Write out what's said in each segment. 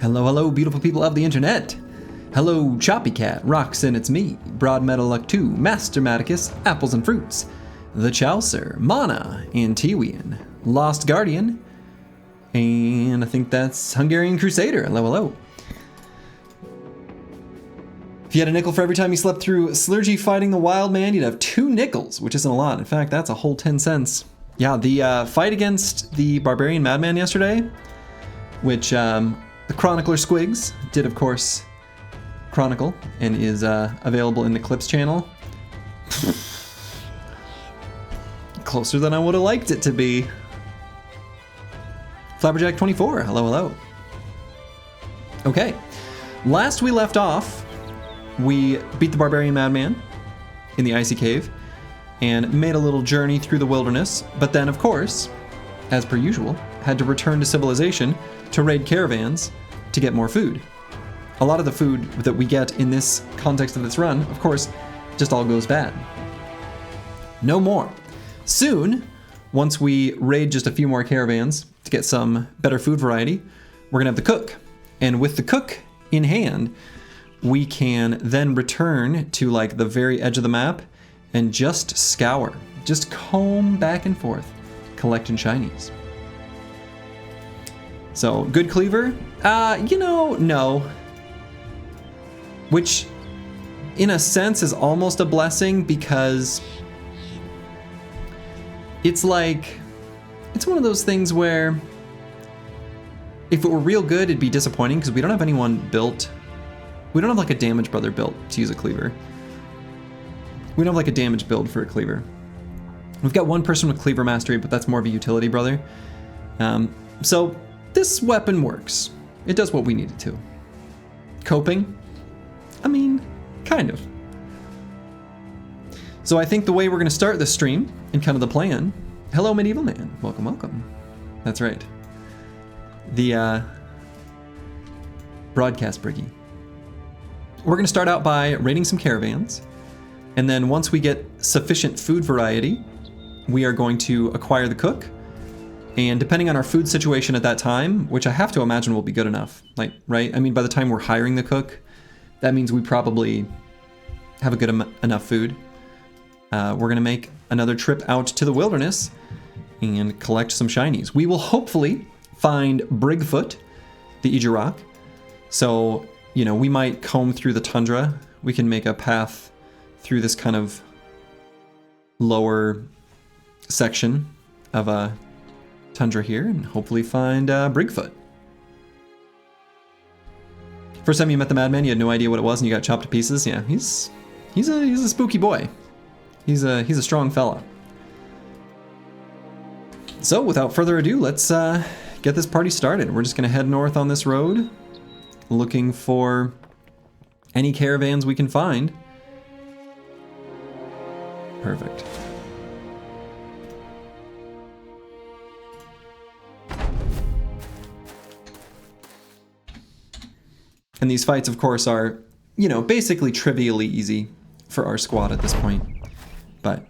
Hello, hello, beautiful people of the internet. Hello, Choppy Cat, Roxanne, it's me, Broad Metal Luck 2, Master Maticus, Apples and Fruits, The Chaucer, Mana, Antiwian, Lost Guardian, and I think that's Hungarian Crusader. Hello, hello. If you had a nickel for every time you slept through Slurgy fighting the Wild Man, you'd have 2 nickels, which isn't a lot. In fact, that's a whole 10 cents. Yeah, the fight against the Barbarian Madman yesterday, which the Chronicler Squigs did, of course, chronicle, and is available in the Clips channel. Closer than I would have liked it to be. Flabberjack24, hello, hello. Okay, last we left off, we beat the Barbarian Madman in the Icy Cave and made a little journey through the wilderness, but then, of course, as per usual, had to return to civilization to raid caravans to get more food. A lot of the food that we get in this context of this run, of course, just all goes bad. No more. Soon, once we raid just a few more caravans to get some better food variety, we're gonna have the cook. And with the cook in hand, we can then return to like the very edge of the map and just scour, just comb back and forth, collecting shinies. So, good cleaver? No. Which, in a sense, is almost a blessing because it's like, it's one of those things where if it were real good, it'd be disappointing because we don't have anyone built. We don't have like a damage brother built to use a cleaver. We don't have like a damage build for a cleaver. We've got one person with cleaver mastery, but that's more of a utility brother. So this weapon works. It does what we need it to. Coping? I mean, kind of. So I think the way we're gonna start this stream and kind of the plan. Hello, Medieval Man. Welcome, welcome. That's right. The broadcast briggy. We're going to start out by raiding some caravans, and then once we get sufficient food variety, we are going to acquire the cook, and depending on our food situation at that time, which I have to imagine will be good enough, like, right? I mean, by the time we're hiring the cook, that means we probably have a good enough food. We're going to make another trip out to the wilderness and collect some shinies. We will hopefully find Brigfoot, the Ejirok, so you know, we might comb through the tundra. We can make a path through this kind of lower section of a tundra here and hopefully find Brigfoot. First time you met the Madman, you had no idea what it was and you got chopped to pieces. Yeah, he's a spooky boy. He's a strong fella. So without further ado, let's get this party started. We're just gonna head north on this road, looking for any caravans we can find. Perfect. And these fights, of course, are, you know, basically trivially easy for our squad at this point, but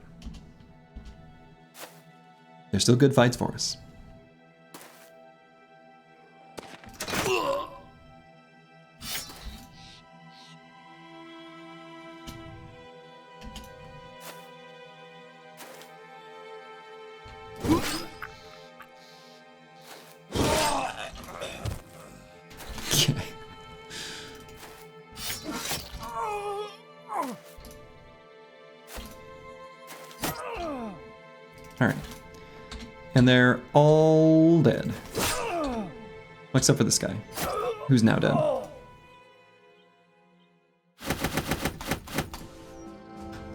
they're still good fights for us. Alright. And they're all dead. Except for this guy, who's now dead.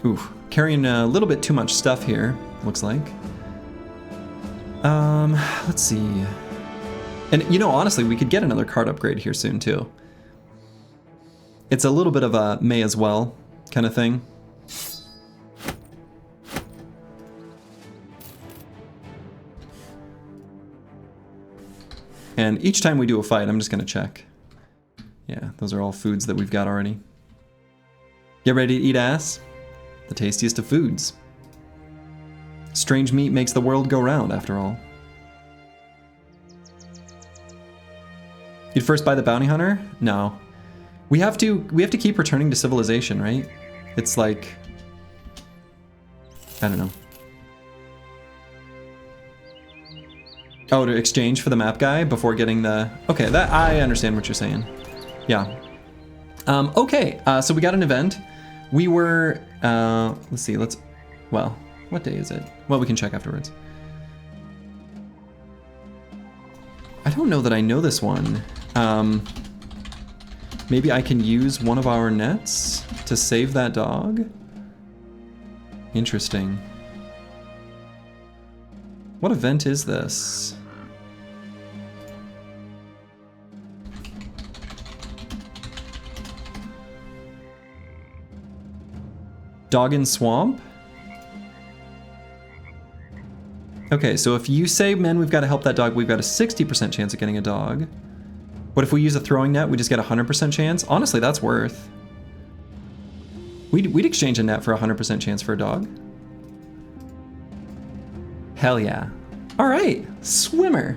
Ooh, carrying a little bit too much stuff here, looks like. Let's see. And you know, honestly, we could get another card upgrade here soon too. It's a little bit of a may as well kind of thing. And each time we do a fight, I'm just gonna check. Yeah, those are all foods that we've got already. Get ready to eat ass. The tastiest of foods. Strange meat makes the world go round, after all. You'd first buy the bounty hunter? No. We have to keep returning to civilization, right? It's like, I don't know. Oh, to exchange for the map guy before getting the... Okay, that I understand what you're saying. Yeah. Okay, so we got an event. We were... let's see, well, what day is it? Well, we can check afterwards. I don't know that I know this one. Maybe I can use one of our nets to save that dog? Interesting. What event is this? Dog in Swamp? Okay, so if you say, men, we've got to help that dog, we've got a 60% chance of getting a dog. What if we use a throwing net, we just get a 100% chance? Honestly, that's worth. We'd exchange a net for a 100% chance for a dog. Hell yeah. All right, swimmer.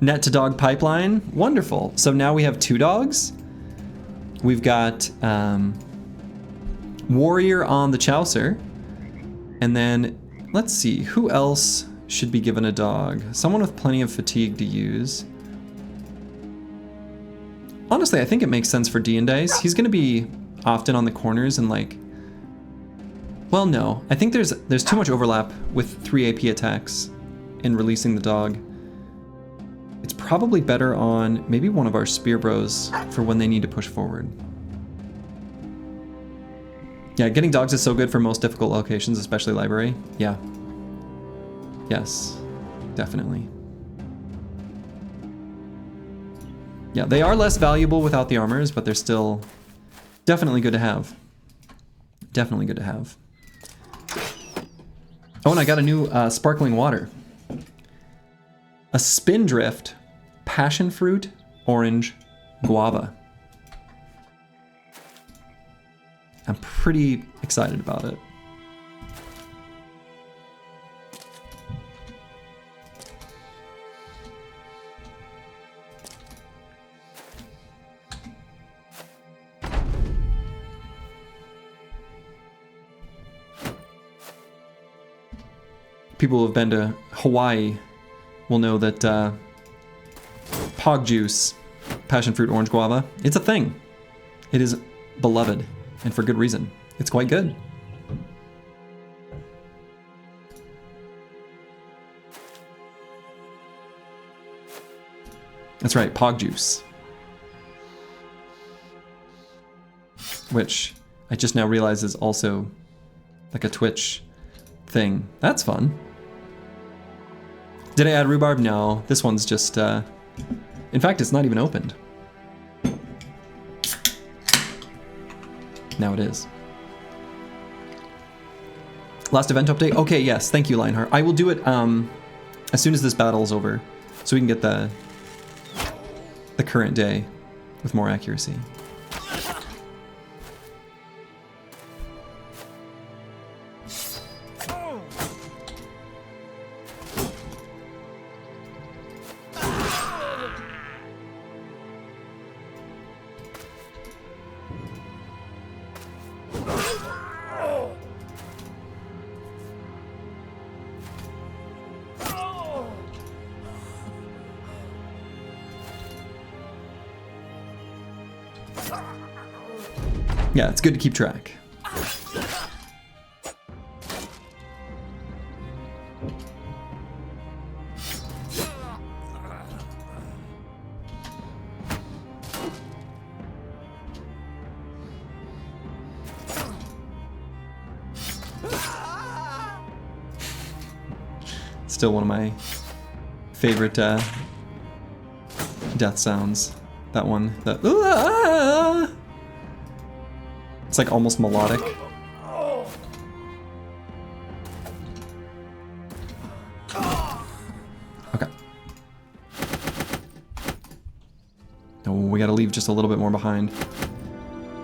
Net to dog pipeline, wonderful. So now we have 2 dogs. We've got warrior on the Chaucer. And then, let's see, who else should be given a dog? Someone with plenty of fatigue to use. Honestly, I think it makes sense for D&Dice. He's gonna be often on the corners and like... Well, no. I think there's too much overlap with 3 AP attacks in releasing the dog. It's probably better on maybe one of our spear bros for when they need to push forward. Yeah, getting dogs is so good for most difficult locations, especially library. Yeah. Yes, definitely. Yeah, they are less valuable without the armors, but they're still definitely good to have. Definitely good to have. Oh, and I got a new sparkling water. A Spindrift, passion fruit, orange, guava. I'm pretty excited about it. People who have been to Hawaii will know that Pog Juice, passion fruit, orange, guava, it's a thing. It is beloved, and for good reason. It's quite good. That's right, Pog Juice. Which I just now realize is also like a Twitch thing. That's fun. Did I add rhubarb? No, this one's just, in fact, it's not even opened. Now it is. Last event update? Okay, yes, thank you, Lionheart. I will do it as soon as this battle is over, so we can get the current day with more accuracy. Yeah, it's good to keep track. Still one of my favorite death sounds. That one, it's like almost melodic. Okay. Oh, we gotta leave just a little bit more behind.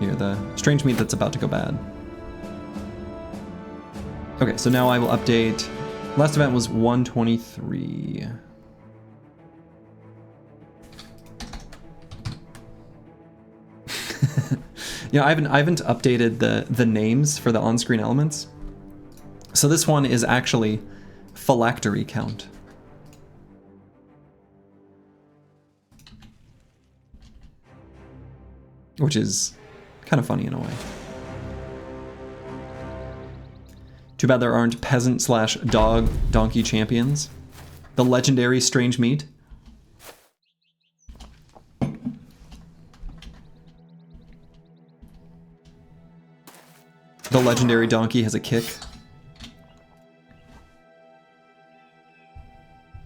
Here, the strange meat that's about to go bad. Okay, so now I will update. Last event was 123. Yeah, I haven't updated the names for the on-screen elements. So this one is actually phylactery count. Which is kind of funny in a way. Too bad there aren't peasant slash donkey champions. The legendary strange meat. The legendary donkey has a kick.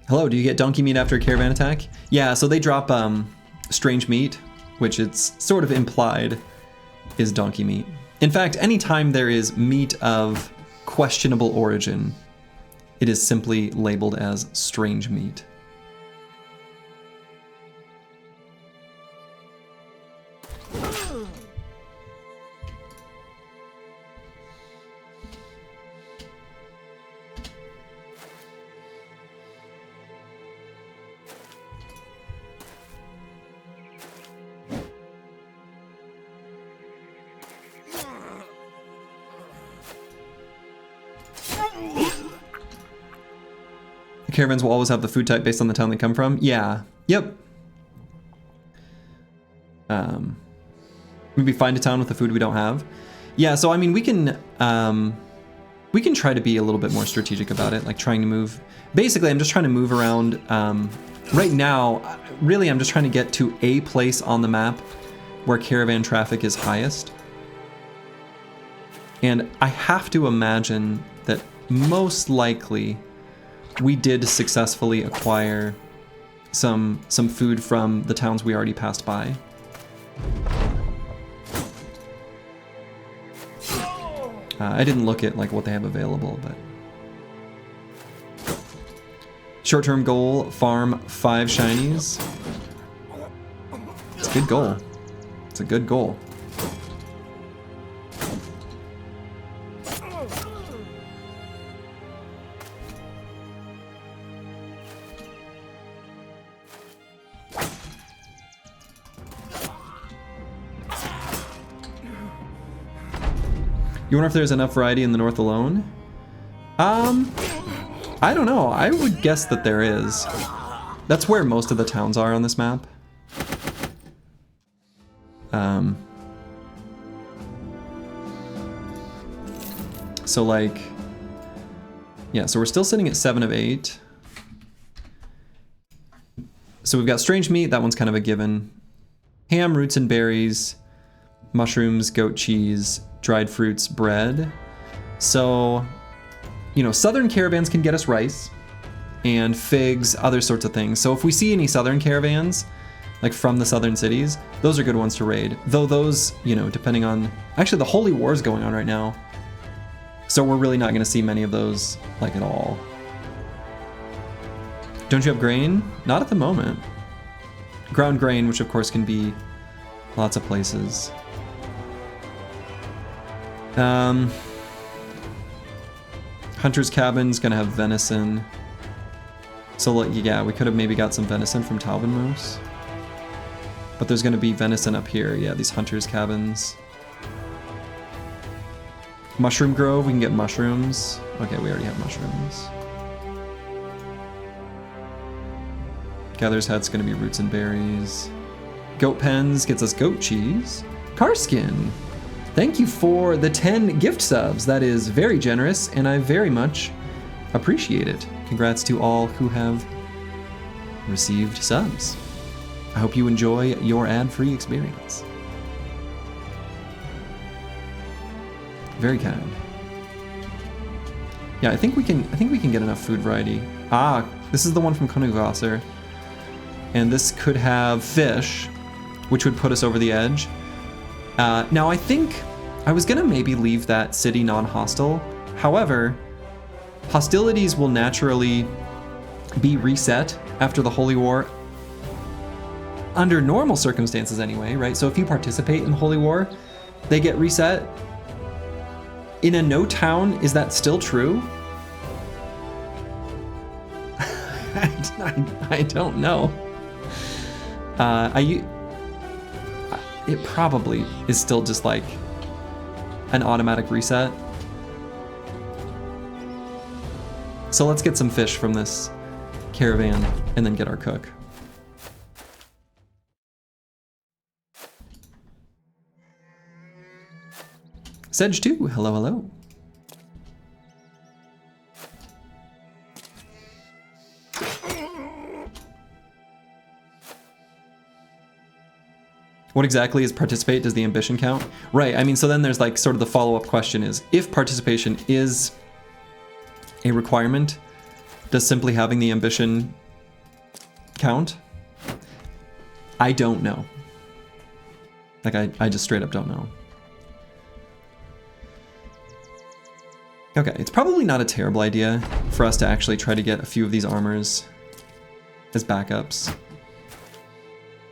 Hello, do you get donkey meat after a caravan attack? Yeah, so they drop strange meat, which it's sort of implied is donkey meat. In fact, anytime there is meat of questionable origin, it is simply labeled as strange meat. Caravans will always have the food type based on the town they come from. Yeah. Yep. Maybe find a town with the food we don't have. Yeah, so I mean we can try to be a little bit more strategic about it, like trying to move. Basically, I'm just trying to move around. Right now, really I'm just trying to get to a place on the map where caravan traffic is highest. And I have to imagine that most likely we did successfully acquire some food from the towns we already passed by. I didn't look at like what they have available, but short-term goal: farm 5 shinies. It's a good goal. It's a good goal. You wonder if there's enough variety in the north alone? I don't know. I would guess that there is. That's where most of the towns are on this map. So like, yeah, so we're still sitting at 7 of 8. So we've got strange meat, that one's kind of a given. Ham, roots and berries, mushrooms, goat cheese, dried fruits, bread. So, you know, southern caravans can get us rice and figs, other sorts of things. So if we see any southern caravans, like from the southern cities, those are good ones to raid. Though those, you know, depending on... Actually, the Holy War is going on right now. So we're really not going to see many of those, like, at all. Don't you have grain? Not at the moment. Ground grain, which of course can be lots of places. Hunter's Cabin's gonna have venison. So like, yeah, we could have maybe got some venison from Talbot Moose. But there's gonna be venison up here. Yeah, these Hunter's Cabins. Mushroom Grove, we can get mushrooms. Okay, we already have mushrooms. Gather's Hat's gonna be roots and berries. Goat Pens gets us goat cheese. Carskin, thank you for the 10 gift subs. That is very generous, and I very much appreciate it. Congrats to all who have received subs. I hope you enjoy your ad-free experience. Very kind. Yeah, I think we can get enough food variety. Ah, this is the one from Konugwasser. And this could have fish, which would put us over the edge. Now I think I was gonna maybe leave that city non-hostile. However, hostilities will naturally be reset after the Holy War. Under normal circumstances anyway, right? So if you participate in the Holy War, they get reset. In a no town, is that still true? I don't know. it probably is still just like an automatic reset. So let's get some fish from this caravan and then get our cook. Sedge 2, hello, hello. What exactly is participate? Does the ambition count? Right, I mean, so then there's like sort of the follow-up question is, if participation is a requirement, does simply having the ambition count? I don't know. Like, I just straight up don't know. Okay, it's probably not a terrible idea for us to actually try to get a few of these armors as backups.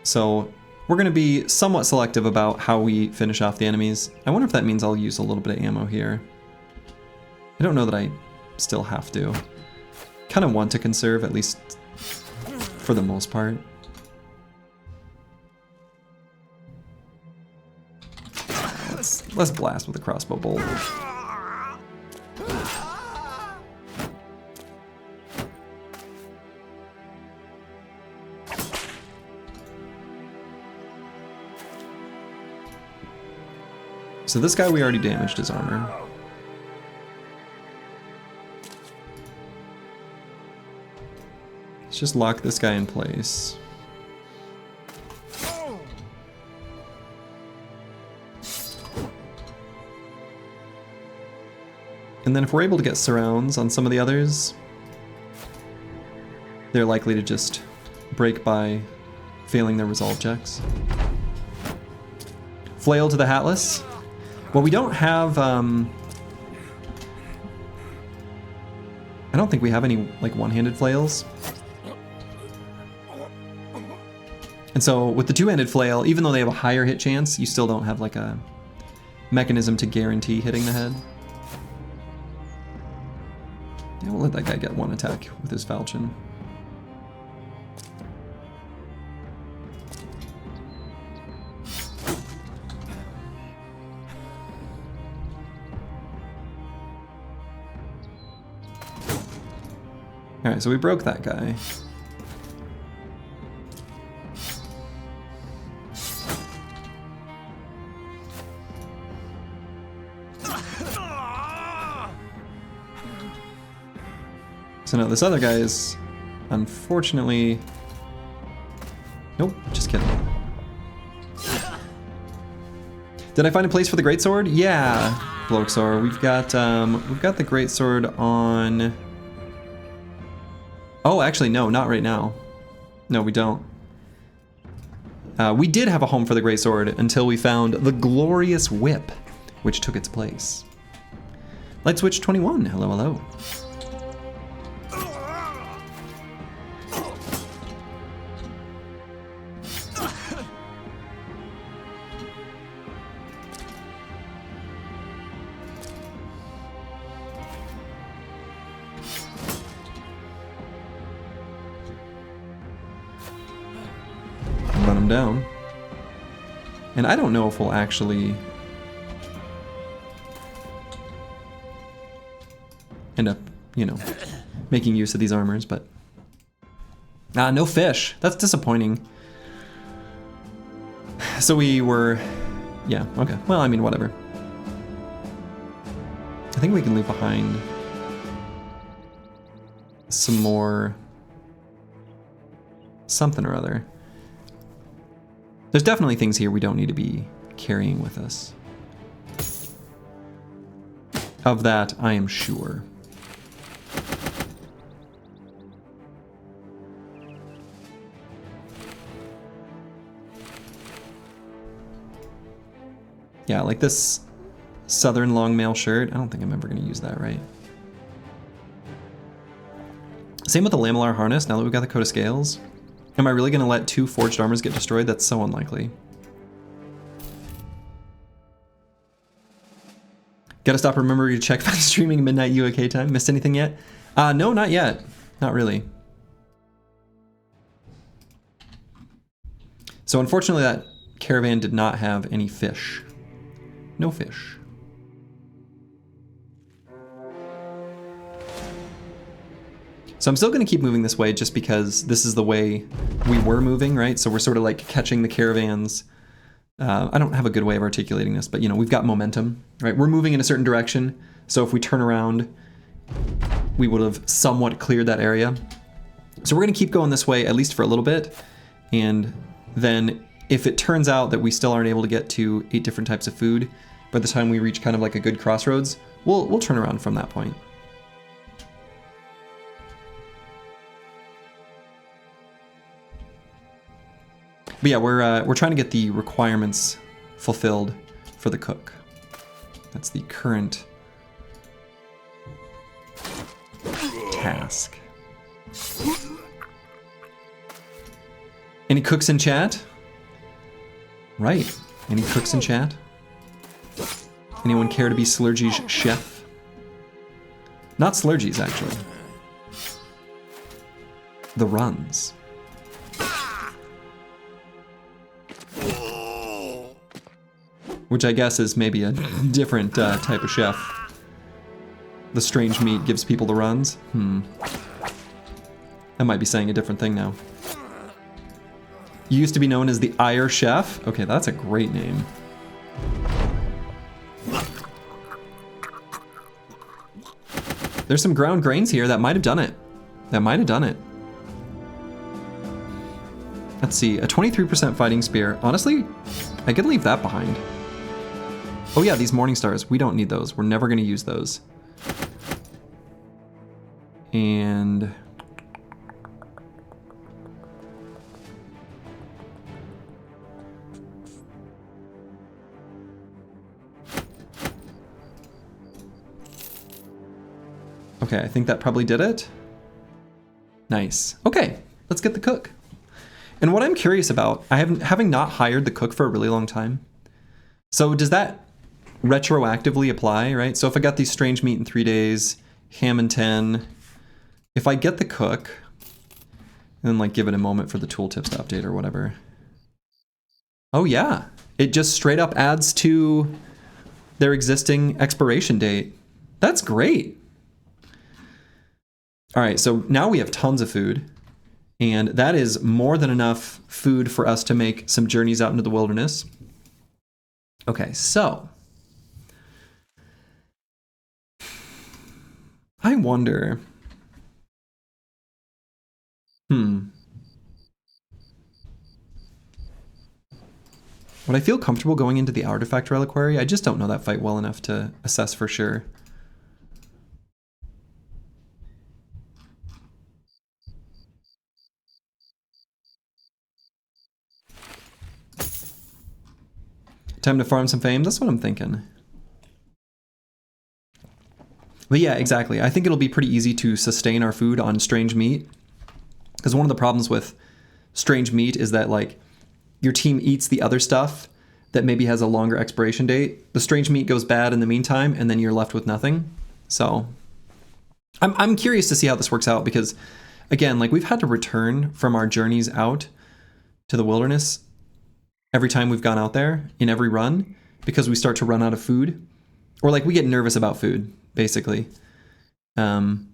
So we're going to be somewhat selective about how we finish off the enemies. I wonder if that means I'll use a little bit of ammo here. I don't know that I still have to. Kind of want to conserve, at least for the most part. Let's blast with a crossbow bolt. So this guy, we already damaged his armor. Let's just lock this guy in place. And then if we're able to get surrounds on some of the others, they're likely to just break by failing their resolve checks. Flail to the Hatless. Well, we don't have, I don't think we have any, like, one-handed flails. And so, with the two-handed flail, even though they have a higher hit chance, you still don't have, like, a mechanism to guarantee hitting the head. Yeah, we'll let that guy get one attack with his falchion. Alright, so we broke that guy. So now this other guy is, unfortunately... Nope, just kidding. Did I find a place for the greatsword? Yeah, Bloxor. We've got the greatsword on... Oh, actually, no, not right now. No, we don't. We did have a home for the greatsword until we found the glorious whip, which took its place. Light Switch 21, hello, hello. Run him down. And I don't know if we'll actually end up, you know, making use of these armors, but... no fish. That's disappointing. So we were... Yeah, okay. Well, I mean, whatever. I think we can leave behind some more... something or other. There's definitely things here we don't need to be carrying with us. Of that, I am sure. Yeah, like this southern long mail shirt. I don't think I'm ever going to use that, right? Same with the lamellar harness, now that we've got the coat of scales. Am I really going to let 2 forged armors get destroyed? That's so unlikely. Gotta stop remembering to check if I'm streaming midnight UK time. Missed anything yet? No, not yet. Not really. So unfortunately that caravan did not have any fish. No fish. So I'm still going to keep moving this way just because this is the way we were moving, right? So we're sort of like catching the caravans. I don't have a good way of articulating this, but you know, we've got momentum, right? We're moving in a certain direction. So if we turn around, we would have somewhat cleared that area. So we're going to keep going this way, at least for a little bit. And then if it turns out that we still aren't able to get to 8 different types of food, by the time we reach kind of like a good crossroads, we'll turn around from that point. But yeah, we're trying to get the requirements fulfilled for the cook. That's the current task. Any cooks in chat? Right. Any cooks in chat? Anyone care to be Slurgy's chef? Not Slurgy's, actually. The Runs. Which I guess is maybe a different type of chef. The strange meat gives people the runs? That might be saying a different thing now. You used to be known as the Ire Chef? Okay, that's a great name. There's some ground grains here that might have done it. That might have done it. Let's see, a 23% fighting spear. Honestly, I could leave that behind. Oh yeah, these morning stars, we don't need those. We're never gonna use those. And okay, I think that probably did it. Nice. Okay, let's get the cook. And what I'm curious about, having not hired the cook for a really long time. So does that retroactively apply, right? So if I got these strange meat in 3 days, ham in 10, if I get the cook, and then like give it a moment for the tooltips to update or whatever. Oh yeah, it just straight up adds to their existing expiration date. That's great. All right, so now we have tons of food, and that is more than enough food for us to make some journeys out into the wilderness. Okay, so I wonder, would I feel comfortable going into the artifact reliquary? I just don't know that fight well enough to assess for sure. Time to farm some fame? That's what I'm thinking. But yeah, exactly. I think it'll be pretty easy to sustain our food on strange meat. Because one of the problems with strange meat is that like your team eats the other stuff that maybe has a longer expiration date. The strange meat goes bad in the meantime, and then you're left with nothing. So I'm curious to see how this works out because, again, like we've had to return from our journeys out to the wilderness every time we've gone out there in every run because we start to run out of food. Or like we get nervous about food, basically. And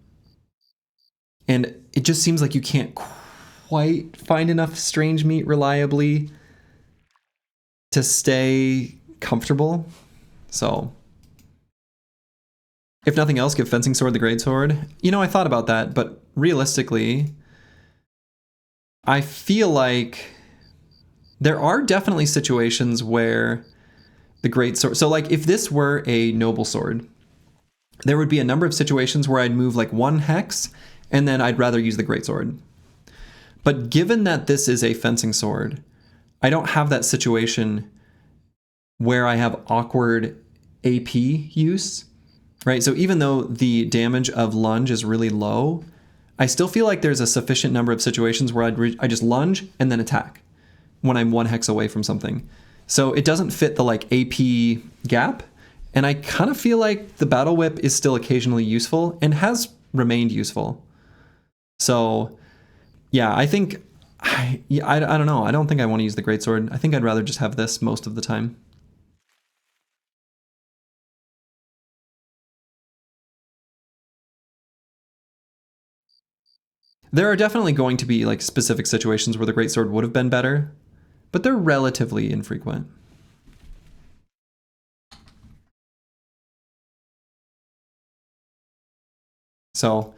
it just seems like you can't quite find enough strange meat reliably to stay comfortable. So if nothing else, give fencing sword the great sword. You know, I thought about that, but realistically, I feel like there are definitely situations where the great sword, so like if this were a noble sword, there would be a number of situations where I'd move like 1 hex and then I'd rather use the great sword. But given that this is a fencing sword, I don't have that situation where I have awkward AP use, right? So even though the damage of lunge is really low, I still feel like there's a sufficient number of situations where I just lunge and then attack when I'm 1 hex away from something. So it doesn't fit the like AP gap. And I kind of feel like the battle whip is still occasionally useful and has remained useful. So yeah, I think I don't know. I don't think I want to use the greatsword. I think I'd rather just have this most of the time. There are definitely going to be like specific situations where the greatsword would have been better, but they're relatively infrequent. So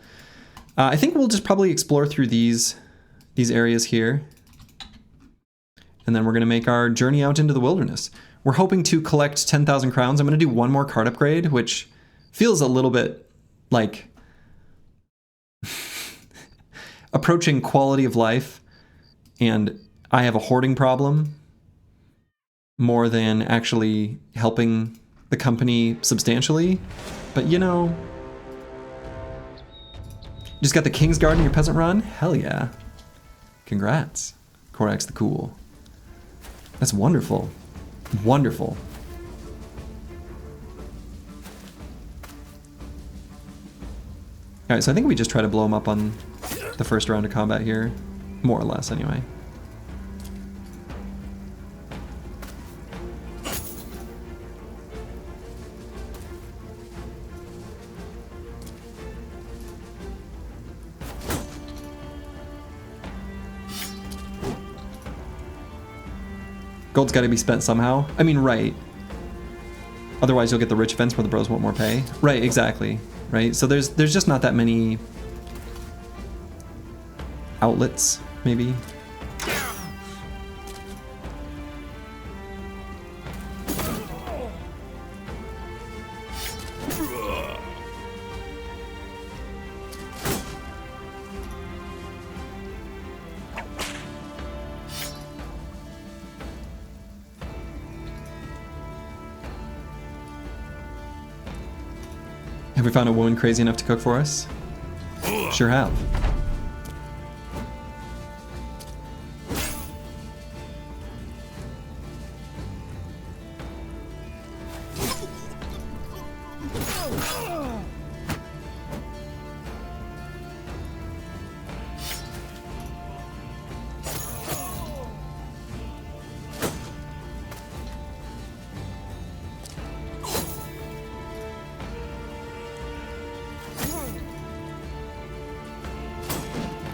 I think we'll just probably explore through these areas here. And then we're going to make our journey out into the wilderness. We're hoping to collect 10,000 crowns. I'm going to do one more card upgrade, which feels a little bit like approaching quality of life. And I have a hoarding problem more than actually helping the company substantially. But you know, just got the King's Guard in your peasant run? Hell yeah. Congrats. Korax the Cool. That's wonderful. Wonderful. Alright, so I think we just try to blow him up on the first round of combat here. More or less, anyway. Gold's got to be spent somehow. I mean, right. Otherwise, you'll get the rich events where the bros want more pay. Right, exactly. Right. So there's just not that many outlets, maybe. Have we found a woman crazy enough to cook for us? Sure have.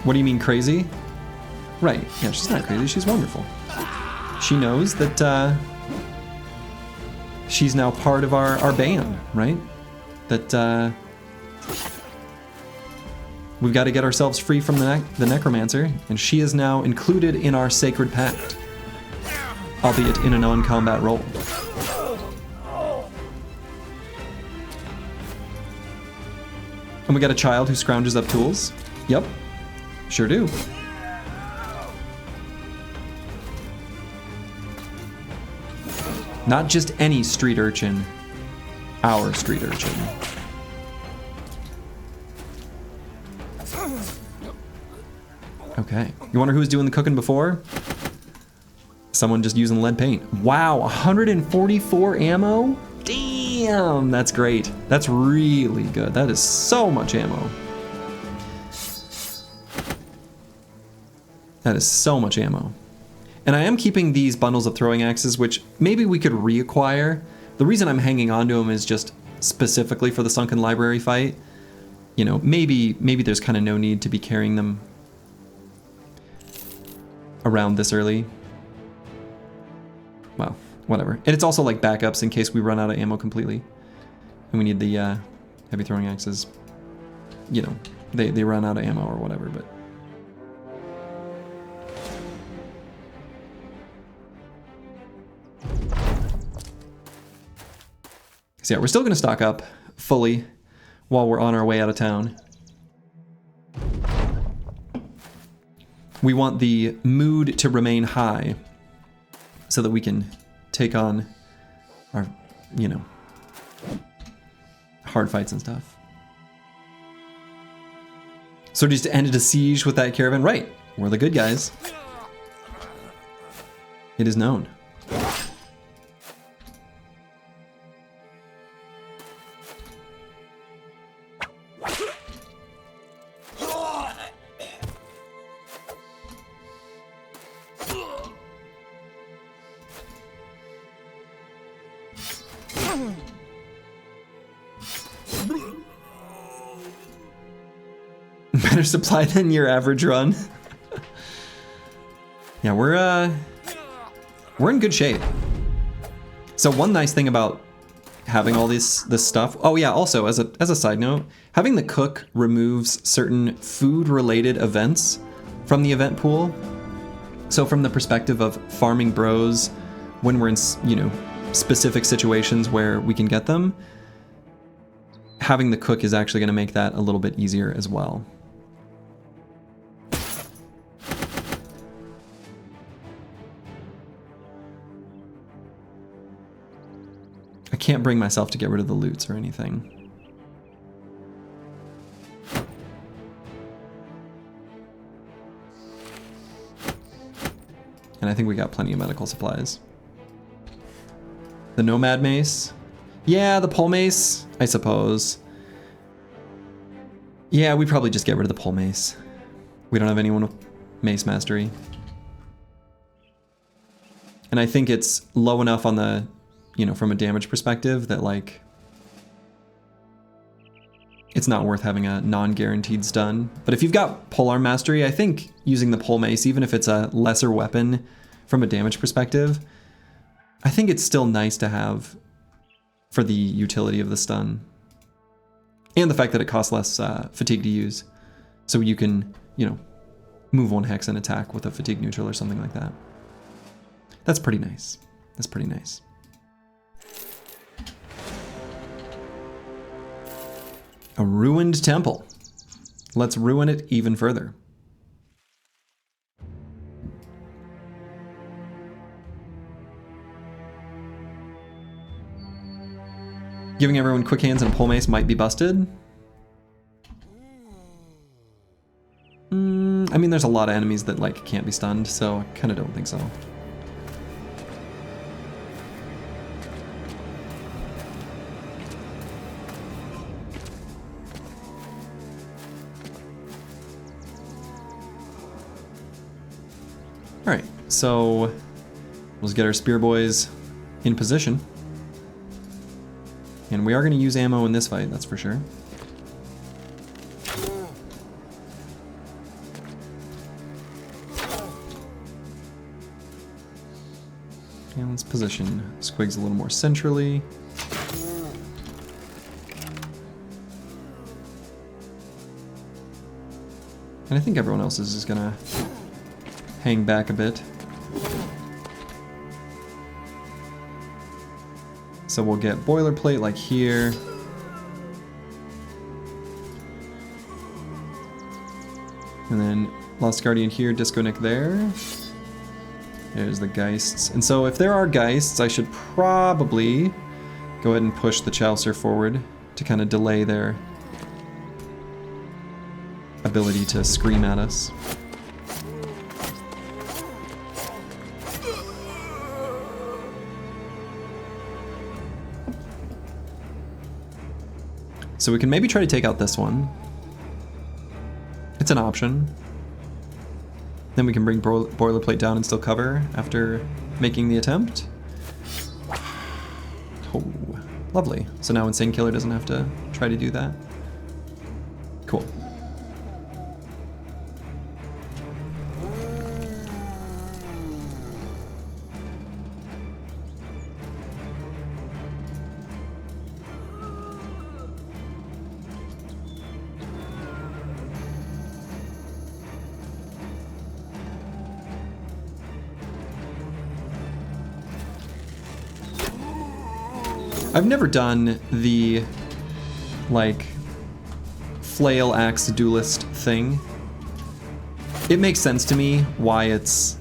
What do you mean crazy? Right, yeah, she's not crazy, she's wonderful. She knows that she's now part of our band, right? That we've got to get ourselves free from the necromancer, and she is now included in our sacred pact, albeit in a non-combat role. And we got a child who scrounges up tools. Yep. Sure do. Not just any street urchin, our street urchin. Okay. You wonder who was doing the cooking before? Someone just using lead paint. Wow, 144 ammo? Damn, that's great. That's really good. That is so much ammo. That is so much ammo. And I am keeping these bundles of throwing axes, which maybe we could reacquire. The reason I'm hanging on to them is just specifically for the Sunken Library fight. You know, maybe there's kind of no need to be carrying them around this early. Well, whatever. And it's also like backups in case we run out of ammo completely. And we need the heavy throwing axes. You know, they run out of ammo or whatever, but... So yeah, we're still going to stock up fully while we're on our way out of town. We want the mood to remain high so that we can take on our, you know, hard fights and stuff. So just ended a siege with that caravan. Right, we're the good guys. It is known. Better supply than your average run. Yeah, we're in good shape. So one nice thing about having all this stuff. Oh yeah, also as a side note, having the cook removes certain food-related events from the event pool. So from the perspective of farming bros, when we're in, you know, specific situations where we can get them, having the cook is actually going to make that a little bit easier as well. I can't bring myself to get rid of the loots or anything. And I think we got plenty of medical supplies. The Nomad Mace? Yeah, the Pole Mace, I suppose. Yeah, we probably just get rid of the Pole Mace. We don't have anyone with Mace Mastery. And I think it's low enough on the, you know, from a damage perspective that, like, it's not worth having a non-guaranteed stun. But if you've got Polearm Mastery, I think using the Pole Mace, even if it's a lesser weapon from a damage perspective, I think it's still nice to have for the utility of the stun. And the fact that it costs less fatigue to use. So you can, you know, move one hex and attack with a fatigue neutral or something like that. That's pretty nice. That's pretty nice. A ruined temple. Let's ruin it even further. Giving everyone quick hands and a pole mace might be busted. I mean, there's a lot of enemies that, like, can't be stunned, so I kind of don't think so. Alright, so let's get our spear boys in position. And we are going to use ammo in this fight, that's for sure. And let's position Squigs a little more centrally. And I think everyone else is just going to hang back a bit. So we'll get boilerplate like here. And then Lost Guardian here, Disco Nick there. There's the Geists. And so if there are Geists, I should probably go ahead and push the Chaucer forward to kind of delay their ability to scream at us. So we can maybe try to take out this one. It's an option. Then we can bring boilerplate down and still cover after making the attempt. Oh, lovely. So now Insane Killer doesn't have to try to do that. Cool. I've never done the, like, flail axe duelist thing. It makes sense to me why it's,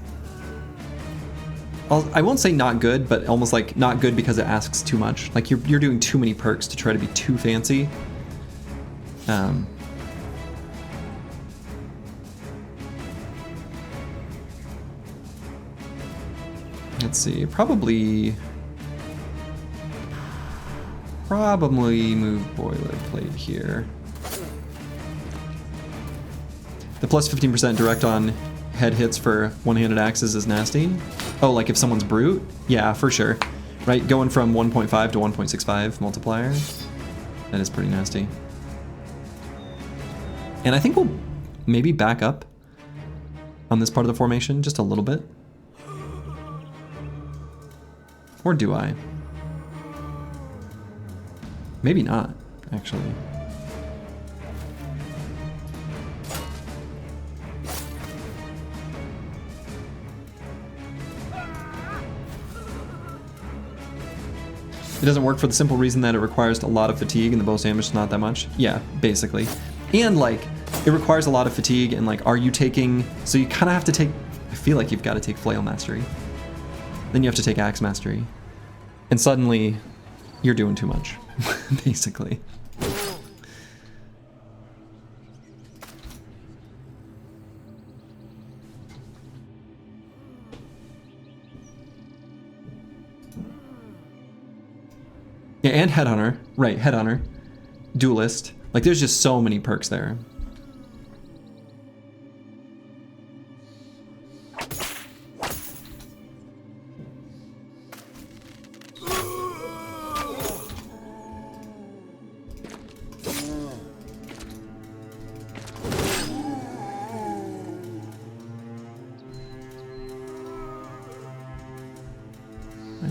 I won't say not good, but almost like not good because it asks too much. Like you're doing too many perks to try to be too fancy. Let's see, probably move boilerplate here. The plus 15% direct on head hits for one-handed axes is nasty. Oh, like if someone's brute? Yeah, for sure. Right, going from 1.5 to 1.65 multiplier. That is pretty nasty. And I think we'll maybe back up on this part of the formation just a little bit. Or do I? Maybe not, actually. It doesn't work for the simple reason that it requires a lot of fatigue and the bow's damage is not that much. Yeah, basically. And like, it requires a lot of fatigue and like, are you taking, so you kind of have to take, I feel like you've got to take Flail Mastery. Then you have to take Axe Mastery. And suddenly, you're doing too much, basically. Yeah, and Headhunter. Right, Headhunter. Duelist. Like, there's just so many perks there.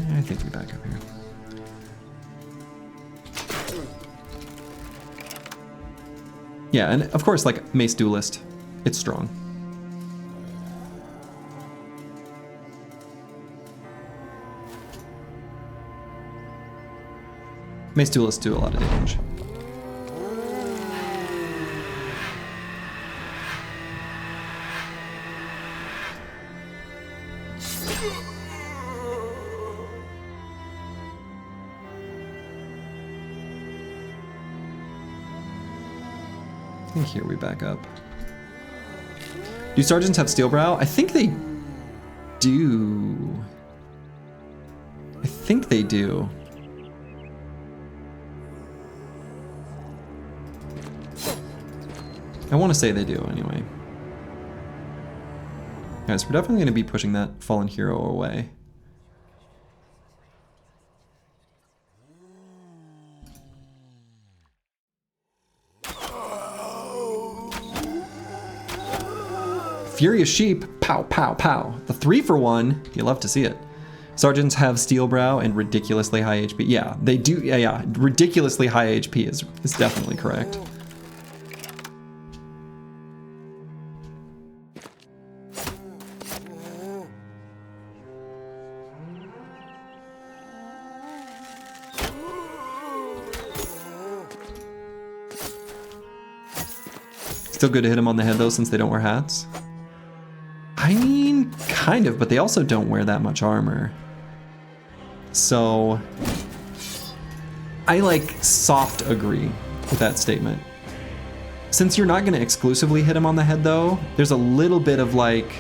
I think we back up here. Yeah, and of course, like, Mace Duelist, it's strong. Mace Duelists do a lot of damage. I think here we back up. Do Sergeants have Steel Brow? I think they do. I think they do. I want to say they do, anyway. Guys, we're definitely going to be pushing that Fallen Hero away. Furious Sheep, pow, pow, pow. The 3-for-1, you love to see it. Sergeants have Steel Brow and ridiculously high HP. Yeah, they do, yeah, ridiculously high HP is definitely correct. Still good to hit them on the head though, since they don't wear hats. I mean, kind of, but they also don't wear that much armor. So, I like soft agree with that statement. Since you're not going to exclusively hit them on the head though, there's a little bit of like,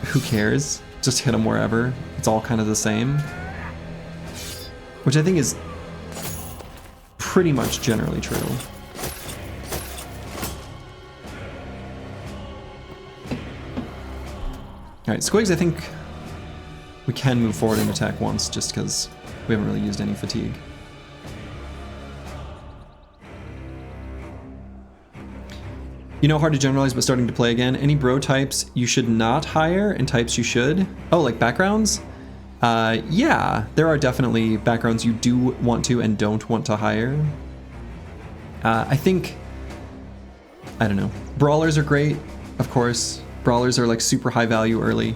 who cares? Just hit them wherever. It's all kind of the same. Which I think is pretty much generally true. Alright, Squigs, I think we can move forward and attack once, just because we haven't really used any fatigue. You know, hard to generalize, but starting to play again. Any bro types you should not hire and types you should? Oh, like backgrounds? Yeah, there are definitely backgrounds you do want to and don't want to hire. I think, I don't know. Brawlers are great, of course. Brawlers are like super high value early.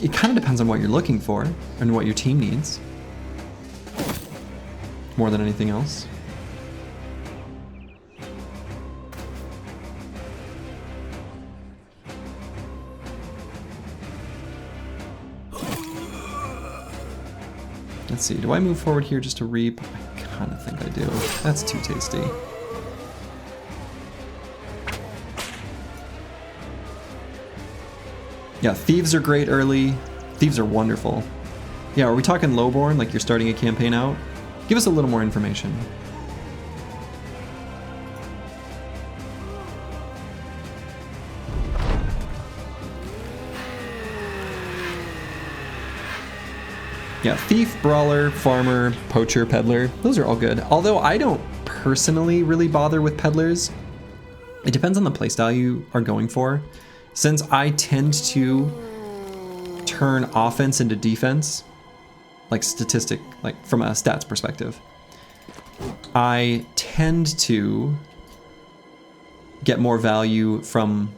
It kind of depends on what you're looking for and what your team needs. More than anything else. Let's see, do I move forward here just to reap? I kind of think I do. That's too tasty. Yeah, Thieves are great early. Thieves are wonderful. Yeah, are we talking lowborn, like you're starting a campaign out? Give us a little more information. Yeah, thief, brawler, farmer, poacher, peddler. Those are all good. Although I don't personally really bother with peddlers. It depends on the playstyle you are going for. Since I tend to turn offense into defense, like from a stats perspective, I tend to get more value from...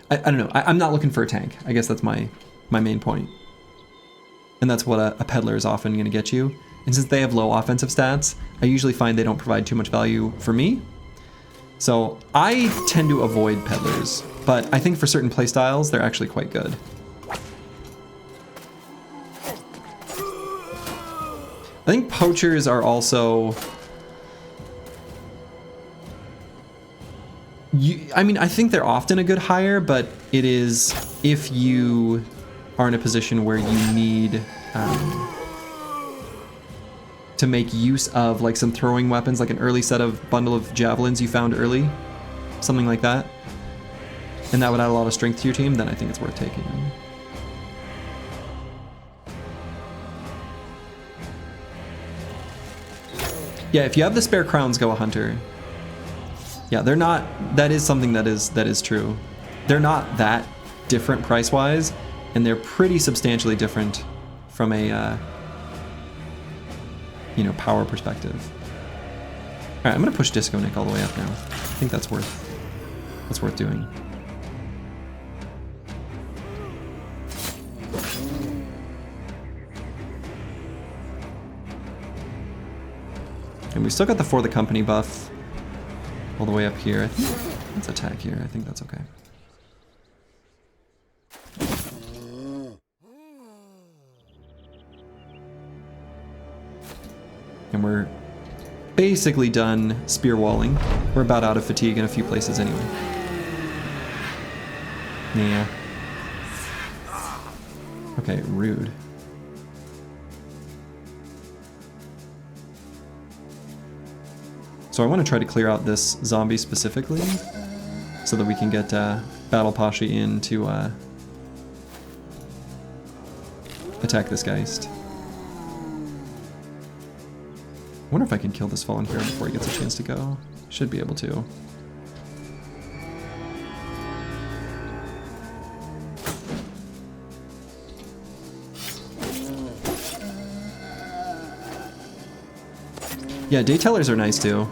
I don't know. I'm not looking for a tank. I guess that's my main point. And that's what a peddler is often going to get you. And since they have low offensive stats, I usually find they don't provide too much value for me. So I tend to avoid peddlers, but I think for certain playstyles, they're actually quite good. I think poachers are also... I think they're often a good hire, but it is if you are in a position where you need to make use of like some throwing weapons, like an early set of bundle of javelins you found early, something like that, and that would add a lot of strength to your team, then I think it's worth taking them. Yeah, if you have the spare crowns, go a hunter. Yeah, they're not, that is something that is true. They're not that different price-wise, and they're pretty substantially different from a, power perspective. All right, I'm gonna push Disco Nick all the way up now. I think that's worth doing. And we still got the For the Company buff all the way up here. I think let's attack here. I think that's okay. And we're basically done spear walling. We're about out of fatigue in a few places anyway. Yeah. Okay, rude. So I want to try to clear out this zombie specifically, so that we can get Battle Pasha in to attack this Geist. I wonder if I can kill this Fallen Hero before he gets a chance to go. Should be able to. Yeah, Daytellers are nice too.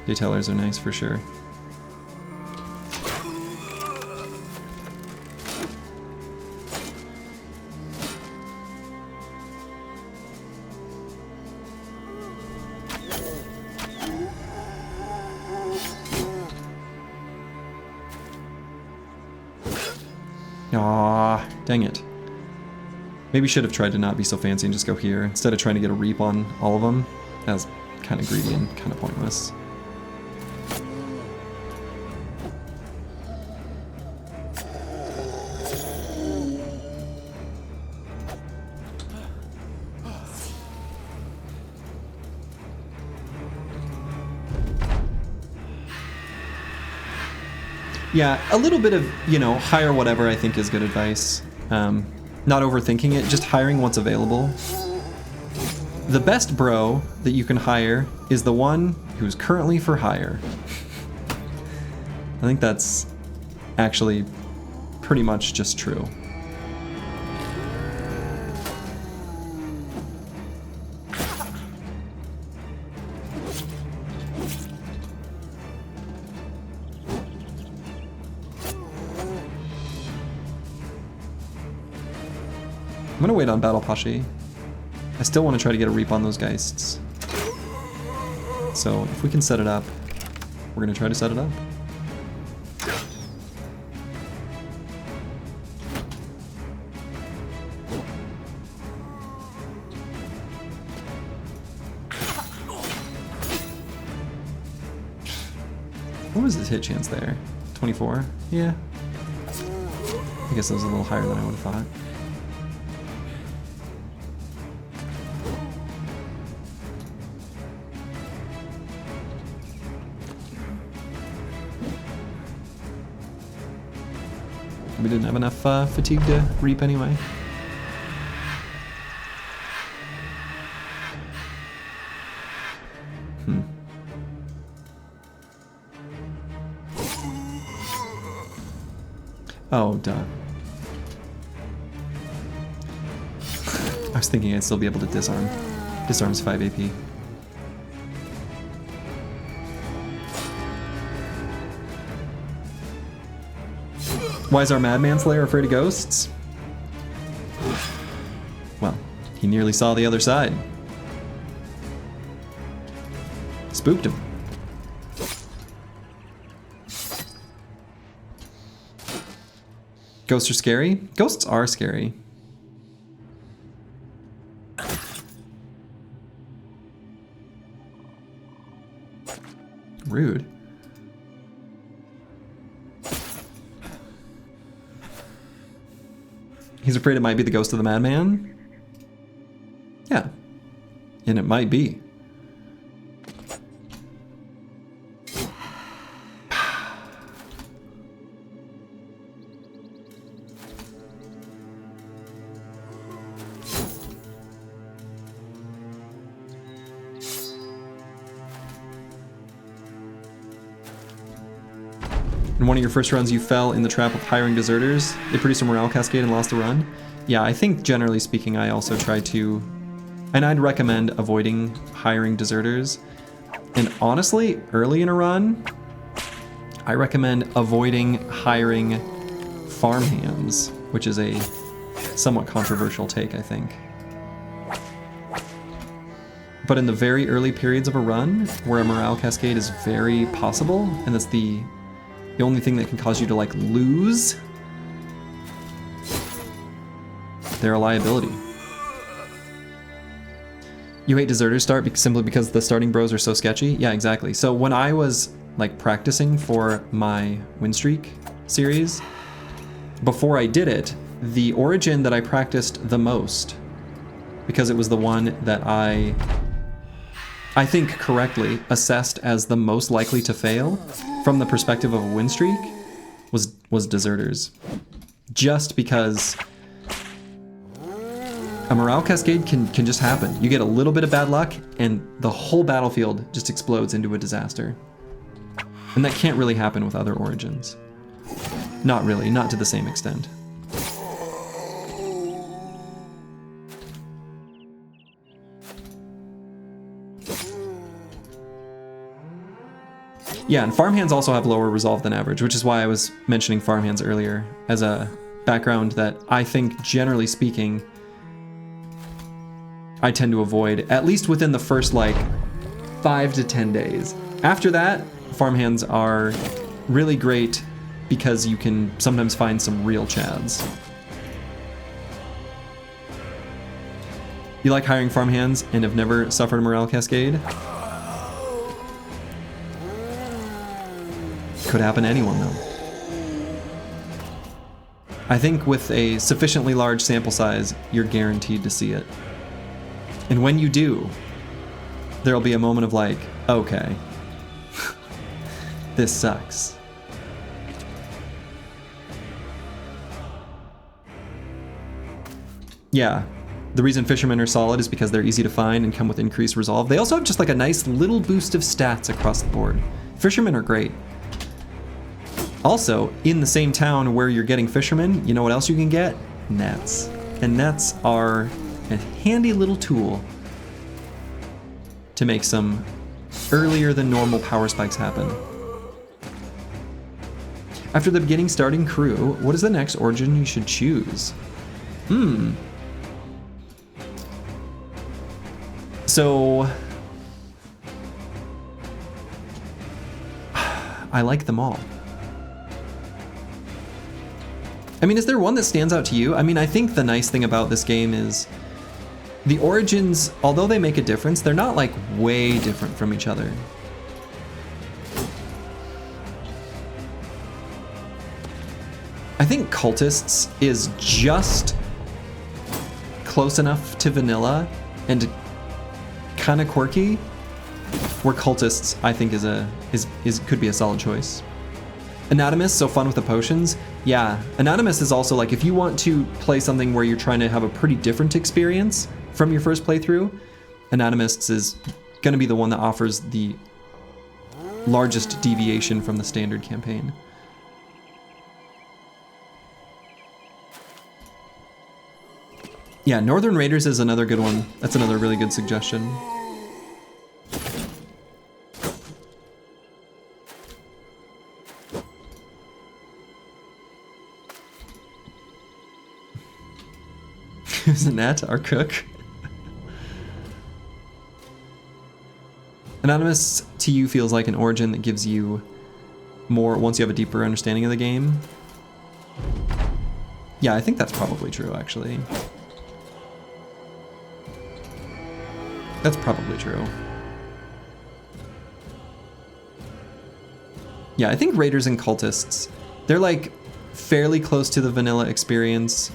Daytellers are nice for sure. Aw, dang it. Maybe should have tried to not be so fancy and just go here instead of trying to get a reap on all of them. That was kind of greedy and kind of pointless. Yeah, a little bit of, hire whatever I think is good advice. Not overthinking it, just hiring what's available. The best bro that you can hire is the one who's currently for hire. I think that's actually pretty much just true. I'm gonna wait on Battle Pasha. I still want to try to get a reap on those Geists. So if we can set it up, we're gonna try to set it up. What was his hit chance there? 24? Yeah. I guess that was a little higher than I would have thought. We didn't have enough fatigue to reap anyway. Oh, duh. I was thinking I'd still be able to disarm. Disarm's 5 AP. Why is our Madman Slayer afraid of ghosts? Well, he nearly saw the other side. Spooked him. Ghosts are scary? Ghosts are scary. Rude. He's afraid it might be the ghost of the madman? Yeah. And it might be. In one of your first runs, you fell in the trap of hiring deserters. They produced a morale cascade and lost the run. Yeah, I think generally speaking, I also try to, and I'd recommend avoiding hiring deserters. And honestly, early in a run, I recommend avoiding hiring farmhands, which is a somewhat controversial take, I think. But in the very early periods of a run, where a morale cascade is very possible, and that's the only thing that can cause you to, like, lose, they're a liability. You hate deserters start simply because the starting bros are so sketchy? Yeah, exactly. So when I was, like, practicing for my Winstreak series, before I did it, the origin that I practiced the most, because it was the one that I think correctly assessed as the most likely to fail from the perspective of a win streak, was deserters. Just because a morale cascade can just happen. You get a little bit of bad luck and the whole battlefield just explodes into a disaster. And that can't really happen with other origins. Not really, not to the same extent. Yeah, and farmhands also have lower resolve than average, which is why I was mentioning farmhands earlier as a background that I think, generally speaking, I tend to avoid, at least within the first, like, 5 to 10 days. After that, farmhands are really great because you can sometimes find some real chads. You like hiring farmhands and have never suffered a morale cascade? Could happen to anyone, though. I think with a sufficiently large sample size, you're guaranteed to see it. And when you do, there'll be a moment of like, okay, this sucks. Yeah, the reason fishermen are solid is because they're easy to find and come with increased resolve. They also have just like a nice little boost of stats across the board. Fishermen are great. Also, in the same town where you're getting fishermen, you know what else you can get? Nets. And nets are a handy little tool to make some earlier than normal power spikes happen. After the beginning starting crew, what is the next origin you should choose? So I like them all. I mean, is there one that stands out to you? I mean, I think the nice thing about this game is the origins, although they make a difference, they're not like way different from each other. I think Cultists is just close enough to vanilla and kind of quirky, where Cultists I think could be a solid choice. Anatomist, so fun with the potions. Yeah, Anatomist is also like, if you want to play something where you're trying to have a pretty different experience from your first playthrough, Anatomist is going to be the one that offers the largest deviation from the standard campaign. Yeah, Northern Raiders is another good one. That's another really good suggestion. Who's Annette, our cook? Anonymous to you feels like an origin that gives you more once you have a deeper understanding of the game. Yeah, I think that's probably true, actually. That's probably true. Yeah, I think Raiders and Cultists, they're like fairly close to the vanilla experience,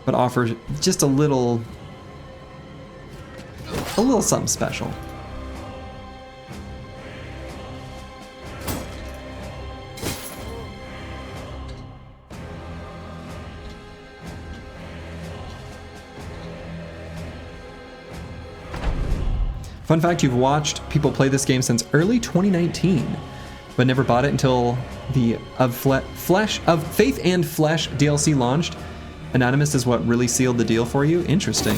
but offer just a little something special. Fun fact, you've watched people play this game since early 2019, but never bought it until the Of Faith and Flesh DLC launched. Anonymous is what really sealed the deal for you? Interesting.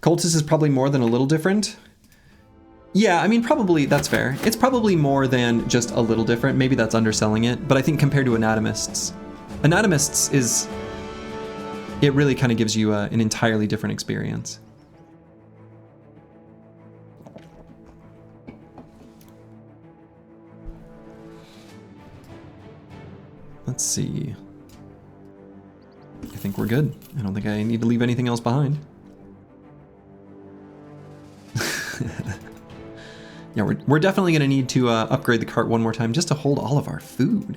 Cultist is probably more than a little different. Yeah, I mean, probably, that's fair. It's probably more than just a little different. Maybe that's underselling it, but I think compared to Anatomists is, it really kind of gives you an entirely different experience. Let's see. I think we're good. I don't think I need to leave anything else behind. Yeah, we're definitely going to need to upgrade the cart one more time just to hold all of our food.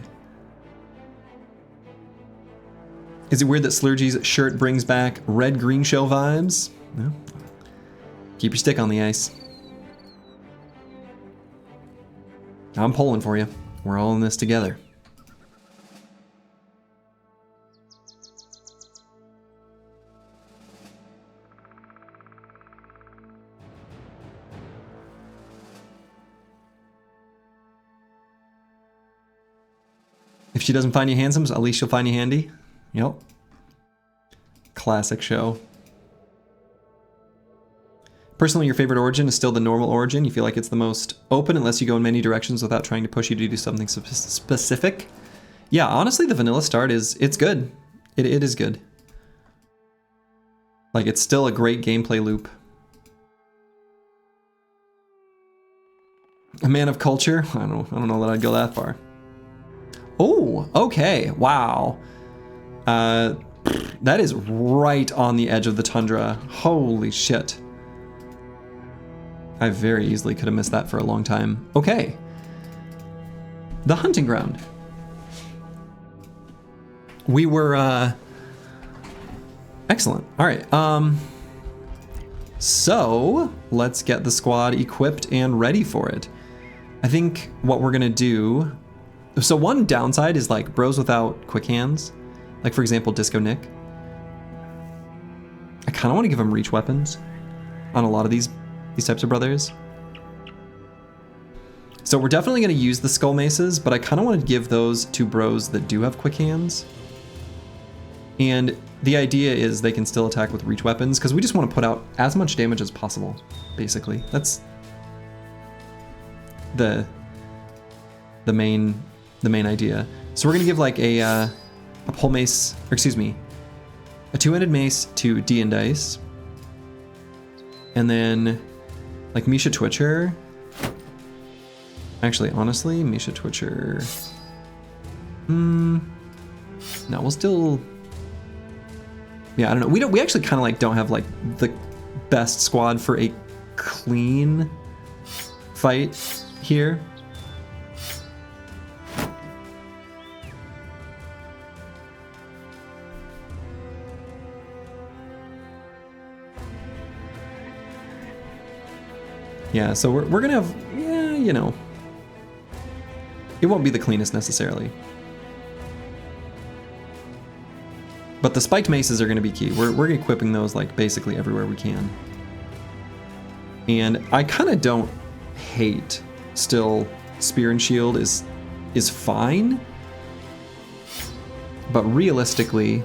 Is it weird that Slurgy's shirt brings back red-green show vibes? No. Keep your stick on the ice. I'm pulling for you. We're all in this together. If she doesn't find you handsome, at least she'll find you handy. Yep. Classic show. Personally, your favorite origin is still the normal origin. You feel like it's the most open unless you go in many directions without trying to push you to do something specific. Yeah, honestly, the vanilla start it's good. It is good. Like, it's still a great gameplay loop. A man of culture? I don't know that I'd go that far. Oh, okay, wow. That is right on the edge of the tundra. Holy shit. I very easily could have missed that for a long time. Okay. The hunting ground. We were, excellent. All right, so let's get the squad equipped and ready for it. I think what we're gonna do, so one downside is like bros without quick hands. Like for example, Disco Nick. I kind of want to give him reach weapons on a lot of these types of brothers. So we're definitely going to use the skull maces, but I kind of want to give those to bros that do have quick hands. And the idea is they can still attack with reach weapons because we just want to put out as much damage as possible, basically. That's the main idea. So we're going to give like a pole mace, or excuse me, a two-handed mace to D and Dice. And then like Misha Twitcher. Actually, honestly, Misha Twitcher. No, we'll still. Yeah, I don't know. We actually kind of like don't have like the best squad for a clean fight here. Yeah, so we're gonna have, yeah, you know, it won't be the cleanest necessarily. But the spiked maces are gonna be key. We're equipping those like basically everywhere we can. And I kind of don't hate still spear and shield is fine. But realistically,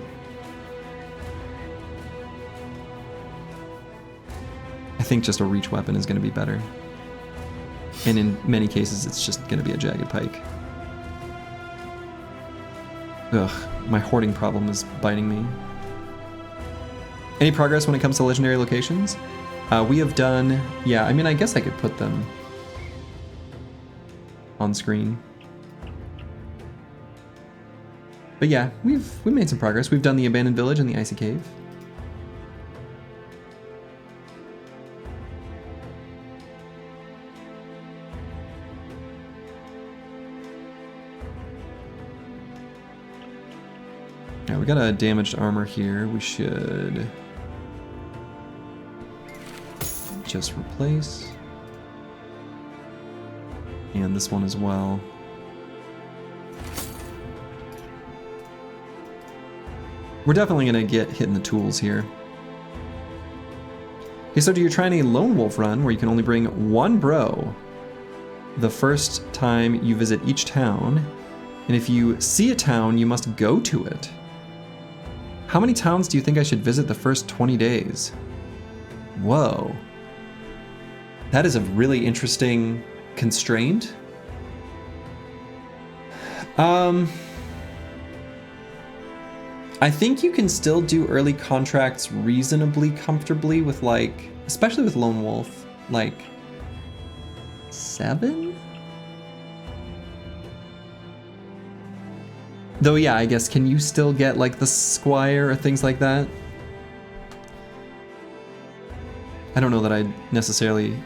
I think just a reach weapon is going to be better. And in many cases, it's just going to be a jagged pike. Ugh, my hoarding problem is biting me. Any progress when it comes to legendary locations? We have done, yeah, I mean, I guess I could put them on screen. But yeah, we've made some progress. We've done the abandoned village and the icy cave. Yeah, we got a damaged armor here. We should just replace. And this one as well. We're definitely gonna get hit in the tools here. Okay, so you're trying a lone wolf run where you can only bring one bro the first time you visit each town. And if you see a town, you must go to it. How many towns do you think I should visit the first 20 days? Whoa. That is a really interesting constraint. I think you can still do early contracts reasonably comfortably with like, especially with Lone Wolf, like 7? Though yeah, I guess, can you still get like the Squire or things like that? I don't know that I'd necessarily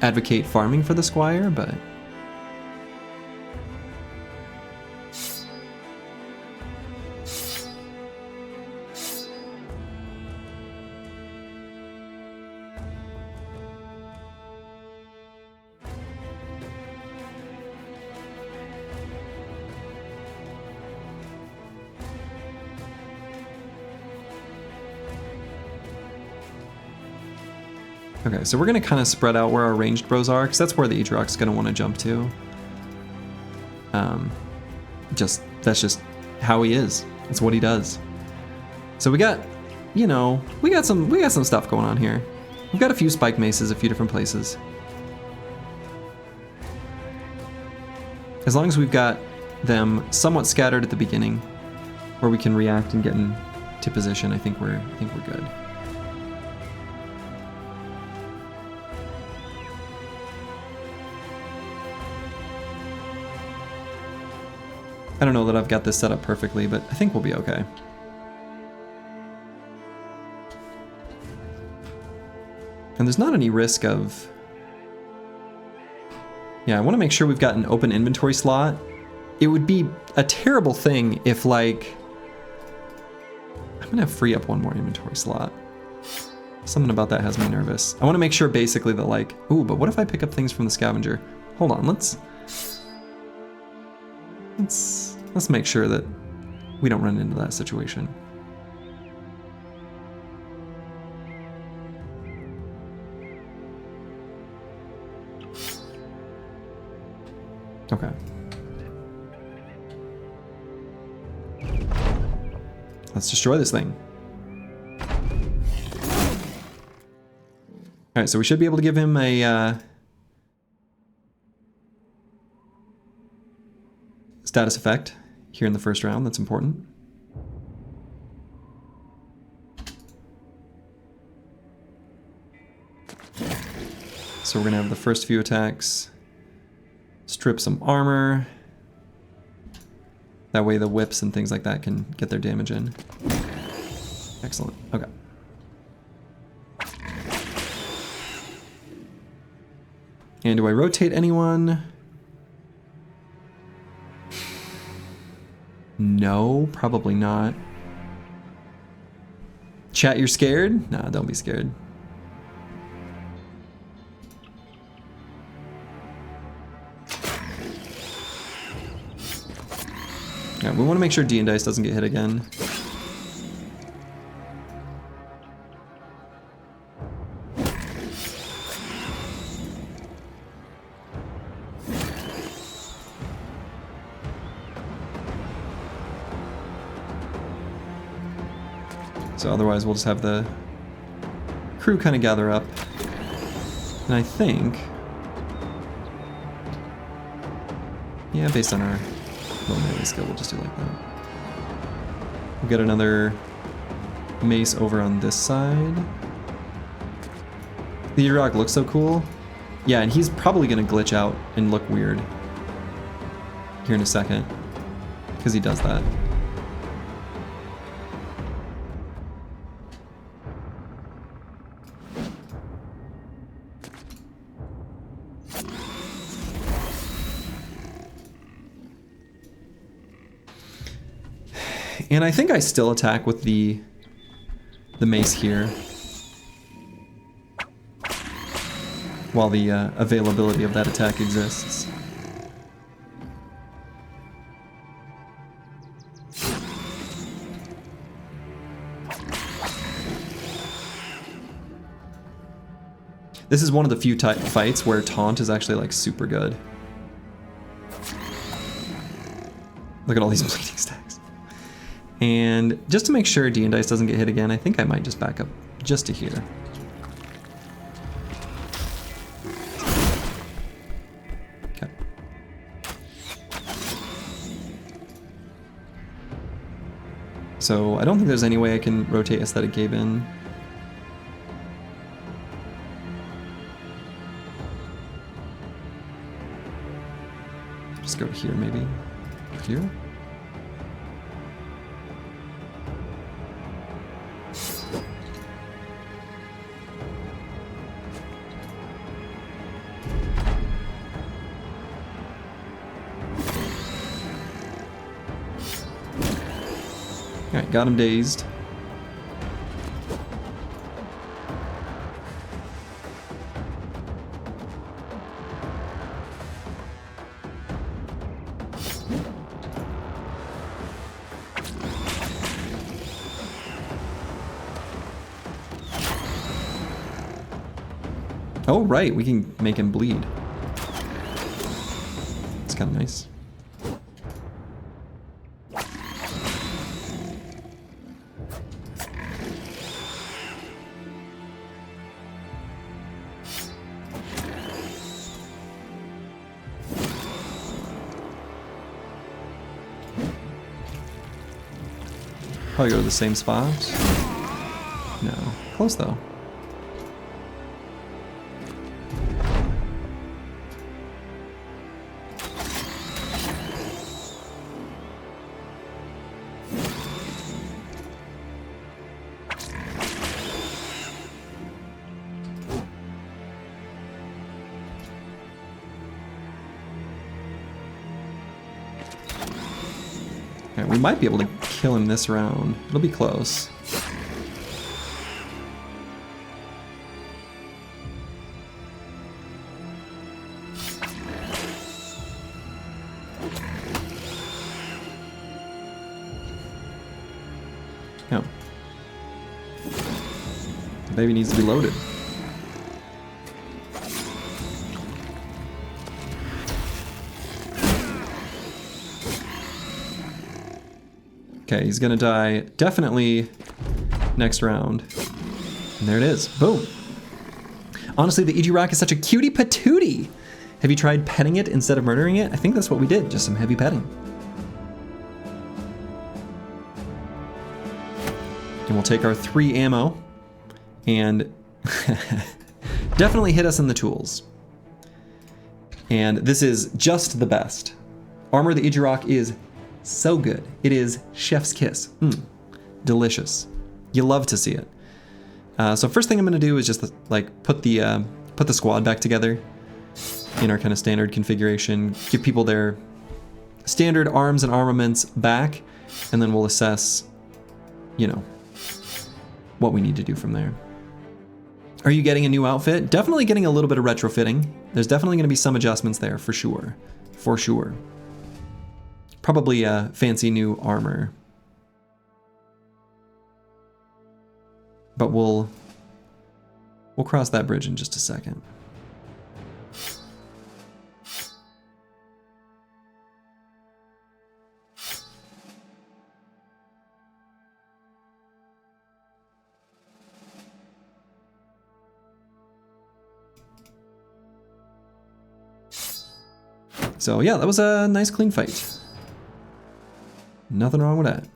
advocate farming for the Squire, but... Okay, so we're gonna kind of spread out where our ranged bros are, because that's where the Aegirock's gonna want to jump to. That's just how he is. It's what he does. So we got, you know, we got some stuff going on here. We've got a few spike maces, a few different places. As long as we've got them somewhat scattered at the beginning, where we can react and get into position, I think we're good. I don't know that I've got this set up perfectly, but I think we'll be okay. And there's not any risk of... Yeah, I want to make sure we've got an open inventory slot. It would be a terrible thing if, like... I'm going to free up one more inventory slot. Something about that has me nervous. I want to make sure basically that, like... Ooh, but what if I pick up things from the scavenger? Hold on, let's make sure that we don't run into that situation. Okay. Let's destroy this thing. All right, so we should be able to give him a status effect here in the first round. That's important. So we're gonna have the first few attacks. Strip some armor. That way the whips and things like that can get their damage in. Excellent, okay. And do I rotate anyone? No, probably not. Chat, you're scared? Nah, don't be scared. Yeah, we want to make sure D and Dice doesn't get hit again. So otherwise we'll just have the crew kind of gather up. And I think... yeah, based on our low melee skill, we'll just do like that. We'll get another mace over on this side. The Urok looks so cool. Yeah, and he's probably going to glitch out and look weird here in a second, because he does that. And I think I still attack with the mace here, while the availability of that attack exists. This is one of the few fights where taunt is actually like super good. Look at all these bleeding stacks. And just to make sure D and Dice doesn't get hit again, I think I might just back up just to here. Okay. So I don't think there's any way I can rotate Aesthetic Gabe in. Just go to here maybe. Here? Alright, got him dazed. Oh, right, we can make him bleed. It's kind of nice. Probably go to the same spot. No. Close though. Alright, we might be able to kill him this round. It'll be close. Oh. The baby needs to be loaded. Okay, he's gonna die definitely next round. And there it is. Boom. Honestly, the EG Rock is such a cutie patootie. Have you tried petting it instead of murdering it? I think that's what we did, just some heavy petting. And we'll take our 3 ammo and definitely hit us in the tools. And this is just the best. Armor the EG Rock is so good. It is chef's kiss. Delicious. You love to see it. So first thing I'm gonna do is just like put the squad back together. in our kind of standard configuration, give people their standard arms and armaments back, and then we'll assess, you know, what we need to do from there. Are you getting a new outfit? Definitely getting a little bit of retrofitting. There's definitely going to be some adjustments there for sure. For sure. Probably fancy new armor. But we'll cross that bridge in just a second. So yeah, that was a nice clean fight. Nothing wrong with that.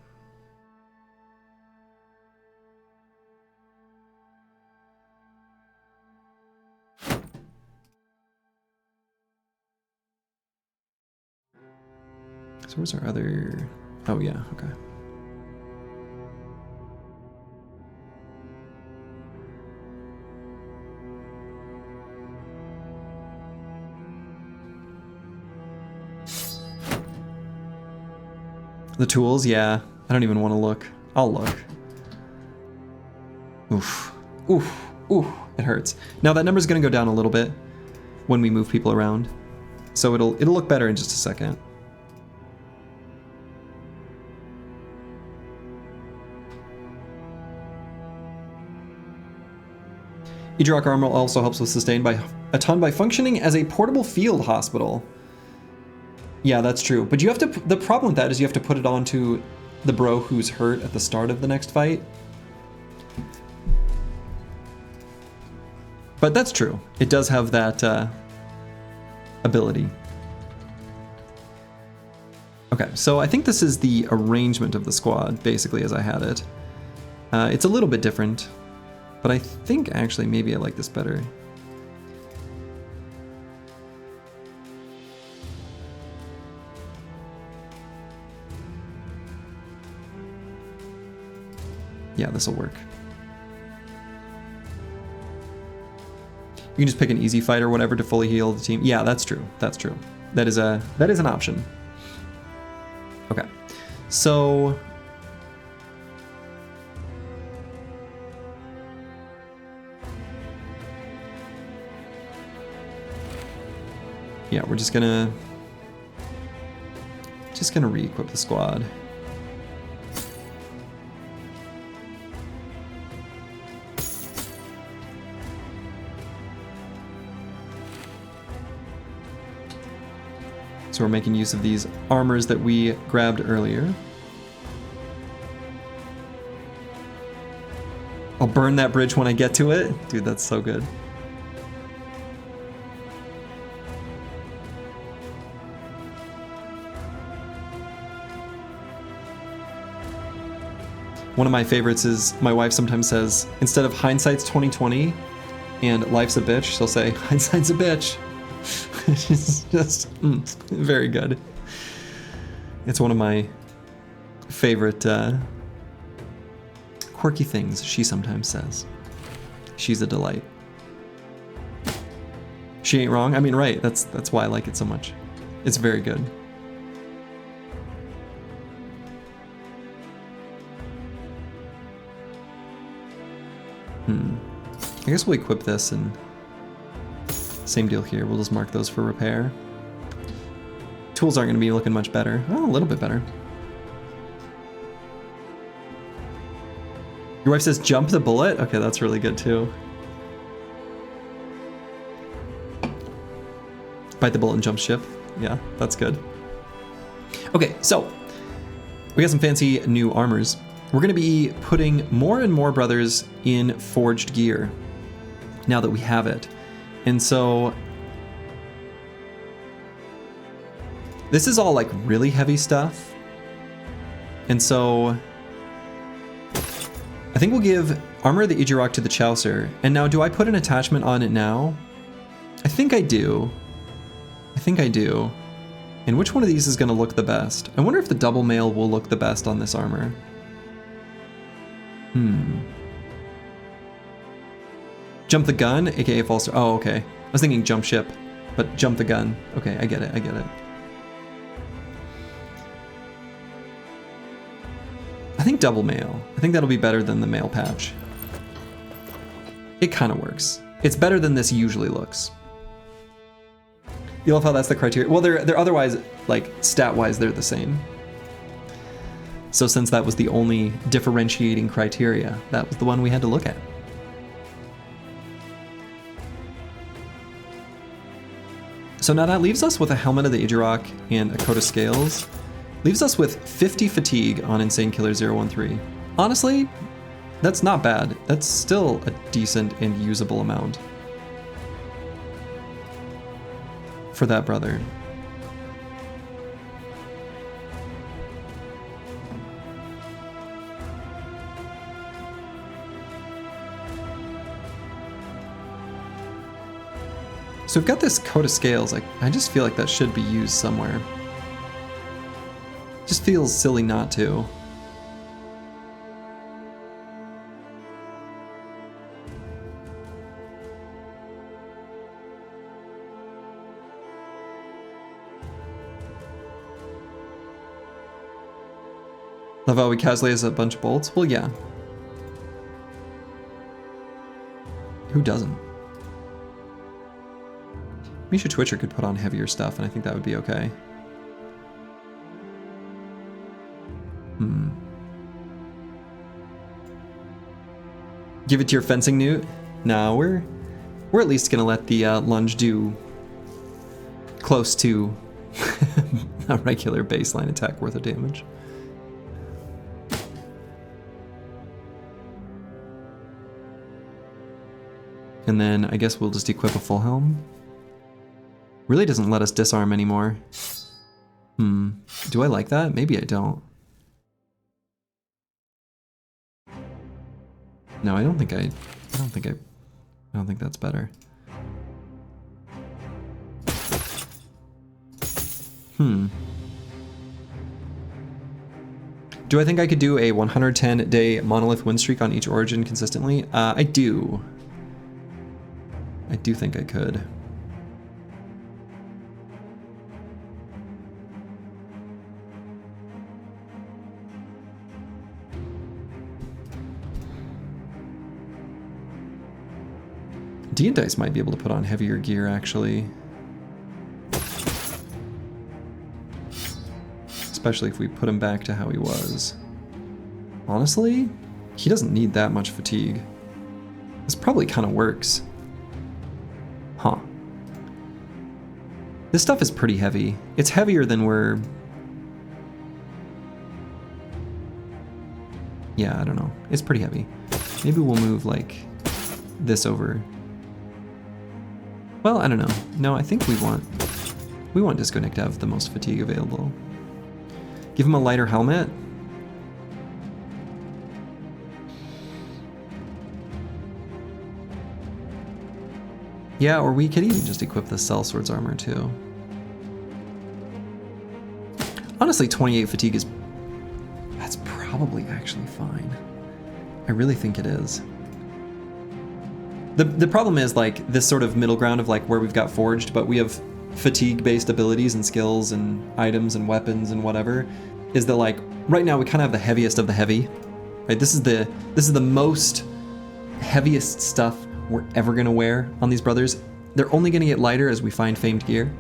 So where's our other... Oh yeah, okay. The tools, yeah. I don't even want to look. I'll look. Oof. Oof. Oof. It hurts. Now that number's going to go down a little bit when we move people around. So it'll look better in just a second. EELI armor also helps with sustain by a ton by functioning as a portable field hospital. Yeah, that's true. But you have to, the problem with that is you have to put it onto the bro who's hurt at the start of the next fight. But that's true. It does have that ability. Okay, so I think this is the arrangement of the squad, basically, as I had it. It's a little bit different, but I think actually maybe I like this better. Yeah, this will work. You can just pick an easy fight or whatever to fully heal the team. Yeah, that's true. That's true. That is an option. Okay. So yeah, we're just gonna re-equip the squad. So we're making use of these armors that we grabbed earlier. I'll burn that bridge when I get to it. Dude, that's so good. One of my favorites is my wife sometimes says, instead of hindsight's 2020 and life's a bitch, she'll say, hindsight's a bitch. It's just very good. It's one of my favorite quirky things she sometimes says. She's a delight. She ain't wrong. I mean, right. That's why I like it so much. It's very good. I guess we'll equip this and same deal here. We'll just mark those for repair. Tools aren't going to be looking much better. Oh, a little bit better. Your wife says jump the bullet? Okay, that's really good too. Bite the bullet and jump ship. Yeah, that's good. Okay, so we got some fancy new armors. We're going to be putting more and more brothers in forged gear now that we have it. And so this is all like really heavy stuff. And so I think we'll give Armor of the EELI to the Chaucer. And now do I put an attachment on it now? I think I do. I think I do. And which one of these is going to look the best? I wonder if the double mail will look the best on this armor. Jump the gun, aka false. Oh, okay. I was thinking jump ship. but jump the gun. Okay, I get it, I get it. I think double mail. I think that'll be better than the mail patch. It kind of works. It's better than this usually looks. You love how that's the criteria? Well, they're otherwise, like, stat-wise, they're the same. So since that was the only differentiating criteria, that was the one we had to look at. So now that leaves us with a Helmet of the Idurok and a coat of scales. Leaves us with 50 fatigue on Insane Killer 013. Honestly, that's not bad. That's still a decent and usable amount for that brother. So we've got this coat of scales. I just feel like that should be used somewhere. Just feels silly not to. Love how we casually has a bunch of bolts? Well, yeah. Who doesn't? Misha Twitcher could put on heavier stuff, and I think that would be okay. Give it to your fencing newt? No, we're at least gonna let the lunge do close to a regular baseline attack worth of damage. And then I guess we'll just equip a full helm. Really doesn't let us disarm anymore. Do I like that? Maybe I don't. No, I don't think that's better. Do I think I could do a 110-day monolith win streak on each origin consistently? I do. I do think I could. D and Dice might be able to put on heavier gear, actually. Especially if we put him back to how he was. Honestly, he doesn't need that much fatigue. This probably kind of works. Huh. This stuff is pretty heavy. It's heavier than we're... Yeah, I don't know. It's pretty heavy. Maybe we'll move, like, this over. Well, I don't know. No, I think we want Disconnect to have the most fatigue available. Give him a lighter helmet. Yeah, or we could even just equip the Sellsword's armor too. Honestly, 28 fatigue is... That's probably actually fine. I really think it is. The problem is, like, this sort of middle ground of, like, where we've got forged, but we have fatigue-based abilities and skills and items and weapons and whatever, is that, like, right now we kind of have the heaviest of the heavy. Right? This is the most heaviest stuff we're ever gonna wear on these brothers. They're only gonna get lighter as we find famed gear.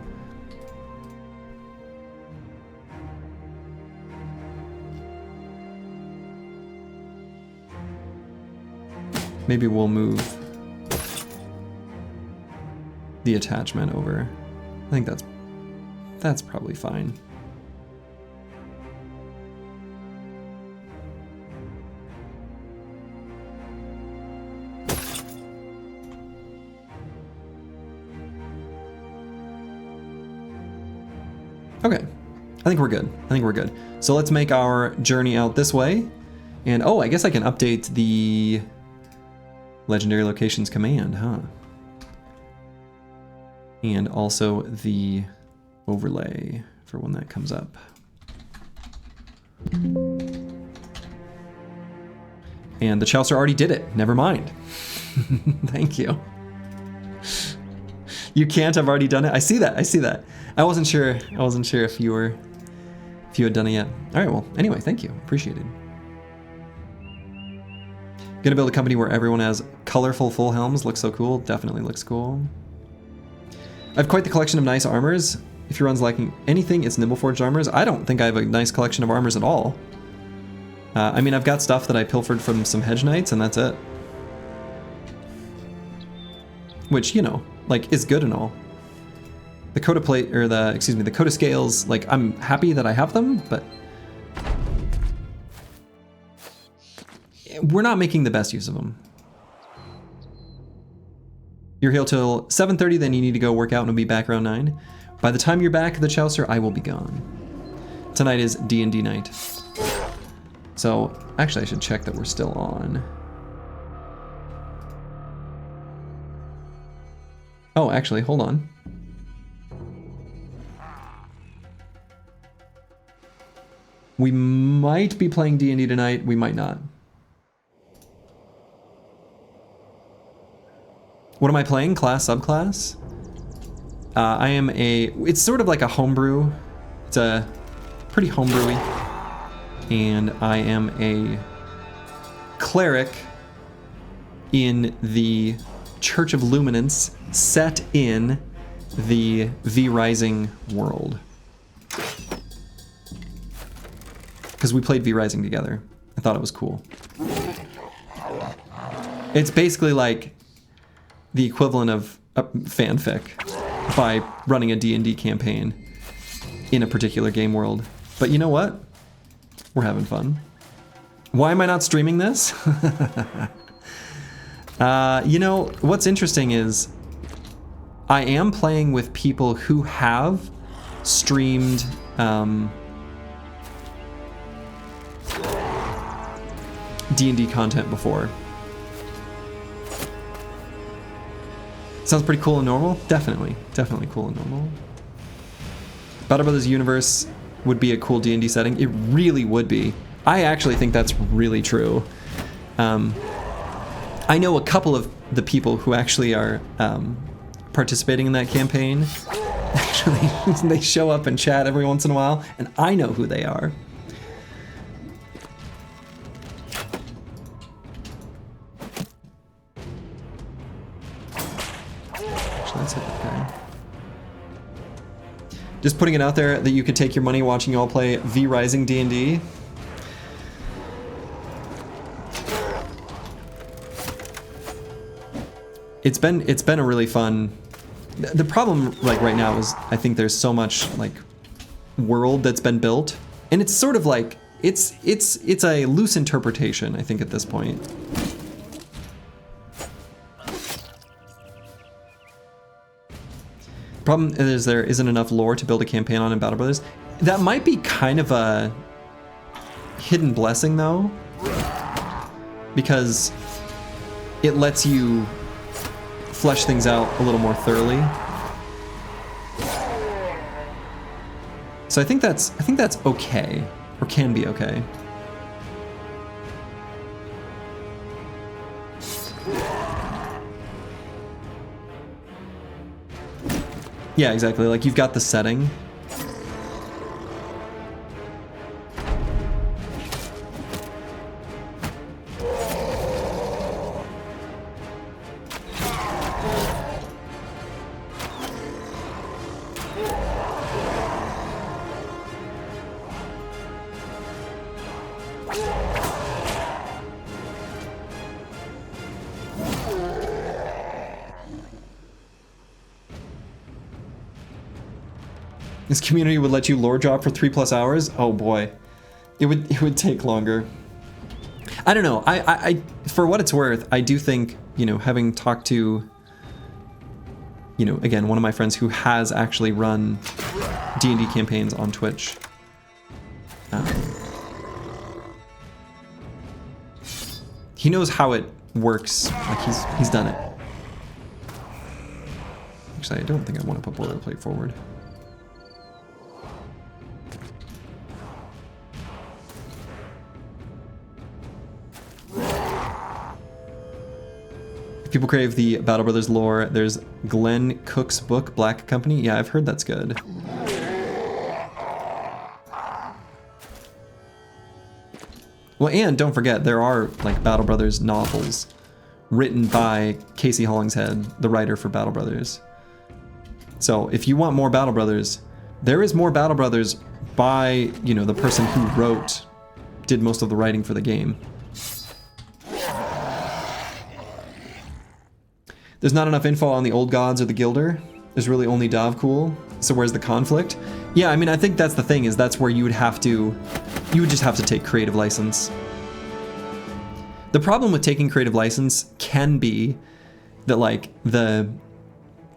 Maybe we'll move the attachment over. I think that's probably fine. Okay, I think we're good. I think we're good. So let's make our journey out this way. And oh, I guess I can update the Legendary Locations command, huh? And also the overlay for when that comes up. And the Chaucer already did it. Never mind. Thank you. You can't. I've already done it. I see that. I see that. I wasn't sure. I wasn't sure if you had done it yet. All right. Well, anyway, thank you. Appreciate it. Gonna build a company where everyone has colorful full helms. Looks so cool. Definitely looks cool. I have quite the collection of nice armors. If your run's lacking anything, it's Nimble Forged armors. I don't think I have a nice collection of armors at all. I mean, I've got stuff that I pilfered from some Hedge Knights, and that's it. Which, you know, like, is good and all. The Coda plate, or the Coda scales, like, I'm happy that I have them, but we're not making the best use of them. You're here till 7:30, then you need to go work out and we'll be back around 9. By the time you're back, the Chowster, I will be gone. Tonight is D&D night. So, actually I should check that we're still on. Oh, actually, hold on. We might be playing D&D tonight, we might not. What am I playing? Class, subclass? I am it's sort of like a homebrew. It's a pretty homebrewy. And I am a cleric in the Church of Luminance set in the V Rising world. Because we played V Rising together. I thought it was cool. It's basically like the equivalent of a fanfic by running a D&D campaign in a particular game world. But you know what? We're having fun. Why am I not streaming this? You know, what's interesting is I am playing with people who have streamed D&D content before. Sounds pretty cool and normal? Definitely. Definitely cool and normal. Battle Brothers universe would be a cool D&D setting. It really would be. I actually think that's really true. I know a couple of the people who actually are participating in that campaign. Actually, they show up and chat every once in a while, and I know who they are. Just putting it out there that you could take your money watching y'all play V Rising D&D. It's been a really fun. The problem like right now is I think there's so much like world that's been built, and it's sort of like it's a loose interpretation I think at this point. Problem is there isn't enough lore to build a campaign on in Battle Brothers. That might be kind of a hidden blessing though, because it lets you flesh things out a little more thoroughly. So I think that's okay, or can be okay. Yeah, exactly. Like, you've got the setting. This community would let you lore drop for 3+ hours? Oh boy. It would take longer. I don't know. I for what it's worth, I do think, you know, having talked to, you know, again, one of my friends who has actually run D&D campaigns on Twitch. He knows how it works. Like, he's done it. Actually, I don't think I want to put boilerplate forward. If People crave the Battle Brothers lore. There's Glenn Cook's book, Black Company. Yeah, I've heard that's good. Well, and don't forget, there are like Battle Brothers novels written by Casey Hollingshead, the writer for Battle Brothers. So if you want more Battle Brothers, there is more Battle Brothers by, you know, the person who did most of the writing for the game. There's not enough info on the old gods or the Gilder. There's really only Dovcool. So where's the conflict? Yeah, I mean, I think that's the thing, is that's where you would just have to take creative license. The problem with taking creative license can be that, like, the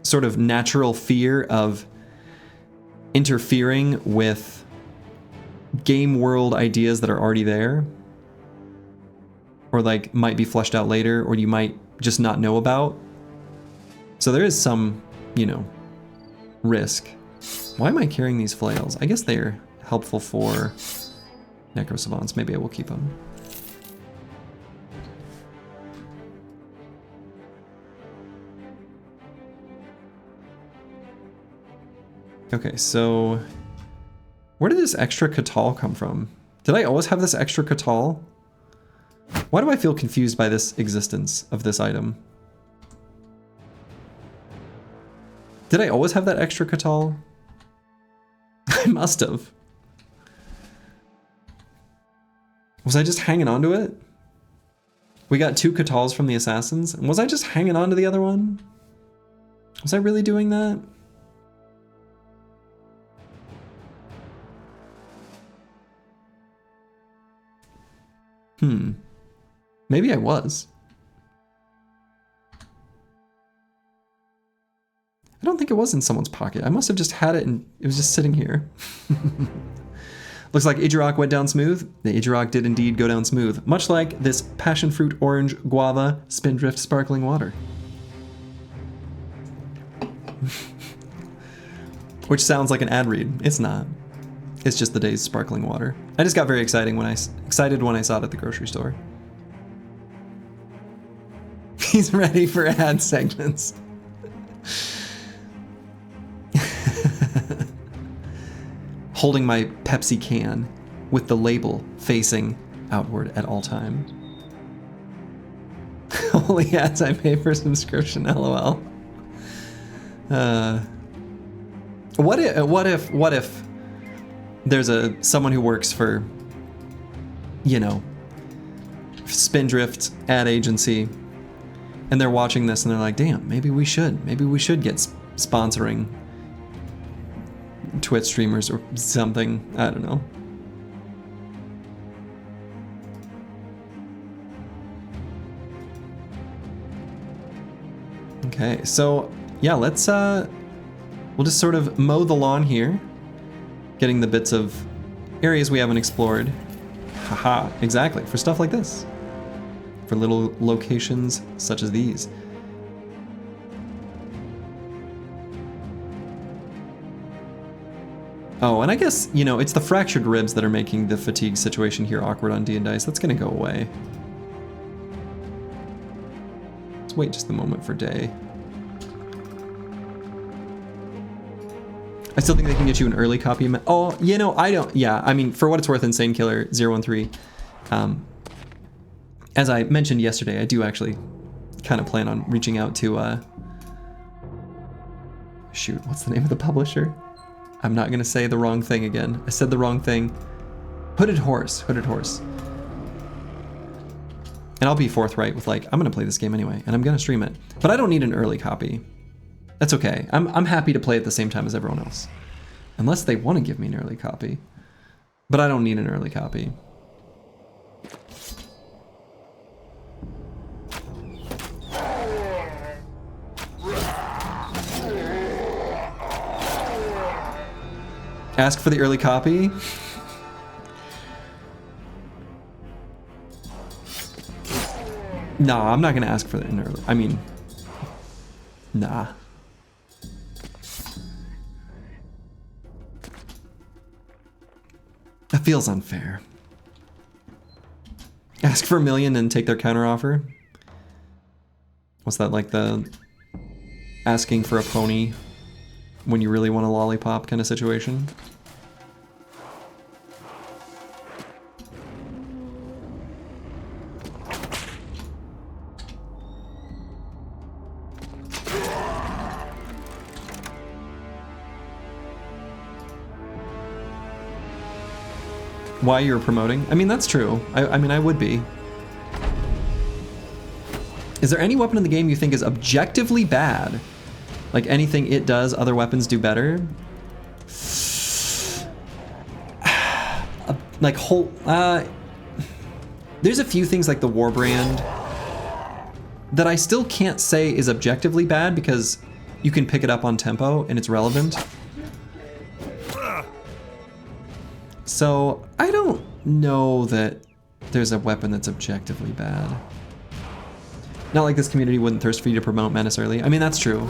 sort of natural fear of interfering with game world ideas that are already there, or like might be fleshed out later, or you might just not know about. So there is some, you know, risk. Why am I carrying these flails? I guess they're helpful for Necro Savants. Maybe I will keep them. Okay, so where did this extra Catal come from? Did I always have this extra Catal? Why do I feel confused by this existence of this item? Did I always have that extra Catal? I must have. Was I just hanging on to it? We got 2 Catals from the Assassins, and was I just hanging on to the other one? Was I really doing that? Maybe I was. I don't think it was in someone's pocket. I must have just had it and it was just sitting here. Looks like Idjarok went down smooth. The Idjarok did indeed go down smooth, much like this passion fruit orange guava spindrift sparkling water. Which sounds like an ad read. It's not. It's just the day's sparkling water. I just got very excited when I saw it at the grocery store. He's ready for ad segments. Holding my Pepsi can with the label facing outward at all times. Only ads I pay for subscription, LOL. What if there's someone who works for, you know, Spindrift ad agency, and they're watching this and they're like, damn, maybe we should get sponsoring Twitch streamers or something. I don't know. Okay, so yeah, let's we'll just sort of mow the lawn here, getting the bits of areas we haven't explored. Haha, exactly, for stuff like this. For little locations such as these. Oh, and I guess, you know, it's the fractured ribs that are making the fatigue situation here awkward on D&Dice. That's gonna go away. Let's wait just a moment for day. I still think they can get you an early copy. Oh, you know, I don't. Yeah, I mean, for what it's worth, Insane Killer 013. As I mentioned yesterday, I do actually kind of plan on reaching out to. Shoot, what's the name of the publisher? I'm not gonna say the wrong thing again. I said the wrong thing. Hooded Horse. And I'll be forthright with, like, I'm gonna play this game anyway, and I'm gonna stream it. But I don't need an early copy. That's okay. I'm happy to play at the same time as everyone else. Unless they want to give me an early copy. But I don't need an early copy. Ask for the early copy? Nah, I'm not gonna ask for an early. I mean, nah. That feels unfair. Ask for $1 million and take their counteroffer. what's that, like the asking for a pony when you really want a lollipop kind of situation. Why you're promoting? I mean, that's true. I mean, I would be. Is there any weapon in the game you think is objectively bad? Like anything it does, other weapons do better? Like whole... there's a few things like the Warbrand that I still can't say is objectively bad because you can pick it up on tempo and it's relevant. So I don't know that there's a weapon that's objectively bad. Not like this community wouldn't thirst for you to promote Menace early. I mean, that's true.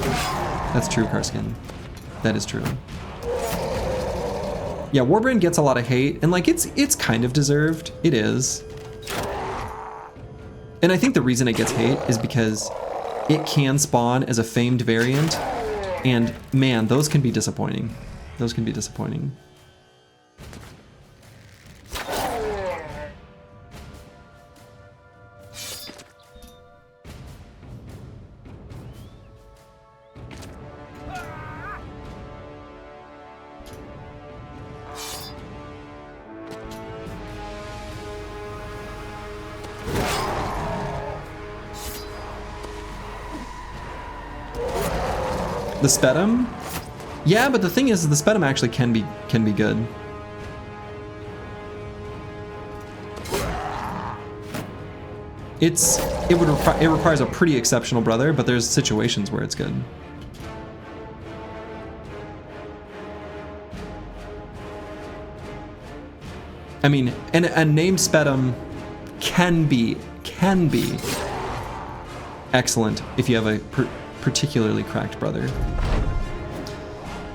That's true, Karskin. That is true. Yeah, Warbrand gets a lot of hate, and like it's kind of deserved. It is. And I think the reason it gets hate is because it can spawn as a famed variant, and man, those can be disappointing. Those can be disappointing. The Spedum? Yeah, but the thing is, the Spedum actually can be good. It requires a pretty exceptional brother, but there's situations where it's good. I mean, and a named Spedum can be excellent if you have a particularly cracked brother.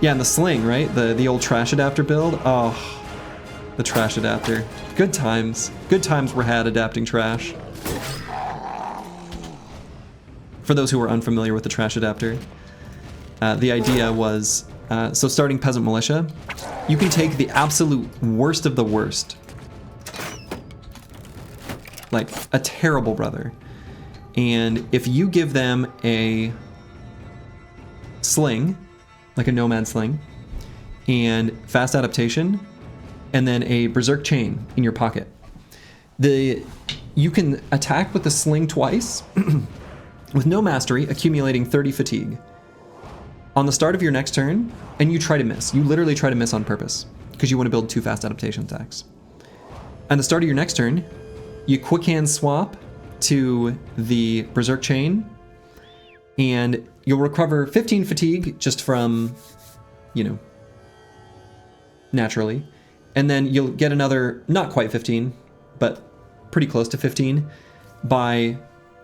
Yeah, and the sling, right? The old trash adapter build. Oh, the trash adapter. Good times. Good times were had adapting trash. For those who are unfamiliar with the trash adapter, the idea was, so starting Peasant Militia, you can take the absolute worst of the worst. Like a terrible brother. And if you give them a sling, like a nomad sling, and fast adaptation, and then a berserk chain in your pocket, you can attack with the sling twice with no mastery, accumulating 30 fatigue. On the start of your next turn, and you try to miss. You literally try to miss on purpose because you want to build 2 fast adaptation attacks. At the start of your next turn, you quick hand swap to the berserk chain, and you'll recover 15 fatigue just from, you know, naturally. And then you'll get another, not quite 15, but pretty close to 15 by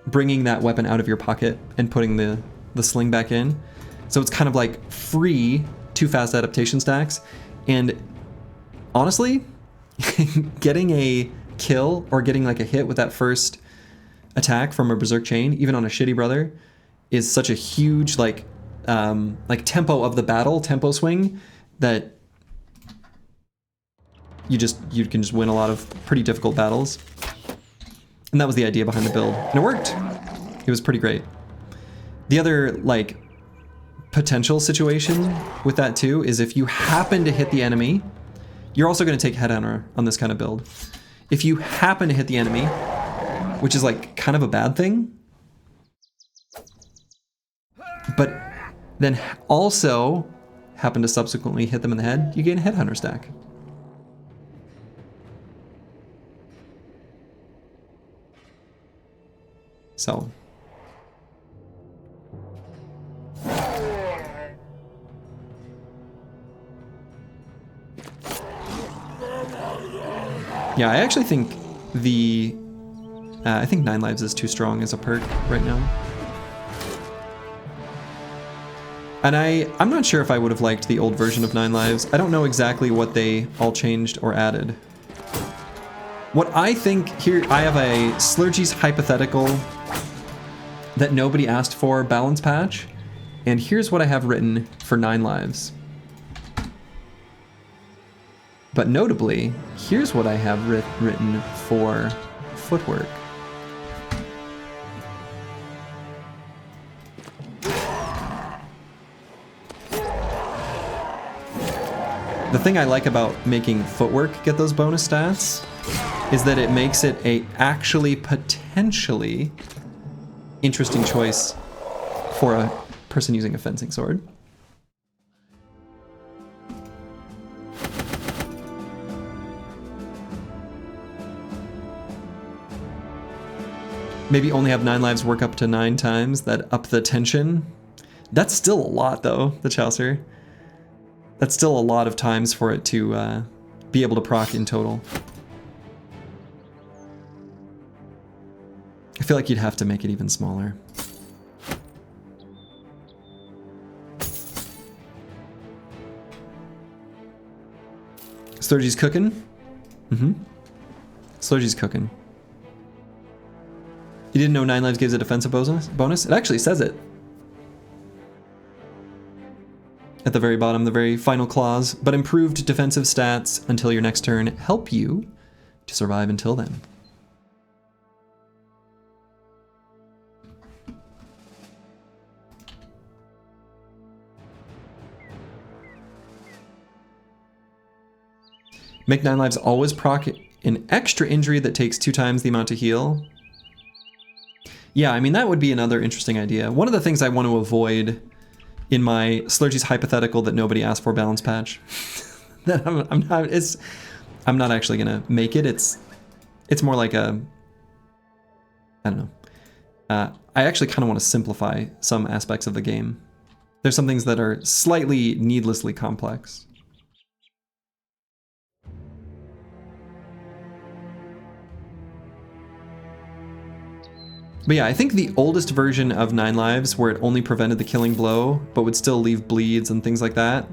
bringing that weapon out of your pocket and putting the sling back in. So it's kind of like free 2 fast adaptation stacks. And honestly, getting a kill or getting like a hit with that first attack from a berserk chain, even on a shitty brother, is such a huge like tempo of the battle, tempo swing, that you can just win a lot of pretty difficult battles. And that was the idea behind the build, and it worked. It was pretty great. The other like potential situation with that too is if you happen to hit the enemy, you're also going to take Headhunter on this kind of build. If you happen to hit the enemy, which is like kind of a bad thing, but then also happen to subsequently hit them in the head, you gain a Headhunter stack. So. Yeah, I actually think I think 9 lives is too strong as a perk right now. And I'm not sure if I would have liked the old version of 9 lives. I don't know exactly what they all changed or added. What I think here, I have a Slurgy's hypothetical that nobody asked for balance patch. And here's what I have written for 9 lives. But notably, here's what I have written for footwork. The thing I like about making footwork get those bonus stats is that it makes it a actually potentially interesting choice for a person using a fencing sword. Maybe only have 9 lives, work up to 9 times, that up the tension. That's still a lot though, the Chaucer. That's still a lot of times for it to be able to proc in total. I feel like you'd have to make it even smaller. Slurgy's cooking? Mm-hmm. Slurgy's cooking. You didn't know 9 lives gives a defensive bonus? It actually says it. At the very bottom, the very final clause. But improved defensive stats until your next turn help you to survive until then. Make 9 lives always proc an extra injury that takes 2 times the amount to heal. Yeah, I mean, that would be another interesting idea. One of the things I want to avoid in my Slurgy's hypothetical that nobody asked for balance patch, that I'm not actually gonna make it. It's more like a, I don't know. I actually kind of want to simplify some aspects of the game. There's some things that are slightly needlessly complex. But yeah, I think the oldest version of 9 lives, where it only prevented the killing blow, but would still leave bleeds and things like that.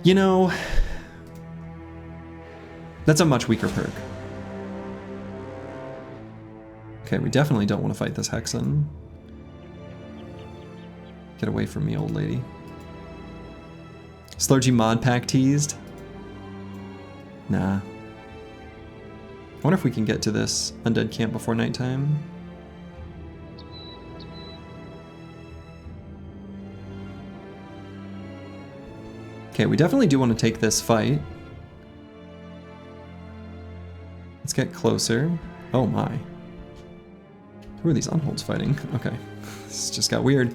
You know, that's a much weaker perk. Okay, we definitely don't want to fight this Hexen. Get away from me, old lady. Slurgy mod pack teased? Nah. I wonder if we can get to this undead camp before nighttime. Okay, we definitely do want to take this fight. Let's get closer. Oh my. Who are these unholds fighting? Okay, this just got weird.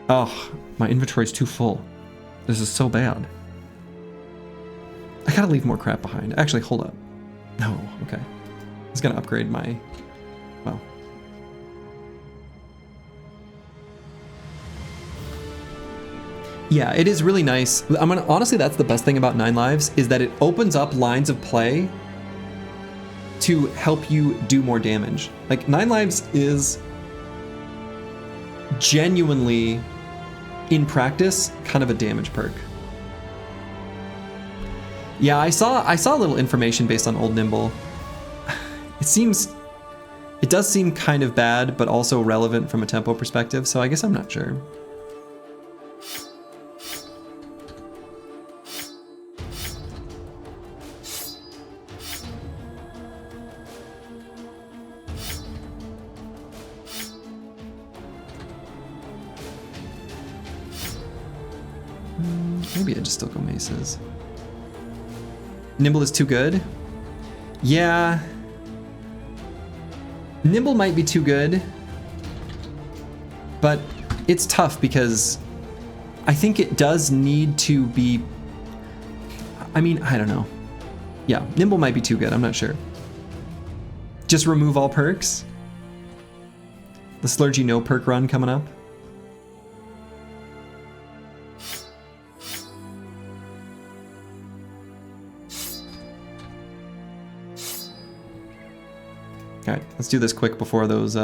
Oh, my inventory's too full. This is so bad. I gotta leave more crap behind. Actually, hold up. No, okay. I was gonna upgrade my, well. Yeah, it is really nice. Honestly, that's the best thing about 9 lives, is that it opens up lines of play to help you do more damage. Like, 9 lives is genuinely, in practice, kind of a damage perk. Yeah, I saw a little information based on Old Nimble. It does seem kind of bad, but also relevant from a tempo perspective, so I guess I'm not sure. Maybe I'd just still go maces. Nimble is too good? Yeah. Nimble might be too good, but it's tough because I think it does need to be, I mean, I don't know. Yeah, Nimble might be too good, I'm not sure. Just remove all perks? The Slurgy no perk run coming up? Alright, let's do this quick before those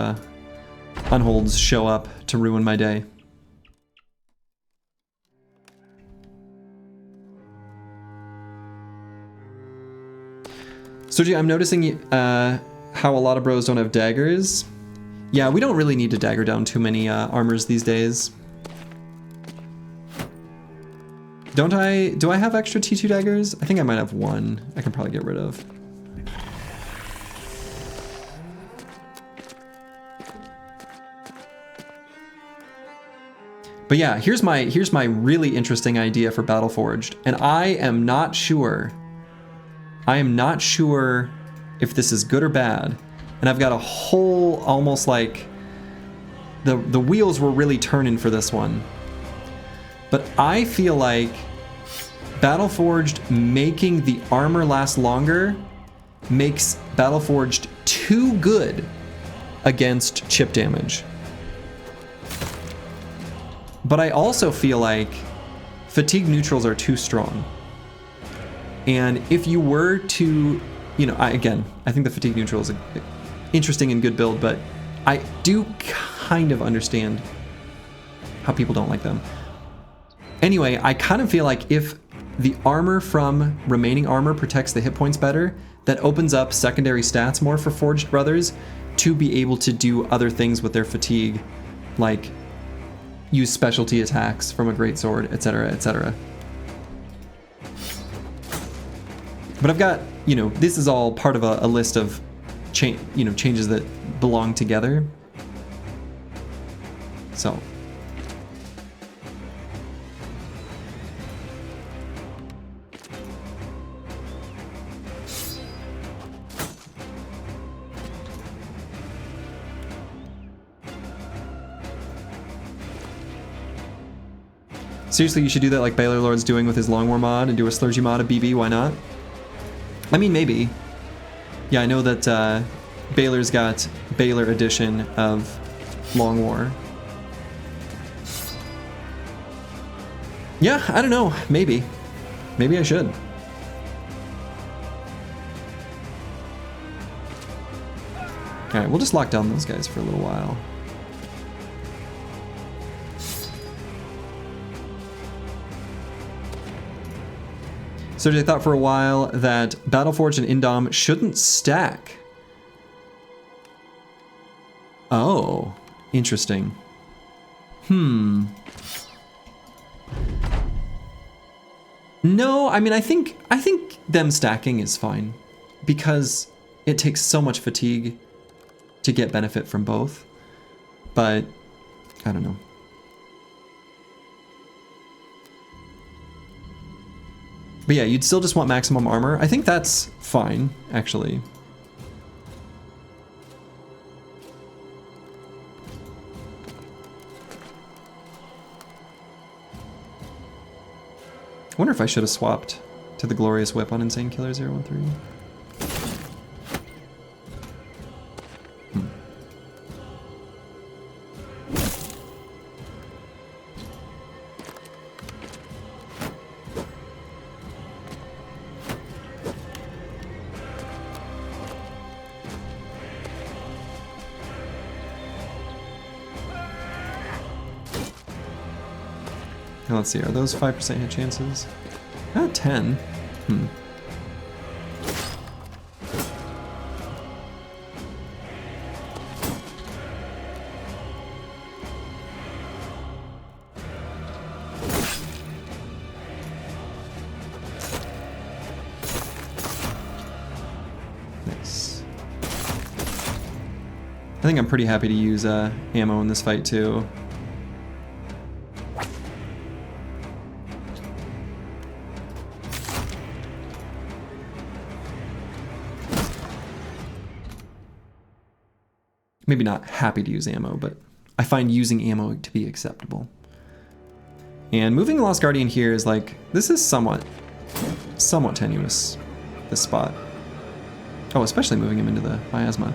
unholds show up to ruin my day. Sergio, I'm noticing how a lot of bros don't have daggers. Yeah, we don't really need to dagger down too many armors these days. Do I have extra T2 daggers? I think I might have one I can probably get rid of. But yeah, here's my really interesting idea for Battleforged, and I am not sure if this is good or bad. And I've got a whole, almost like the wheels were really turning for this one. But I feel like Battleforged making the armor last longer makes Battleforged too good against chip damage. But I also feel like fatigue neutrals are too strong. And if you were to, you know, I think the fatigue neutral is an interesting and good build, but I do kind of understand how people don't like them. Anyway, I kind of feel like if the armor from remaining armor protects the hit points better, that opens up secondary stats more for Forged Brothers to be able to do other things with their fatigue, like use specialty attacks from a greatsword, etc., etc. But I've got, you know, this is all part of a list of changes that belong together. So seriously, you should do that like Baylor Lord's doing with his Long War mod and do a Slurgy mod of BB, why not? I mean, maybe. Yeah, I know that Baylor's got Baylor edition of Long War. Yeah, I don't know, maybe. Maybe I should. Alright, we'll just lock down those guys for a little while. So I thought for a while that Battleforged and Indom shouldn't stack. Oh, interesting. No, I mean, I think them stacking is fine because it takes so much fatigue to get benefit from both. But I don't know. But yeah, you'd still just want maximum armor. I think that's fine, actually. I wonder if I should have swapped to the Glorious Whip on Insane Killer 013. Let's see, are those 5% hit chances? 10. Nice. I think I'm pretty happy to use ammo in this fight too. Maybe not happy to use ammo, but I find using ammo to be acceptable. And moving the Lost Guardian here is like, this is somewhat tenuous, this spot. Oh, especially moving him into the miasma.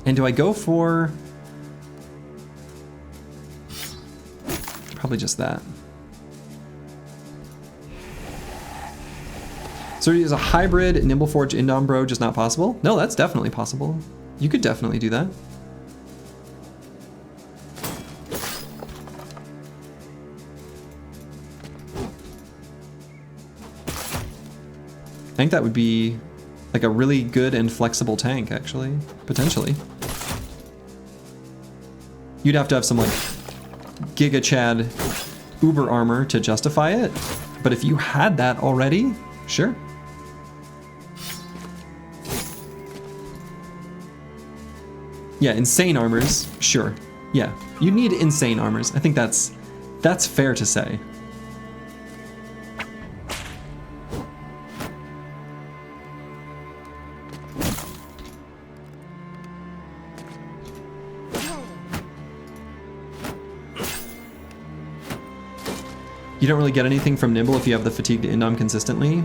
And do I go for... probably just that. So is a hybrid Nimbleforge Indom bro just not possible? No, that's definitely possible. You could definitely do that. I think that would be Like a really good and flexible tank, actually, potentially. You'd have to have some like Giga Chad Uber armor to justify it, but if you had that already, sure. Yeah, insane armors, sure. Yeah, you need insane armors. I think that's fair to say. You don't really get anything from Nimble if you have the Fatigued Indom consistently.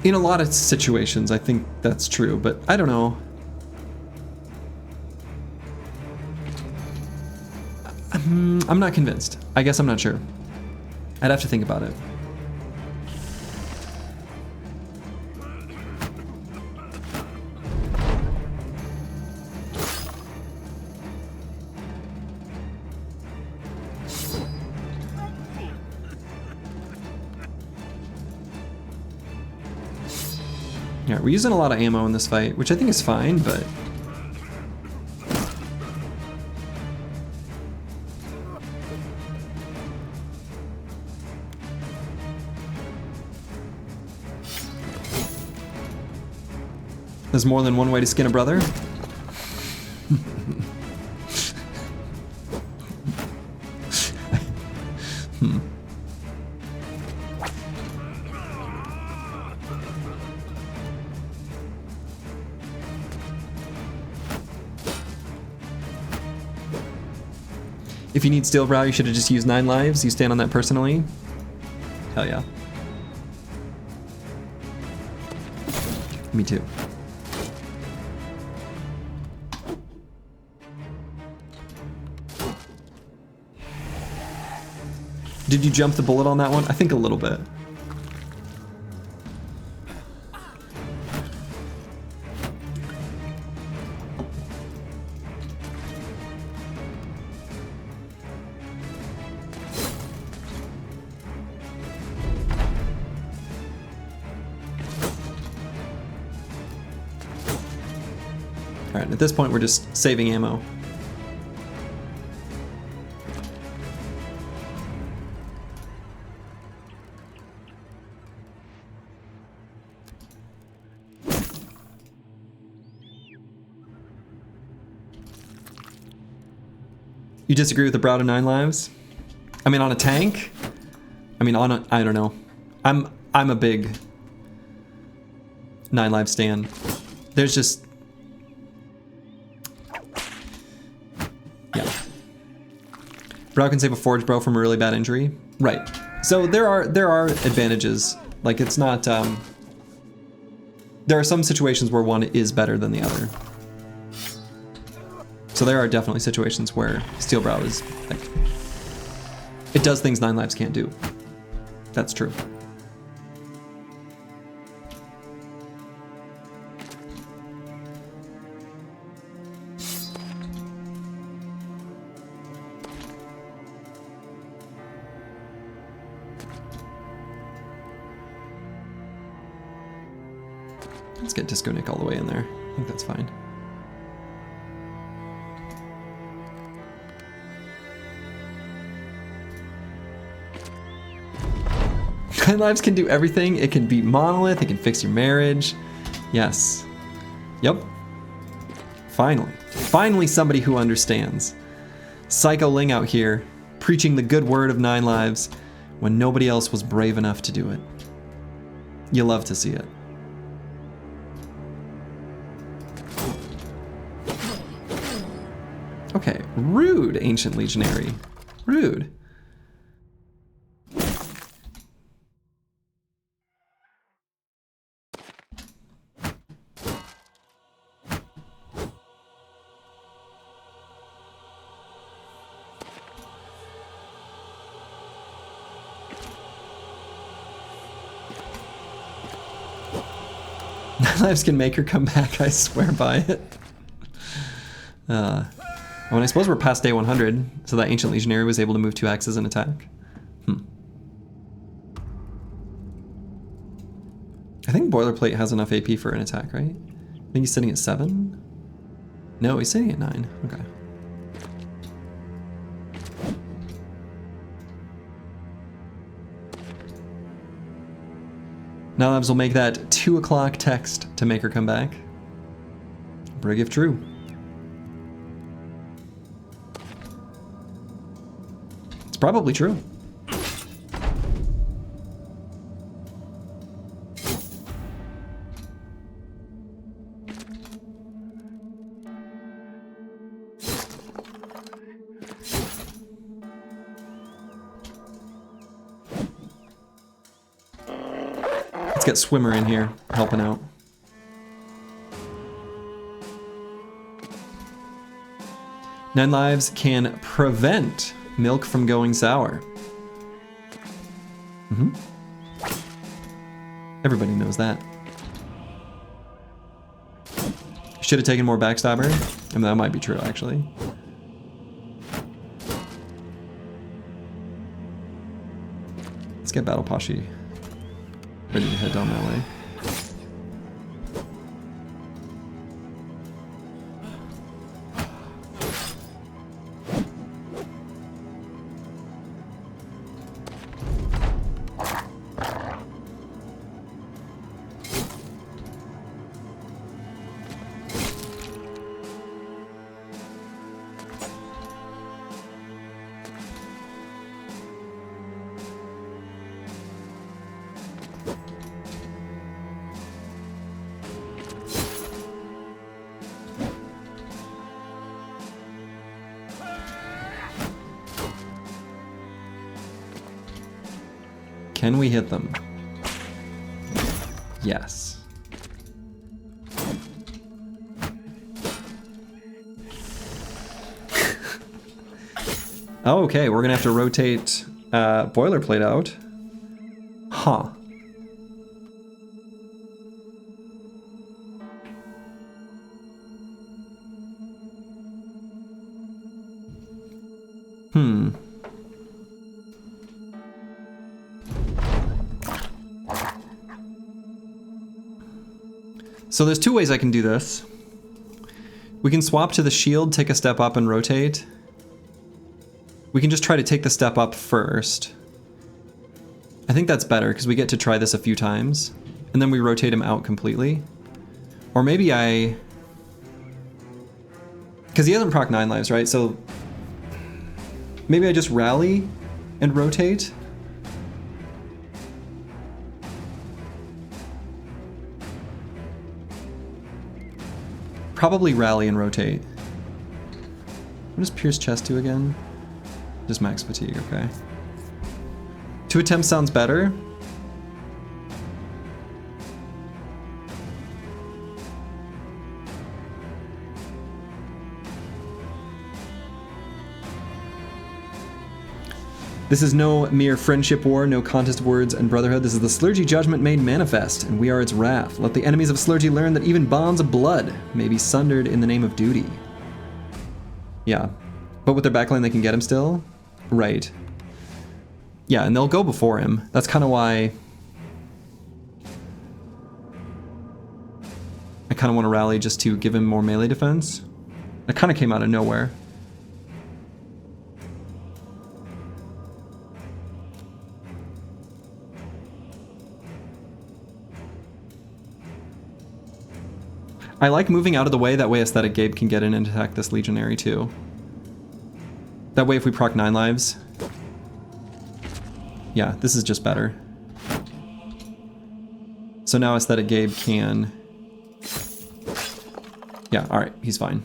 In a lot of situations, I think that's true, but I don't know. I'm not convinced. I guess I'm not sure. I'd have to think about it. Yeah, we're using a lot of ammo in this fight, which I think is fine, but... There's more than one way to skin a brother. If you need Steel Brow, you should have just used 9 lives. You stand on that personally? Hell yeah. Me too. Did you jump the bullet on that one? I think a little bit. All right, at this point, we're just saving ammo. You disagree with the Brow to 9 lives? I mean, on a tank? I mean, on a... I don't know. I'm a big 9 live stan. There's just... Yeah. Brow can save a Forge Bro from a really bad injury. Right. So there are advantages. Like, it's not... There are some situations where one is better than the other. So there are definitely situations where Steel Brow is, like, it does things 9 lives can't do. That's true. Let's get Disco Nick all the way in there. I think that's fine. 9 lives can do everything. It can beat Monolith. It can fix your marriage. Yes. Yep. Finally. Finally somebody who understands. Psycho Ling out here, preaching the good word of 9 lives when nobody else was brave enough to do it. You love to see it. Okay. Rude, Ancient Legionary. Rude. 9 lives can make her come back, I swear by it. Well, I suppose we're past day 100, so that Ancient Legionary was able to move 2 axes and attack. I think Boilerplate has enough AP for an attack, right? I think he's sitting at 7? No, he's sitting at 9. Okay. Nalabs will make that 2 o'clock text to make her come back. Brig if true. It's probably true. Let's get Swimmer in here, helping out. Nine lives can prevent milk from going sour. Everybody knows that. Should have taken more backstabber. I mean, that might be true, actually. Let's get Battle Pashi ready to head down that way. Can we hit them? Yes. Oh, okay, we're gonna have to rotate Boilerplate out. Huh. So there's 2 ways I can do this. We can swap to the shield, take a step up and rotate. We can just try to take the step up first. I think that's better because we get to try this a few times. And then we rotate him out completely. Or maybe because he hasn't proc 9 lives, right? So maybe I just rally and rotate. Probably rally and rotate. What does Pierce Chest do again? Just max fatigue, okay. 2 attempts sounds better. This is no mere friendship war, no contest of words and brotherhood. This is the Slurgy judgment made manifest, and we are its wrath. Let the enemies of Slurgy learn that even bonds of blood may be sundered in the name of duty. Yeah, but with their backline they can get him still? Right. Yeah, and they'll go before him. That's kind of why I kind of want to rally just to give him more melee defense. That kind of came out of nowhere. I like moving out of the way, that way Aesthetic Gabe can get in and attack this Legionary too. That way if we proc 9 lives... Yeah, this is just better. So now Aesthetic Gabe can... Yeah, alright, he's fine.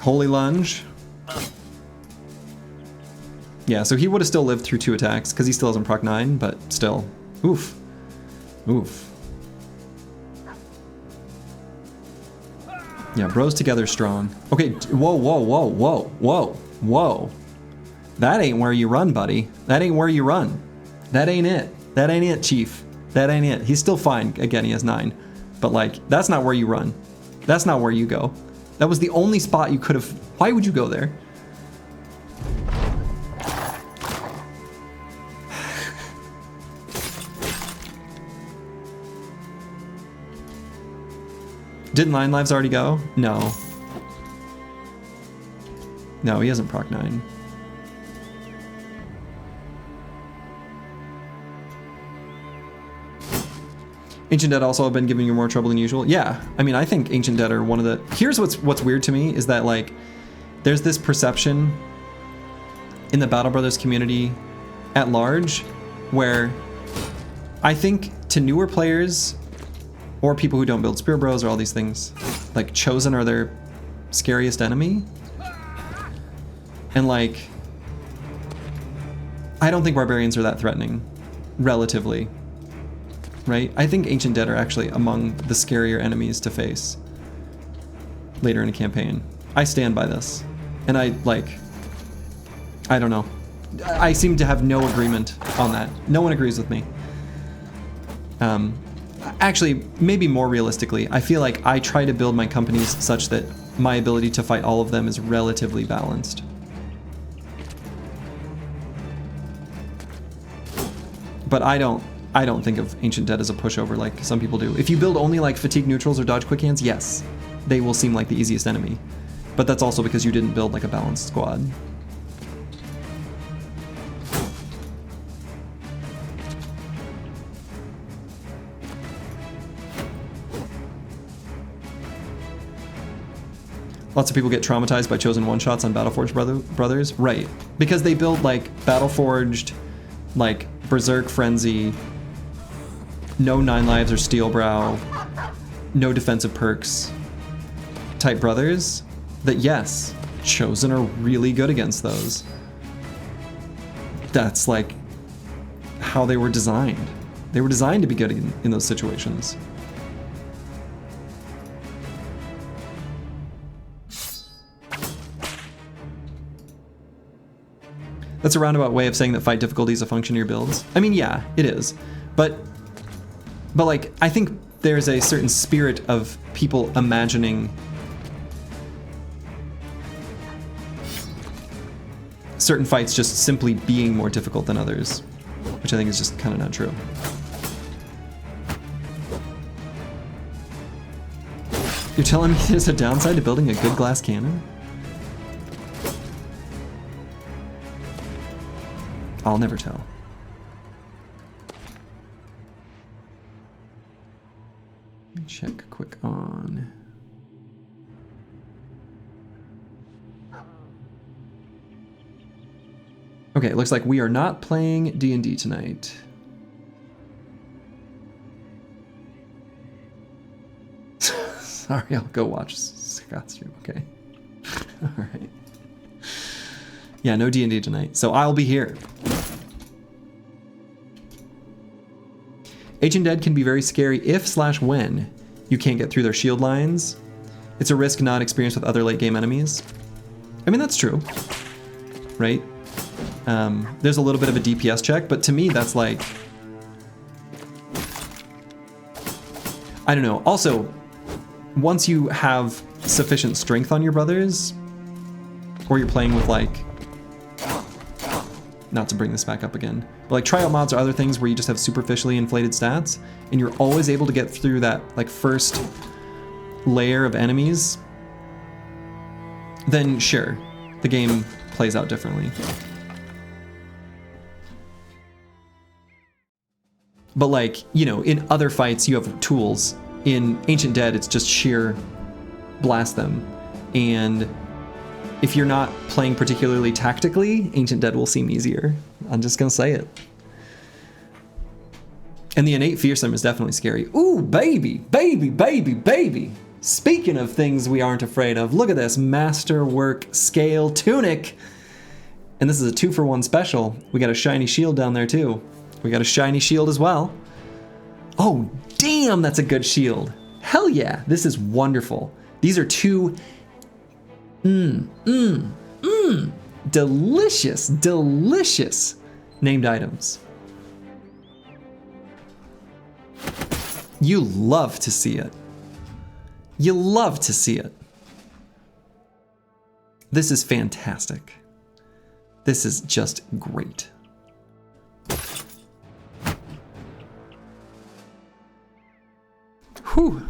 Holy Lunge. Yeah, so he would have still lived through 2 attacks because he still hasn't proc 9, but still. Oof. Oof. Yeah, bros together strong. Okay, whoa, whoa, whoa, whoa, whoa, whoa. That ain't where you run, buddy. That ain't where you run. That ain't it. That ain't it, Chief. That ain't it. He's still fine. Again, he has 9. But like, that's not where you run. That's not where you go. That was the only spot you could have... Why would you go there? Didn't 9 lives already go? No. No, he hasn't proc 9. Ancient Dead also have been giving you more trouble than usual. Yeah, I mean, I think Ancient Dead are one of the... Here's what's weird to me is that, like, there's this perception in the Battle Brothers community at large where I think to newer players or people who don't build Spear Bros or all these things, like, Chosen are their scariest enemy. And, like, I don't think Barbarians are that threatening, relatively. Right? I think Ancient Dead are actually among the scarier enemies to face later in a campaign. I stand by this. And I don't know. I seem to have no agreement on that. No one agrees with me. Actually, maybe more realistically, I feel like I try to build my companies such that my ability to fight all of them is relatively balanced. But I don't think of Ancient Dead as a pushover like some people do. If you build only like fatigue neutrals or dodge quick hands, yes, they will seem like the easiest enemy. But that's also because you didn't build like a balanced squad. Lots of people get traumatized by Chosen one-shots on Battleforged Brothers. Right. Because they build like Battleforged, like Berserk Frenzy, no 9 lives or Steel Brow, no defensive perks type brothers that, yes, Chosen are really good against those. That's like how they were designed. They were designed to be good in those situations. That's a roundabout way of saying that fight difficulty is a function of your builds. I mean, yeah, it is. But like, I think there's a certain spirit of people imagining certain fights just simply being more difficult than others, which I think is just kind of not true. You're telling me there's a downside to building a good glass cannon? I'll never tell. Let me check quick on. Okay, it looks like we are not playing D&D tonight. Sorry, I'll go watch Scott's stream, okay? Alright. Yeah, no D&D tonight, so I'll be here. Ancient Dead can be very scary if/when you can't get through their shield lines. It's a risk not experienced with other late game enemies. I mean, that's true, right? There's a little bit of a DPS check, but to me, that's like... I don't know. Also, once you have sufficient strength on your brothers, or you're playing with like... Not to bring this back up again, but like tryout mods or other things where you just have superficially inflated stats, and you're always able to get through that like first layer of enemies, then sure, the game plays out differently. But like, you know, in other fights you have tools. In Ancient Dead, it's just sheer blast them. And if you're not playing particularly tactically, Ancient Dead will seem easier. I'm just gonna say it. And the innate fearsome is definitely scary. Ooh, baby, baby, baby, baby. Speaking of things we aren't afraid of, look at this Masterwork Scale Tunic. And this is a 2-for-1 special. We got a shiny shield down there too. We got a shiny shield as well. Oh, damn, that's a good shield. Hell yeah, this is wonderful. These are two delicious, delicious named items. You love to see it. You love to see it. This is fantastic. This is just great. Whew.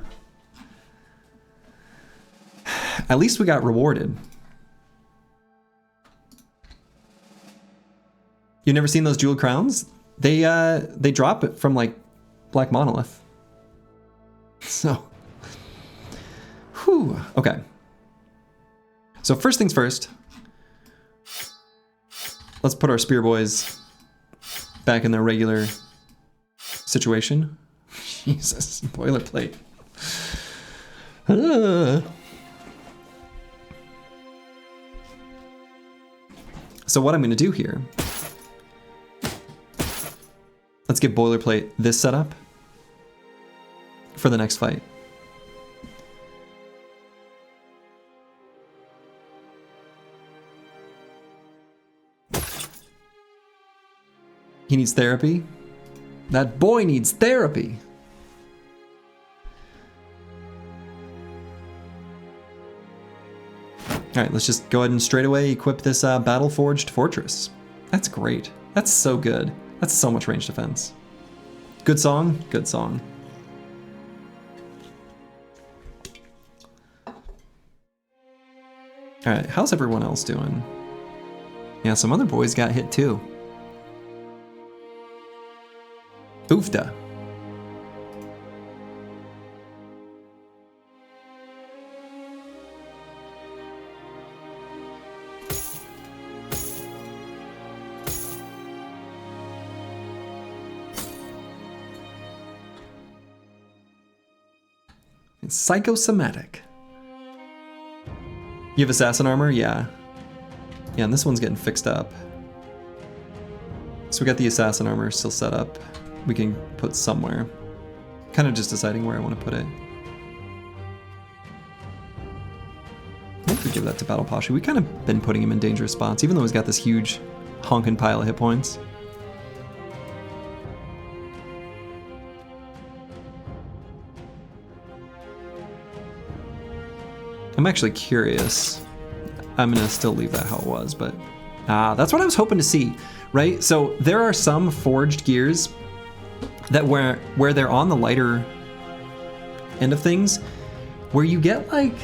At least we got rewarded. You've never seen those jeweled crowns? They drop it from like Black Monolith. So, whew. Okay. So first things first. Let's put our spear boys back in their regular situation. Jesus, boilerplate. So what I'm going to do here, let's get boilerplate this setup for the next fight. He needs therapy. That boy needs therapy. All right, let's just go ahead and straight away equip this Battle Forged Fortress. That's great. That's so good. That's so much range defense. Good song, good song. All right, how's everyone else doing? Yeah, some other boys got hit too. Oofda. It's psychosomatic. You have assassin armor? Yeah. Yeah, and this one's getting fixed up. So we got the assassin armor still set up. We can put somewhere. Kind of just deciding where I want to put it. I think we give that to Battle Pasha. We kind of been putting him in dangerous spots, even though he's got this huge honking pile of hit points. I'm actually curious. I'm gonna still leave that how it was, but that's what I was hoping to see, right? So there are some forged gears that where they're on the lighter end of things, where you get like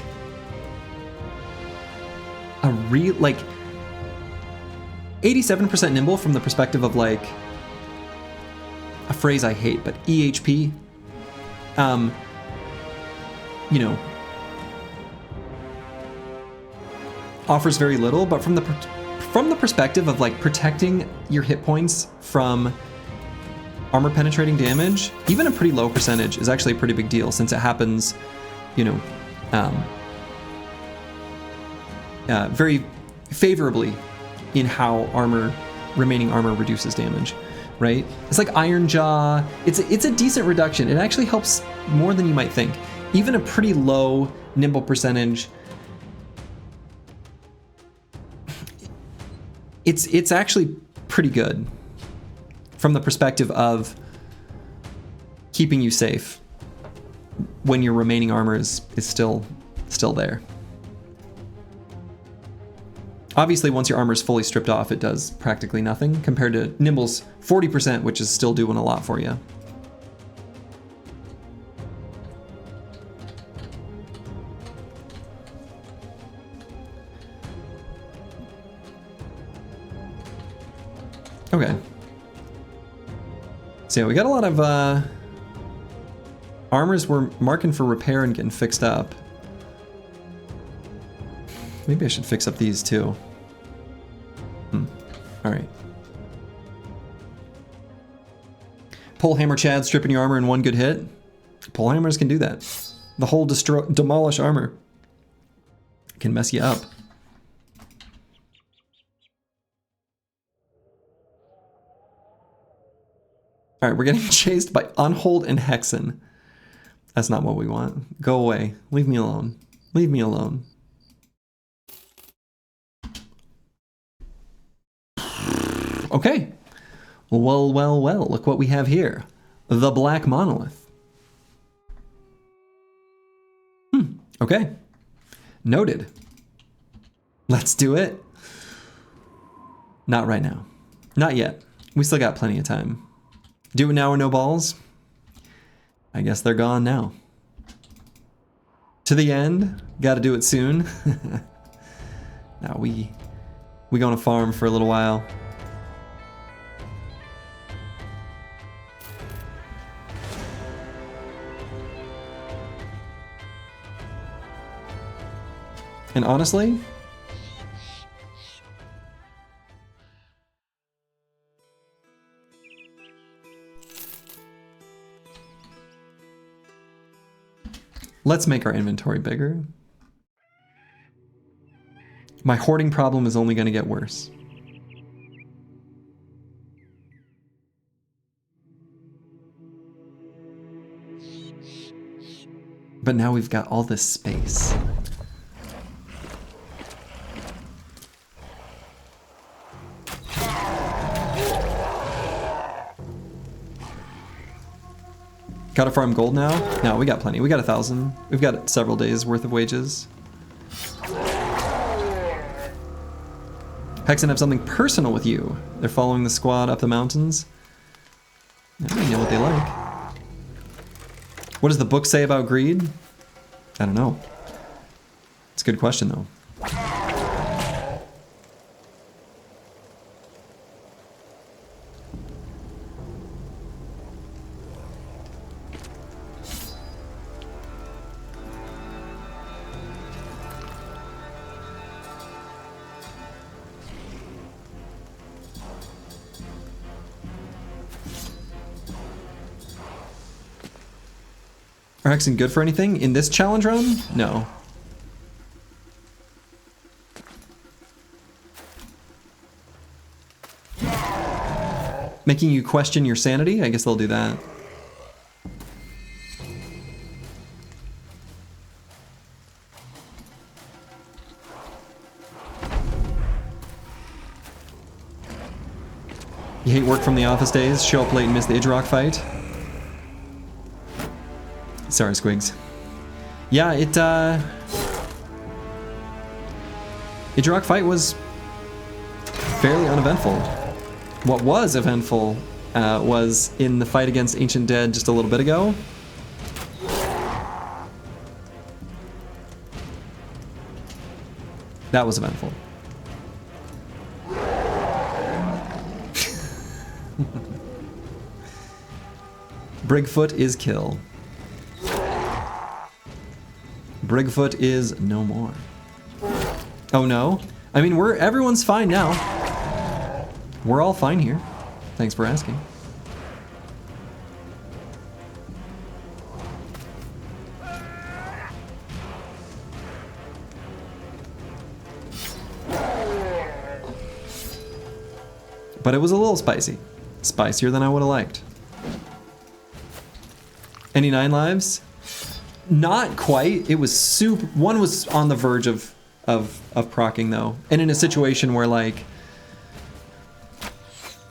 a real, like 87% nimble from the perspective of like a phrase I hate, but EHP, you know, offers very little, but from the perspective of like protecting your hit points from armor penetrating damage, even a pretty low percentage is actually a pretty big deal, since it happens, you know, very favorably in how remaining armor reduces damage, right? It's like Iron Jaw. It's a decent reduction. It actually helps more than you might think. Even a pretty low nimble percentage, it's actually pretty good from the perspective of keeping you safe when your remaining armor is still there. Obviously, once your armor is fully stripped off, it does practically nothing compared to Nimble's 40%, which is still doing a lot for you. Okay. So yeah, we got a lot of armors we're marking for repair and getting fixed up. Maybe I should fix up these too. All right. Pole Hammer Chad stripping your armor in one good hit. Pole Hammers can do that. The whole demolish armor can mess you up. All right, we're getting chased by Unhold and Hexen. That's not what we want. Go away. Leave me alone. Leave me alone. Okay. Well, well, well. Look what we have here. The Black Monolith. Okay. Noted. Let's do it. Not right now. Not yet. We still got plenty of time. Do it now or no balls? I guess they're gone now. To the end. Gotta do it soon. Now we gonna farm for a little while. And honestly, let's make our inventory bigger. My hoarding problem is only going to get worse. But now we've got all this space. Gotta farm gold now? No, we got plenty. We got 1,000. We've got several days worth of wages. Hexen have something personal with you. They're following the squad up the mountains. I don't know what they like. What does the book say about greed? I don't know. It's a good question though. Are Hexen good for anything? In this challenge run? No. Making you question your sanity? I guess they'll do that. You hate work from the office days? Show up late and miss the Idrock fight? Sorry, Squigs. Yeah, Idrock fight was fairly uneventful. What was eventful was in the fight against Ancient Dead just a little bit ago. That was eventful. Brigfoot is kill. Brigfoot is no more. Oh no? I mean, everyone's fine now. We're all fine here. Thanks for asking. But it was a little spicy. Spicier than I would have liked. Any 9 lives? Not quite. It was super. One was on the verge of proccing though, and in a situation where like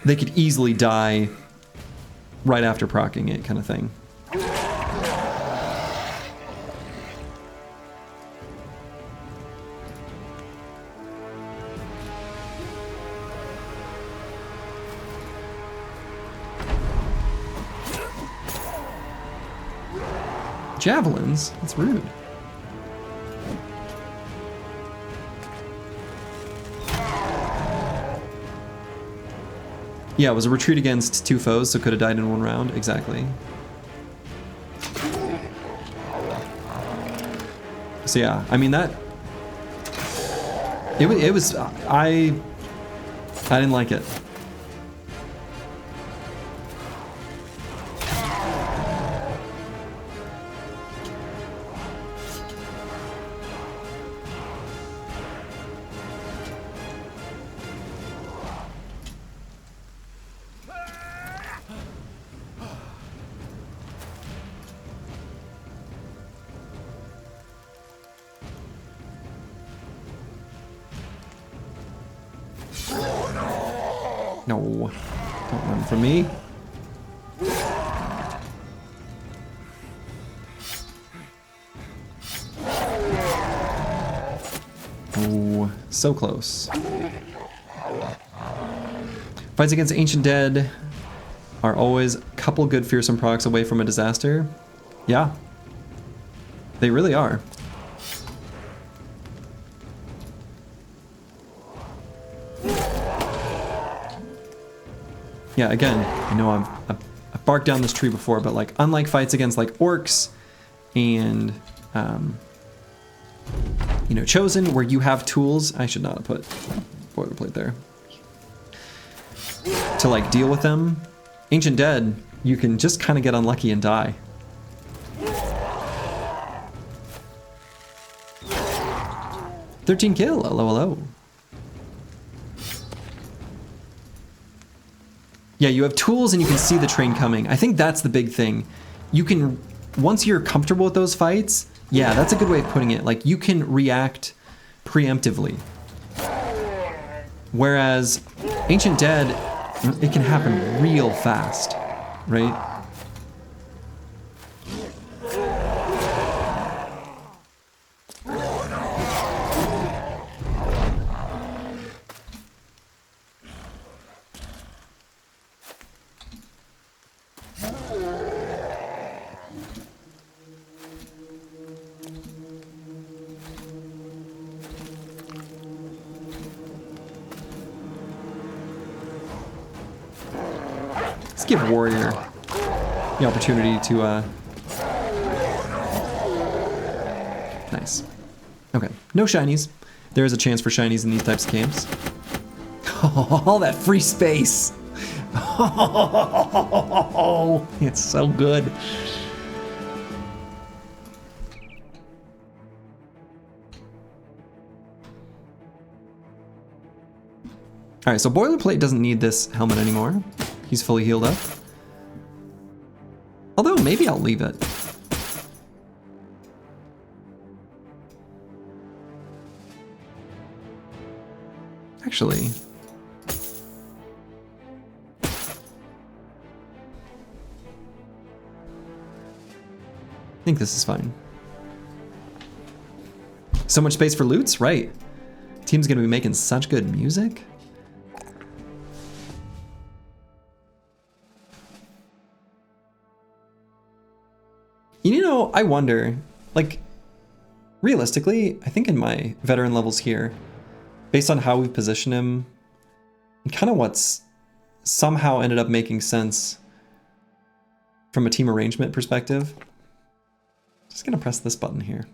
they could easily die right after proccing it, kind of thing. Javelins? That's rude. Yeah, it was a retreat against 2 foes, so could have died in 1 round. Exactly. So yeah, I mean that... It was... I didn't like it. No. Don't run from me. Oh, so close. Fights against Ancient Dead are always a couple good fearsome procs away from a disaster. Yeah. They really are. Yeah, again, I know I've barked down this tree before, but like, unlike fights against like orcs and, you know, Chosen, where you have tools, I should not have put boilerplate there, to like deal with them. Ancient Dead, you can just kind of get unlucky and die. $13 kill, hello, hello. Yeah, you have tools and you can see the train coming. I think that's the big thing. You can, once you're comfortable with those fights, yeah, that's a good way of putting it. Like, you can react preemptively. Whereas Ancient Dead, it can happen real fast, right? Let's give Warrior the opportunity to, nice. Okay, no shinies. There is a chance for shinies in these types of camps. All that free space. Oh, it's so good. All right, so Boilerplate doesn't need this helmet anymore. He's fully healed up. Although, maybe I'll leave it. Actually. I think this is fine. So much space for loots? Right. Team's gonna be making such good music. You know, I wonder, like, realistically, I think in my veteran levels here, based on how we've positioned him, and kind of what's somehow ended up making sense from a team arrangement perspective, just gonna press this button here.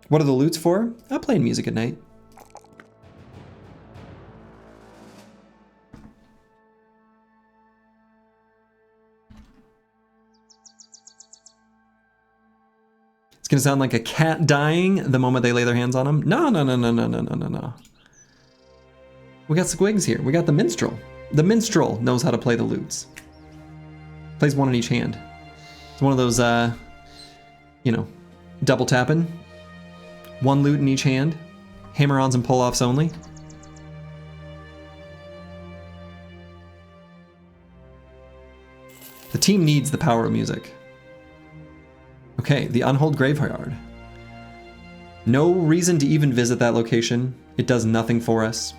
What are the loots for? I'm playing music at night. Gonna sound like a cat dying the moment they lay their hands on him. No, no, no, no, no, no, no, no, no. We got Squigs here. We got the Minstrel. The Minstrel knows how to play the lutes. Plays one in each hand. It's one of those, you know, double tapping. One lute in each hand. Hammer-ons and pull-offs only. The team needs the power of music. Okay, the Unhold Graveyard. No reason to even visit that location. It does nothing for us.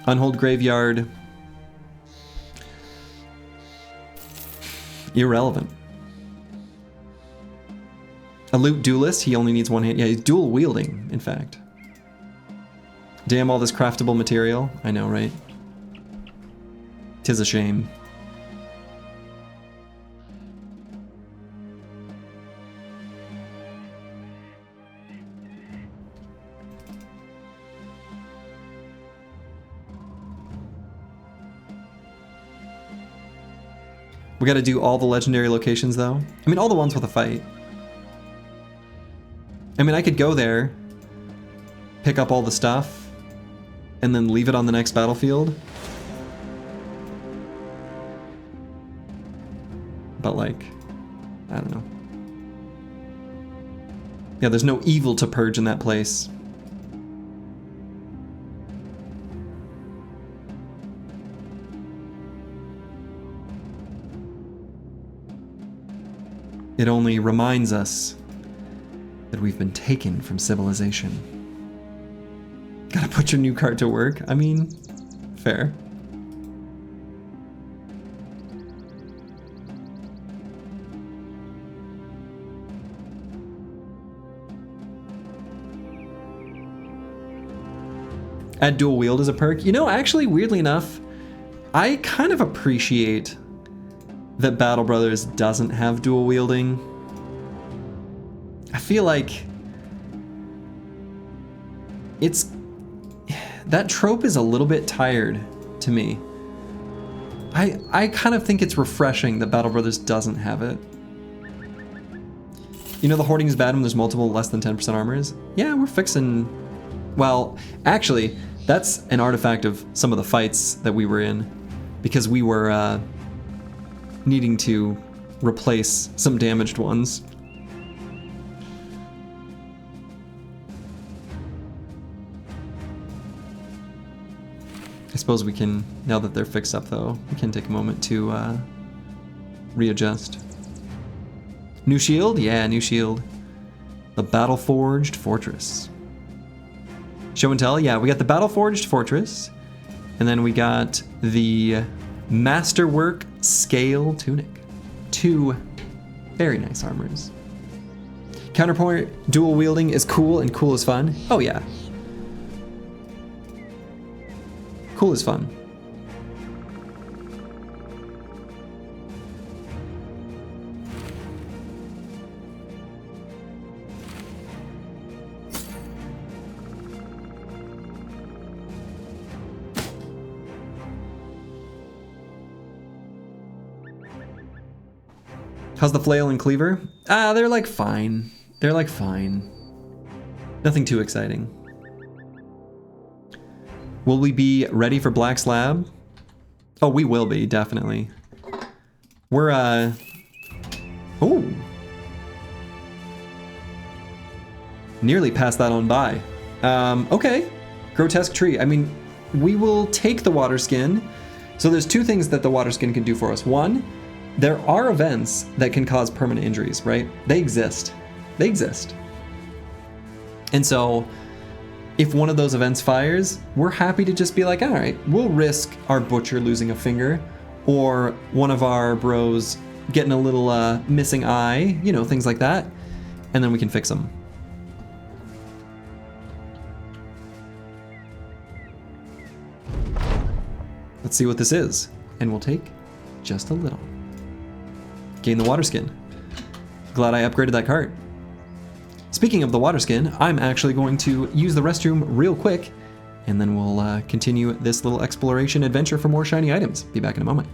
Unhold Graveyard. Irrelevant. A loot duelist, he only needs one hand. Yeah, he's dual wielding, in fact. Damn all this craftable material. I know, right? 'Tis a shame. We gotta do all the legendary locations though. I mean, all the ones with a fight. I mean, I could go there, pick up all the stuff, and then leave it on the next battlefield. But like, I don't know. Yeah, there's no evil to purge in that place. It only reminds us that we've been taken from civilization. Gotta put your new card to work. I mean, fair. Add dual wield as a perk. You know, actually, weirdly enough, I kind of appreciate that Battle Brothers doesn't have dual wielding. I feel like that trope is a little bit tired to me. I kind of think it's refreshing that Battle Brothers doesn't have it. You know the hoarding is bad when there's multiple less than 10% armors? Yeah, we're fixing... Well, actually, that's an artifact of some of the fights that we were in, because we were needing to replace some damaged ones. I suppose we can, now that they're fixed up though, we can take a moment to readjust. New shield? Yeah, new shield. The Battle Forged Fortress. Show and tell? Yeah, we got the Battle Forged Fortress, and then we got the Masterwork Scale Tunic. 2 very nice armors. Counterpoint dual wielding is cool and cool is fun. Oh yeah. Cool is fun. How's the flail and cleaver? They're like fine. They're like fine. Nothing too exciting. Will we be ready for Black Slab? Oh, we will be, definitely. We're, oh. Nearly passed that on by. Okay. Grotesque tree. I mean, we will take the water skin. So there's 2 things that the water skin can do for us. 1, there are events that can cause permanent injuries, right? They exist. They exist. And so if one of those events fires, we're happy to just be like, all right, we'll risk our butcher losing a finger or one of our bros getting a little missing eye, you know, things like that. And then we can fix them. Let's see what this is. And we'll take just a little. Gain the water skin. Glad I upgraded that cart. Speaking of the water skin, I'm actually going to use the restroom real quick, and then we'll continue this little exploration adventure for more shiny items. Be back in a moment.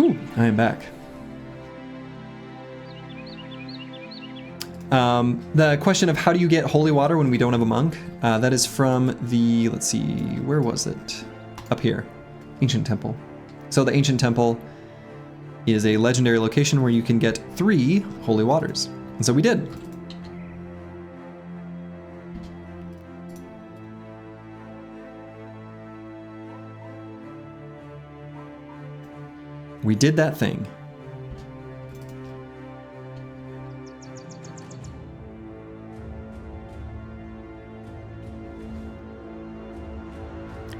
Whew, I am back. The question of how do you get holy water when we don't have a monk? That is from the, let's see, where was it? Up here, Ancient Temple. So the Ancient Temple is a legendary location where you can get 3 holy waters. And so we did. We did that thing.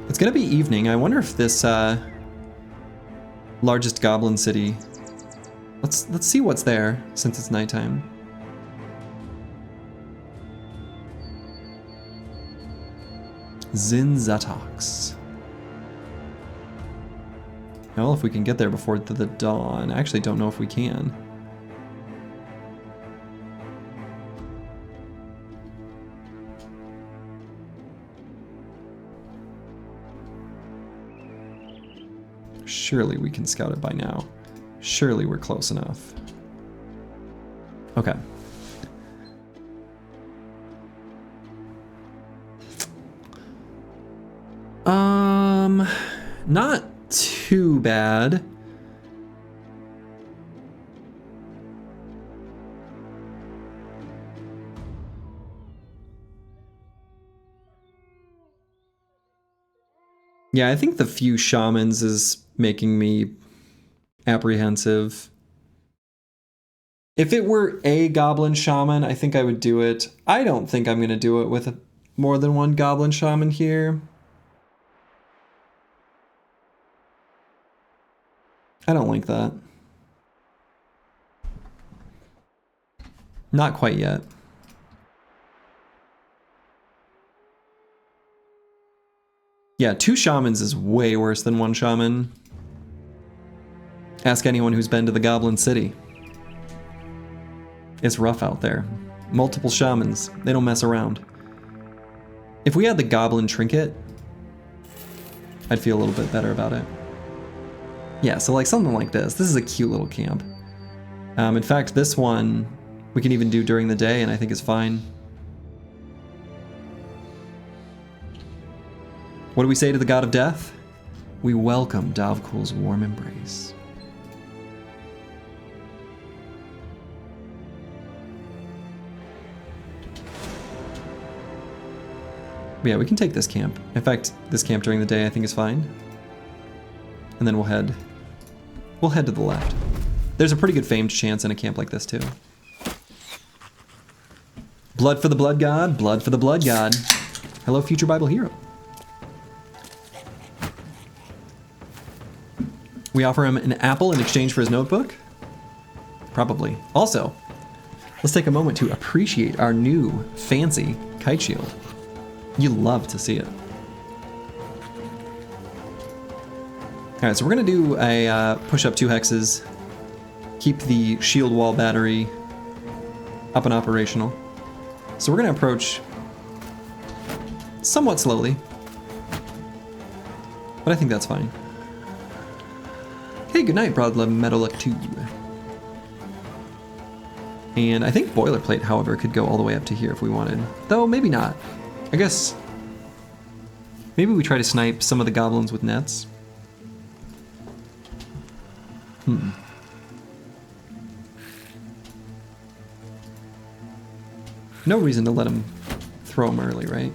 It's gonna be evening. I wonder if this largest goblin city. Let's see what's there since it's nighttime. Zinzatox. Well, if we can get there before the dawn. I actually don't know if we can. Surely we can scout it by now. Surely we're close enough. Okay. Not too bad. Yeah, I think the few shamans is making me apprehensive. If it were a goblin shaman, I think I would do it. I don't think I'm going to do it with more than one goblin shaman here. I don't like that. Not quite yet. Yeah, 2 shamans is way worse than 1 shaman. Ask anyone who's been to the Goblin City. It's rough out there. Multiple shamans, they don't mess around. If we had the Goblin Trinket, I'd feel a little bit better about it. Yeah, so like something like this. This is a cute little camp. In fact, this one we can even do during the day and I think is fine. What do we say to the God of Death? We welcome Davkul's warm embrace. But yeah, we can take this camp. In fact, this camp during the day I think is fine. And then we'll head to the left. There's a pretty good famed chance in a camp like this too. Blood for the blood god, blood for the blood god. Hello, future Bible hero. We offer him an apple in exchange for his notebook? Probably. Also, let's take a moment to appreciate our new fancy kite shield. You love to see it. Alright, so we're gonna do a push up 2 hexes, keep the shield wall battery up and operational. So we're gonna approach somewhat slowly, but I think that's fine. Hey, good night, Broadlove Metallic 2. And I think Boilerplate, however, could go all the way up to here if we wanted. Though, maybe not. I guess maybe we try to snipe some of the goblins with nets. No reason to let him throw him early, right?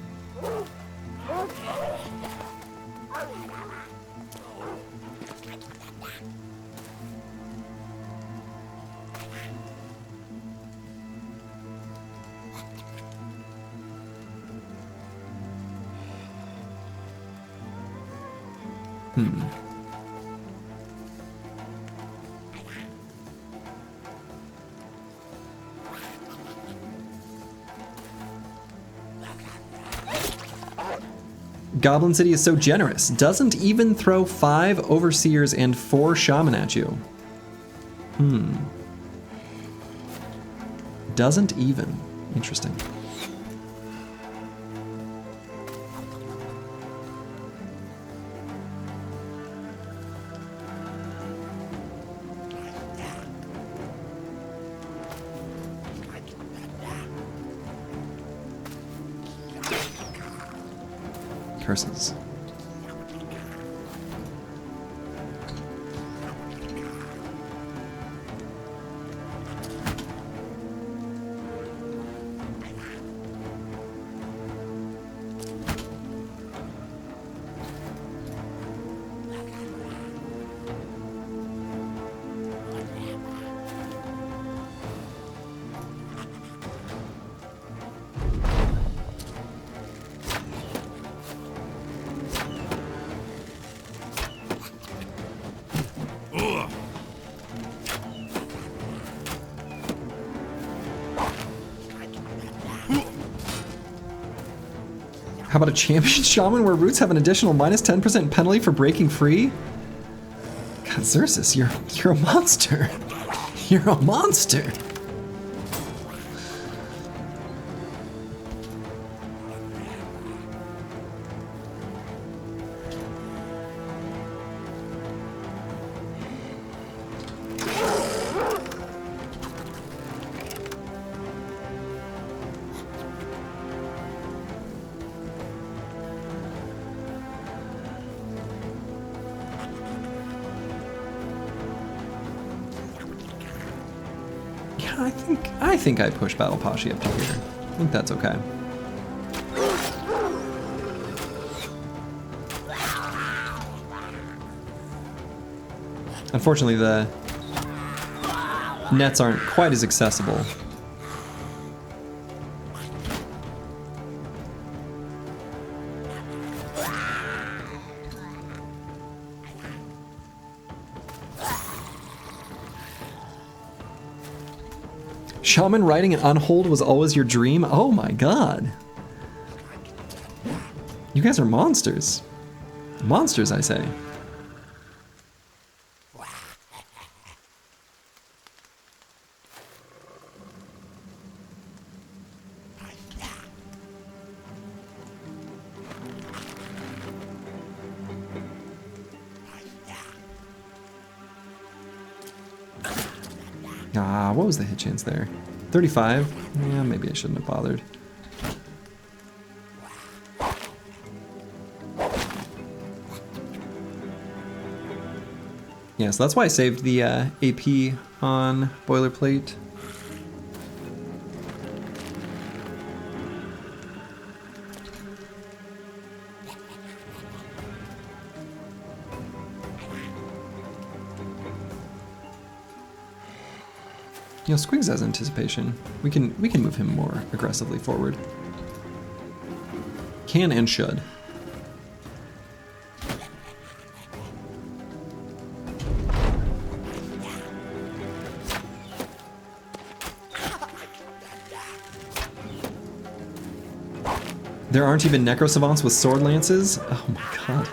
Goblin City is so generous. Doesn't even throw 5 overseers and 4 shaman at you. Doesn't even. Interesting. curses. How about a champion shaman where roots have an additional minus 10% penalty for breaking free? God, Xerxes, you're a monster. You're a monster. I think I push Battle Pashi up to here. I think that's okay. Unfortunately, the nets aren't quite as accessible. Shaman riding an unhold was always your dream? Oh my god. You guys are monsters. Monsters, I say. What was the hit chance there? 35? Yeah, maybe I shouldn't have bothered. Yeah, so that's why I saved the AP on Boilerplate. You know, Squigs has anticipation. We can move him more aggressively forward. Can and should. There aren't even Necro Savants with sword lances? Oh my god.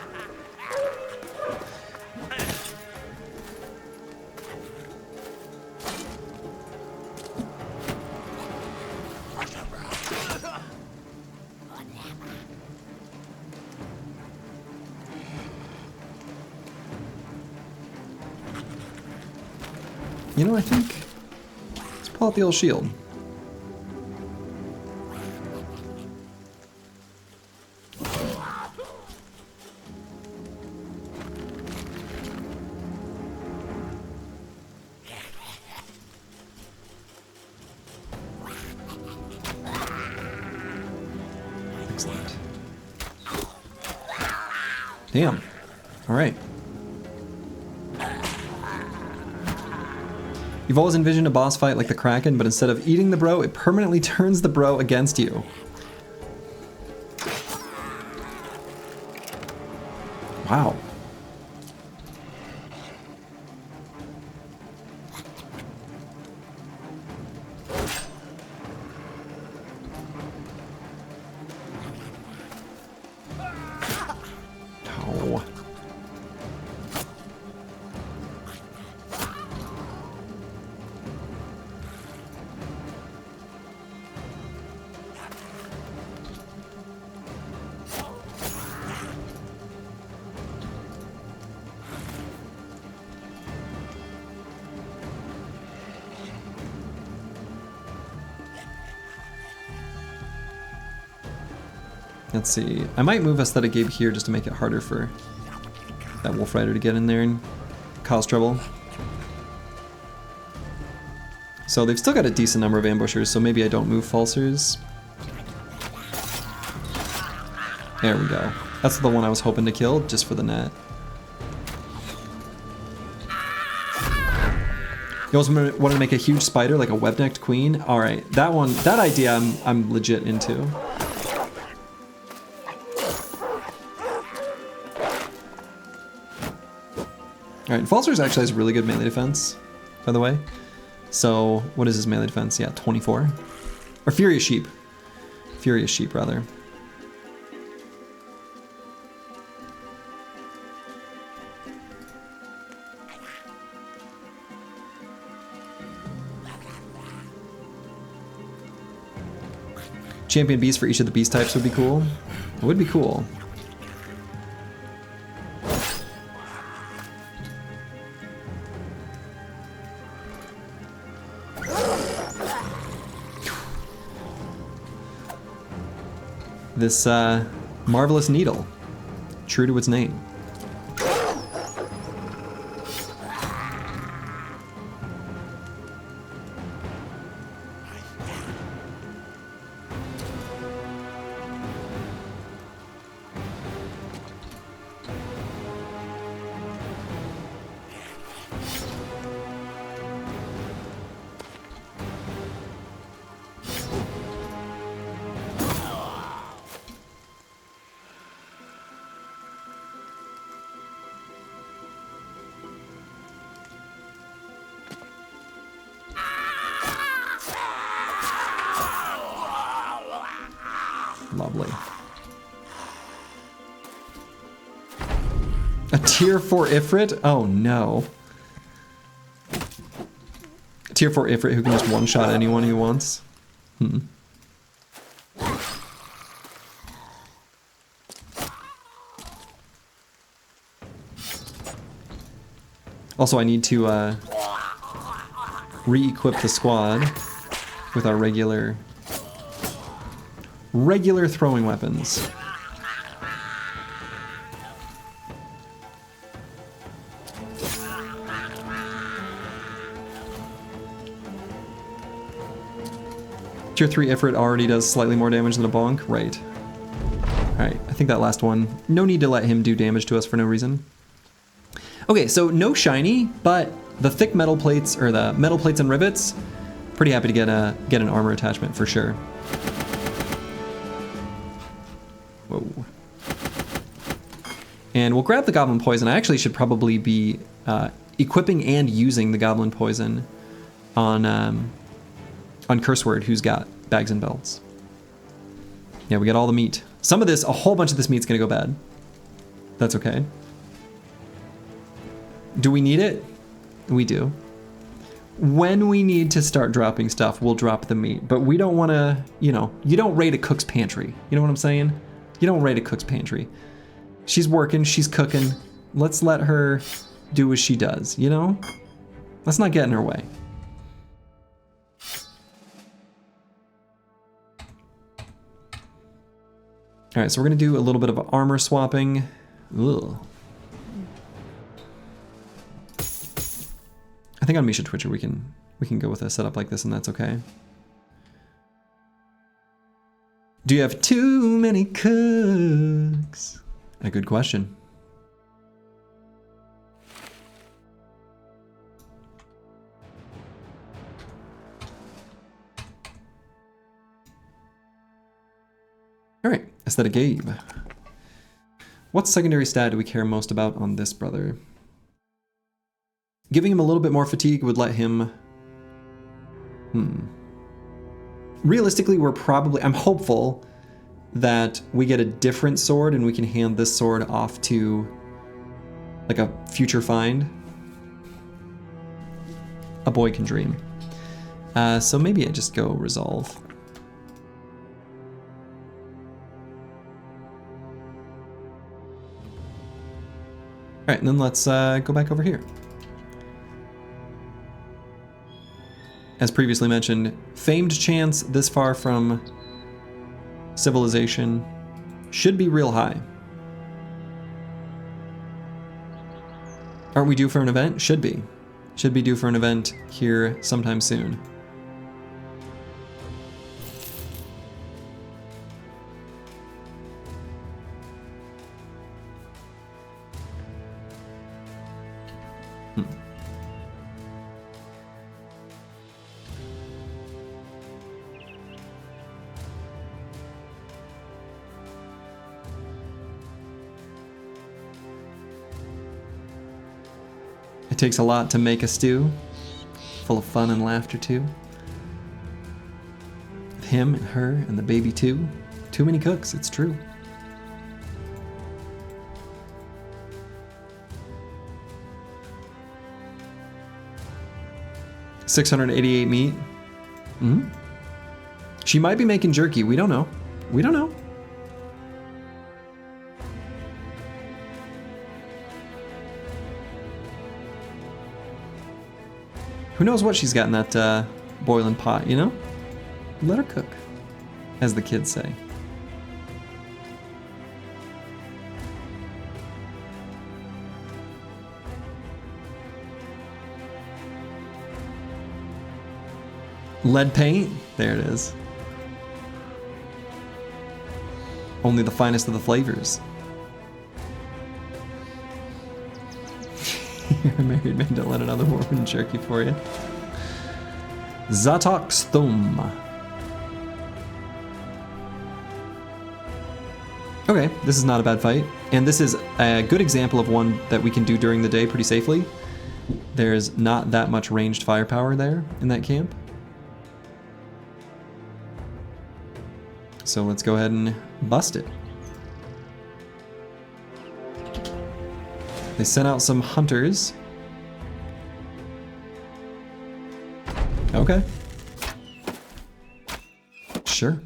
You know, I think let's pull out the old shield. Excellent. Damn. All right. You've always envisioned a boss fight like the Kraken, but instead of eating the bro, it permanently turns the bro against you. Wow. Oh. Let's see. I might move Aesthetic Gabe here just to make it harder for that Wolf Rider to get in there and cause trouble. So they've still got a decent number of ambushers, so maybe I don't move Falsers. There we go. That's the one I was hoping to kill, just for the net. You also want to make a huge spider, like a web-necked queen? Alright, that one, that idea I'm legit into. Alright, Falsers actually has really good melee defense, by the way. So, what is his melee defense? Yeah, 24. Or Furious Sheep. Furious Sheep, rather. Champion beast for each of the beast types would be cool. It would be cool. This marvelous needle, true to its name. Lovely. A tier 4 Ifrit? Oh no. A tier 4 Ifrit who can just one-shot anyone he wants? Also, I need to re-equip the squad with our regular throwing weapons. Tier 3 Ifrit already does slightly more damage than a bonk? Right. Alright, I think that last one, no need to let him do damage to us for no reason. Okay, so no shiny, but the thick metal plates, or the metal plates and rivets, pretty happy to get an armor attachment for sure. Whoa. And we'll grab the Goblin Poison. I actually should probably be equipping and using the Goblin Poison on Curseword, who's got bags and belts. Yeah, we got all the meat. Some of this, a whole bunch of this meat's gonna go bad. That's okay. Do we need it? We do. When we need to start dropping stuff, we'll drop the meat. But we don't want to, you know, you don't raid a cook's pantry. You know what I'm saying? You don't raid a cook's pantry. She's working, she's cooking. Let's let her do as she does, you know? Let's not get in her way. All right, so we're gonna do a little bit of armor swapping. Ugh. I think on Misha Twitcher we can go with a setup like this and that's okay. Do you have too many cooks? A good question. All right, Aesthetic Gabe. What secondary stat do we care most about on this brother? Giving him a little bit more fatigue would let him... Realistically, we're probably... I'm hopeful that we get a different sword and we can hand this sword off to like a future find. A boy can dream. So maybe I just go Resolve. All right, and then let's go back over here. As previously mentioned, famed chance this far from civilization. should be real high. Aren't we due for an event? Should be. Should be due for an event here sometime soon. It takes a lot to make a stew, full of fun and laughter too. With him and her and the baby too. Too many cooks, it's true. $688 meat. Mm-hmm. She might be making jerky. We don't know. We don't know. Who knows what she's got in that boiling pot, you know? Let her cook, as the kids say. Lead paint? There it is. Only the finest of the flavors. You're a married man, don't let another woman jerky for you. Zatokstum. Okay, this is not a bad fight. And this is a good example of one that we can do during the day pretty safely. There's not that much ranged firepower there in that camp. So let's go ahead and bust it. They sent out some hunters. Okay. Sure.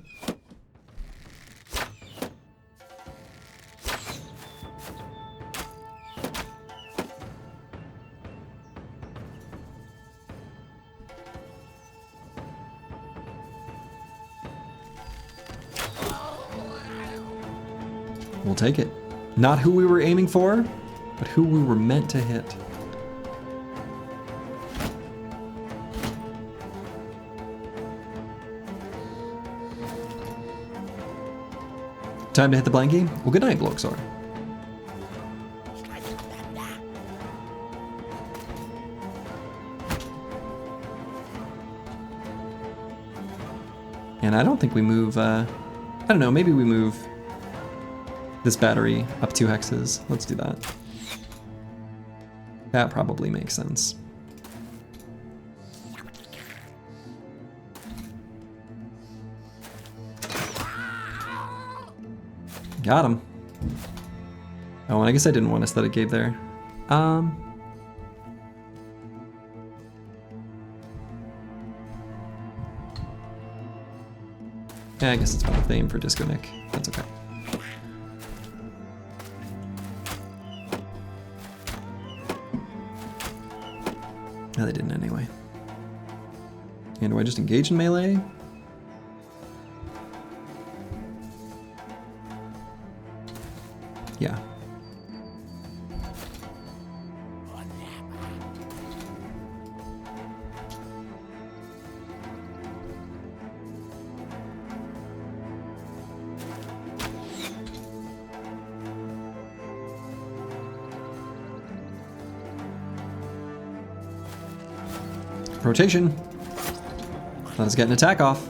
We'll take it. Not who we were aiming for, but who we were meant to hit. Time to hit the blankie? Well, good night, Bloxor. And I don't think we move, I don't know, maybe we move this battery up 2 hexes. Let's do that. That probably makes sense. Got him. Oh, and I guess I didn't want aesthetic Gabe there. Yeah, I guess it's fine if they aim for Disco Nick. That's okay. No, they didn't anyway. And do I just engage in melee? Yeah. Rotation. Let us get an attack off.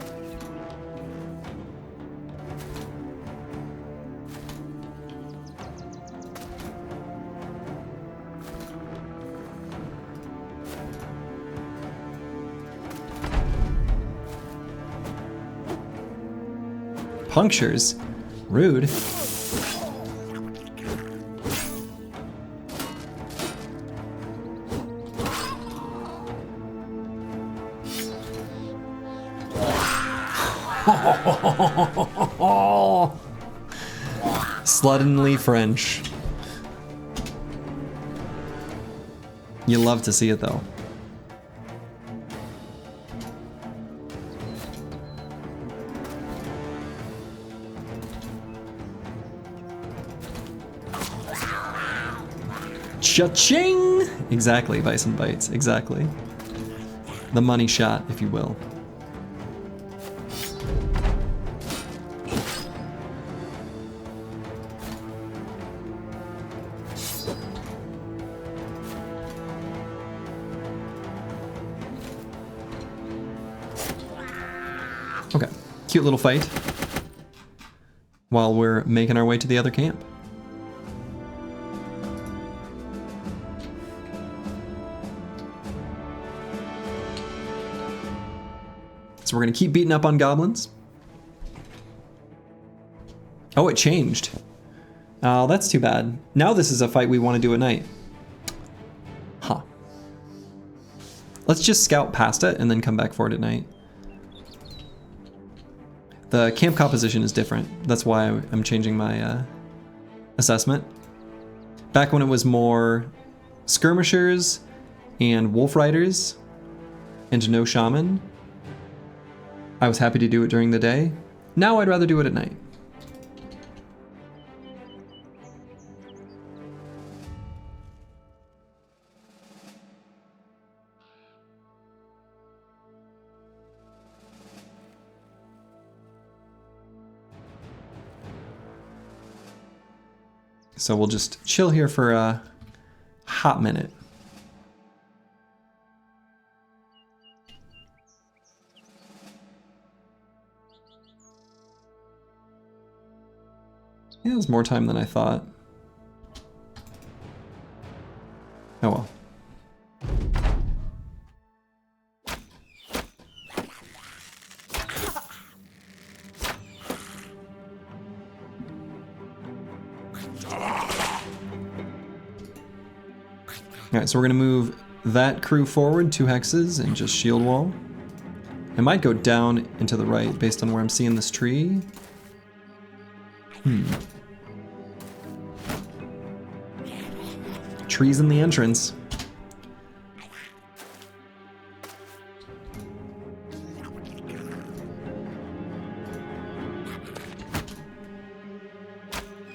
Punctures? Rude. Sluddenly French. You love to see it though. Cha-ching! Exactly, Bison Bites, exactly. The money shot, if you will. Okay, cute little fight while we're making our way to the other camp. So we're gonna keep beating up on goblins. Oh, it changed. Oh, that's too bad. Now this is a fight we want to do at night. Huh. Let's just scout past it and then come back for it at night. The camp composition is different. That's why I'm changing my assessment. Back when it was more skirmishers and wolf riders and no shaman, I was happy to do it during the day. Now I'd rather do it at night. So we'll just chill here for a hot minute. Yeah, it was more time than I thought. Oh well. Alright, so we're gonna move that crew forward 2 hexes and just shield wall. I might go down and to the right based on where I'm seeing this tree. Trees in the entrance.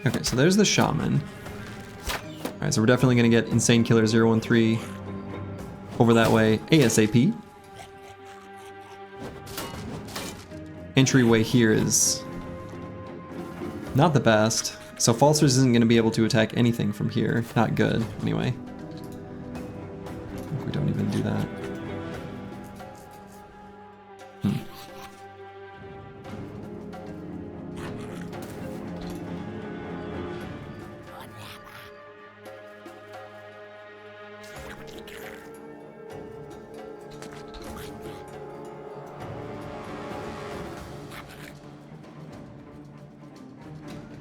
Okay, so there's the shaman. Alright, so we're definitely going to get Insane Killer 013 over that way ASAP. Entryway here is not the best. So Falsters isn't going to be able to attack anything from here. Not good, anyway. I think we don't even do that.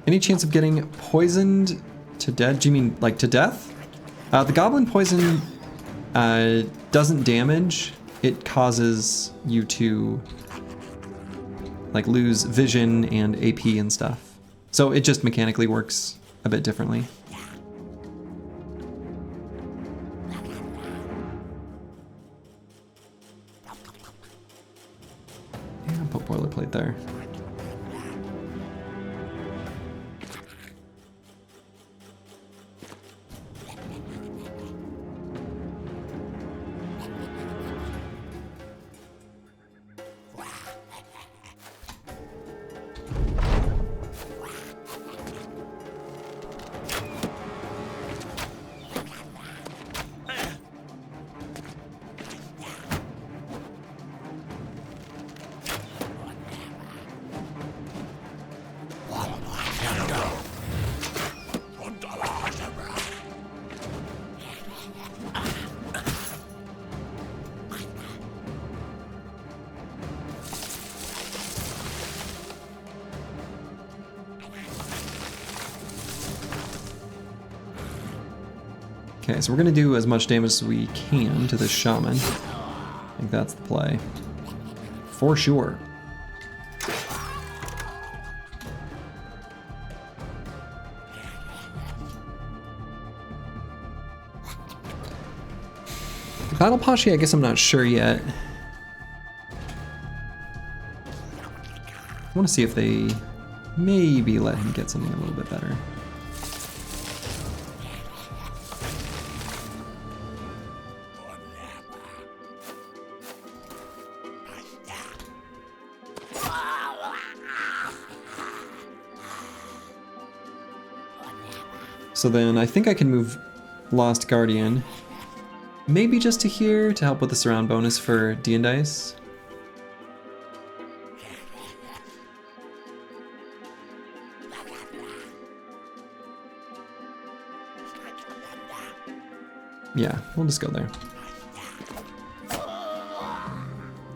Any chance of getting poisoned to death? Do you mean like to death? The goblin poison doesn't damage. It causes you to like lose vision and AP and stuff. So it just mechanically works a bit differently. Yeah, I'll put boilerplate there. Okay, so we're gonna do as much damage as we can to this shaman. I think that's the play. For sure. Battle Poshe, I guess I'm not sure yet. I want to see if they maybe let him get something a little bit better. So then I think I can move Lost Guardian. Maybe just to here to help with the surround bonus for D and Dice. Yeah, we'll just go there.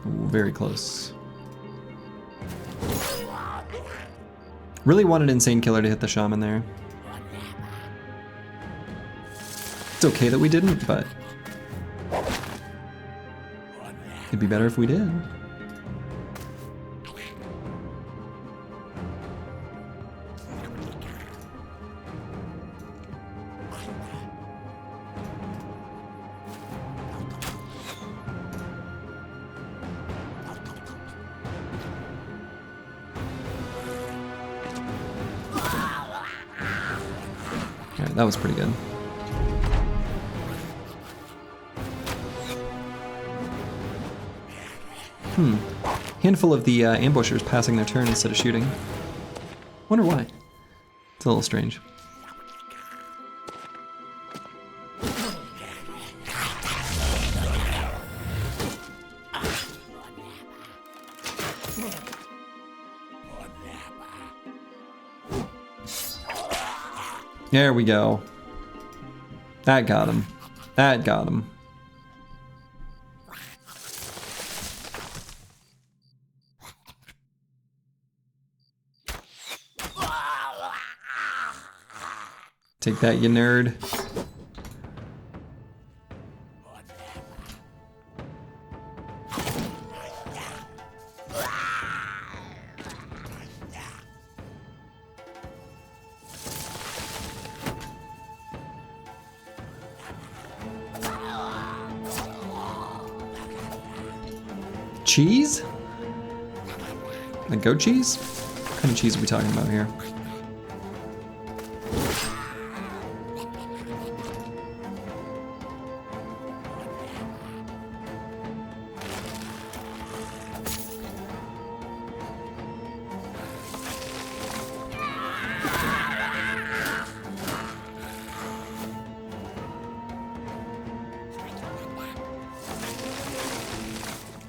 Ooh, very close. Really wanted Insane Killer to hit the Shaman there. It's okay that we didn't, but it'd be better if we did. Alright, that was pretty good. Handful of the ambushers passing their turn instead of shooting. Wonder why. It's a little strange. There we go. That got him. That got him. Take that, you nerd. Cheese? Like goat cheese? What kind of cheese are we talking about here?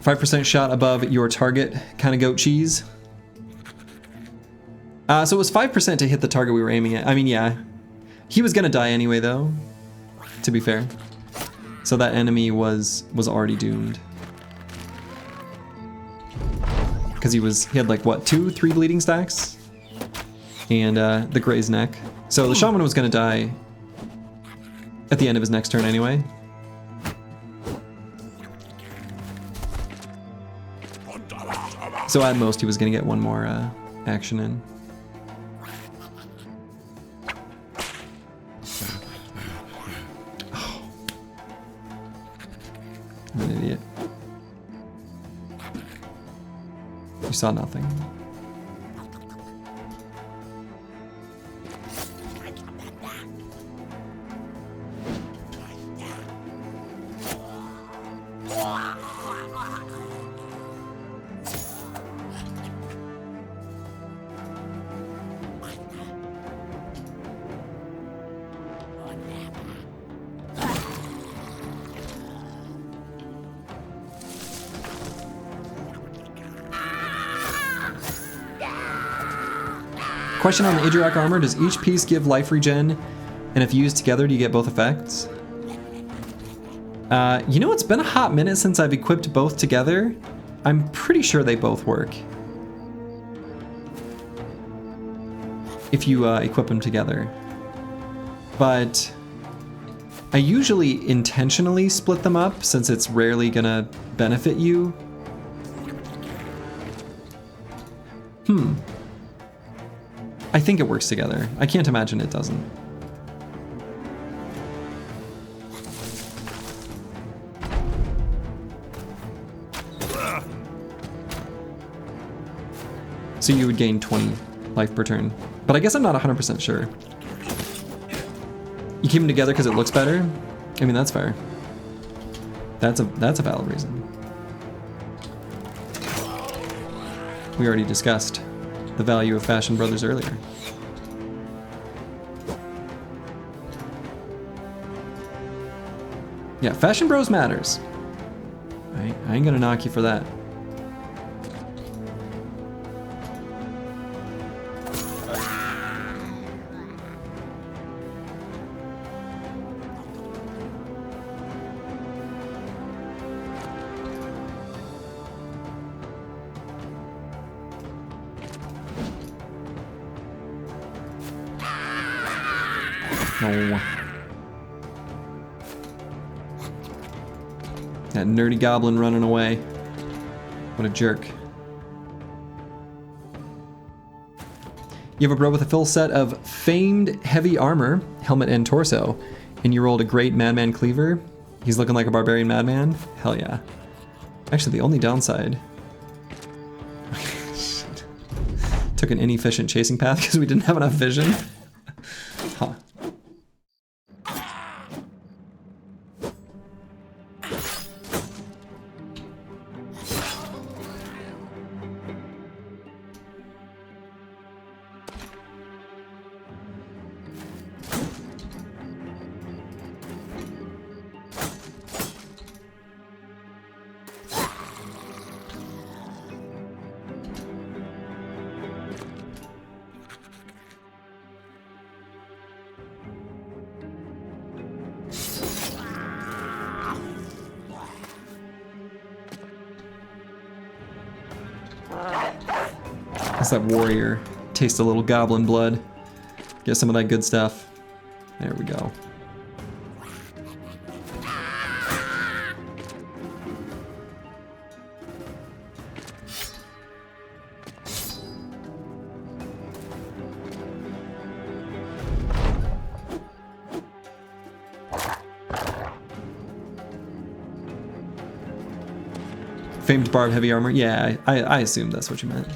5% shot above your target, kind of goat cheese. So it was 5% to hit the target we were aiming at. I mean, yeah. He was gonna die anyway, though, to be fair. So that enemy was already doomed. Because he had like, what, 2-3 bleeding stacks? And the Gray's neck. So the Shaman was gonna die at the end of his next turn anyway. So at most he was gonna get one more action in. Oh. I'm an idiot. You saw nothing. Question on the Idrak armor, does each piece give life regen? And if used together, do you get both effects? You know, it's been a hot minute since I've equipped both together. I'm pretty sure they both work. If you equip them together. But I usually intentionally split them up since it's rarely gonna benefit you. I think it works together. I can't imagine it doesn't. So you would gain 20 life per turn. But I guess I'm not 100% sure. You keep them together because it looks better? I mean, that's fair. That's a valid reason. We already discussed the value of Fashion Brothers earlier. Yeah, Fashion Bros matters. I ain't gonna knock you for that. No. That nerdy goblin running away. What a jerk. You have a bro with a full set of famed heavy armor, helmet and torso, and you rolled a great madman cleaver. He's looking like a barbarian madman. Hell yeah. Actually, the only downside... Took an inefficient chasing path because we didn't have enough vision. Huh. It's that warrior. Taste a little goblin blood. Get some of that good stuff. There we go. Famed barb heavy armor? Yeah, I assumed that's what you meant.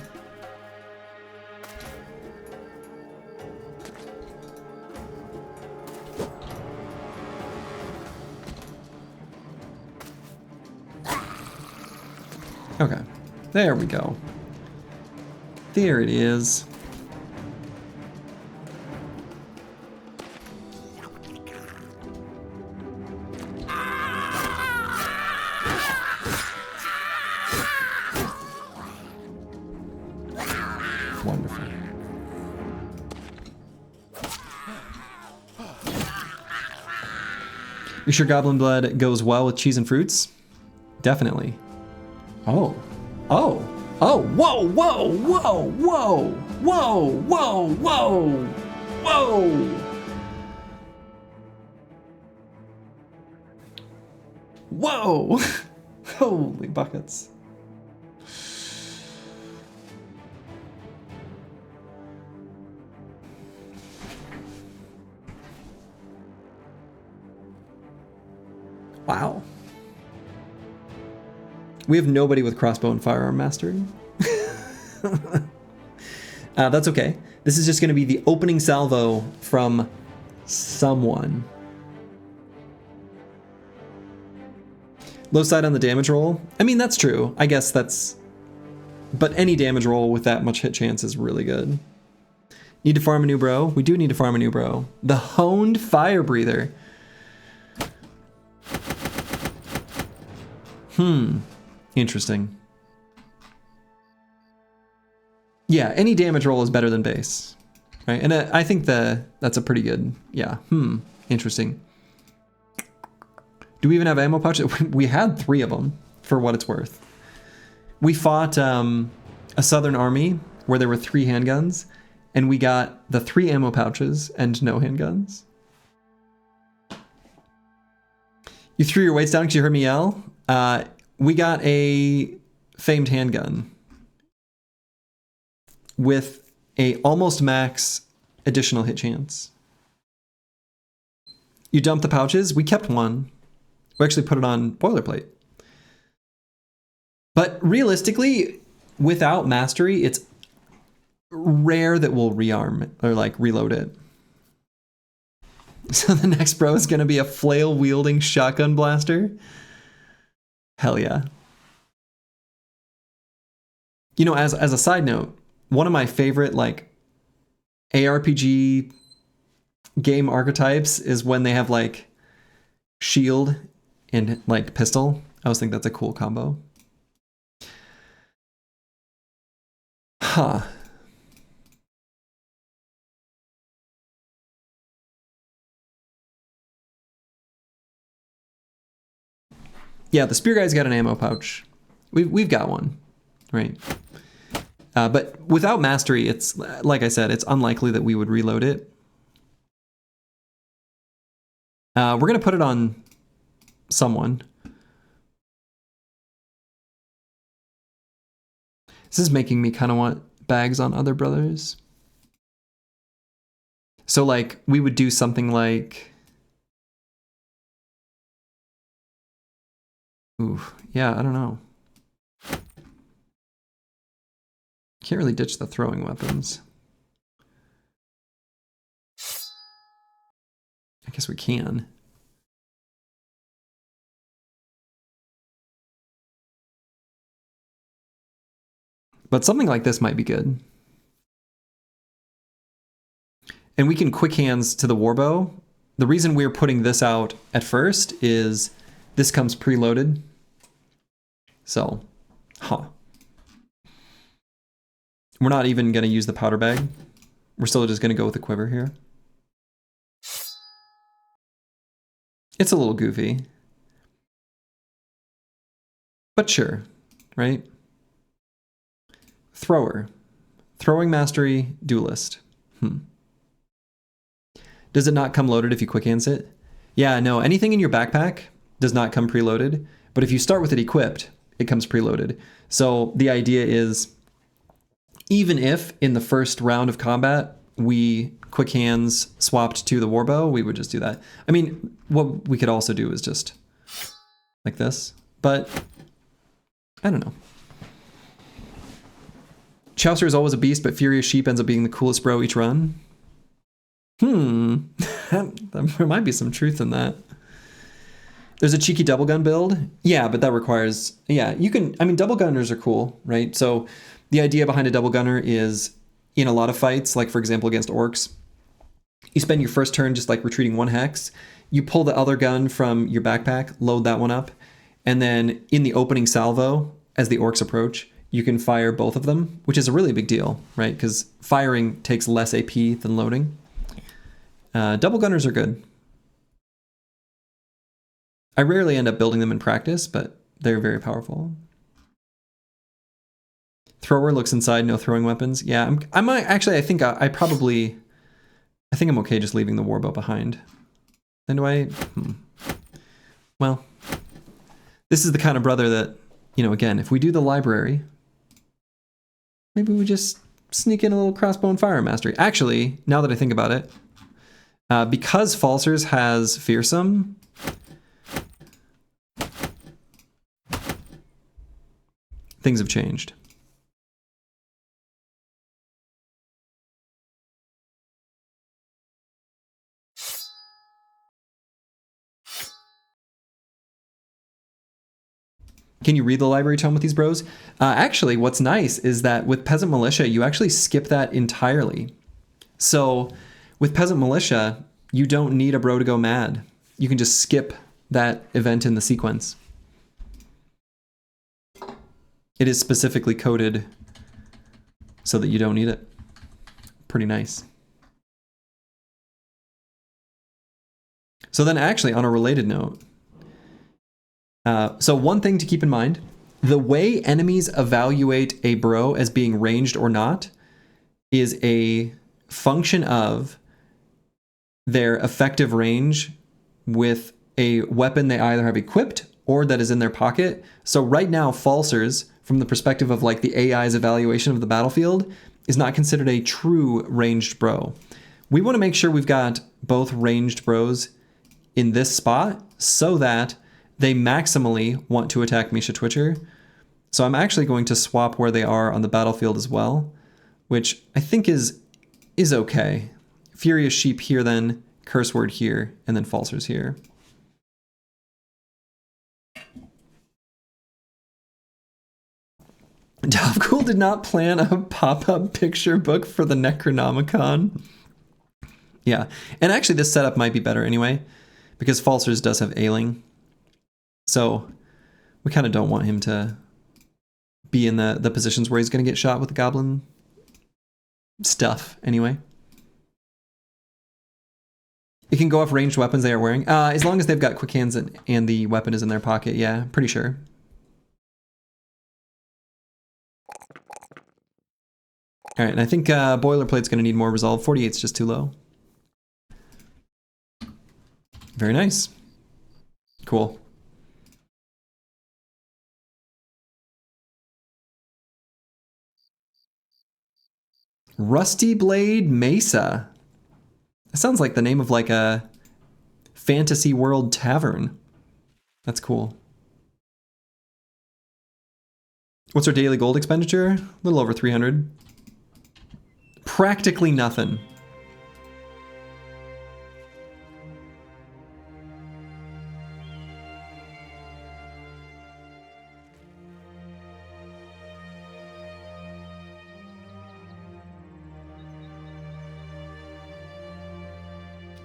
Okay, there we go. There it is. Wonderful. You sure goblin blood goes well with cheese and fruits? Definitely. Oh. Oh. Oh. Whoa, whoa, whoa, whoa, whoa, whoa, whoa, whoa. Whoa. Holy buckets. Wow. We have nobody with crossbow and firearm mastery. That's okay. This is just going to be the opening salvo from someone. Low side on the damage roll. I mean, that's true. I guess that's... But any damage roll with that much hit chance is really good. Need to farm a new bro? We do need to farm a new bro. The Honed Fire Breather. Interesting. Yeah, any damage roll is better than base, right? And I think that's a pretty good, yeah. Interesting. Do we even have ammo pouches? We had 3 of them, for what it's worth. We fought a southern army where there were 3 handguns, and we got the 3 ammo pouches and no handguns. You threw your weights down because you heard me yell? We got a famed handgun with a almost max additional hit chance. You dumped the pouches. We kept one. We actually put it on boilerplate. But realistically, without mastery, it's rare that we'll rearm it or like reload it. So the next bro is going to be a flail wielding shotgun blaster. Hell yeah. You know, as a side note, one of my favorite like ARPG game archetypes is when they have like shield and like pistol. I always think that's a cool combo. Huh. Yeah, the spear guy's got an ammo pouch. We've got one, right? But without mastery, it's like I said, it's unlikely that we would reload it. We're gonna put it on someone. This is making me kind of want bags on other brothers. So like we would do something like, ooh, yeah, I don't know. Can't really ditch the throwing weapons. I guess we can. But something like this might be good. And we can quick hands to the warbow. The reason we're putting this out at first is this comes preloaded. So, We're not even going to use the powder bag. We're still just going to go with the quiver here. It's a little goofy. But sure, right? Thrower. Throwing mastery, duelist. Does it not come loaded if you quick hands it? Yeah, no, anything in your backpack does not come preloaded, but if you start with it equipped, it comes preloaded. So the idea is, even if in the first round of combat we quick hands swapped to the warbow, we would just do that. I mean, what we could also do is just like this, but I don't know. Chaucer is always a beast, but Furious Sheep ends up being the coolest bro each run. There might be some truth in that. There's a cheeky double gun build. Yeah, but that requires, yeah, you can, I mean, double gunners are cool, right? So the idea behind a double gunner is in a lot of fights, like for example, against orcs, you spend your first turn just like retreating one hex. You pull the other gun from your backpack, load that one up. And then in the opening salvo, as the orcs approach, you can fire both of them, which is a really big deal, right? Because firing takes less AP than loading. Double gunners are good. I rarely end up building them in practice, but they're very powerful. Thrower looks inside, no throwing weapons. Yeah, I might actually. I think I think I'm okay just leaving the warbow behind. Then do I? Well, this is the kind of brother that, you know, again, if we do the library, maybe we just sneak in a little crossbow and fire mastery. Actually, now that I think about it, because Falsers has fearsome, things have changed. Can you read the library tome with these bros? Actually, what's nice is that with Peasant Militia, you actually skip that entirely. So with Peasant Militia, you don't need a bro to go mad. You can just skip that event in the sequence. It is specifically coded so that you don't need it. Pretty nice. So then actually, on a related note, so one thing to keep in mind, the way enemies evaluate a bro as being ranged or not is a function of their effective range with a weapon they either have equipped or that is in their pocket. So right now, Falsers, from the perspective of like the AI's evaluation of the battlefield, is not considered a true ranged bro. We want to make sure we've got both ranged bros in this spot so that they maximally want to attack Misha Twitcher. So I'm actually going to swap where they are on the battlefield as well, which I think is okay. Furious Sheep here then, Curse Word here, and then Falsers here. Dovcool did not plan a pop-up picture book for the Necronomicon. Yeah, and actually this setup might be better anyway, because Falsers does have ailing. So we kind of don't want him to be in the positions where he's going to get shot with the goblin stuff anyway. It can go off ranged weapons they are wearing. As long as they've got quick hands and the weapon is in their pocket, yeah, pretty sure. All right, and I think Boilerplate's going to need more resolve. 48's just too low. Very nice. Cool. Rusty Blade Mesa. That sounds like the name of like a fantasy world tavern. That's cool. What's our daily gold expenditure? A little over 300. Practically nothing.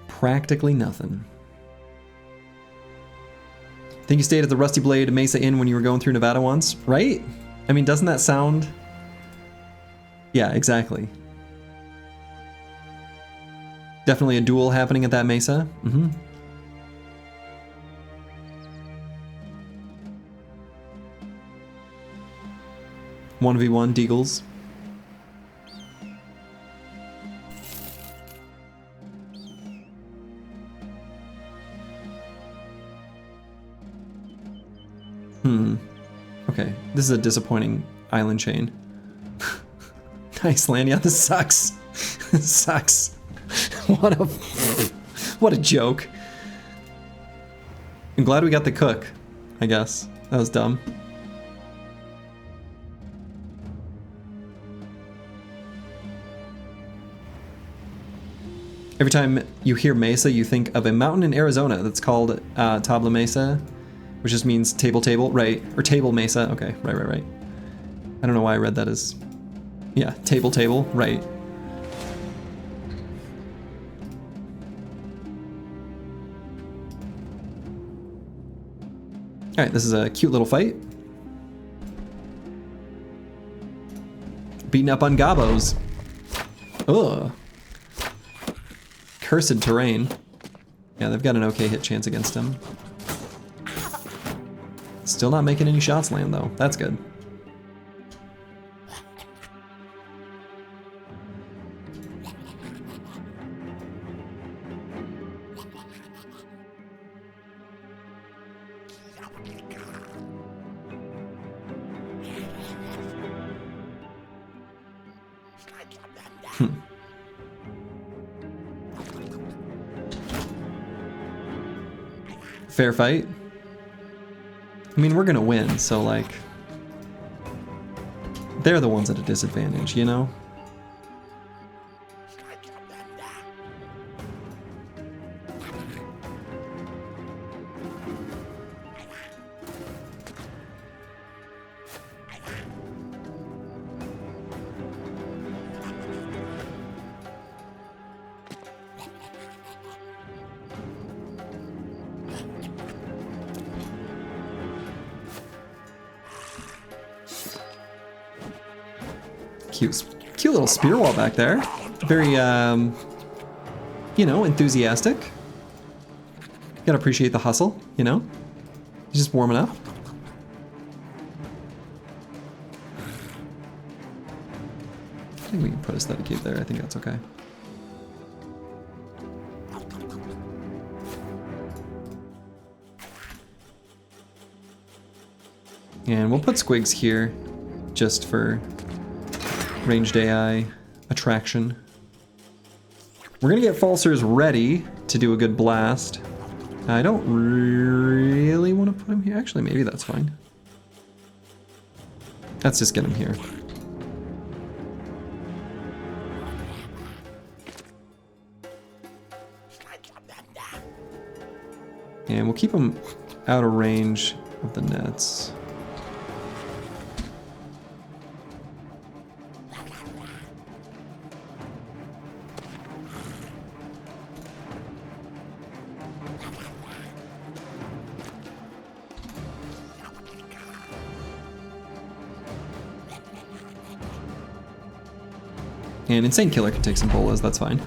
Practically nothing. I think you stayed at the Rusty Blade Mesa Inn when you were going through Nevada once, right? I mean, doesn't that sound... Yeah, exactly. Definitely a duel happening at that Mesa. 1v1 Deagles. Okay, this is a disappointing island chain. Nice, Landia. This sucks. This sucks. What a joke. I'm glad we got the cook, I guess. That was dumb. Every time you hear Mesa, you think of a mountain in Arizona that's called Tabla Mesa, which just means table, right? Or table Mesa. Okay, right. I don't know why I read that as... Yeah, table, right. Alright, this is a cute little fight. Beating up on gobos. Ugh. Cursed terrain. Yeah, they've got an okay hit chance against him. Still not making any shots land, though. That's good. Fair fight. I mean, we're gonna win, so like... They're the ones at a disadvantage, you know? Cute little spear wall back there. Very, you know, enthusiastic. Gotta appreciate the hustle, you know? He's just warming up. I think we can put a static cube there. I think that's okay. And we'll put squigs here just for ranged AI attraction. We're gonna get falsers ready to do a good blast. I don't really want to put him here. Actually, maybe that's fine. Let's just get him here. And we'll keep him out of range of the nets. And Insane Killer can take some bolas, that's fine.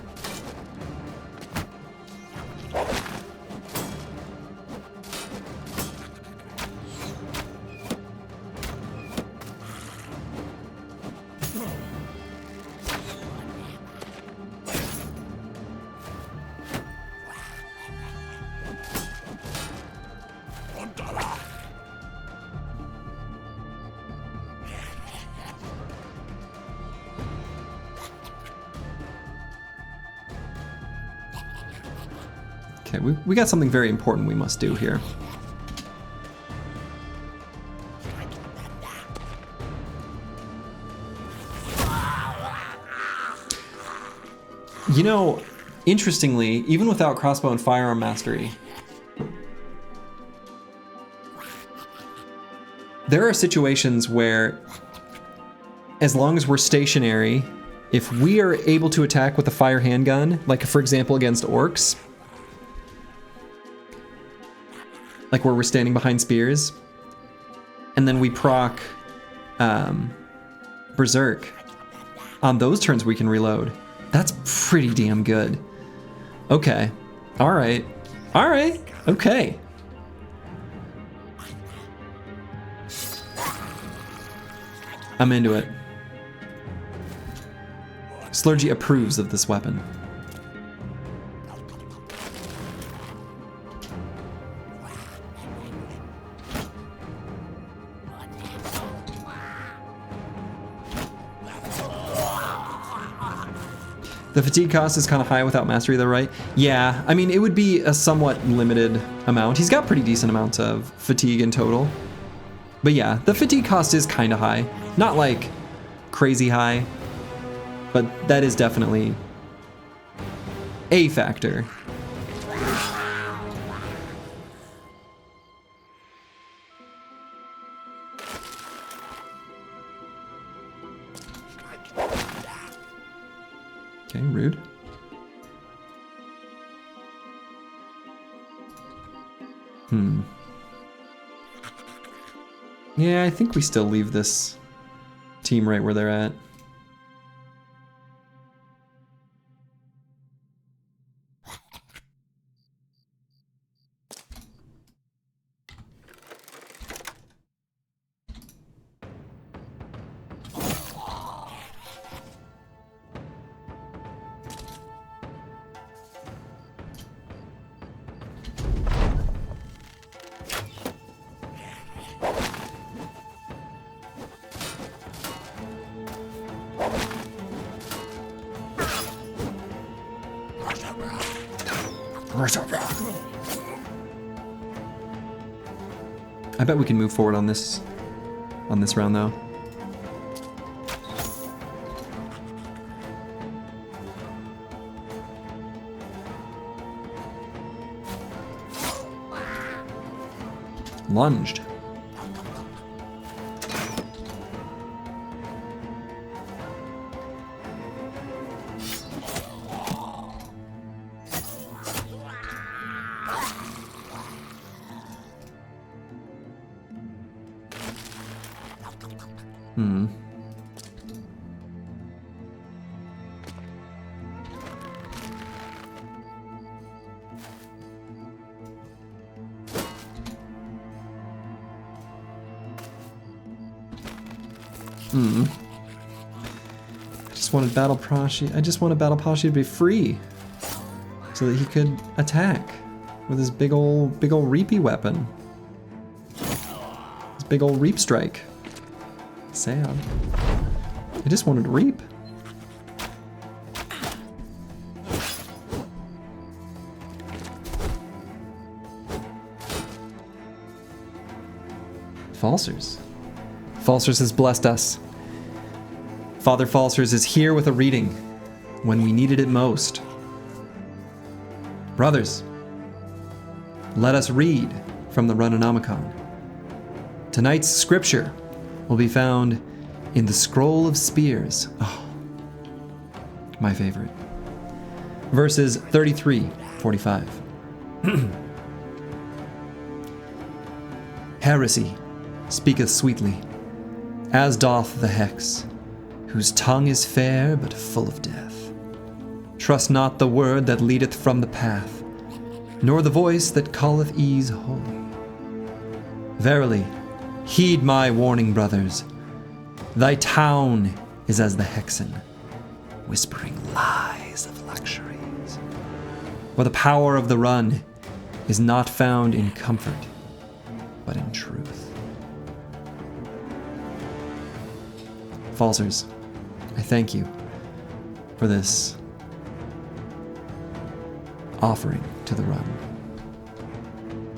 Okay, we got something very important we must do here. You know, interestingly, even without crossbow and firearm mastery, there are situations where, as long as we're stationary, if we are able to attack with a fire handgun, like for example against orcs, like where we're standing behind spears, and then we proc Berserk, on those turns we can reload. That's pretty damn good. Okay. Alright. Alright. Okay. I'm into it. Slurgy approves of this weapon. The fatigue cost is kind of high without mastery though, right? Yeah, I mean, it would be a somewhat limited amount. He's got pretty decent amounts of fatigue in total. But yeah, the fatigue cost is kind of high. Not like crazy high, but that is definitely a factor. Okay, rude. Yeah, I think we still leave this team right where they're at. I bet we can move forward on this round though. Lunged. I just wanted Battle Pashi to be free, so that he could attack with his big ol' reapy weapon. His big ol' reap strike. Sad. I just wanted to reap. Falsers. Falsers has blessed us. Father Falsers is here with a reading when we needed it most. Brothers, let us read from the Run1. Tonight's scripture will be found in the Scroll of Spears. Oh, my favorite. Verses 33-45. Heresy speaketh sweetly, as doth the hex. whose tongue is fair but full of death. Trust not the word that leadeth from the path, nor the voice that calleth ease holy. Verily, heed my warning, brothers. Thy town is as the Hexen, whispering lies of luxuries. For the power of the run is not found in comfort, but in truth. Falsers, I thank you for this offering to the run.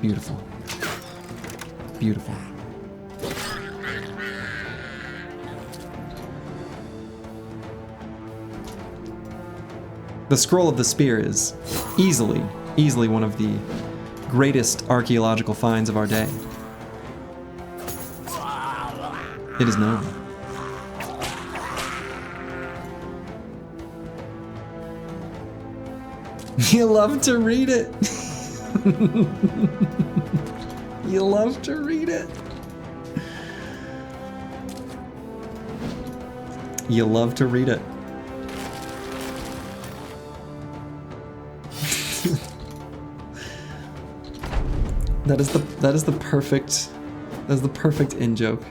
Beautiful. Beautiful. The Scroll of the Spear is easily one of the greatest archaeological finds of our day. It is known. You love to read it. You love to read it. You love to read it. That is the perfect in joke.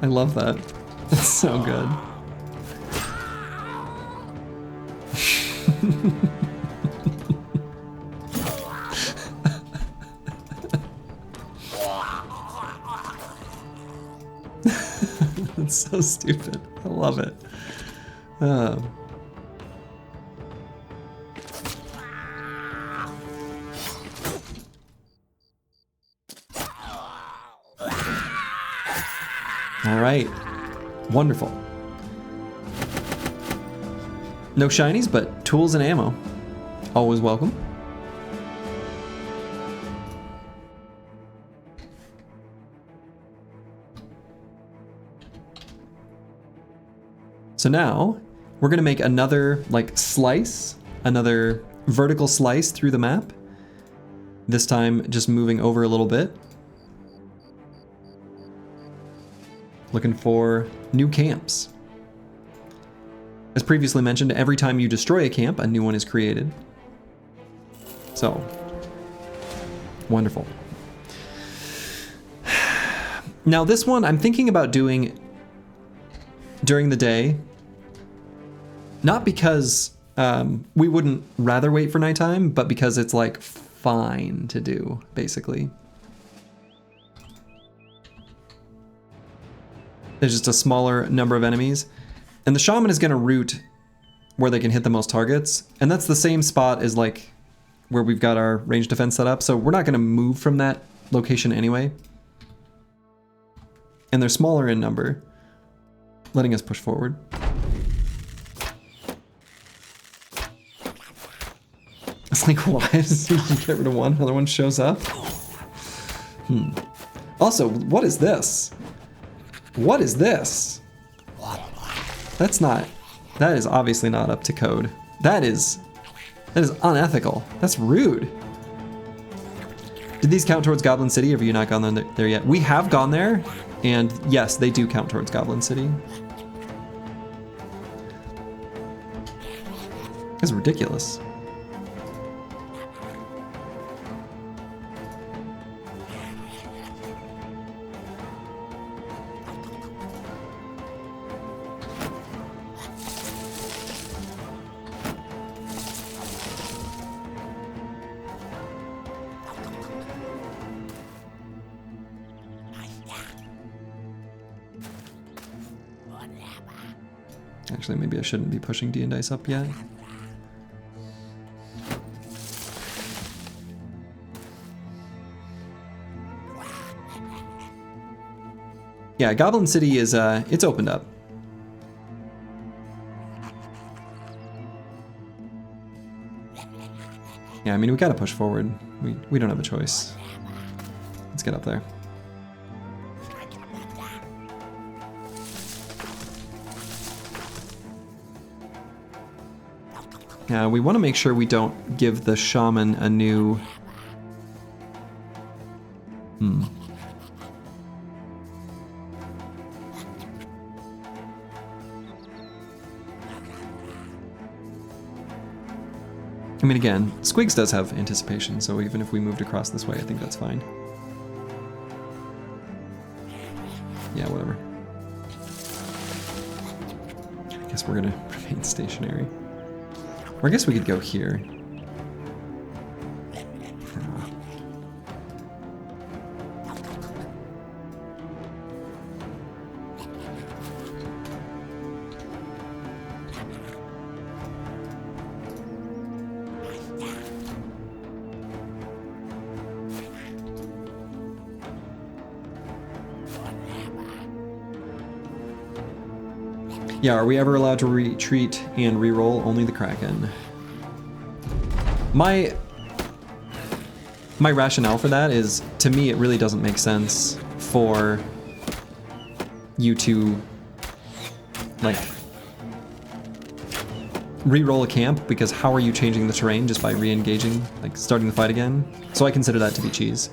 I love that. That's so good. It's so stupid. I love it. All right. Wonderful. No shinies, but tools and ammo. Always welcome. So now we're going to make another slice, another vertical slice through the map. This time just moving over a little bit. Looking for new camps. As previously mentioned, every time you destroy a camp, a new one is created. So, wonderful. Now this one I'm thinking about doing during the day. Not because we wouldn't rather wait for nighttime, but because it's fine to do, basically. There's just a smaller number of enemies. And the shaman is going to root where they can hit the most targets. And that's the same spot as where we've got our range defense set up. So we're not going to move from that location anyway. And they're smaller in number, letting us push forward. It's why does you get rid of one, another one shows up? Also, what is this? What is this? That is obviously not up to code. That is unethical. That's rude. Did these count towards Goblin City? Have you not gone there yet? We have gone there, and yes, they do count towards Goblin City. It's ridiculous. Actually, maybe I shouldn't be pushing D and Dice up yet. Yeah, Goblin City is, it's opened up. Yeah, I mean, we gotta push forward. We don't have a choice. Let's get up there. Yeah, we want to make sure we don't give the shaman a new... I mean, again, Squigs does have anticipation, so even if we moved across this way, I think that's fine. Yeah, whatever. I guess we're gonna remain stationary. Or I guess we could go here. Yeah, are we ever allowed to retreat and reroll? Only the Kraken. My rationale for that is, to me, it really doesn't make sense for you to, like, reroll a camp, because how are you changing the terrain just by re-engaging, like starting the fight again? So I consider that to be cheese.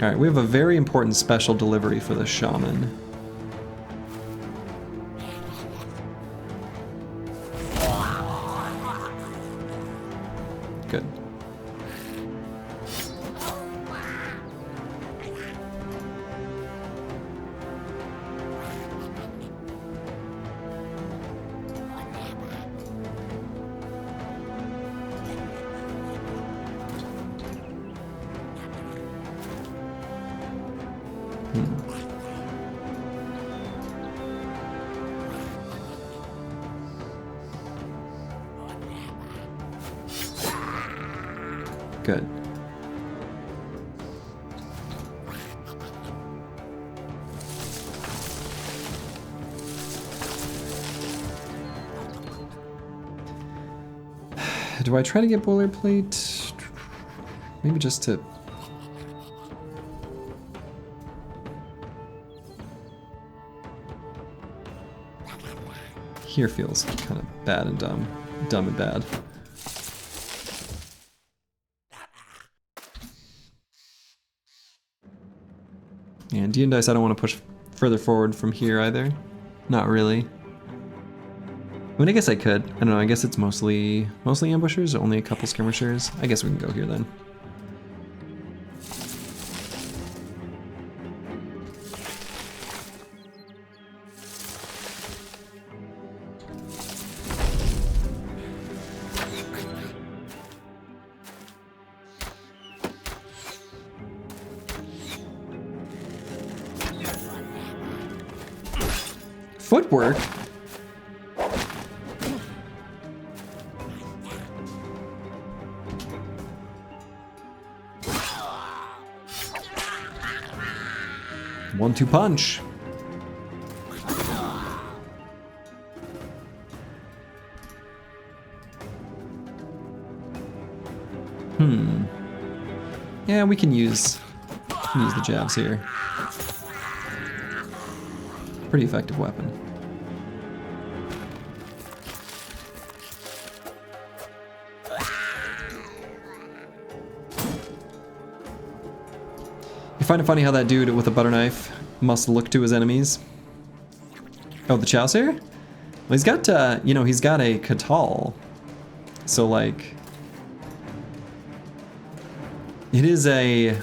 Alright, we have a very important special delivery for the shaman. Good. Good. Do I try to get boilerplate? Maybe just to... Here feels kind of bad and dumb. Dumb and bad. And D and Dice, I don't want to push further forward from here either. Not really. I mean, I guess I could. I don't know, I guess it's mostly ambushers, only a couple skirmishers. I guess we can go here then. Footwork? One-two punch. Yeah, we can use the jabs here. Pretty effective weapon. You find it funny how that dude with a butter knife must look to his enemies? Oh, the Chaucer? Well, he's got, you know, he's got a Katal. So, like... It is a...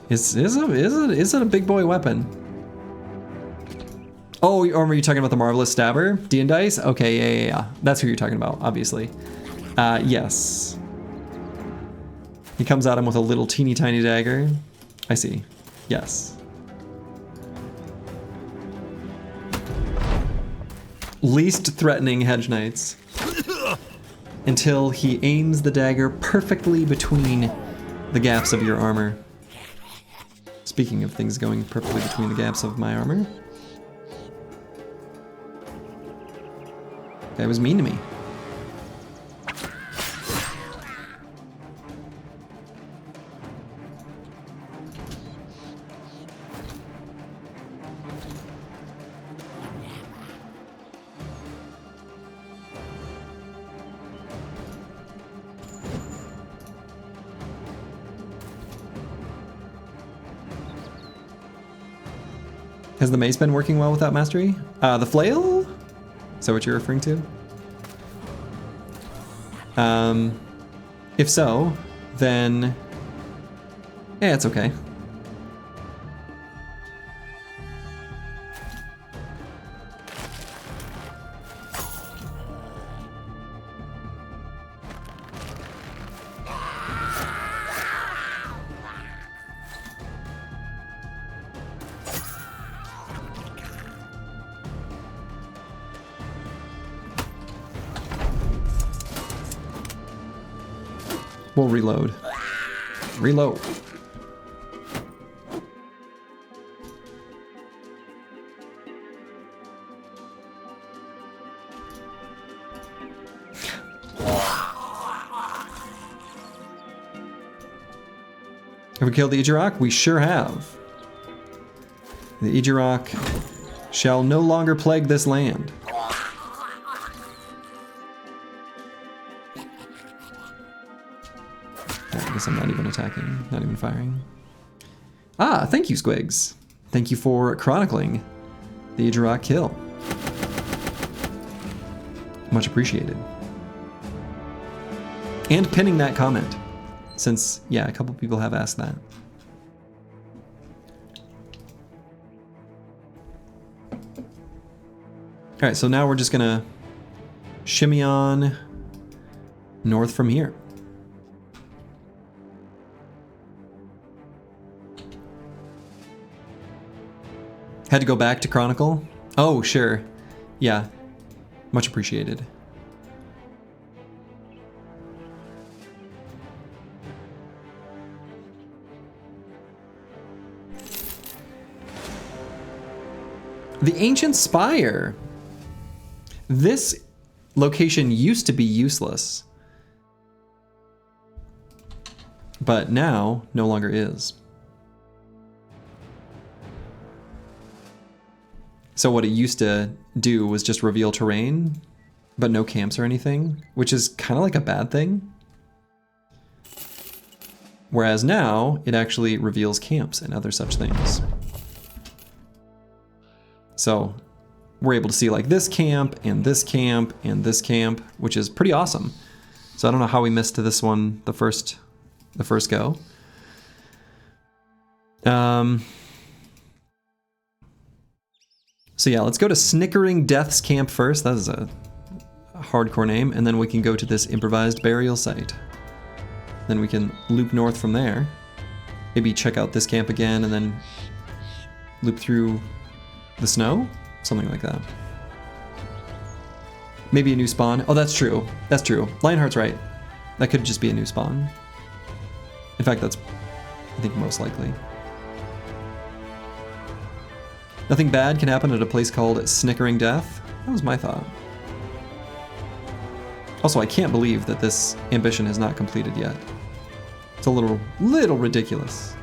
Is it a big boy weapon? Oh, or were you talking about the Marvelous Stabber? D and Dice? Okay, yeah. That's who you're talking about, obviously. Yes. He comes at him with a little teeny tiny dagger. I see. Yes. Least threatening Hedge Knights. Until he aims the dagger perfectly between the gaps of your armor. Speaking of things going perfectly between the gaps of my armor. Guy was mean to me. Has the mace been working well without mastery? The flail? Is that what you're referring to? If so, then yeah, it's okay. We'll reload. Reload. Have we killed the Ejirok? We sure have. The Ejirok shall no longer plague this land. I guess I'm not even attacking, not even firing. Ah, thank you, Squigs. Thank you for chronicling the Ejirok kill. Much appreciated. And pinning that comment, since, yeah, a couple people have asked that. All right, so now we're just gonna shimmy on north from here. Had to go back to Chronicle? Oh, sure. Yeah. Much appreciated. The Ancient Spire. This location used to be useless, but now no longer is. So what it used to do was just reveal terrain, but no camps or anything, which is kind of like a bad thing. Whereas now it actually reveals camps and other such things. So we're able to see like this camp and this camp and this camp, which is pretty awesome. So I don't know how we missed this one the first go. So yeah, let's go to Snickering Death's Camp first. That is a hardcore name. And then we can go to this improvised burial site. Then we can loop north from there. Maybe check out this camp again and then loop through the snow? Something like that. Maybe a new spawn. Oh, that's true. That's true. Lionheart's right. That could just be a new spawn. In fact, that's, I think, most likely. Nothing bad can happen at a place called Snickering Death. That was my thought. Also, I can't believe that this ambition has not completed yet. It's a little ridiculous.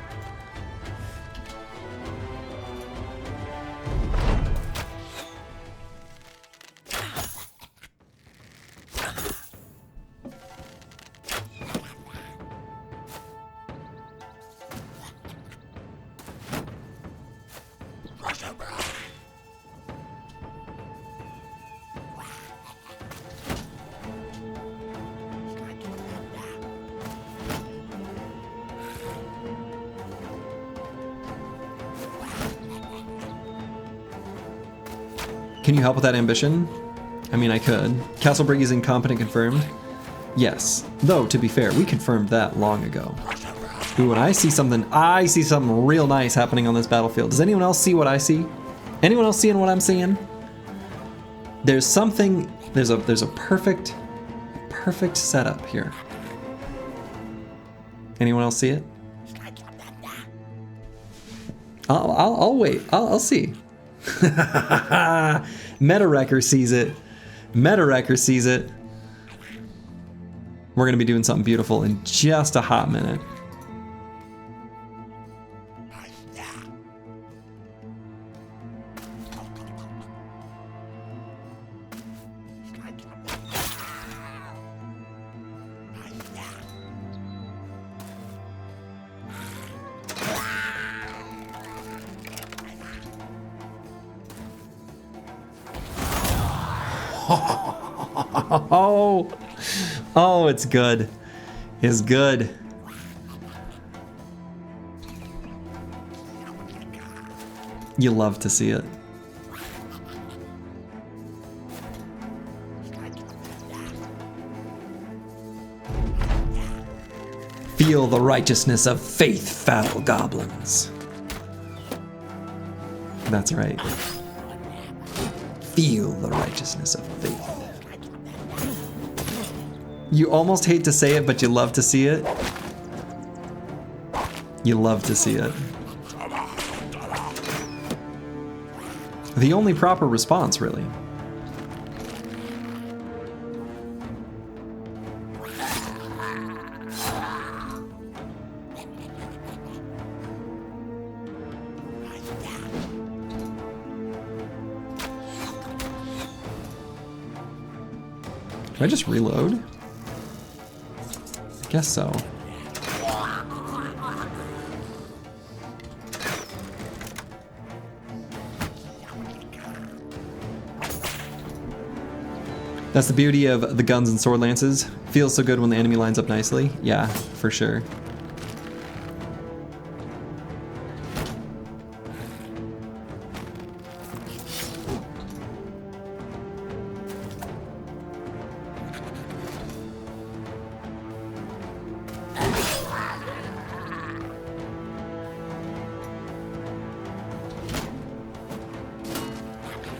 Can you help with that ambition? I mean, I could. Castlebrigg is incompetent confirmed. Yes. Though, to be fair, we confirmed that long ago. Ooh, when I see something real nice happening on this battlefield. Does anyone else see what I see? Anyone else seeing what I'm seeing? There's something, there's a perfect setup here. Anyone else see it? I'll wait. I'll see. Meta-Wrecker sees it. Meta-Wrecker sees it. We're gonna be doing something beautiful in just a hot minute. Oh, oh, it's good. It's good. You love to see it. Feel the righteousness of faith, foul goblins. That's right. Feel the righteousness of faith. You almost hate to say it, but you love to see it. You love to see it. The only proper response, really. Do I just reload? I guess so. That's the beauty of the guns and sword lances. Feels so good when the enemy lines up nicely. Yeah, for sure.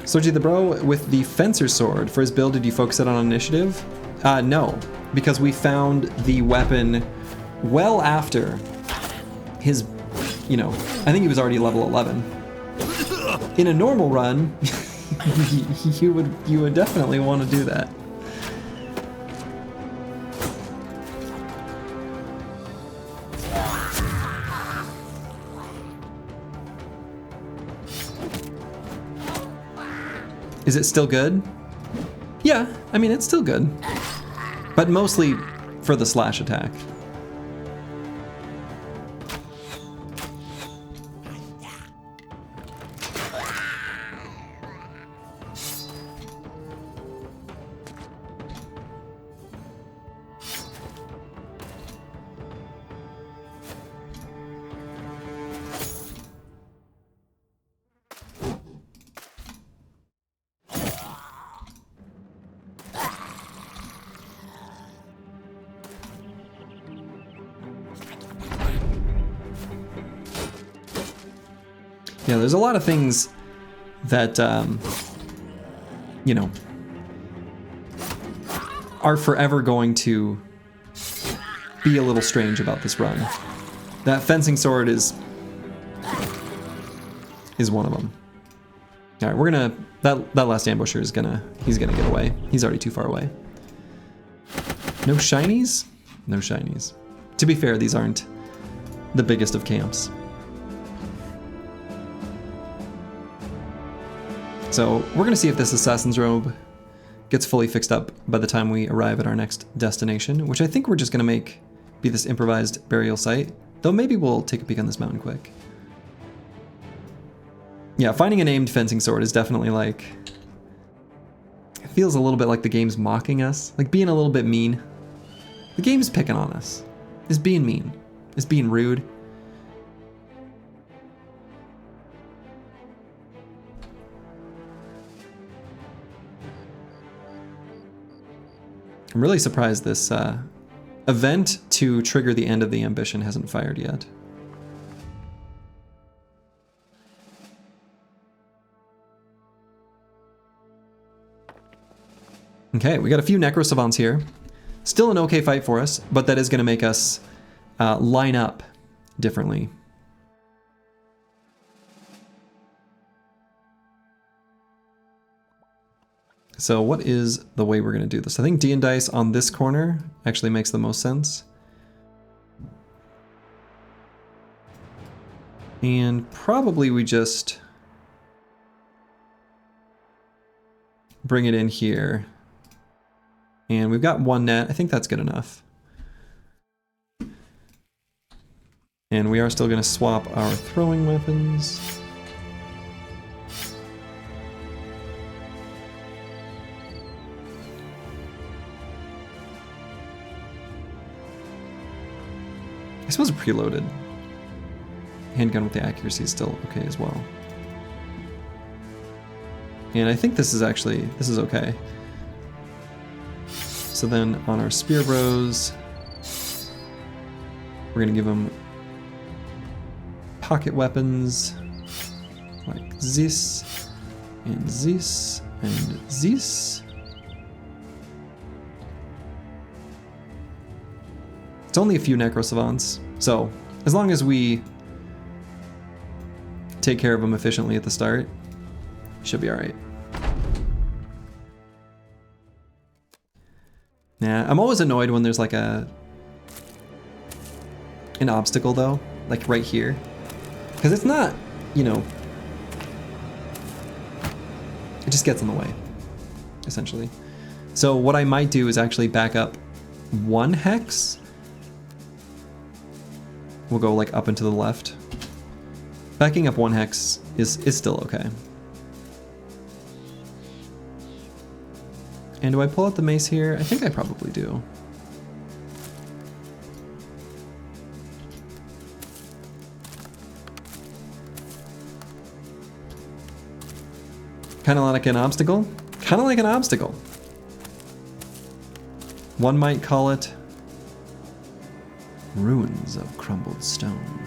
Soji the Bro with the Fencer Sword. For his build, did you focus it on initiative? No, because we found the weapon well after his, you know, I think he was already level 11. In a normal run, you would definitely want to do that. Is it still good? Yeah, I mean, it's still good. But mostly for the slash attack. Yeah, there's a lot of things that, you know, are forever going to be a little strange about this run. That fencing sword is one of them. All right, we're gonna, that last ambusher is he's gonna get away. He's already too far away. No shinies? No shinies. To be fair, these aren't the biggest of camps. So we're gonna see if this assassin's robe gets fully fixed up by the time we arrive at our next destination, which I think we're just gonna make be this improvised burial site, though maybe we'll take a peek on this mountain quick. Yeah, finding a named fencing sword is definitely like, it feels a little bit like the game's mocking us, like being a little bit mean. The game's picking on us. It's being mean. It's being rude. I'm really surprised this event to trigger the end of the ambition hasn't fired yet. Okay, we got a few Necro Savants here. Still an okay fight for us, but that is going to make us line up differently. So what is the way we're going to do this? I think D and dice on this corner actually makes the most sense. And probably we just bring it in here. And we've got one net. I think that's good enough. And we are still going to swap our throwing weapons. I suppose a preloaded handgun with the accuracy is still okay as well. And I think this is okay. So then on our spear bros, we're gonna give them pocket weapons like this and this and this. It's only a few Necro Savants, so as long as we take care of them efficiently at the start, should be alright. Yeah, I'm always annoyed when there's like an obstacle though, like right here. Because it's not, you know, it just gets in the way, essentially. So what I might do is actually back up 1 hex. We'll go like up and to the left. Backing up 1 hex is still okay. And do I pull out the mace here? I think I probably do. Kind of like an obstacle? Kind of like an obstacle. One might call it ruins of crumbled stone.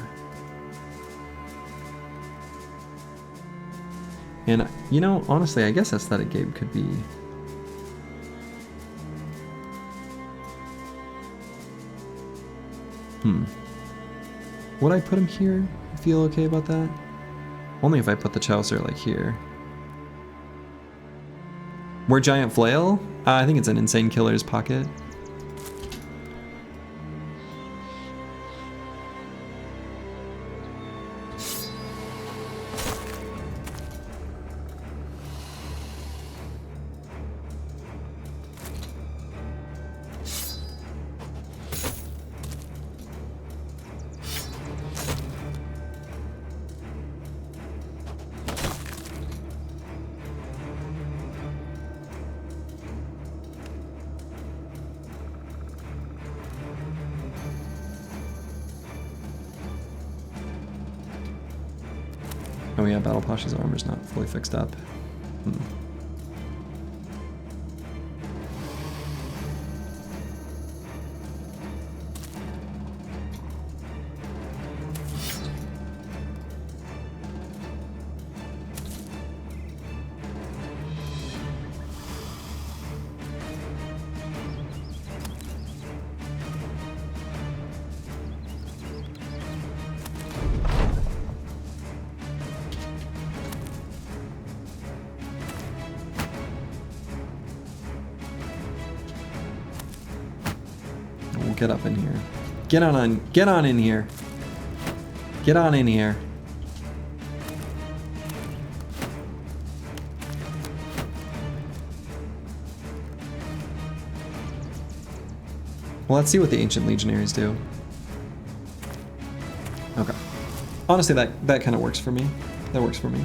And, you know, honestly, I guess Aesthetic Gabe could be... Would I put him here? I feel okay about that? Only if I put the Chaucer, like, here. Where Giant Flail? I think it's an Insane Killer's pocket. Oh yeah, Battle Pasha's armor's not fully fixed up. Get up in here. Get on in here. Get on in here. Well, let's see what the Ancient Legionaries do. Okay. Honestly, that kind of works for me. That works for me.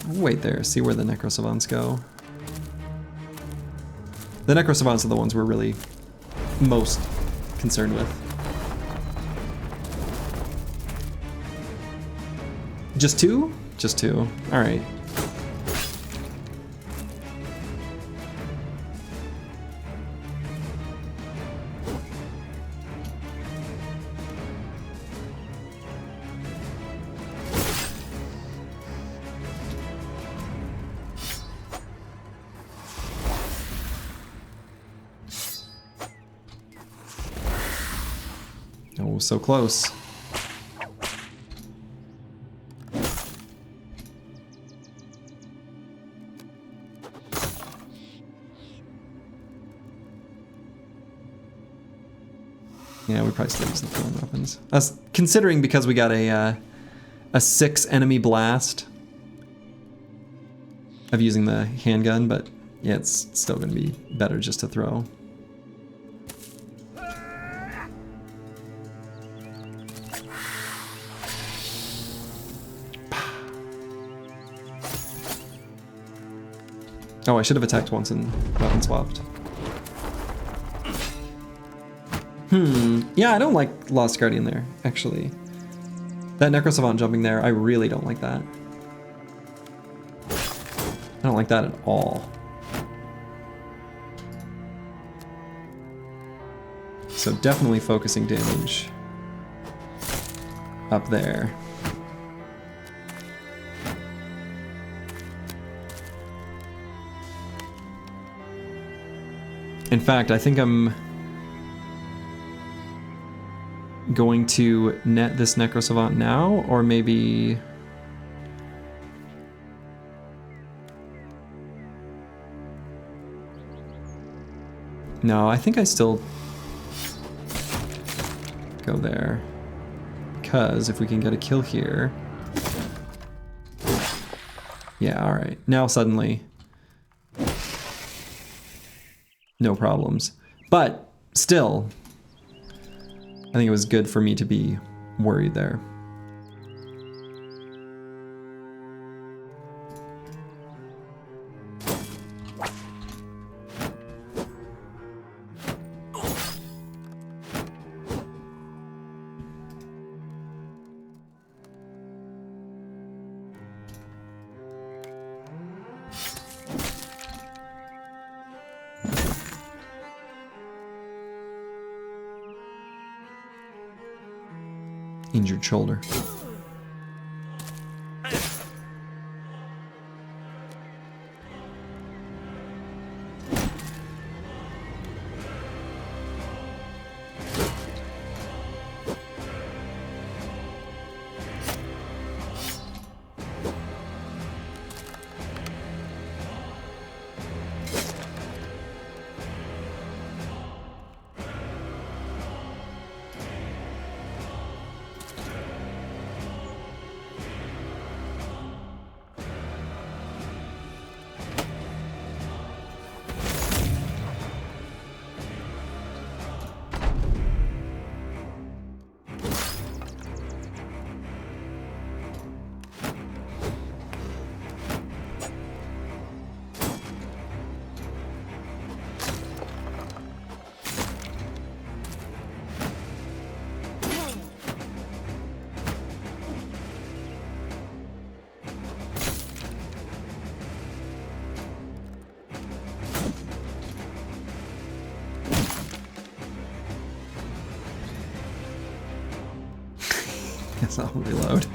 Wait there, see where the Necro Savants go. The Necro Savants are the ones we're really most concerned with. Just 2? Just 2. Alright. Oh, so close. Yeah, we probably still use the thrown weapons. Considering because we got a 6 enemy blast of using the handgun, but yeah, it's still going to be better just to throw. Oh, I should have attacked once and weapon swapped. Yeah, I don't like Lost Guardian there, actually. That Necrosavant jumping there, I really don't like that. I don't like that at all. So definitely focusing damage up there. In fact, I think I'm going to net this Necrosavant now, or maybe... No, I think I still go there. Because if we can get a kill here... Yeah, alright. Now suddenly... no problems. But still... I think it was good for me to be worried there. Injured shoulder. Guess I'll reload.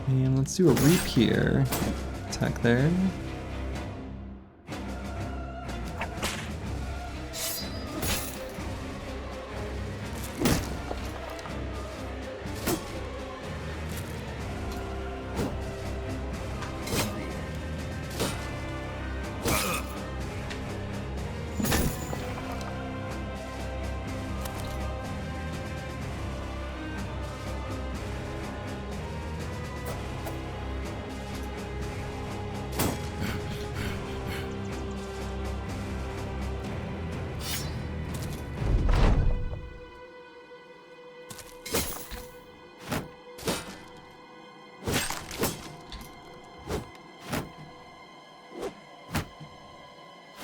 And let's do a reap here. Attack there.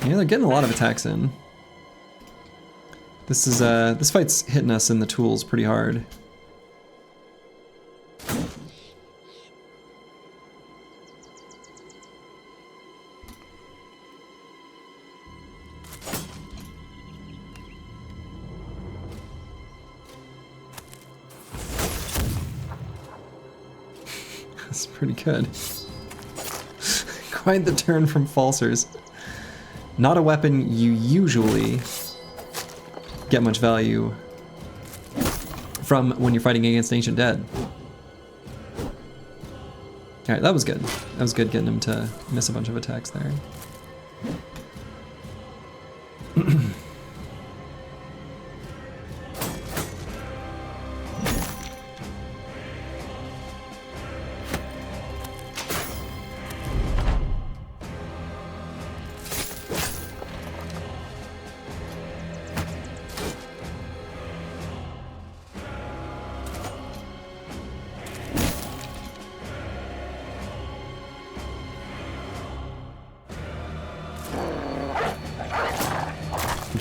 Yeah, they're getting a lot of attacks in. This is this fight's hitting us in the tools pretty hard. That's pretty good. Quite the turn from falsers. Not a weapon you usually get much value from when you're fighting against Ancient Dead. Alright, that was good. That was good getting him to miss a bunch of attacks there.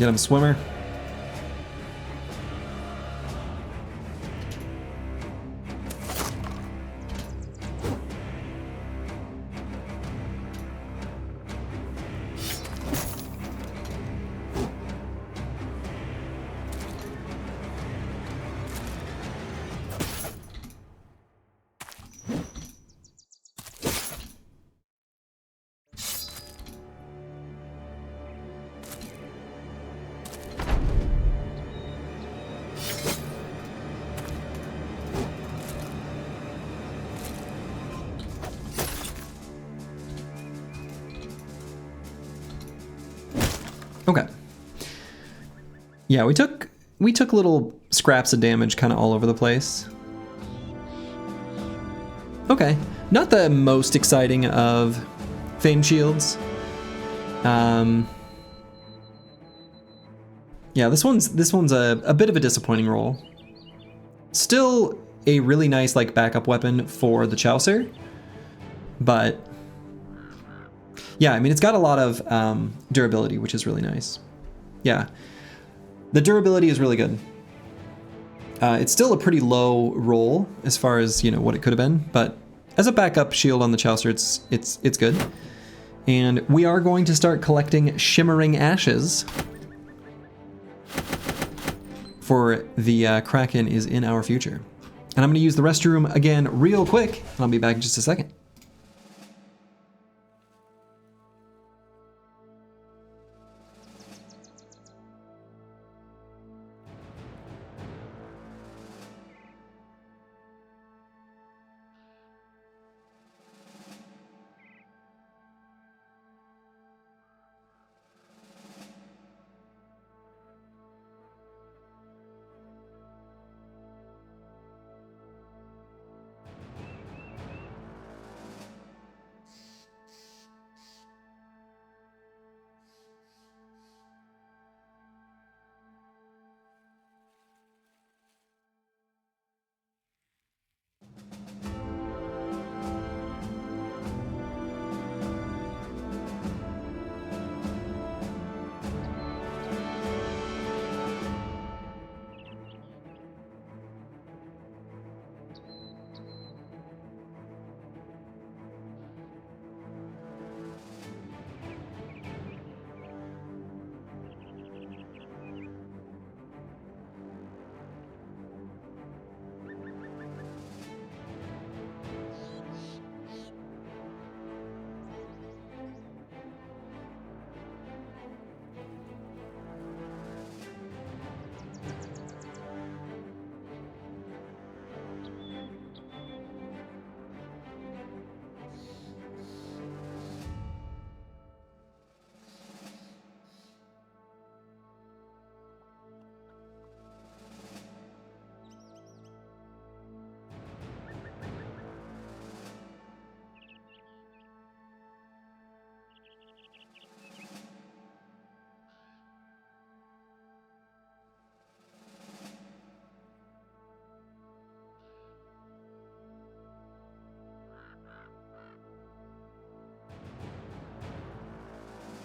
Get him, swimmer. Okay. Yeah, we took little scraps of damage kind of all over the place. Okay, not the most exciting of Fame Shields. Yeah, this one's a bit of a disappointing roll. Still a really nice like backup weapon for the Chaucer, but yeah, I mean it's got a lot of durability, which is really nice. Yeah, the durability is really good. It's still a pretty low roll as far as what it could have been, but as a backup shield on the Chaucer, it's good. And we are going to start collecting shimmering ashes. For the Kraken is in our future. And I'm going to use the restroom again real quick, and I'll be back in just a second.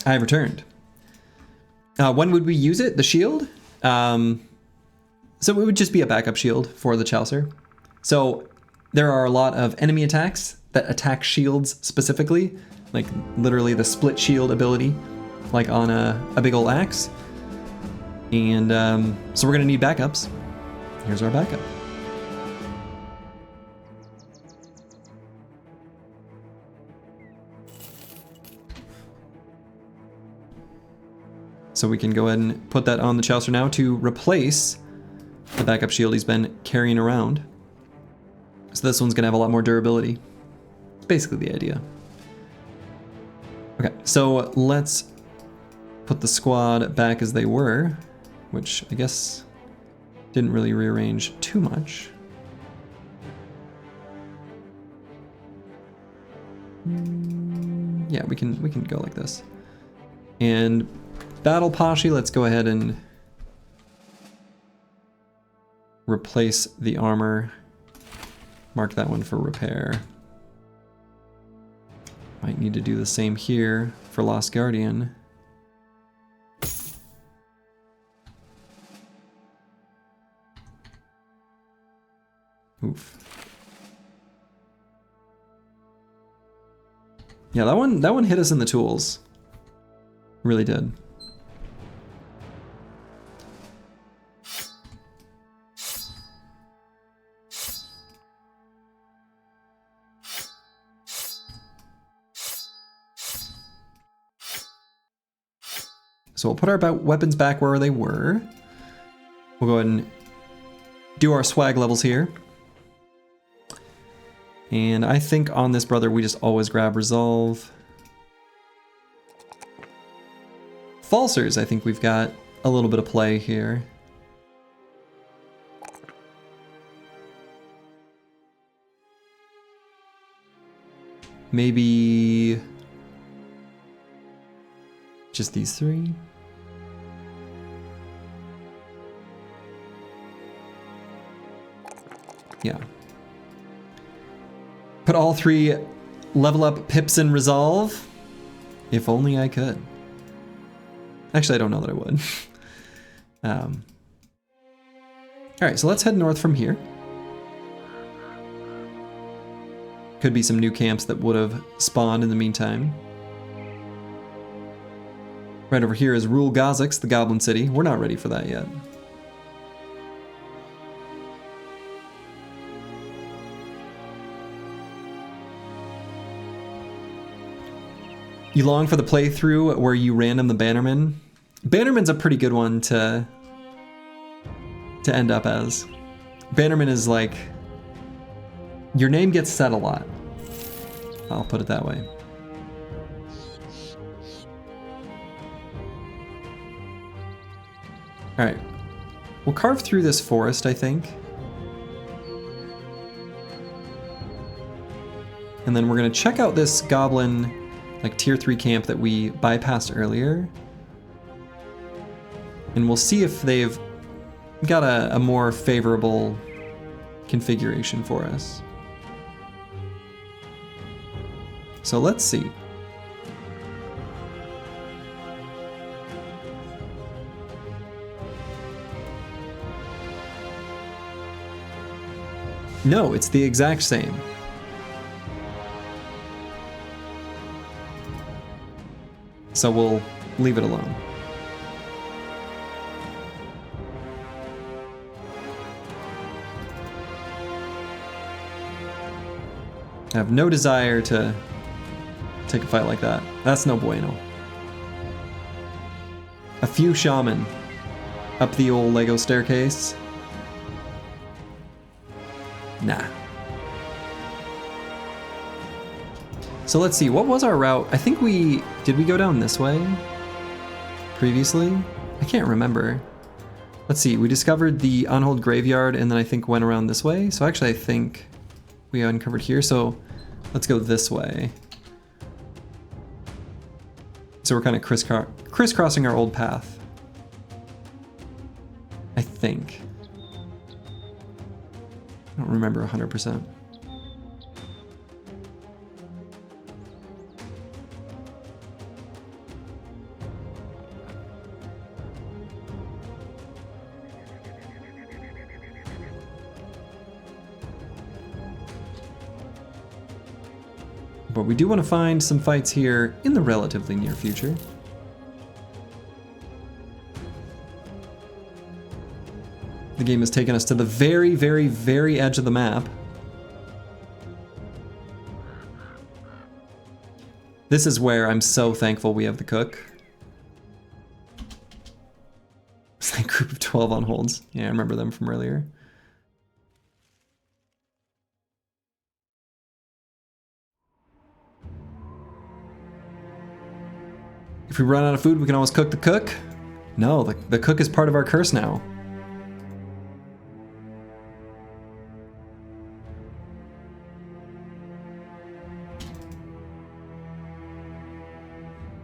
I have returned. When would we use it? The shield? So it would just be a backup shield for the Chaucer. So there are a lot of enemy attacks that attack shields specifically, like literally the split shield ability, like on a big old axe. And so we're gonna need backups. Here's our backup. So we can go ahead and put that on the Chaucer now to replace the backup shield he's been carrying around. So this one's gonna have a lot more durability. It's basically the idea. Okay, so let's put the squad back as they were, which I guess didn't really rearrange too much. Yeah, we can go like this. And Battle Pashi, let's go ahead and replace the armor. Mark that one for repair. Might need to do the same here for Lost Guardian. Oof. Yeah, that one hit us in the tools. Really did. So we'll put our weapons back where they were. We'll go ahead and do our swag levels here. And I think on this brother, we just always grab resolve. Falsers, I think we've got a little bit of play here. Maybe just these three. Yeah. Put all three level up pips in resolve. If only I could. Actually, I don't know that I would. All right, so let's head north from here. Could be some new camps that would have spawned in the meantime. Right over here is Rule Gazix, the Goblin City. We're not ready for that yet. You long for the playthrough where you random the Bannerman? Bannerman's a pretty good one to end up as. Bannerman is like, your name gets said a lot. I'll put it that way. Alright. We'll carve through this forest, I think. And then we're gonna check out this goblin, like tier 3 camp that we bypassed earlier. And we'll see if they've got a more favorable configuration for us. So let's see. No, it's the exact same. So we'll leave it alone. I have no desire to take a fight like that. That's no bueno. A few shaman up the old Lego staircase. Nah. So let's see, what was our route? I think did we go down this way previously? I can't remember. Let's see, we discovered the Unhold Graveyard and then I think went around this way. So actually I think we uncovered here, so let's go this way. So we're kind of crisscrossing our old path. I think. I don't remember 100%. But we do want to find some fights here in the relatively near future. The game has taken us to the very, very, very edge of the map. This is where I'm so thankful we have the cook. It's that group of 12 on holds. Yeah, I remember them from earlier. If we run out of food, we can always cook the cook. No, the cook is part of our curse now.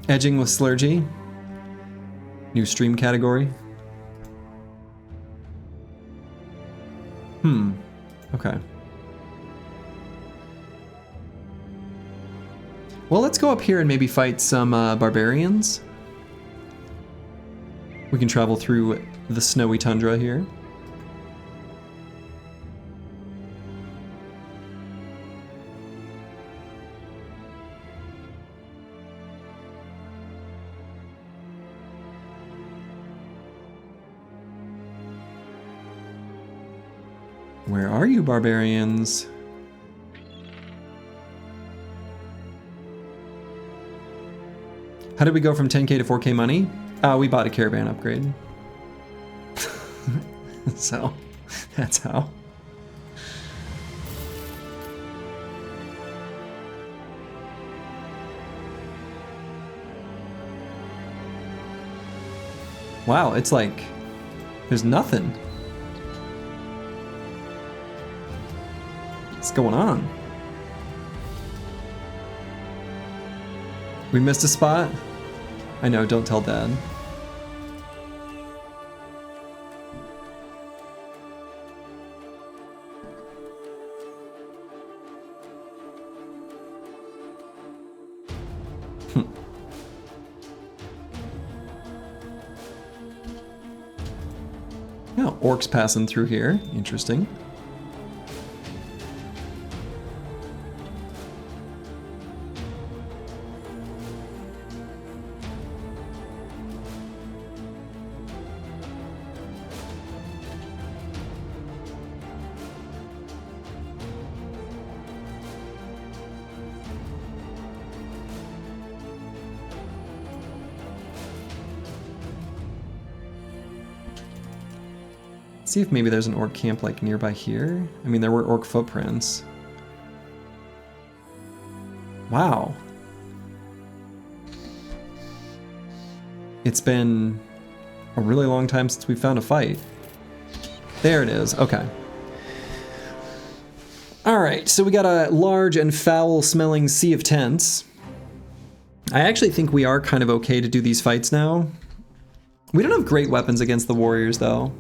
Edging with Slurgy. New stream category. Okay. Well, let's go up here and maybe fight some barbarians. We can travel through the snowy tundra here. Where are you, barbarians? How did we go from 10k to 4k money? We bought a caravan upgrade. So, that's how. Wow, it's like, there's nothing. What's going on? We missed a spot? I know, don't tell Dad. Yeah, orcs passing through here. Interesting. See if maybe there's an orc camp like nearby here. I mean, there were orc footprints. Wow. It's been a really long time since we found a fight. There it is. Okay. All right, so we got a large and foul-smelling sea of tents. I actually think we are kind of okay to do these fights now. We don't have great weapons against the warriors, though.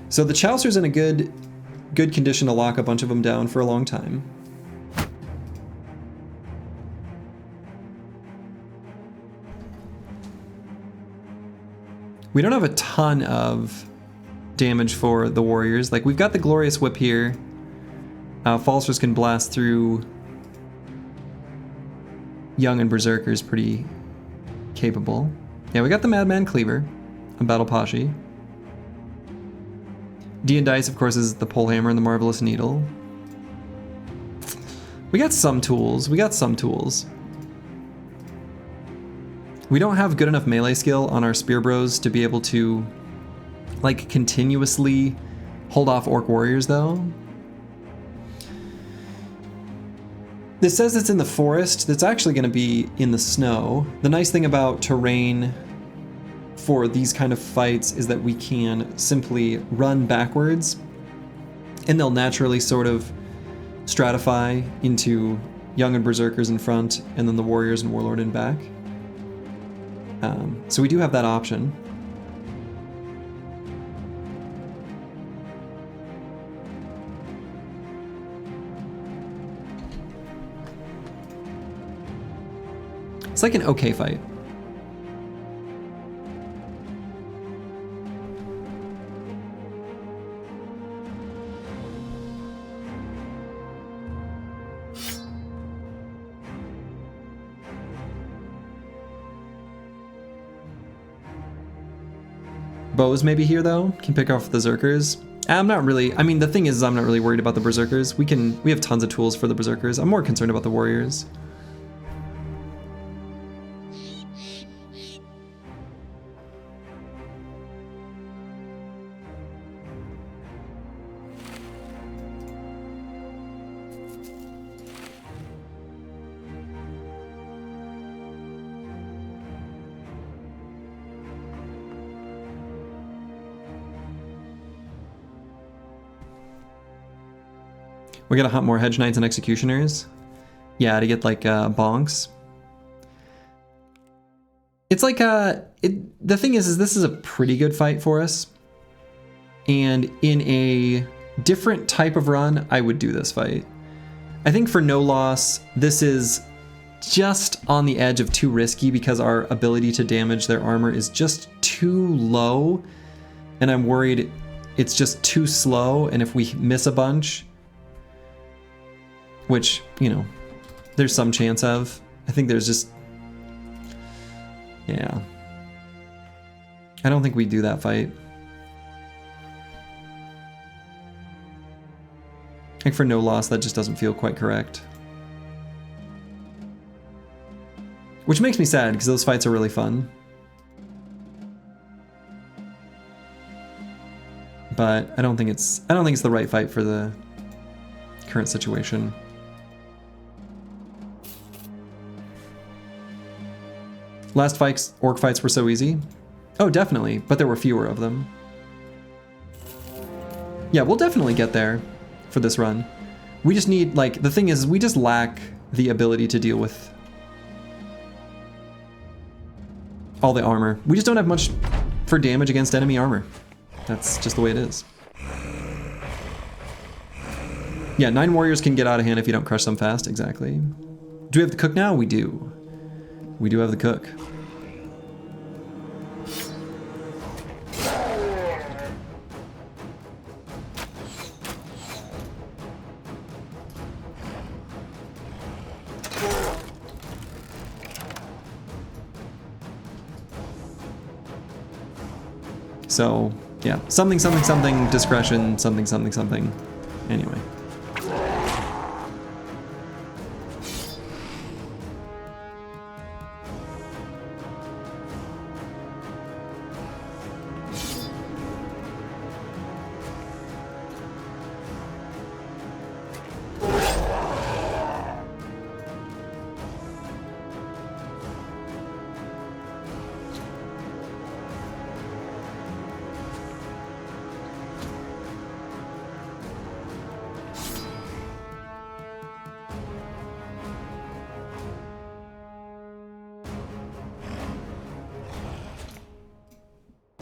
So the Chaucer's in a good condition to lock a bunch of them down for a long time. We don't have a ton of damage for the warriors. Like, we've got the Glorious Whip here. Falsters can blast through Young and Berserkers pretty capable. Yeah, we got the Madman Cleaver and Battle Pashi. D and Dice, of course, is the Polehammer and the Marvelous Needle. We got some tools. We got some tools. We don't have good enough melee skill on our Spear Bros to be able to, like, continuously hold off Orc Warriors, though. This says it's in the forest. That's actually going to be in the snow. The nice thing about terrain for these kind of fights is that we can simply run backwards and they'll naturally sort of stratify into Young and Berserkers in front and then the Warriors and Warlord in back. So we do have that option. It's like an okay fight. Bows maybe here though, can pick off the Berserkers. I'm not really, I mean the thing is I'm not really worried about the Berserkers. We have tons of tools for the Berserkers. I'm more concerned about the Warriors. We gotta hunt more Hedge Knights and Executioners. Yeah, to get like bonks. It's like the thing is this is a pretty good fight for us. And in a different type of run, I would do this fight. I think for no loss, this is just on the edge of too risky because our ability to damage their armor is just too low. And I'm worried it's just too slow, and if we miss a bunch, which, you know, there's some chance of. I think there's just, yeah. I don't think we do that fight. I think for no loss, that just doesn't feel quite correct. Which makes me sad, because those fights are really fun. But I don't think it's the right fight for the current situation. Last fights, orc fights were so easy. Oh, definitely, but there were fewer of them. Yeah, we'll definitely get there for this run. We just need, like, the thing is, we just lack the ability to deal with all the armor. We just don't have much for damage against enemy armor. That's just the way it is. Yeah, 9 warriors can get out of hand if you don't crush them fast, exactly. Do we have the cook now? We do. We do have the cook. So, yeah, something, something, something, discretion, something, something, something. Anyway.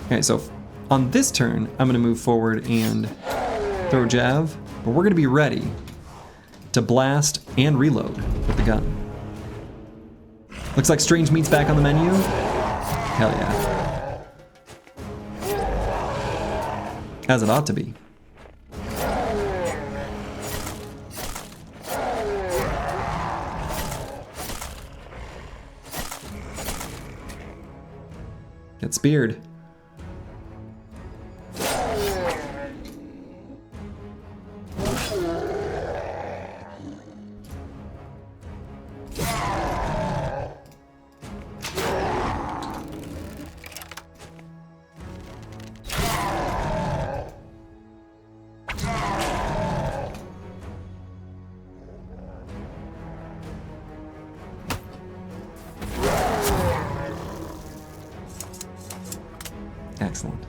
Okay, so on this turn, I'm gonna move forward and throw a jav, but we're gonna be ready to blast and reload with the gun. Looks like Strange Meat's back on the menu. Hell yeah. As it ought to be. Get speared. Excellent.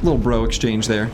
Little bro exchange there.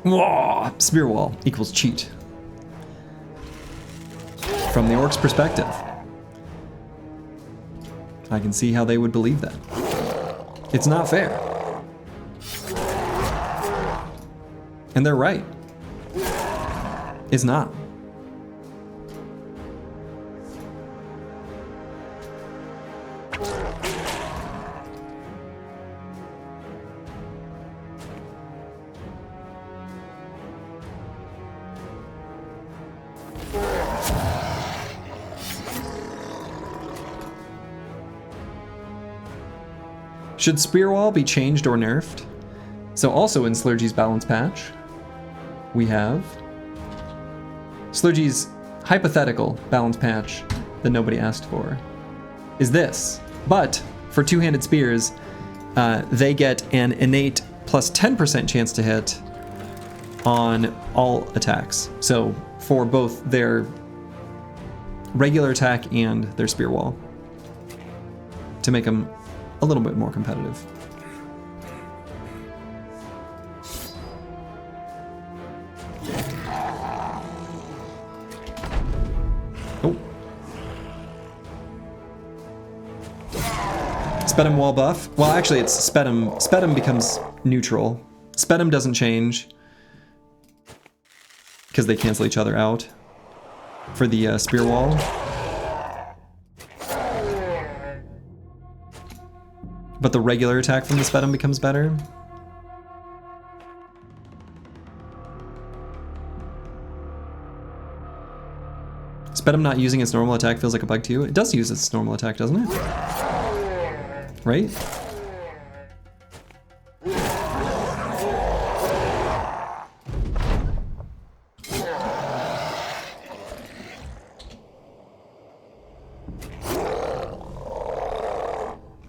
Whoa! Spear wall equals cheat. From the orc's perspective, I can see how they would believe that. It's not fair. And they're right. It's not. Should Spear Wall be changed or nerfed? So also in Slurgy's balance patch, we have Slurgy's hypothetical balance patch that nobody asked for is this. But for two-handed spears, they get an innate plus 10% chance to hit on all attacks. So for both their regular attack and their spear wall, to make them a little bit more competitive. Oh. Spedum wall buff. Well, actually, it's Spedum. Spedum becomes neutral. Spedum doesn't change because they cancel each other out for the spear wall. But the regular attack from the Spedum becomes better. Spedum not using its normal attack feels like a bug to you. It does use its normal attack, doesn't it? Right?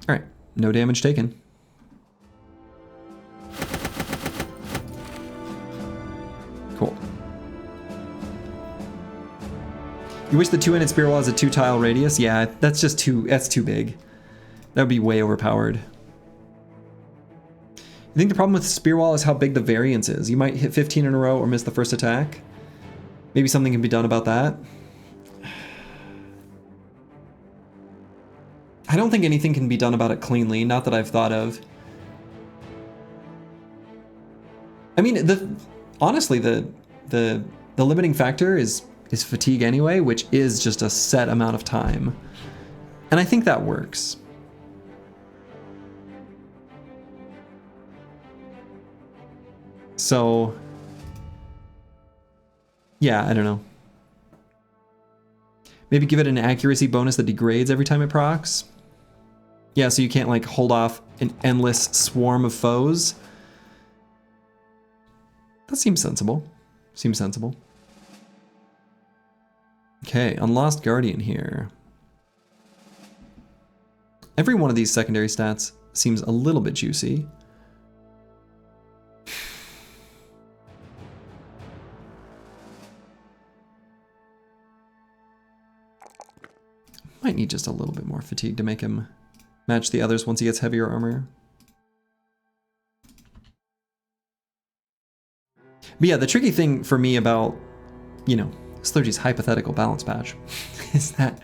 Alright, no damage taken. Cool. You wish the 2-handed spear wall has a 2-tile radius? Yeah, that's just that's too big. That would be way overpowered. You think the problem with the spear wall is how big the variance is? You might hit 15 in a row or miss the first attack. Maybe something can be done about that. I don't think anything can be done about it cleanly, not that I've thought of. I mean, honestly, the limiting factor is fatigue anyway, which is just a set amount of time. And I think that works. So, yeah, I don't know. Maybe give it an accuracy bonus that degrades every time it procs. Yeah, so you can't like hold off an endless swarm of foes. That seems sensible. Seems sensible. Okay, Unlost Guardian here. Every one of these secondary stats seems a little bit juicy. Might need just a little bit more fatigue to make him match the others once he gets heavier armor. But yeah, the tricky thing for me about, you know, Slurgy's hypothetical balance patch is that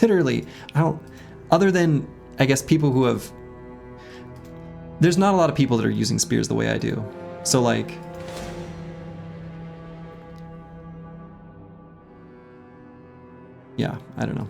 literally, other than, I guess, people who have, there's not a lot of people that are using spears the way I do. So like, yeah, I don't know.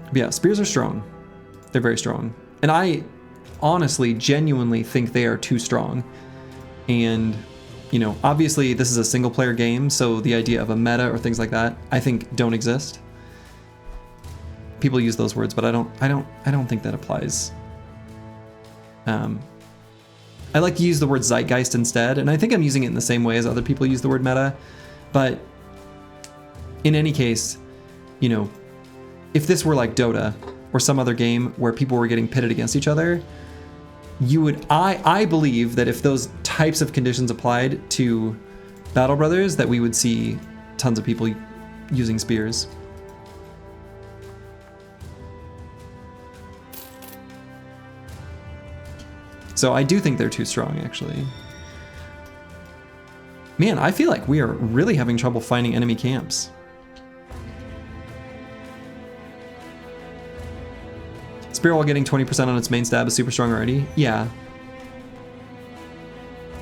But yeah, spears are strong. They're very strong. And I honestly, genuinely think they are too strong. And, you know, obviously this is a single player game, so the idea of a meta or things like that, I think don't exist. People use those words, but I don't think that applies. I like to use the word zeitgeist instead, and I think I'm using it in the same way as other people use the word meta. But in any case, you know, if this were like Dota or some other game where people were getting pitted against each other, you would, I believe that if those types of conditions applied to Battle Brothers, that we would see tons of people using spears. So I do think they're too strong, actually. Man, I feel like we are really having trouble finding enemy camps. Spear wall getting 20% on its main stab is super strong already. Yeah.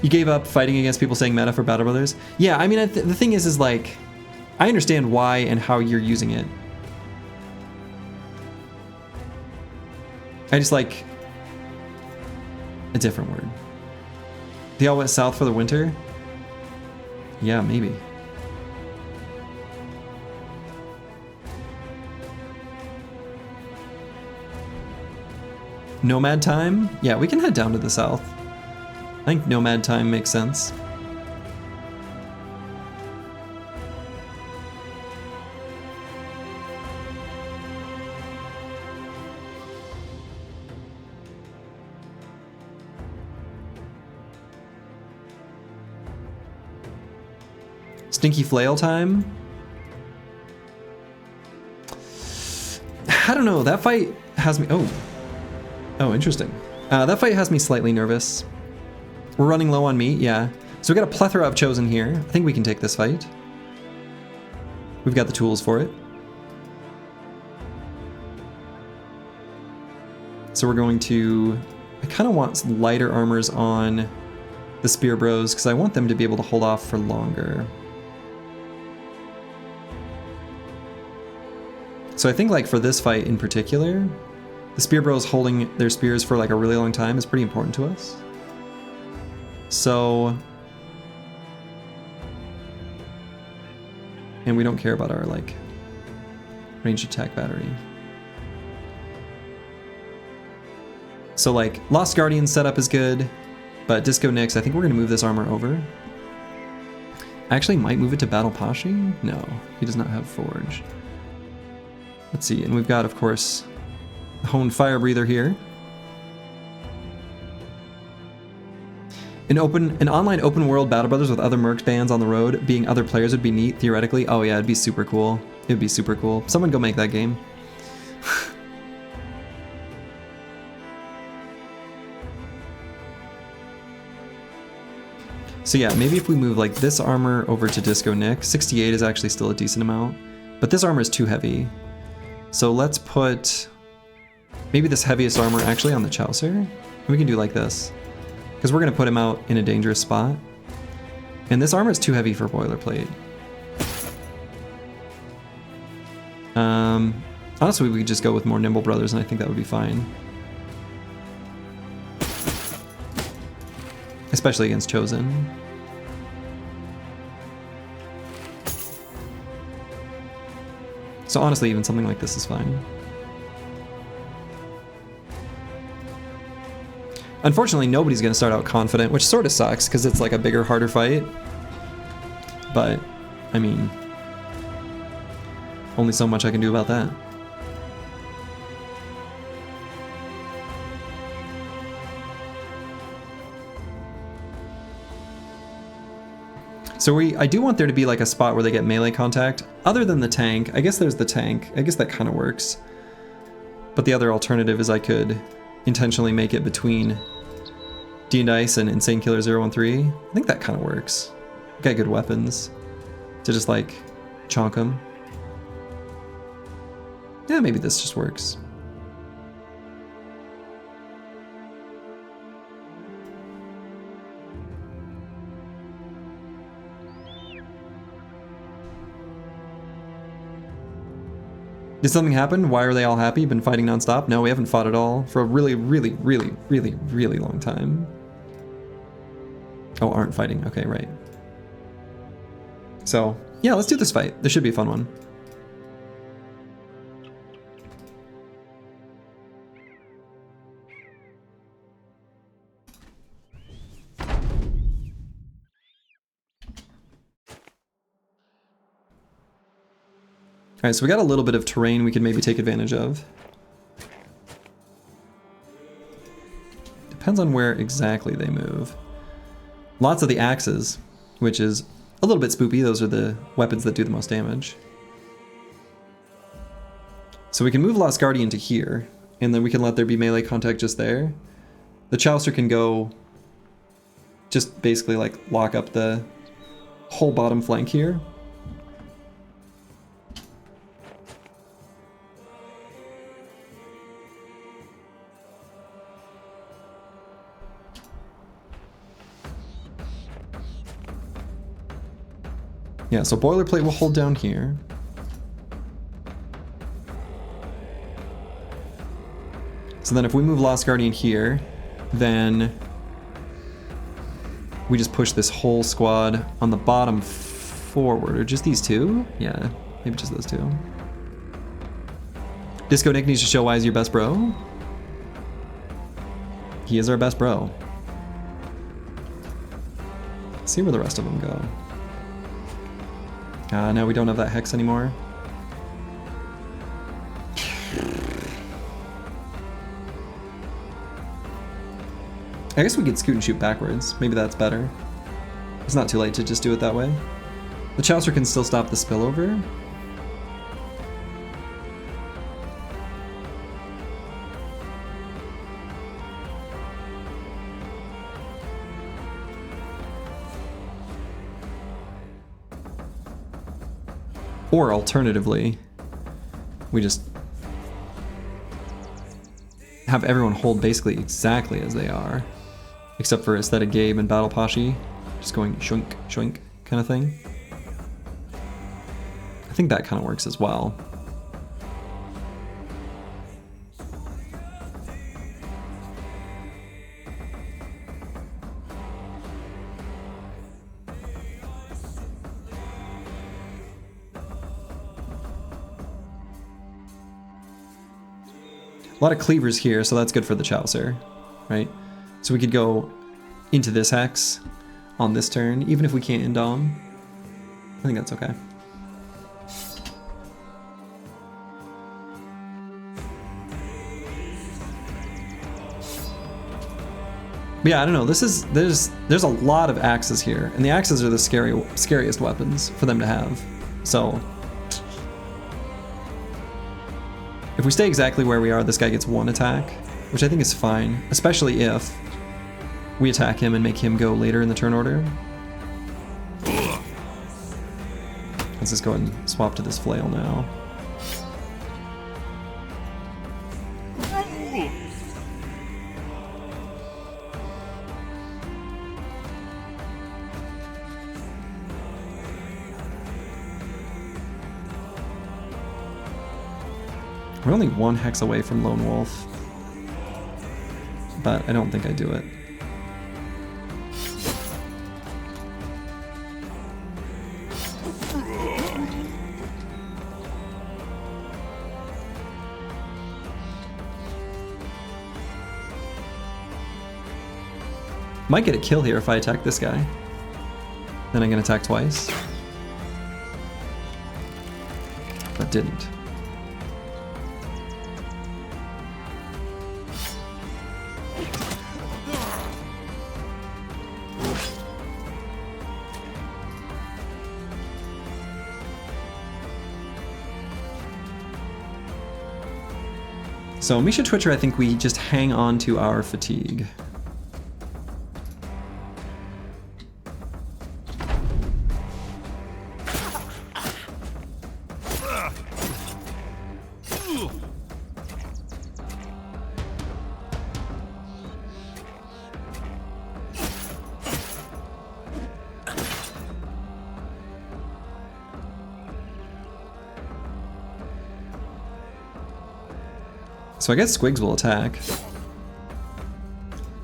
You gave up fighting against people saying meta for Battle Brothers? Yeah, I mean, the thing is like, I understand why and how you're using it. I just like a different word. They all went south for the winter? Yeah, maybe. Nomad time? Yeah, we can head down to the south. I think nomad time makes sense. Stinky flail time? I don't know, that fight has me... Oh, interesting. That fight has me slightly nervous. We're running low on meat, yeah. So we got a plethora of Chosen here. I think we can take this fight. We've got the tools for it. So we're going to... I kind of want lighter armors on the Spear Bros, because I want them to be able to hold off for longer. So I think like for this fight in particular, the Spear Bros holding their spears for like a really long time is pretty important to us. So... And we don't care about our like ranged attack battery. So like Lost Guardian setup is good, but Disco Nyx, I think we're gonna move this armor over. I actually might move it to Battle Pashi? No, he does not have Forge. Let's see, and we've got, of course, the Honed Fire Breather here. An online open world Battle Brothers with other Mercs bands on the road, being other players would be neat, theoretically. Oh yeah, it'd be super cool. It'd be super cool. Someone go make that game. So yeah, maybe if we move like this armor over to Disco Nyx, 68 is actually still a decent amount, but this armor is too heavy. So let's put maybe this heaviest armor actually on the Chaucer. We can do like this, because we're going to put him out in a dangerous spot. And this armor is too heavy for boilerplate. Honestly, we could just go with more Nimble Brothers, and I think that would be fine. Especially against Chosen. So honestly, even something like this is fine. Unfortunately, nobody's going to start out confident, which sort of sucks, because it's like a bigger, harder fight. But, I mean, only so much I can do about that. So I do want there to be like a spot where they get melee contact. Other than the tank, I guess there's the tank. I guess that kind of works. But the other alternative is I could intentionally make it between D&Dice and Insane Killer 013. I think that kind of works. Got good weapons to just like chonk them. Yeah, maybe this just works. Did something happen? Why are they all happy? Been fighting nonstop? No, we haven't fought at all for a really, really, really, really, really long time. Oh, aren't fighting. Okay, right. So, yeah, let's do this fight. This should be a fun one. Alright, so we got a little bit of terrain we could maybe take advantage of. Depends on where exactly they move. Lots of the axes, which is a little bit spoopy. Those are the weapons that do the most damage. So we can move Lost Guardian to here, and then we can let there be melee contact just there. The Chaucer can go just basically like lock up the whole bottom flank here. Yeah, so boilerplate will hold down here. So then if we move Lost Guardian here, then we just push this whole squad on the bottom forward. Or just these two? Yeah, maybe just those two. Disco Nick needs to show why he's your best bro. He is our best bro. Let's see where the rest of them go. Now we don't have that hex anymore. I guess we could scoot and shoot backwards. Maybe that's better. It's not too late to just do it that way. The Chaucer can still stop the spillover. Or alternatively, we just have everyone hold basically exactly as they are, except for Aesthetic Gabe and Battle Pashi, just going shoink, shoink kind of thing. I think that kind of works as well. A lot of cleavers here, so that's good for the Chaucer, right? So we could go into this hex on this turn, even if we can't Indom. I think that's okay. But yeah, I don't know. There's a lot of axes here, and the axes are the scariest weapons for them to have. So if we stay exactly where we are, this guy gets one attack, which I think is fine, especially if we attack him and make him go later in the turn order. Let's just go ahead and swap to this flail now. We're only one hex away from Lone Wolf, but I don't think I do it. Might get a kill here if I attack this guy. Then I can attack twice. But didn't. So Misha Twitcher, I think we just hang on to our fatigue. So I guess Squigs will attack.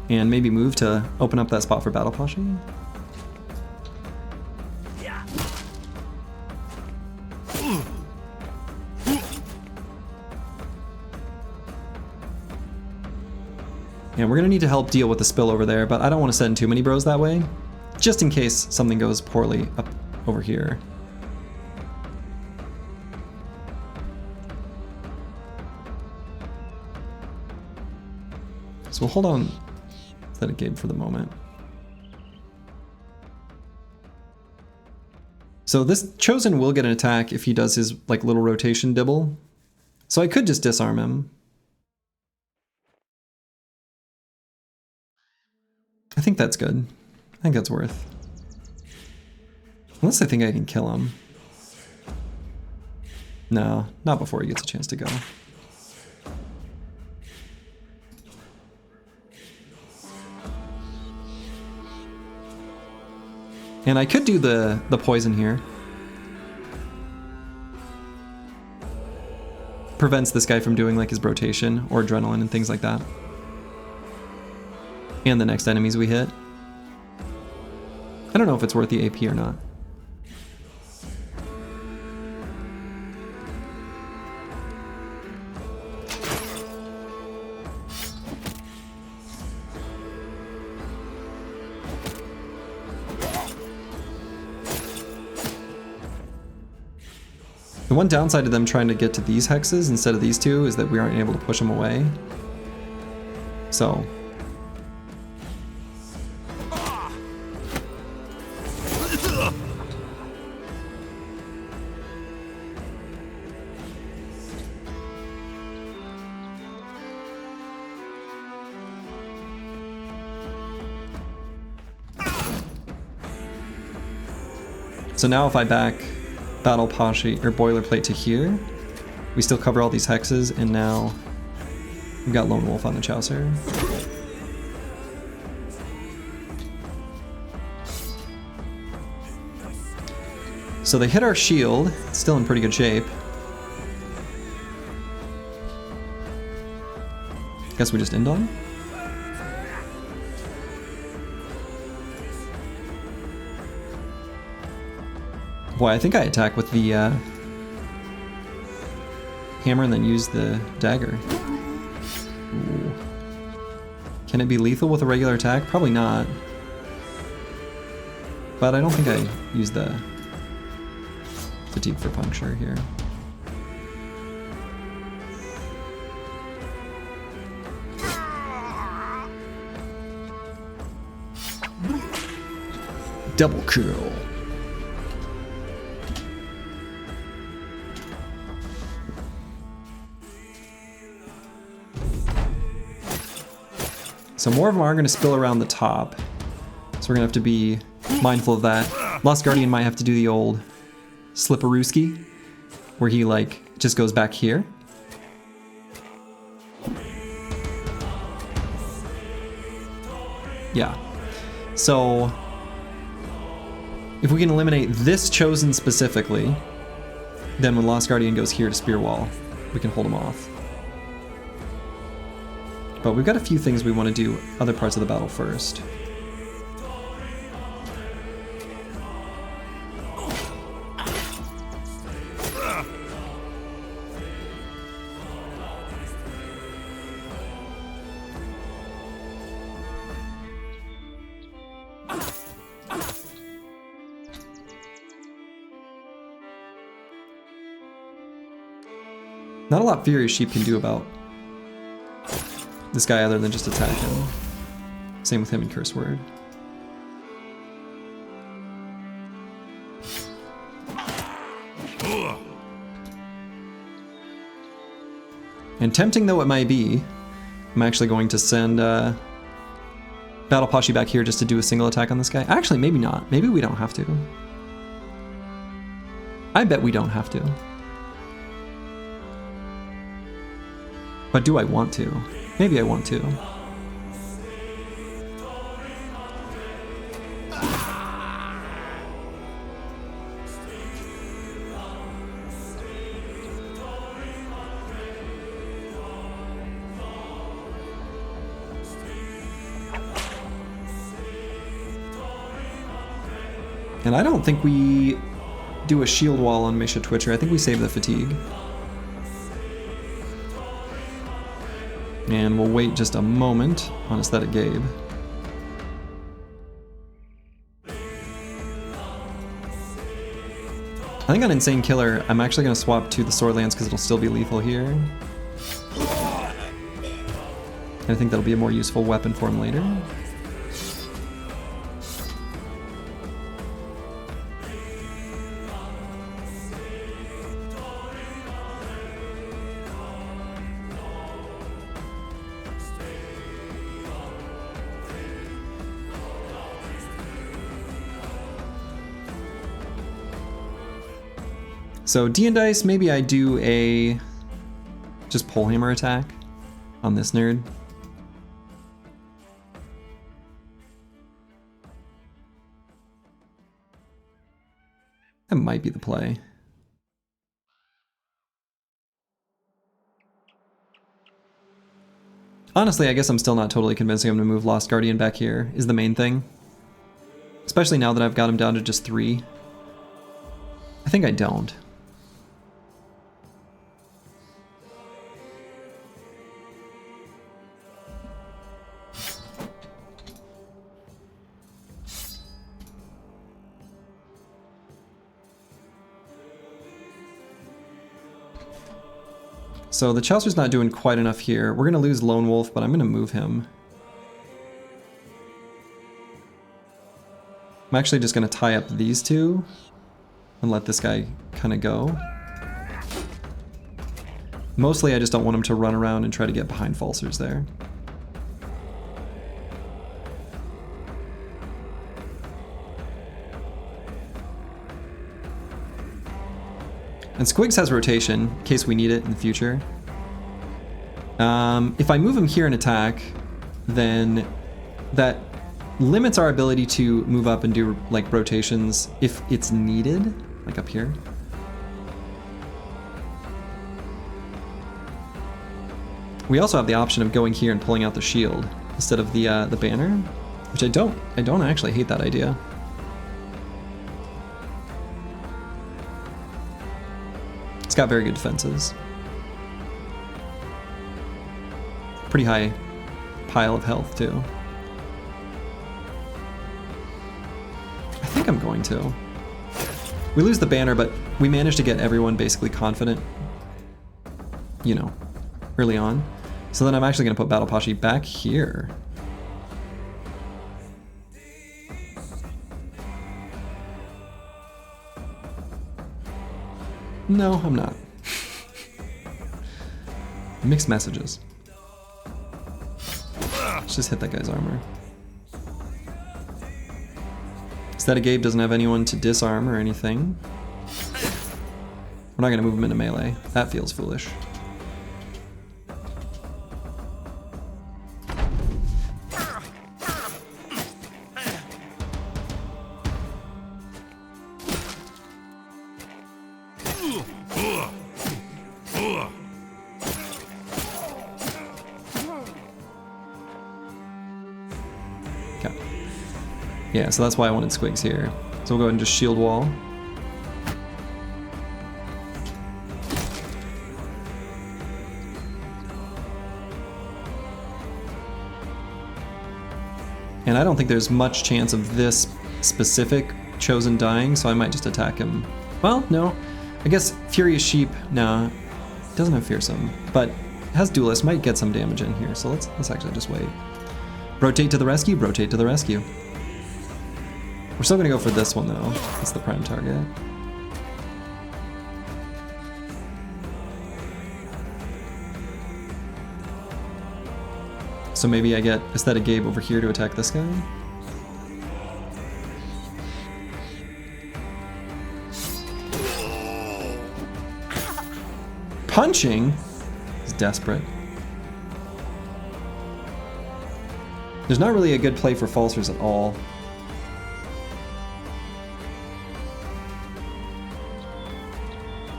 And maybe move to open up that spot for Battle Pashi. And we're gonna need to help deal with the spill over there, but I don't want to send too many bros that way, just in case something goes poorly up over here. So we'll hold on to that Gabe for the moment. So this Chosen will get an attack if he does his like little rotation dibble. So I could just disarm him. I think that's good. I think that's worth. Unless I think I can kill him. No, not before he gets a chance to go. And I could do the poison here. Prevents this guy from doing like his rotation or adrenaline and things like that. And the next enemies we hit. I don't know if it's worth the AP or not. one downside to them trying to get to these hexes instead of these two is that we aren't able to push them away. So... So now if I back Battle Poshy or Boilerplate to here, we still cover all these hexes, and now we've got Lone Wolf on the Chaucer. So they hit our shield, it's still in pretty good shape. Guess we just end on? Boy, I think I attack with the hammer and then use the dagger. Ooh. Can it be lethal with a regular attack? Probably not. But I don't think I use the fatigue for puncture here. Double kill. So more of them are going to spill around the top. So we're going to have to be mindful of that. Lost Guardian might have to do the old Slipperooski, where he like just goes back here. Yeah. So if we can eliminate this chosen specifically, then when Lost Guardian goes here to Spear Wall, we can hold him off. But we've got a few things we want to do other parts of the battle first. Not a lot Furious Sheep can do about this guy other than just attack him. Same with him and Curse Word. And tempting though it might be, I'm actually going to send Battle Poshy back here just to do a single attack on this guy. Actually, maybe not. Maybe we don't have to. I bet we don't have to. But do I want to? Maybe I want to. And I don't think we do a shield wall on Misha Twitcher. I think we save the fatigue. And we'll wait just a moment on Aesthetic Gabe. I think on Insane Killer, I'm actually going to swap to the Sword Lance because it'll still be lethal here. And I think that'll be a more useful weapon for him later. So D and Dice, maybe I do a just pole hammer attack on this nerd. That might be the play. Honestly, I guess I'm still not totally convincing him to move Lost Guardian back here is the main thing. Especially now that I've got him down to just 3. I think I don't. So the Chaucer's not doing quite enough here. We're gonna lose Lone Wolf, but I'm gonna move him. I'm actually just gonna tie up these two and let this guy kind of go. Mostly I just don't want him to run around and try to get behind Falsers there. And Squigs has rotation, in case we need it in the future. If I move him here and attack, then that limits our ability to move up and do like rotations if it's needed, like up here. We also have the option of going here and pulling out the shield instead of the banner, which I don't actually hate that idea. It's got very good defenses. Pretty high pile of health too. I think I'm going to. We lose the banner, but we managed to get everyone basically confident, you know, early on. So then I'm actually going to put Battle Pasha back here. No, I'm not. Mixed messages. Let's just hit that guy's armor. Aesthetic Gabe doesn't have anyone to disarm or anything. We're not going to move him into melee. That feels foolish. Yeah, so that's why I wanted Squigs here. So we'll go ahead and just shield wall. And I don't think there's much chance of this specific chosen dying, so I might just attack him. Well, no. I guess Furious Sheep, nah, doesn't have Fearsome, but has Duelist, might get some damage in here, so let's actually just wait. Rotate to the rescue, rotate to the rescue. We're still gonna go for this one though. That's the prime target. So maybe I get Aesthetic Gabe over here to attack this guy. Punching? He's desperate. There's not really a good play for Falsers at all.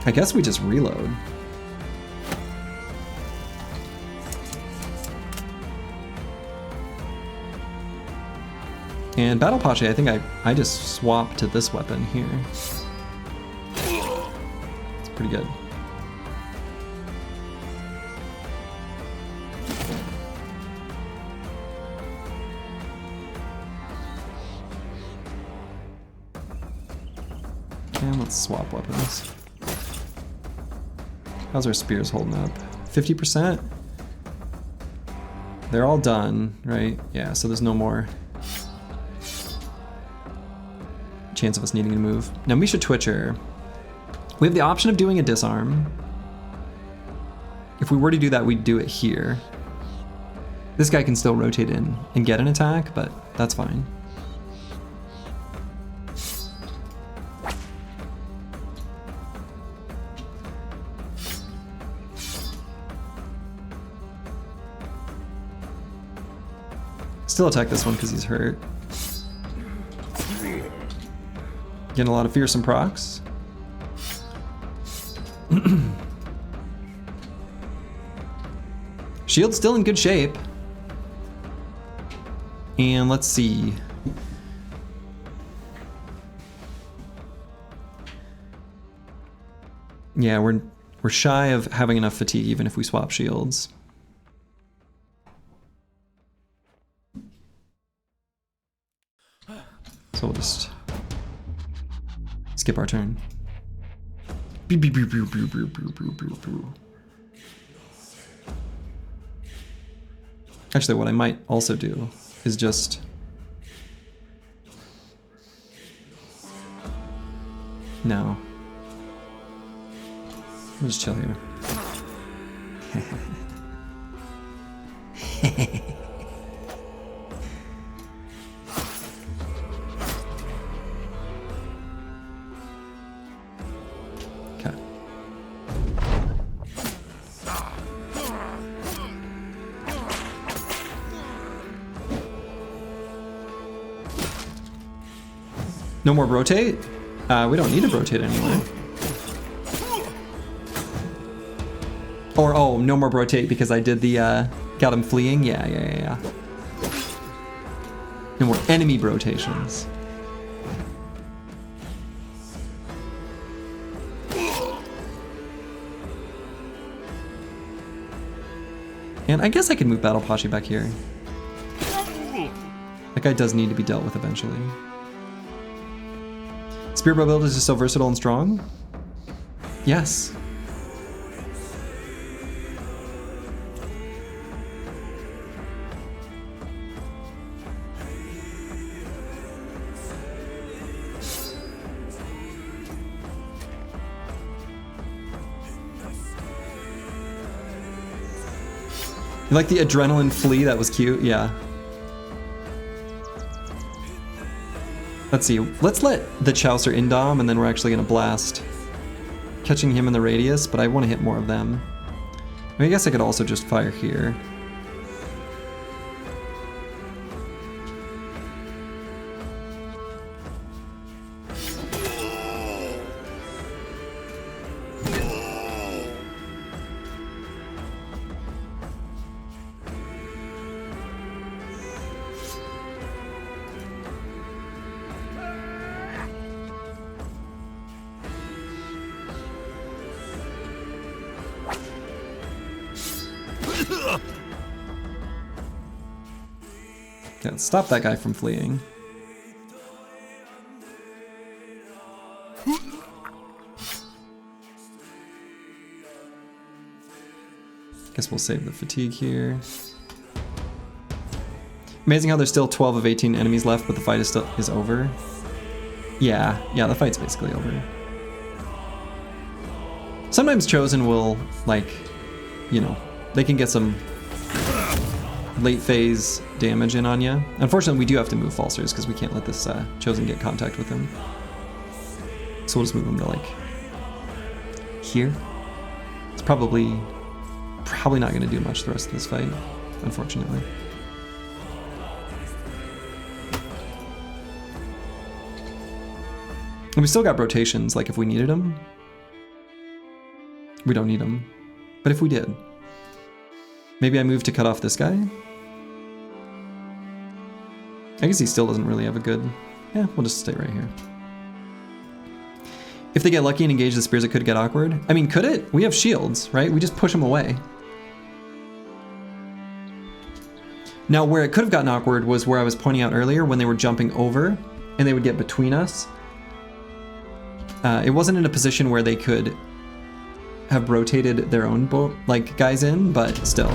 I guess we just reload. And Battle Pasha, I think I just swapped to this weapon here. It's pretty good. And let's swap weapons. How's our spears holding up? 50%? They're all done, right? Yeah, so there's no more chance of us needing to move. Now we should Twitcher. We have the option of doing a disarm. If we were to do that, we'd do it here. This guy can still rotate in and get an attack, but that's fine. Still attack this one because he's hurt. Getting a lot of fearsome procs. Shield's still in good shape. And let's see. Yeah, we're shy of having enough fatigue even if we swap shields. So we'll just skip our turn. Actually, what I might also do is just... No. I'll just chill here. Okay. No more rotate? We don't need to rotate anyway. Or, oh, no more rotate because I did the, got him fleeing? Yeah. No more enemy rotations. And I guess I could move Battle Pachi back here. That guy does need to be dealt with eventually. Spearbow build is just so versatile and strong? Yes. You like the adrenaline flea? That was cute, yeah. Let's see, let's let the Chaucer indom and then we're actually gonna blast. Catching him in the radius, but I want to hit more of them. I guess I could also just fire here. Yeah, stop that guy from fleeing. Guess we'll save the fatigue here. Amazing how there's still 12 of 18 enemies left, but the fight is over. Yeah, the fight's basically over. Sometimes Chosen will, like, you know, they can get some late phase damage in on you. Unfortunately, we do have to move Falsers because we can't let this Chosen get contact with him. So we'll just move him to, like, here. It's probably not going to do much the rest of this fight, unfortunately. And we still got rotations, like if we needed them. We don't need them. But if we did, maybe I move to cut off this guy. I guess he still doesn't really have a good... Yeah, we'll just stay right here. If they get lucky and engage the spears, it could get awkward. I mean, could it? We have shields, right? We just push them away. Now, where it could have gotten awkward was where I was pointing out earlier when they were jumping over and they would get between us. It wasn't in a position where they could have rotated their own guys in, but still.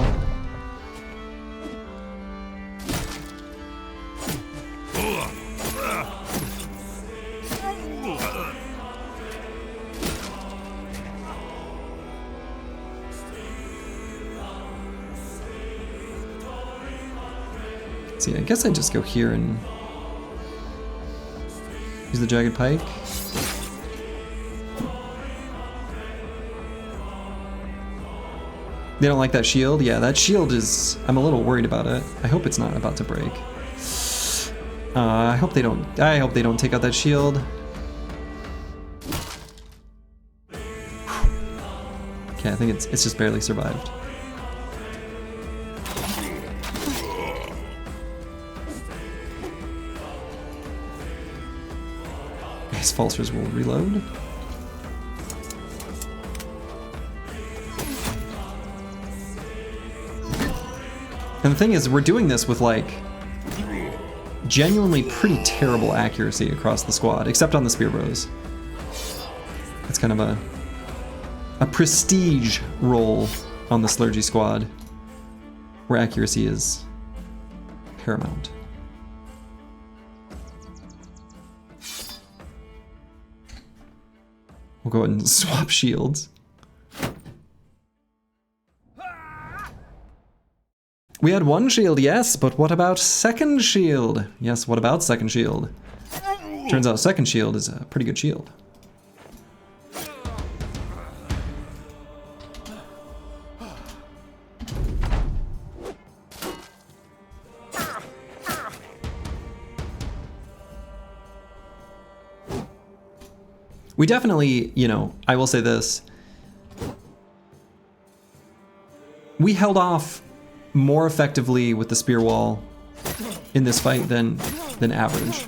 See, I guess I just go here and use the Jagged Pike. They don't like that shield? Yeah, that shield is... I'm a little worried about it. I hope it's not about to break. I hope they don't take out that shield. Okay, I think it's just barely survived. His Falsers will reload. And the thing is, we're doing this with, like, genuinely pretty terrible accuracy across the squad, except on the Spear Bros. It's kind of a prestige roll on the Slurgy squad. where accuracy is paramount. We'll go ahead and swap shields. We had one shield, yes, but what about second shield? Yes, what about second shield? Turns out second shield is a pretty good shield. We definitely, you know, I will say this. We held off more effectively with the spear wall in this fight than average.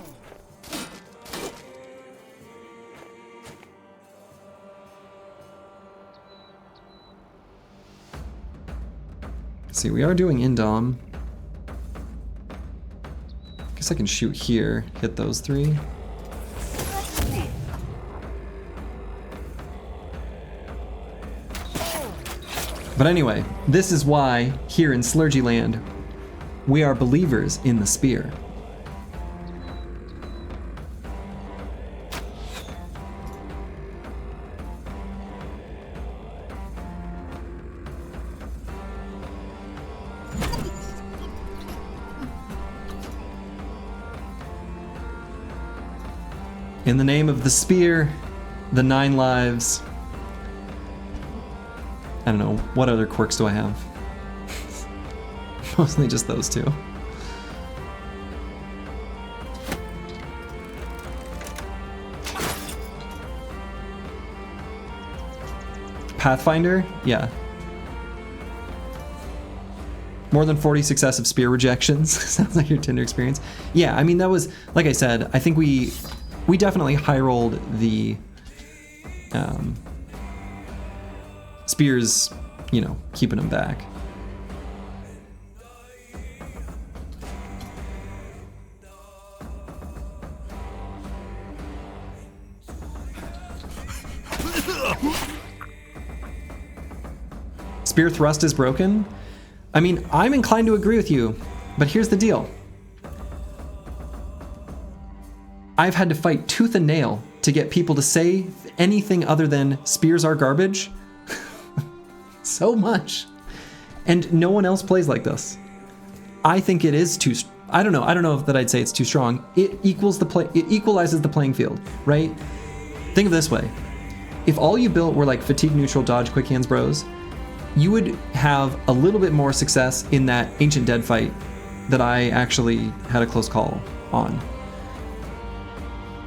See, we are doing indom. Guess I can shoot here, hit those three. But anyway, this is why here in Slurgy Land, we are believers in the spear. In the name of the spear, the 9 lives. I don't know, what other quirks do I have? Mostly just those two. Pathfinder? Yeah. More than 40 successive spear rejections. Sounds like your Tinder experience. Yeah, I mean, that was, like I said, I think we definitely high rolled the spears, you know, keeping them back. Spear thrust is broken? I mean, I'm inclined to agree with you, but here's the deal. I've had to fight tooth and nail to get people to say anything other than spears are garbage. So much. And no one else plays like this. I think it is too, I don't know if I'd say it's too strong. It equalizes the playing field, right? Think of it this way. If all you built were like fatigue neutral dodge quick hands bros, you would have a little bit more success in that Ancient Dead fight that I actually had a close call on.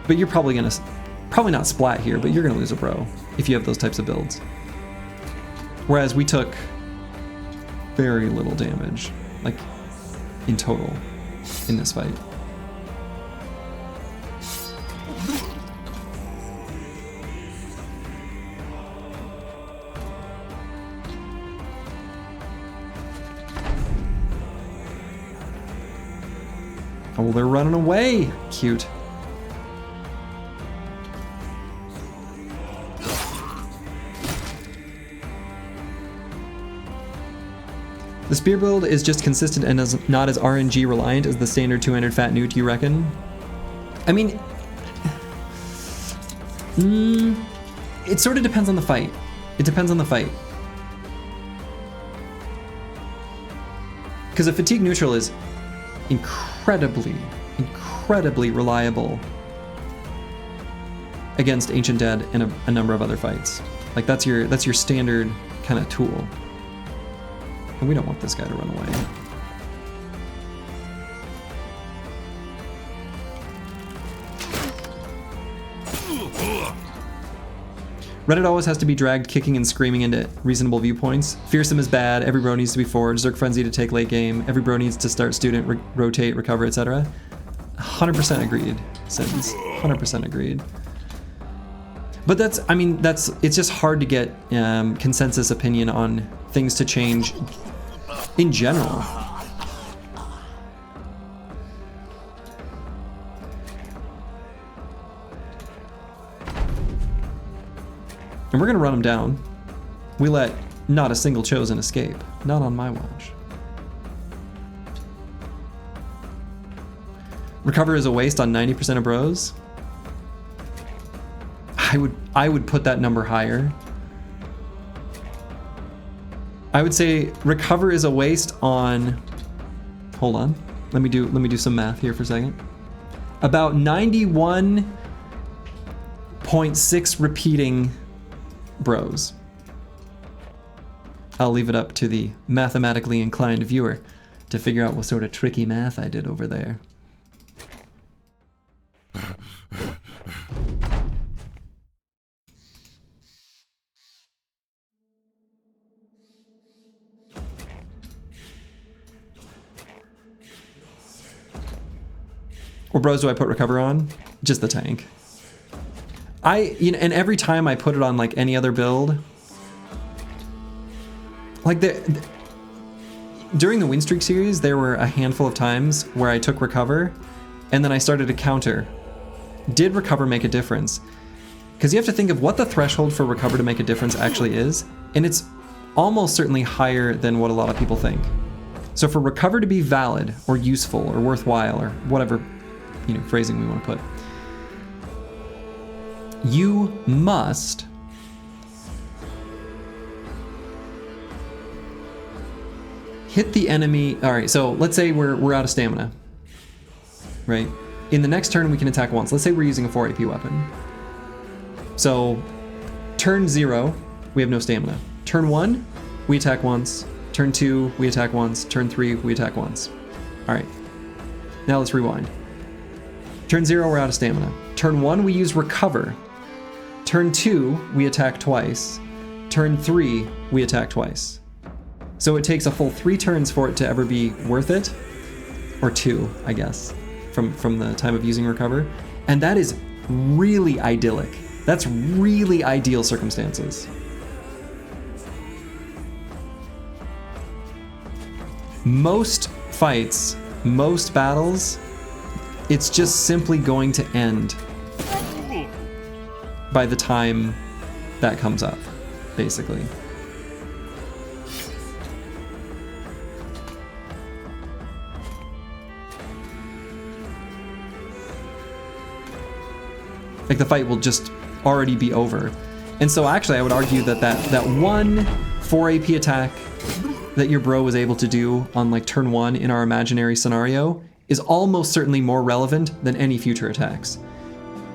But you're probably not splat here, but you're gonna lose a bro if you have those types of builds. Whereas we took very little damage, like in total, in this fight. Oh, they're running away! Cute. The spear build is just consistent and is not as RNG reliant as the standard 200 fat newt, you reckon? I mean, it sort of depends on the fight. It depends on the fight. Because a fatigue neutral is incredibly reliable against Ancient Dead and a number of other fights. Like that's your standard kind of tool. And we don't want this guy to run away. Reddit always has to be dragged kicking and screaming into reasonable viewpoints. Fearsome is bad, every bro needs to be forward, Zerg Frenzy to take late game, every bro needs to start student, rotate, recover, etc. 100% agreed, Sins. 100% agreed. But it's just hard to get consensus opinion on things to change in general. And we're gonna run them down. We let not a single chosen escape. Not on my watch. Recover is a waste on 90% of bros. I would put that number higher. I would say recover is a waste on, hold on. Let me do some math here for a second. About 91.6 repeating bros. I'll leave it up to the mathematically inclined viewer to figure out what sort of tricky math I did over there. What bros do I put recover on? Just the tank. And every time I put it on like any other build, like during the Winstreak series, there were a handful of times where I took recover and then I started to counter. Did recover make a difference? Because you have to think of what the threshold for recover to make a difference actually is, and it's almost certainly higher than what a lot of people think. So for recover to be valid or useful or worthwhile or whatever phrasing we want to put, you must hit the enemy. All right, so let's say we're out of stamina, right? In the next turn we can attack once. Let's say we're using a 4 AP weapon. So turn 0 we have no stamina. Turn 1 we attack once. Turn 2 we attack once. Turn 3 we attack once. All right, now let's rewind. Turn 0 we're out of stamina. Turn 1 we use recover. Turn 2 we attack twice. Turn 3 we attack twice. So it takes a full 3 turns for it to ever be worth it, or 2, I guess, from the time of using recover. And that is really idyllic. That's really ideal circumstances. Most fights, most battles, it's just simply going to end by the time that comes up, basically. Like the fight will just already be over. And so actually I would argue that one 4 AP attack that your bro was able to do on like turn 1 in our imaginary scenario is almost certainly more relevant than any future attacks.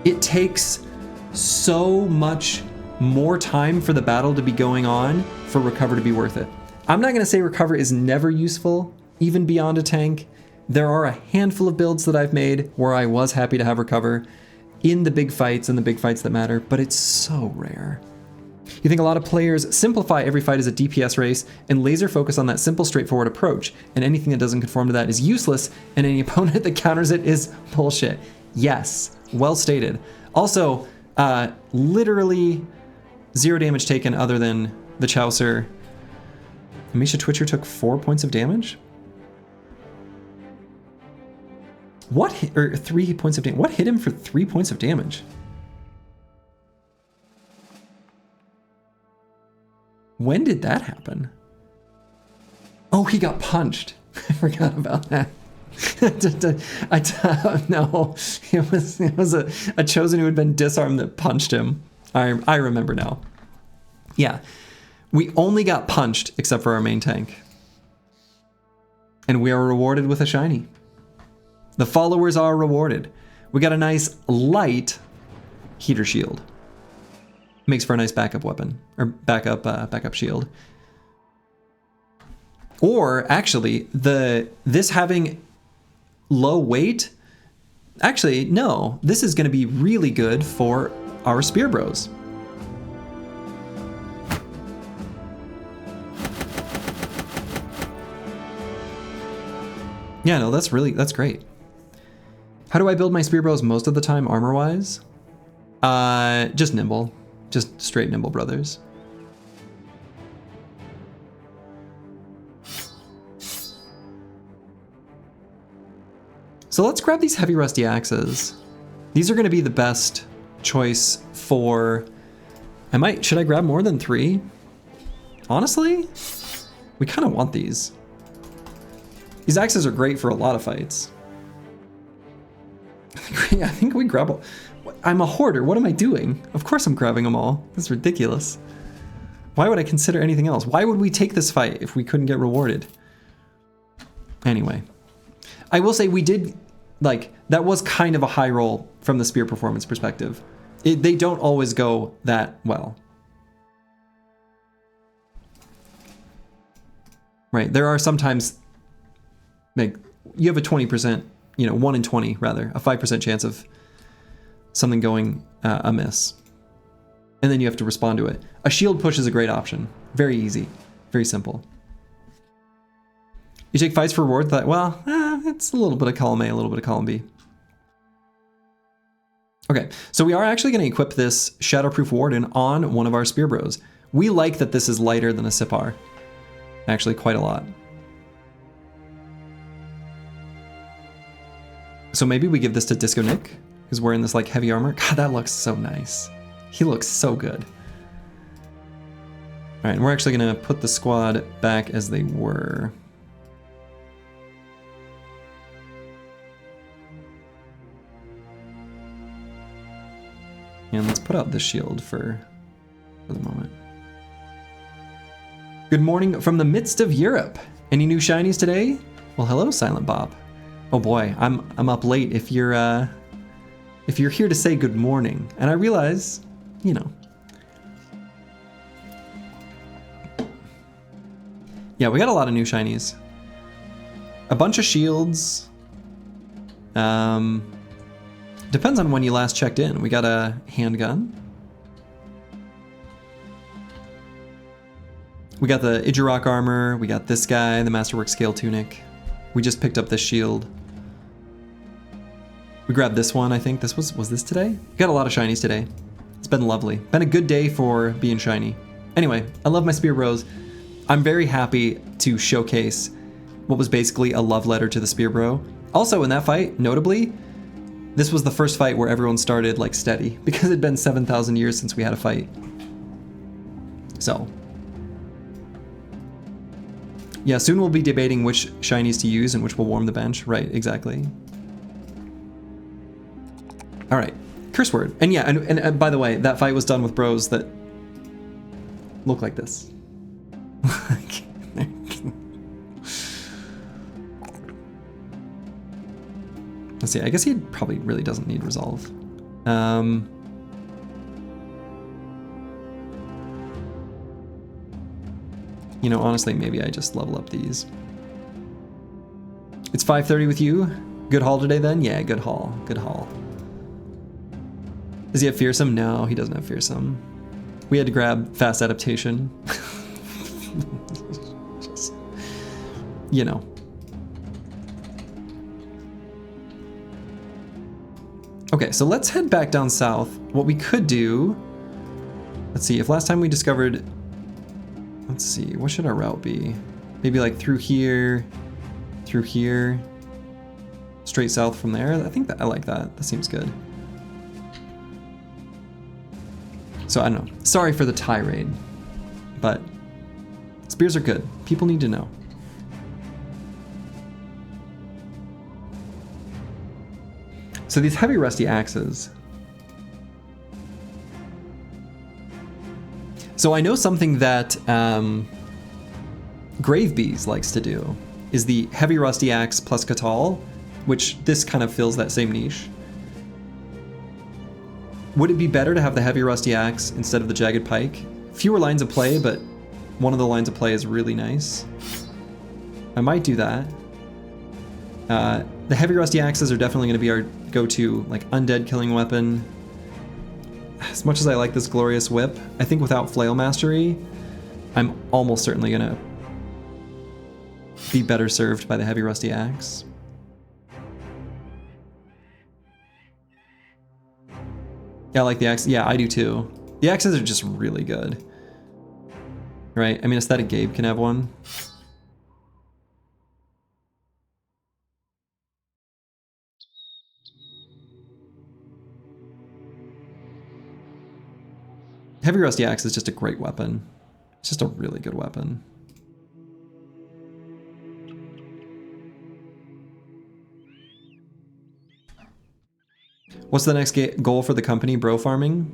It takes so much more time for the battle to be going on for recover to be worth it. I'm not gonna say recover is never useful, even beyond a tank. There are a handful of builds that I've made where I was happy to have recover in the big fights and the big fights that matter, but it's so rare. You think a lot of players simplify every fight as a DPS race and laser focus on that simple, straightforward approach, and anything that doesn't conform to that is useless, and any opponent that counters it is bullshit. Yes, well stated. Also, literally 0 damage taken other than the Chaucer. Amisha Twitcher took 4 points of damage? What hit, or 3 points of damage? What hit him for 3 points of damage? When did that happen? Oh, he got punched. I forgot about that. No, it was a chosen who had been disarmed that punched him. I remember now. Yeah, we only got punched except for our main tank. And we are rewarded with a shiny. The followers are rewarded. We got a nice light heater shield. Makes for a nice backup weapon, or backup shield. Or actually, this having low weight, actually no, this is going to be really good for our spear bros. Yeah, no, that's great. How do I build my spear bros most of the time armor-wise? Just nimble. Just straight nimble brothers. So let's grab these heavy rusty axes. These are going to be the best choice for... should I grab more than 3? Honestly, we kind of want these. These axes are great for a lot of fights. I think we grab all. I'm a hoarder. What am I doing? Of course I'm grabbing them all. That's ridiculous. Why would I consider anything else? Why would we take this fight if we couldn't get rewarded? Anyway, I will say we did, like, that was kind of a high roll from the spear performance perspective. They don't always go that well. Right, there are sometimes, like, you have a 20%, you know, 1 in 20 rather, a 5% chance of something going amiss. And then you have to respond to it. A shield push is a great option. Very easy, very simple. You take fights for reward, well, it's a little bit of column A, a little bit of column B. Okay, so we are actually going to equip this Shadowproof Warden on one of our Spear Bros. We like that this is lighter than a Sipar. Actually, quite a lot. So maybe we give this to Disco Nick, who's wearing this like heavy armor. God, that looks so nice. He looks so good. All right, and we're actually going to put the squad back as they were. And let's put out this shield for the moment. Good morning from the midst of Europe. Any new shinies today? Well, hello, Silent Bob. Oh boy, I'm up late if you're here to say good morning. And I realize, you know. Yeah, we got a lot of new shinies. A bunch of shields. Depends on when you last checked in. We got a handgun. We got the Idjarok armor. We got this guy, the Masterwork Scale Tunic. We just picked up this shield. We grabbed this one, I think. This was this today? We got a lot of shinies today. It's been lovely. Been a good day for being shiny. Anyway, I love my Spear Bros. I'm very happy to showcase what was basically a love letter to the Spear Bro. Also in that fight, notably, this was the first fight where everyone started like steady because it'd been 7,000 years since we had a fight. So. Yeah, soon we'll be debating which shinies to use and which will warm the bench. Right, exactly. All right, curse word. And yeah, and by the way, that fight was done with bros that look like this. Let's see, I guess he probably really doesn't need resolve. You know, honestly, maybe I just level up these. It's 5:30 with you. Good haul today then? Yeah, good haul. Good haul. Does he have fearsome? No, he doesn't have fearsome. We had to grab fast adaptation. Just, you know. Okay, so let's head back down south. What we could do, let's see, if last time we discovered, let's see, what should our route be? Maybe like through here, straight south from there. I think that I like that. That seems good. So I don't know. Sorry for the tirade, but spears are good. People need to know. So these heavy rusty axes. So I know something that Gravebees likes to do is the heavy rusty axe plus Katal, which this kind of fills that same niche. Would it be better to have the heavy rusty axe instead of the jagged pike? Fewer lines of play, but one of the lines of play is really nice. I might do that. The heavy rusty axes are definitely going to be our go-to like undead killing weapon. As much as I like this glorious whip, I think without flail mastery, I'm almost certainly going to be better served by the heavy rusty axe. Yeah, I like the axe. Yeah, I do too. The axes are just really good. Right? I mean, Aesthetic Gabe can have one. Heavy rusty axe is just a great weapon. It's just a really good weapon. What's the next goal for the company, bro farming?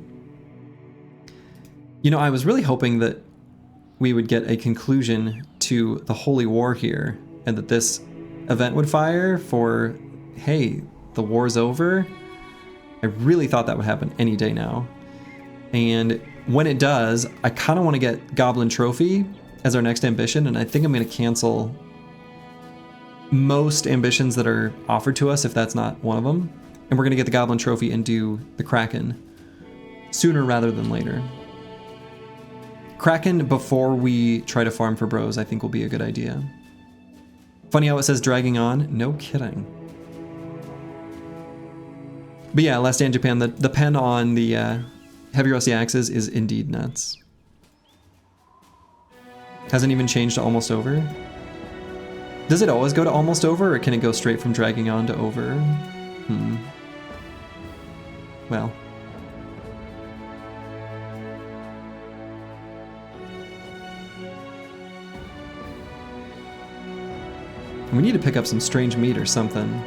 You know, I was really hoping that we would get a conclusion to the Holy War here, and that this event would fire for, hey, the war's over. I really thought that would happen any day now. And when it does, I kind of want to get Goblin Trophy as our next ambition, and I think I'm going to cancel most ambitions that are offered to us if that's not one of them. And we're going to get the Goblin Trophy and do the Kraken sooner rather than later. Kraken before we try to farm for bros, I think will be a good idea. Funny how it says dragging on. No kidding. But yeah, Last Day in Japan, the pen on the heavy rusty axes is indeed nuts. Hasn't even changed to almost over. Does it always go to almost over, or can it go straight from dragging on to over? Well. We need to pick up some strange meat or something.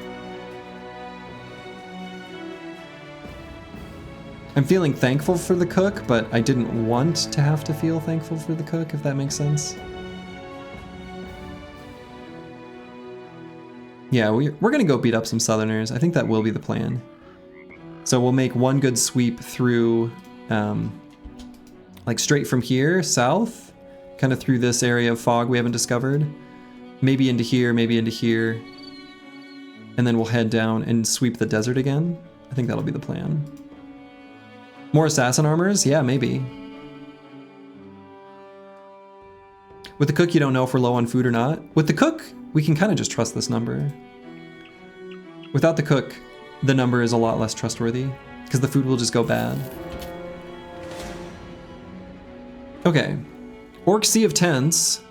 I'm feeling thankful for the cook, but I didn't want to have to feel thankful for the cook, if that makes sense. Yeah, we're gonna go beat up some Southerners. I think that will be the plan. So we'll make one good sweep through, like straight from here, south, kind of through this area of fog we haven't discovered. Maybe into here, and then we'll head down and sweep the desert again. I think that'll be the plan. More assassin armors? Yeah, maybe. With the cook, you don't know if we're low on food or not. With the cook, we can kind of just trust this number. Without the cook, the number is a lot less trustworthy, because the food will just go bad. Okay. Orc Sea of Tents.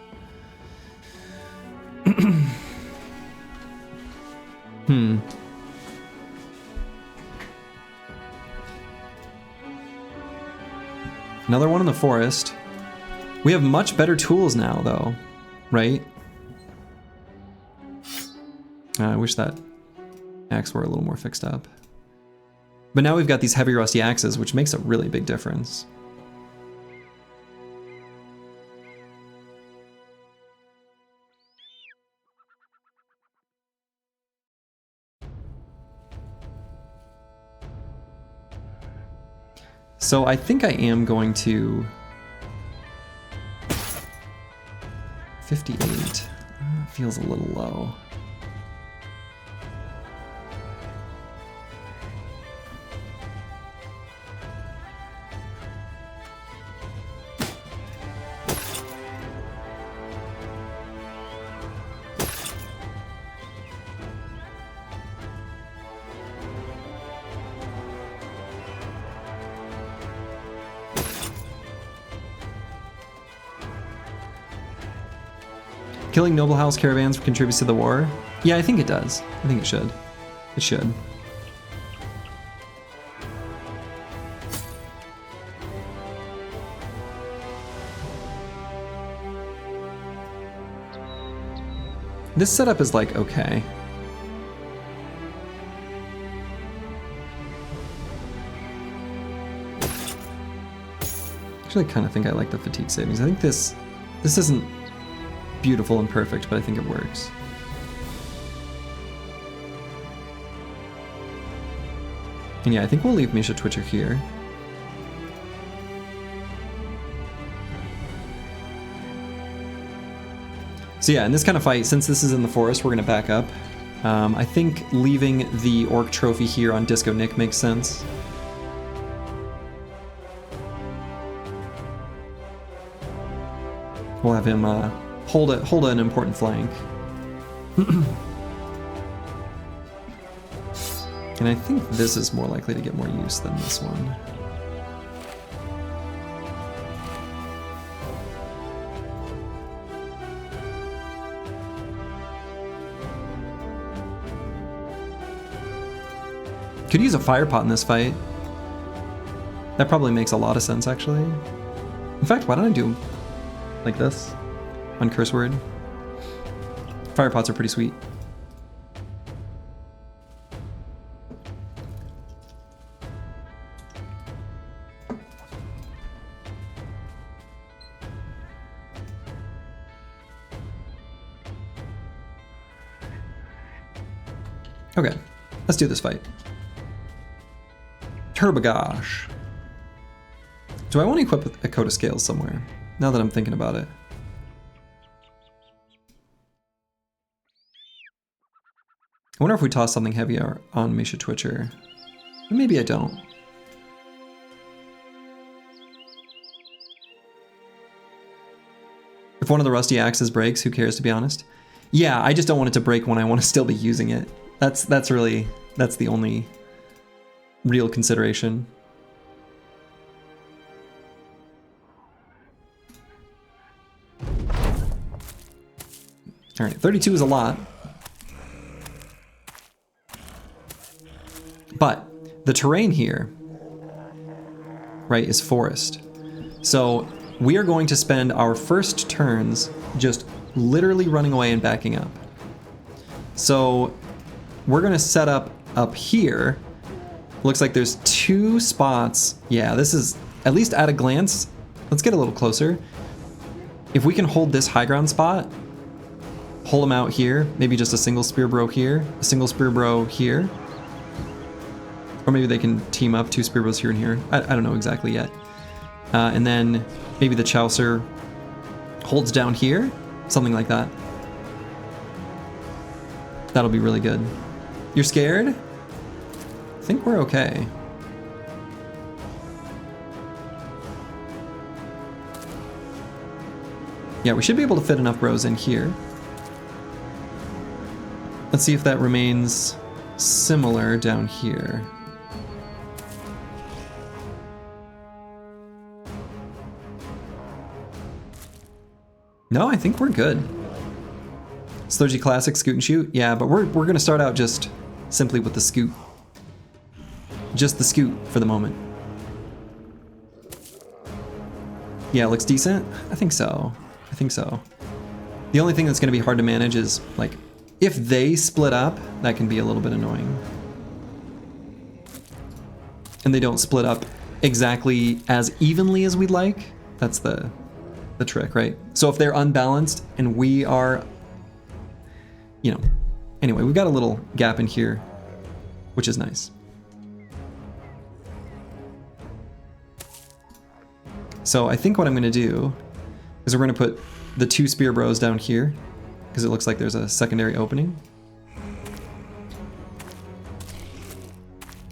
Another one in the forest. We have much better tools now, though, right? I wish that axe were a little more fixed up. But now we've got these heavy rusty axes, which makes a really big difference. So I think I am going to 58. Feels a little low. Killing noble house caravans contributes to the war? Yeah, I think it does. I think it should. It should. This setup is like okay. Actually, I kind of think I like the fatigue savings. I think this isn't beautiful and perfect, but I think it works. And yeah, I think we'll leave Misha Twitcher here. So yeah, in this kind of fight, since this is in the forest, we're gonna back up. I think leaving the Orc Trophy here on Disco Nick makes sense. We'll have him hold an important flank. And I think this is more likely to get more use than this one. Could use a fire pot in this fight. That probably makes a lot of sense, actually. In fact, why don't I do like this on curse word? Fire pots are pretty sweet. Okay, let's do this fight. Turbogosh. Do I want to equip a coat of scales somewhere? Now that I'm thinking about it. I wonder if we toss something heavier on Misha Twitcher. Maybe I don't. If one of the rusty axes breaks, who cares, to be honest? Yeah, I just don't want it to break when I want to still be using it. That's the only real consideration. All right, 32 is a lot. But the terrain here, right, is forest. So we are going to spend our first turns just literally running away and backing up. So we're going to set up here. Looks like there's 2 spots. Yeah, this is, at least at a glance, let's get a little closer. If we can hold this high ground spot, pull them out here, maybe just a single spear bro here, a single spear bro here. Or maybe they can team up 2 spear bros here and here. I don't know exactly yet. And then maybe the Chaucer holds down here, something like that. That'll be really good. You're scared? I think we're okay. Yeah, we should be able to fit enough bros in here. Let's see if that remains similar down here. No, I think we're good. Slurgy Classic, Scoot and Shoot. Yeah, but we're gonna start out just simply with the Scoot. Just the Scoot for the moment. Yeah, it looks decent. I think so. I think so. The only thing that's gonna be hard to manage is, like, if they split up, that can be a little bit annoying. And they don't split up exactly as evenly as we'd like. That's the trick, right? So if they're unbalanced and we are, you know, anyway, we've got a little gap in here, which is nice. So I think what I'm gonna do is we're gonna put the 2 spear bros down here because it looks like there's a secondary opening.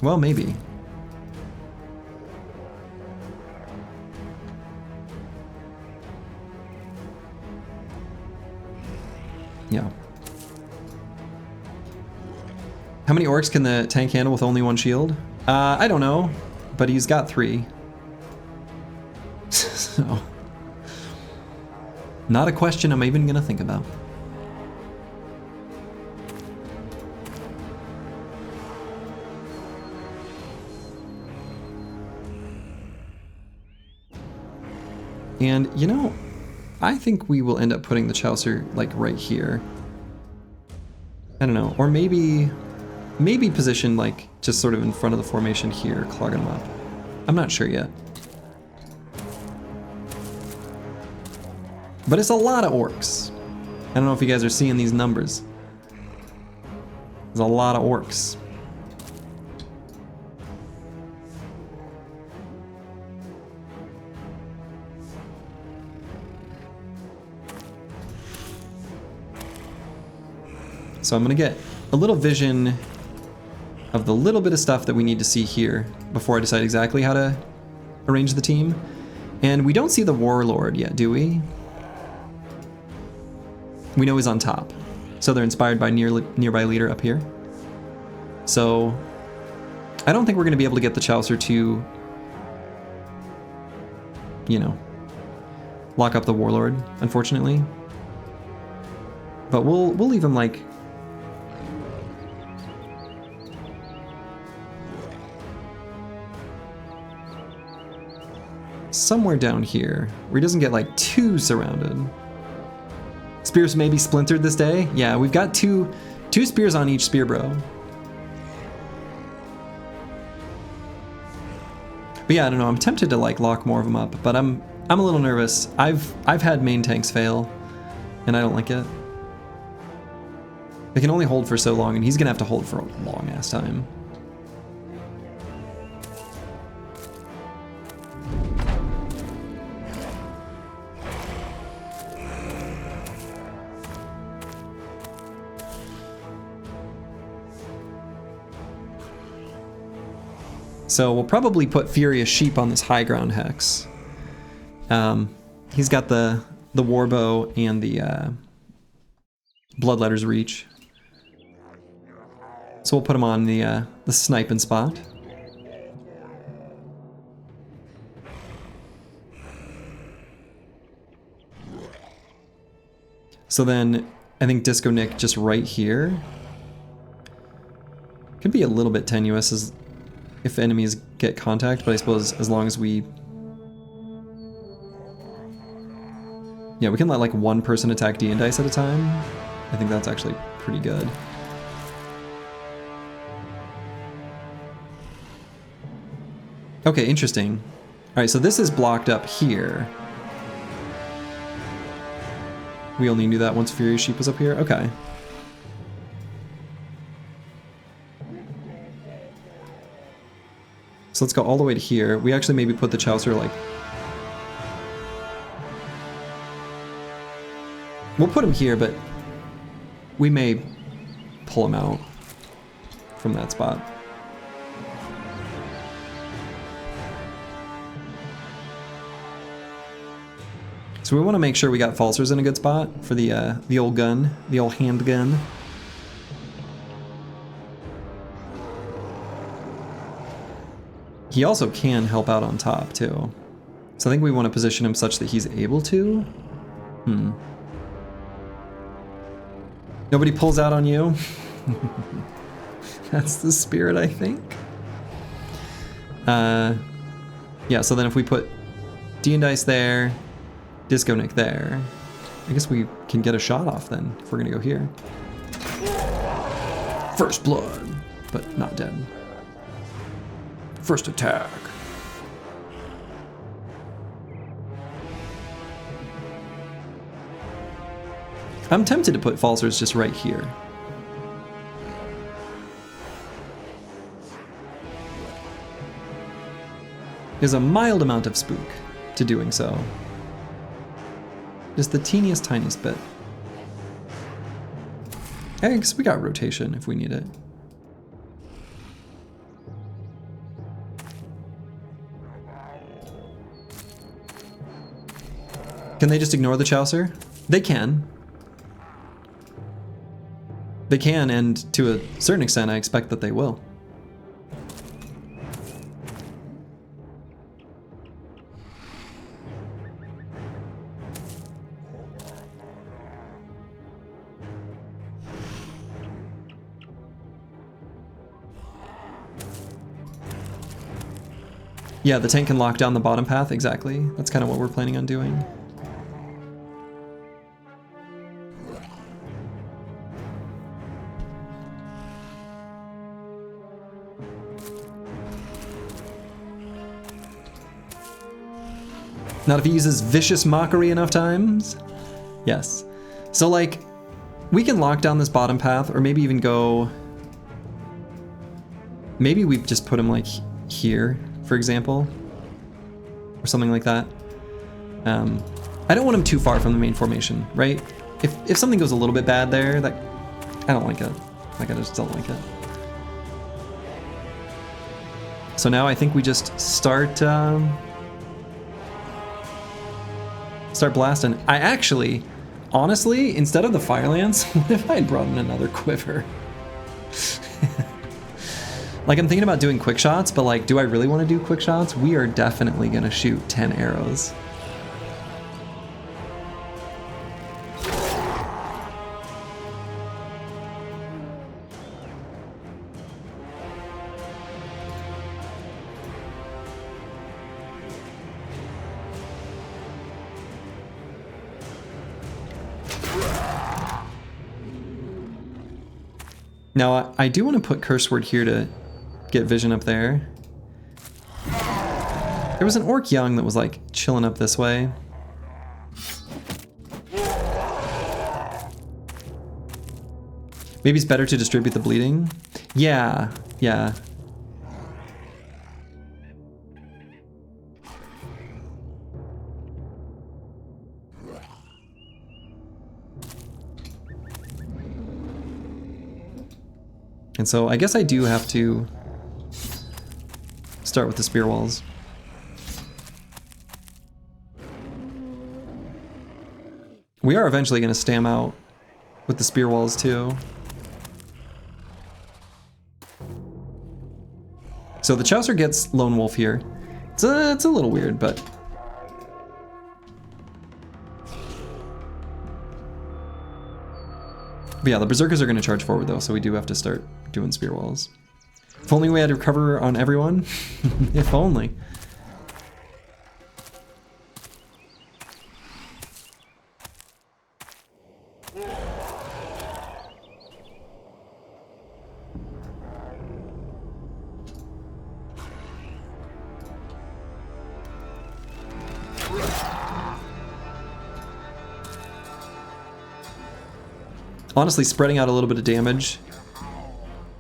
Well, maybe. Yeah. How many orcs can the tank handle with only 1 shield? I don't know, but he's got 3. So, not a question I'm even gonna think about. And, you know, I think we will end up putting the Chaucer, like, right here. I don't know. Or maybe position, like, just sort of in front of the formation here, clogging them up. I'm not sure yet. But it's a lot of orcs. I don't know if you guys are seeing these numbers. There's a lot of orcs. So I'm gonna get a little vision of the little bit of stuff that we need to see here before I decide exactly how to arrange the team. And we don't see the Warlord yet, do we? We know he's on top. So they're inspired by nearby leader up here. So I don't think we're gonna be able to get the Chaucer to, you know, lock up the Warlord, unfortunately. But we'll leave him like somewhere down here where he doesn't get like too surrounded. Spears may be splintered this day. Yeah, we've got two spears on each spear bro. But yeah, I don't know. I'm tempted to like lock more of them up, but I'm a little nervous. I've had main tanks fail, and I don't like it. They can only hold for so long, and he's gonna have to hold for a long ass time. So we'll probably put Furious Sheep on this high ground hex. He's got the Warbow and the Bloodletter's Reach. So we'll put him on the sniping spot. So then I think Disco Nick just right here. Could be a little bit tenuous as if enemies get contact, but I suppose as long as we... Yeah, we can let like one person attack D and Dice at a time. I think that's actually pretty good. Okay, interesting. Alright, so this is blocked up here. We only knew that once Furious Sheep was up here? Okay. So let's go all the way to here. We actually maybe put the Chaucer like... We'll put him here, but we may pull him out from that spot. So we want to make sure we got Falsers in a good spot for the old gun, the old handgun. He also can help out on top too. So I think we want to position him such that he's able to. Nobody pulls out on you. That's the spirit, I think. Yeah, so then if we put D and Dice there, Disco Nick there, I guess we can get a shot off then if we're gonna go here. First blood, but not dead. First attack. I'm tempted to put Falsers just right here. There's a mild amount of spook to doing so. Just the teeniest, tiniest bit. I guess we got rotation if we need it. Can they just ignore the Chaucer? They can. They can, and to a certain extent, I expect that they will. Yeah, the tank can lock down the bottom path, exactly. That's kind of what we're planning on doing. Not if he uses Vicious Mockery enough times? Yes. So like, we can lock down this bottom path, or maybe even go... Maybe we just put him like here, for example. Or something like that. I don't want him too far from the main formation, right? If something goes a little bit bad there, that I don't like it. Like, I just don't like it. So now I think we just start... Start blasting. I actually, honestly, instead of the Fire Lance, what if I had brought in another quiver? Like, I'm thinking about doing quick shots, but like, do I really want to do quick shots? We are definitely gonna shoot 10 arrows. Now, I do want to put Curse Word here to get vision up there. There was an Orc Young that was like chilling up this way. Maybe it's better to distribute the bleeding. Yeah, yeah. And so I guess I do have to start with the spear walls. We are eventually going to stam out with the spear walls too. So the Chaucer gets Lone Wolf here. It's a little weird, but... yeah, the Berserkers are going to charge forward though, so we do have to start doing spear walls. If only we had to recover on everyone. If only. Honestly, spreading out a little bit of damage.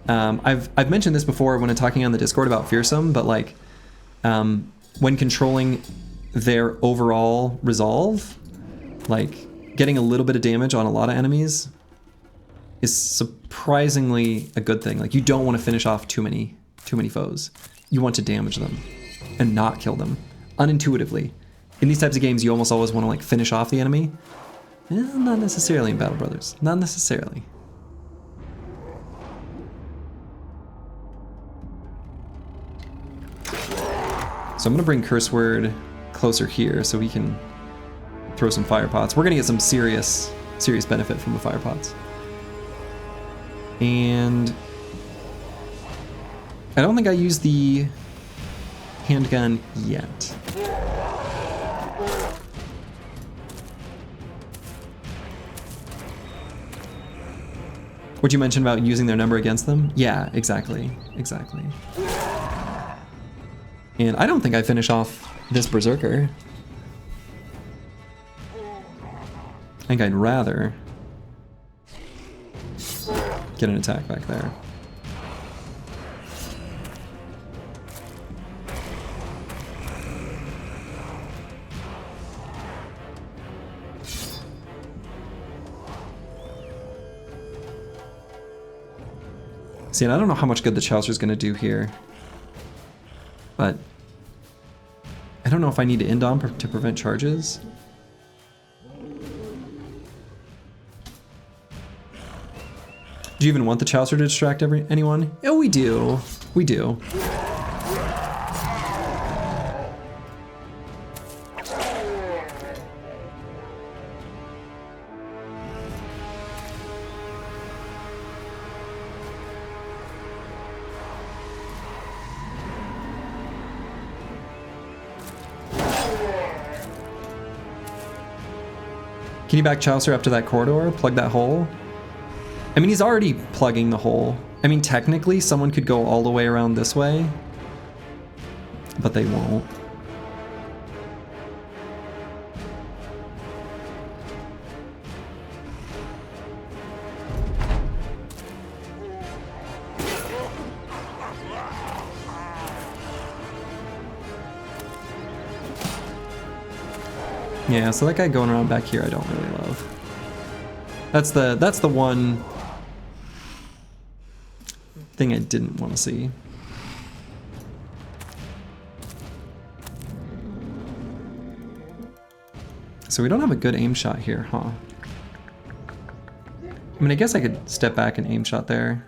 I've mentioned this before when I'm talking on the Discord about Fearsome, but like when controlling their overall resolve, like getting a little bit of damage on a lot of enemies is surprisingly a good thing. Like you don't want to finish off too many foes. You want to damage them and not kill them unintuitively. In these types of games, you almost always want to like finish off the enemy. Not necessarily in Battle Brothers. Not necessarily. So I'm going to bring Curse Word closer here so we can throw some fire pots. We're going to get some serious benefit from the fire pots. And I don't think I used the handgun yet. What you mentioned about using their number against them? Yeah, exactly. Exactly. And I don't think I finish off this Berserker. I think I'd rather get an attack back there. See, and I don't know how much good the Chaucer's going to do here, but I don't know if I need to end on to prevent charges. Do you even want the Chaucer to distract anyone? Oh, we do. We do. Can you back Chaucer up to that corridor? Plug that hole? I mean, he's already plugging the hole. I mean, technically, someone could go all the way around this way, but they won't. Yeah, so that guy going around back here I don't really love. That's the one thing I didn't want to see. So we don't have a good aim shot here, huh? I mean, I guess I could step back and aim shot there.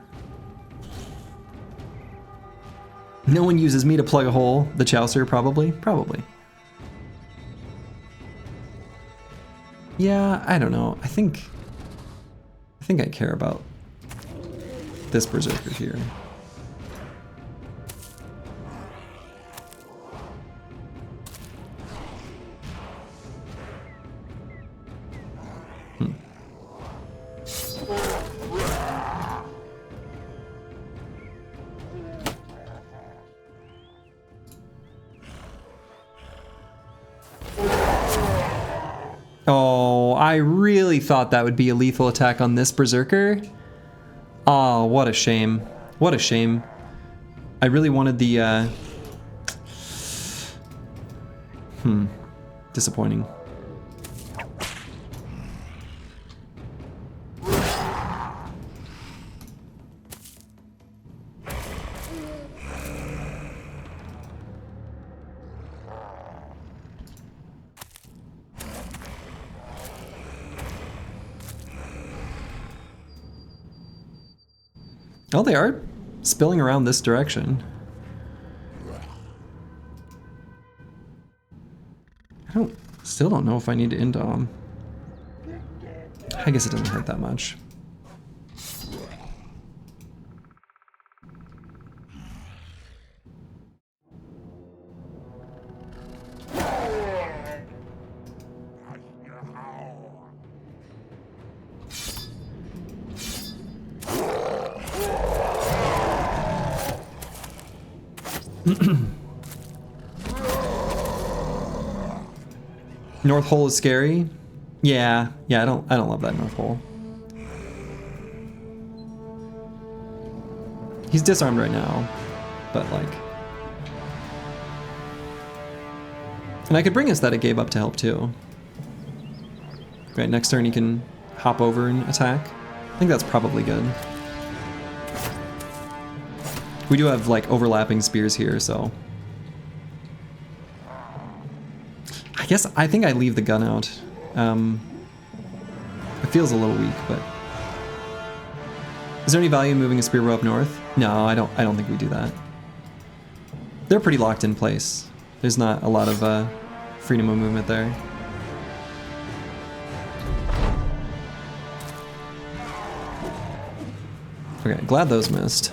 No one uses me to plug a hole. The Chaucer, probably? Probably. Yeah, I don't know. I think I care about this Berserker here. Oh, I really thought that would be a lethal attack on this Berserker. Oh, what a shame. What a shame. I really wanted the, disappointing. Oh, they are spilling around this direction. Still don't know if I need to indom. I guess it doesn't hurt that much. North Hole is scary. Yeah, I don't love that North Hole. He's disarmed right now, but like, and I could bring Aesthetic Gabe up to help too. Right, next turn he can hop over and attack. I think that's probably good. We do have like overlapping spears here, so I think I leave the gun out. It feels a little weak, but is there any value in moving a spear row up north? No, I don't think we do that. They're pretty locked in place. There's not a lot of freedom of movement there. Okay, glad those missed.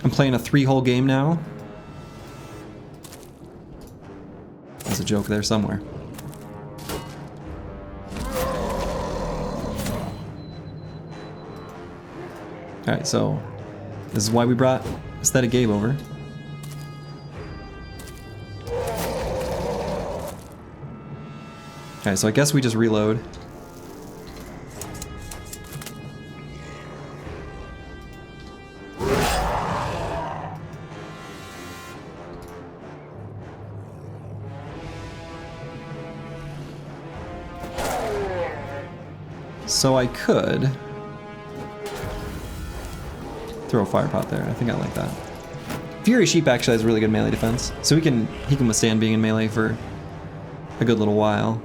I'm playing a 3-hole game now. There's a joke there somewhere. Alright, so this is why we brought Aesthetic Gabe over. Alright, so I guess we just reload. So I could throw a fire pot there. I think I like that. Fury Sheep actually has really good melee defense, so he can withstand being in melee for a good little while.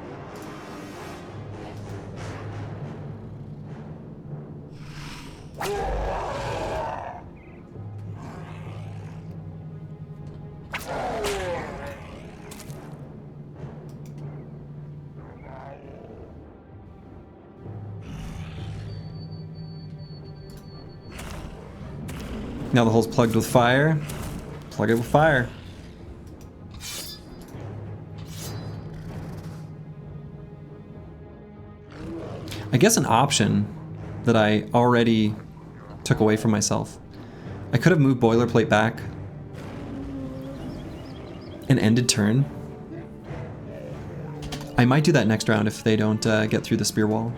Now the hole's plugged with fire. Plug it with fire. I guess an option that I already took away from myself. I could have moved Boilerplate back and ended turn. I might do that next round if they don't get through the spear wall.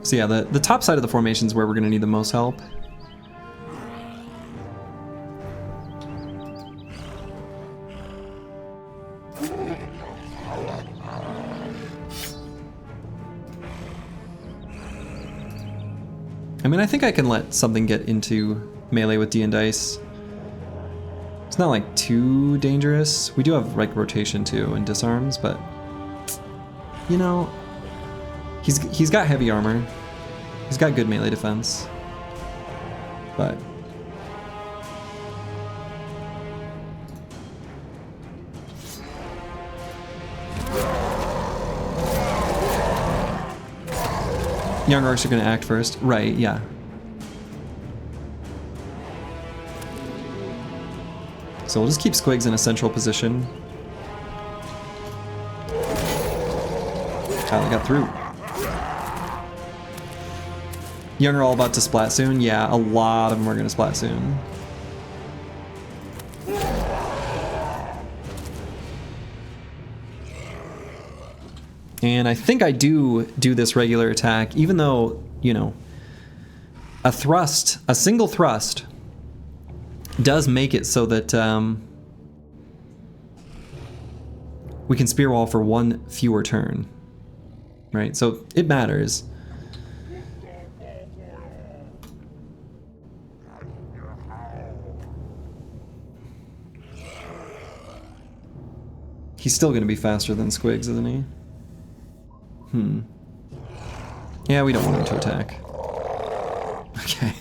So yeah, the top side of the formation is where we're going to need the most help. I mean, I think I can let something get into melee with D and Dice. It's not like too dangerous. We do have like rotation too and disarms, but you know, he's got heavy armor. He's got good melee defense, but young orcs are going to act first, right? Yeah. So we'll just keep Squigs in a central position. Tyler got through. Young are all about to splat soon. Yeah, a lot of them are going to splat soon. And I think I do this regular attack, even though, you know, a single thrust does make it so that we can spear wall for one fewer turn, right? So it matters. He's still going to be faster than Squigs, isn't he? Yeah, we don't want him to attack. Okay.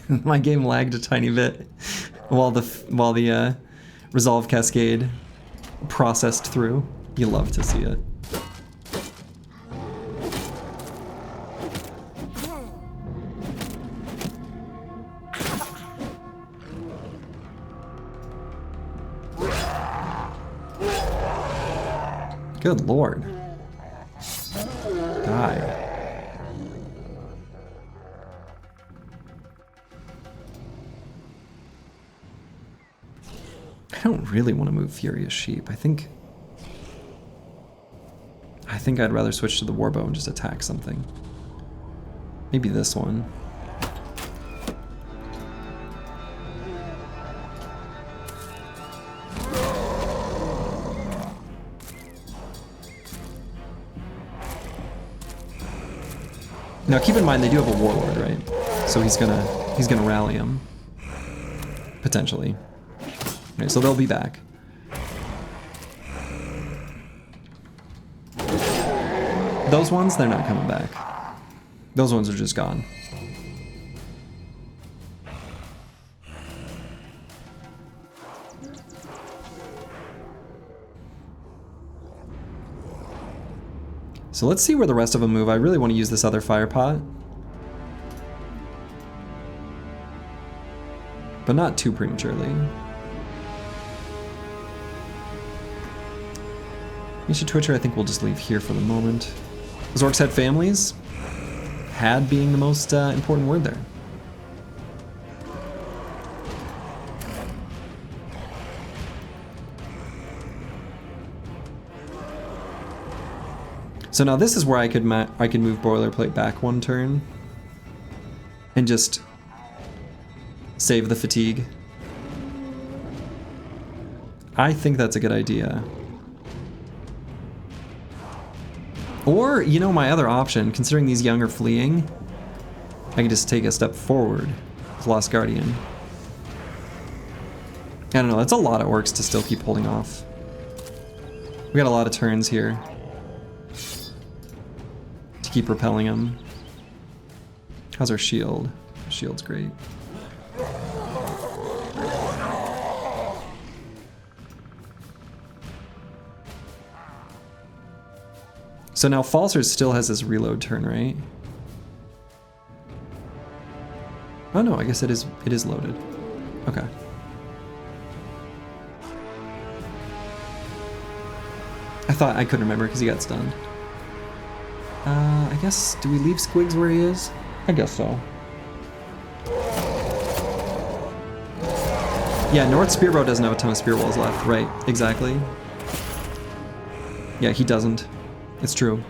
My game lagged a tiny bit while the Resolve Cascade processed through. You love to see it. Good lord. Die. I don't really want to move Furious Sheep. I think I'd rather switch to the Warbow and just attack something. Maybe this one. Now keep in mind they do have a Warlord, right? So he's gonna rally him. Potentially. Okay, so they'll be back. Those ones, they're not coming back. Those ones are just gone. So let's see where the rest of them move. I really want to use this other fire pot. But not too prematurely. Misha Twitcher, I think we'll just leave here for the moment. Those orcs had families? Had being the most important word there. So now this is where I could move Boilerplate back one turn and just save the fatigue. I think that's a good idea. Or, you know, my other option, considering these young are fleeing, I can just take a step forward with Lost Guardian. I don't know, that's a lot of orcs to still keep holding off. We got a lot of turns here to keep repelling them. How's our shield? Our shield's great. So now Falser still has his reload turn, right? Oh no, I guess it is loaded. Okay. I couldn't remember because he got stunned. I guess, do we leave Squigs where he is? I guess so. Yeah, North Spearbow doesn't have a ton of spear walls left, right? Exactly. Yeah, he doesn't. It's true.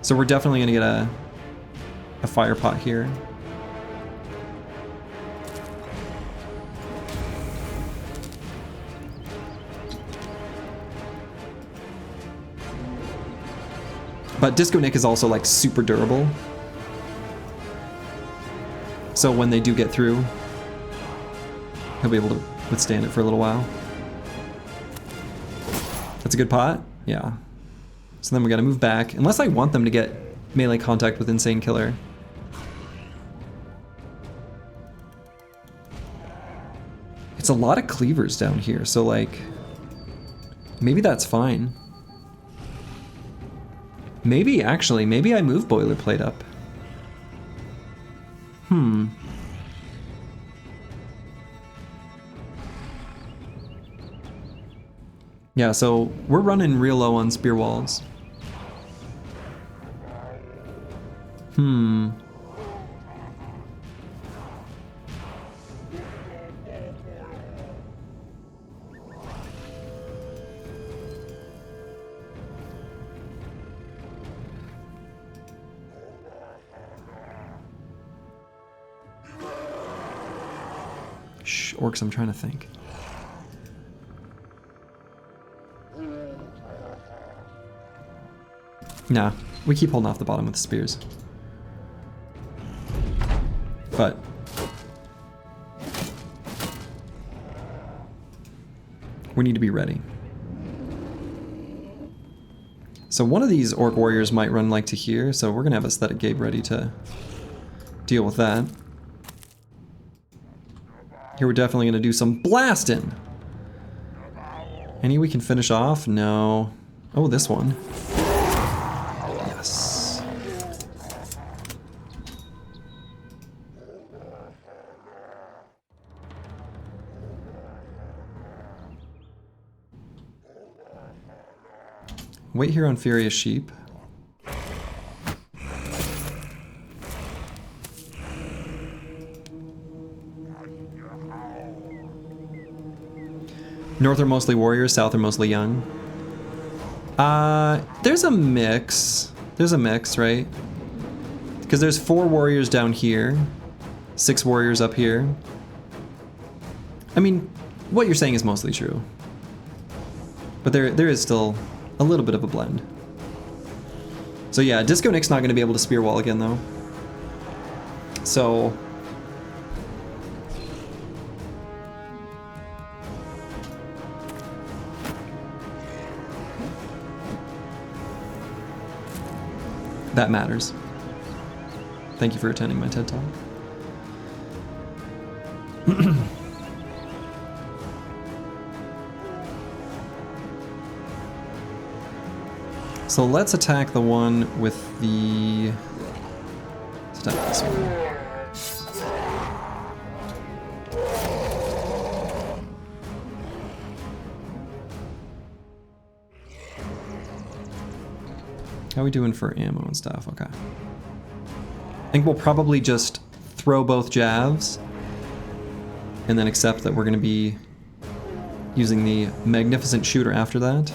So we're definitely gonna get a fire pot here. But Disco Nick is also like super durable. So when they do get through, he'll be able to withstand it for a little while. That's a good pot? Yeah. So then we gotta move back, unless I want them to get melee contact with Insane Killer. It's a lot of cleavers down here, so like, maybe that's fine. Maybe I move Boilerplate up. Yeah, so we're running real low on spear walls. Shh, orcs, I'm trying to think. Nah, we keep holding off the bottom with the spears. But we need to be ready. So one of these orc warriors might run like to here, so we're gonna have Aesthetic Gabe ready to deal with that. Here we're definitely gonna do some blasting. Any we can finish off? No. Oh, this one. Yes. Wait here on Furious Sheep. North are mostly warriors, south are mostly young. There's a mix. There's a mix, right? Because there's 4 warriors down here, 6 warriors up here. I mean, what you're saying is mostly true. But there is still a little bit of a blend. So yeah, Disco Nick's not going to be able to spear wall again though. So that matters. Thank you for attending my TED Talk. So let's attack the one with the... Let's attack this one. How are we doing for ammo and stuff? Okay. I think we'll probably just throw both jabs and then accept that we're going to be using the Magnificent Shooter after that.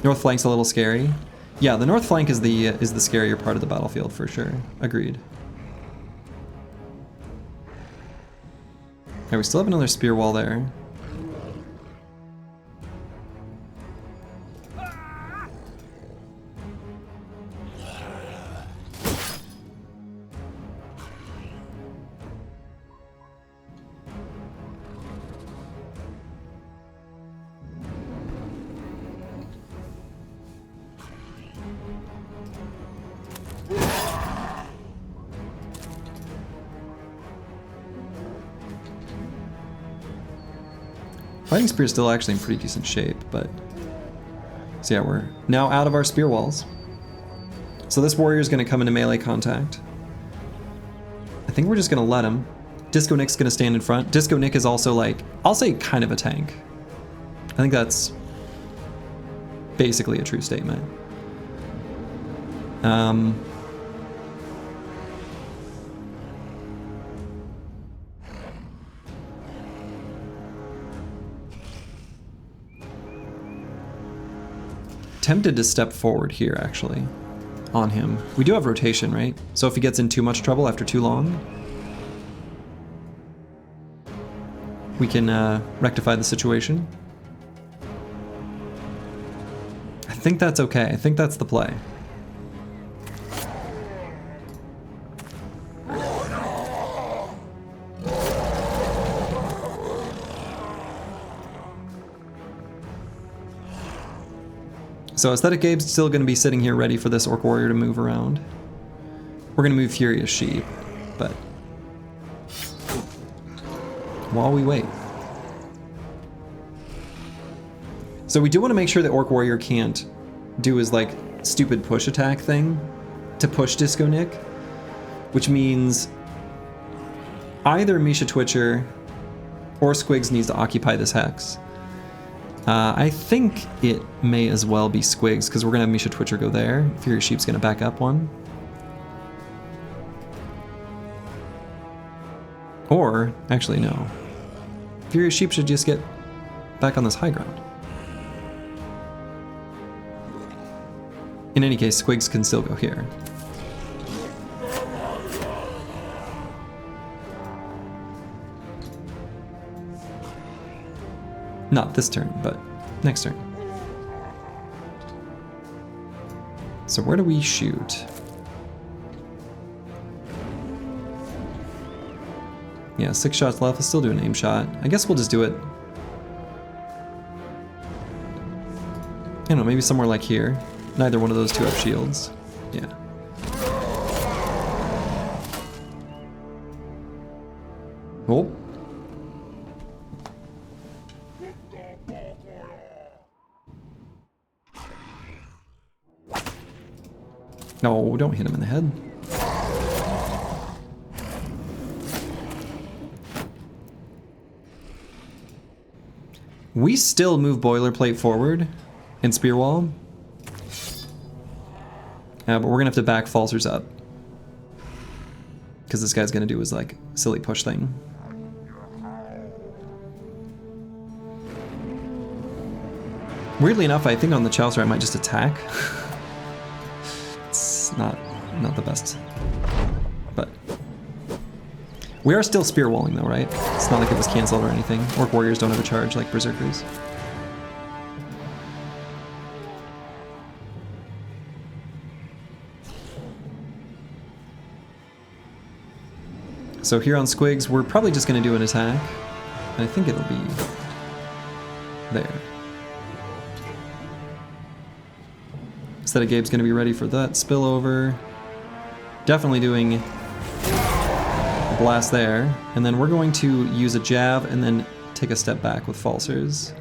North flank's a little scary. Yeah, the north flank is the scarier part of the battlefield for sure. Agreed. Okay, we still have another spear wall there. Fighting Spear is still actually in pretty decent shape, but... So yeah, we're now out of our spear walls. So this warrior is going to come into melee contact. I think we're just going to let him. Disco Nick's going to stand in front. Disco Nick is also like, I'll say kind of a tank. I think that's basically a true statement. Tempted to step forward here, actually, on him. We do have rotation, right? So if he gets in too much trouble after too long, we can rectify the situation. I think that's okay. I think that's the play. So Aesthetic Gabe's still going to be sitting here ready for this Orc Warrior to move around. We're going to move Furious Sheep, but while we wait. So we do want to make sure that Orc Warrior can't do his like stupid push attack thing to push Disco Nick, which means either Misha Twitcher or Squigs needs to occupy this hex. I think it may as well be Squigs, because we're going to have Misha Twitcher go there. Furious Sheep's going to back up one. Or, actually no. Furious Sheep should just get back on this high ground. In any case, Squigs can still go here. Not this turn, but next turn. So where do we shoot? Yeah, 6 shots left. Let's still do an aim shot. I guess we'll just do it. I don't know, maybe somewhere like here. Neither one of those two have shields. Yeah. Oh. No, don't hit him in the head. We still move boilerplate forward in spear wall. But we're gonna have to back falsers up. Because this guy's gonna do his like silly push thing. Weirdly enough, I think on the Chaucer I might just attack. It's not the best. But we are still spear walling though, right? It's not like it was cancelled or anything. Orc warriors don't have a charge like berserkers. So here on Squigs, we're probably just gonna do an attack. And I think it'll be there. Instead of Gabe's gonna be ready for that spillover. Definitely doing a blast there. And then we're going to use a jab and then take a step back with falsers.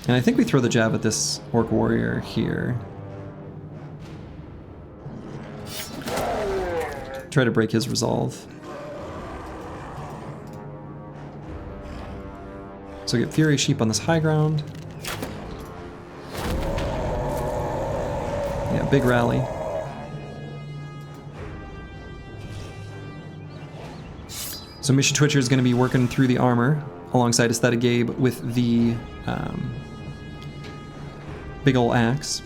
And I think we throw the jab at this Orc Warrior here. Try to break his resolve. So get Fury Sheep on this high ground. Yeah, big rally. So Misha Twitcher is going to be working through the armor alongside Aesthetic Gabe with the big ol' axe.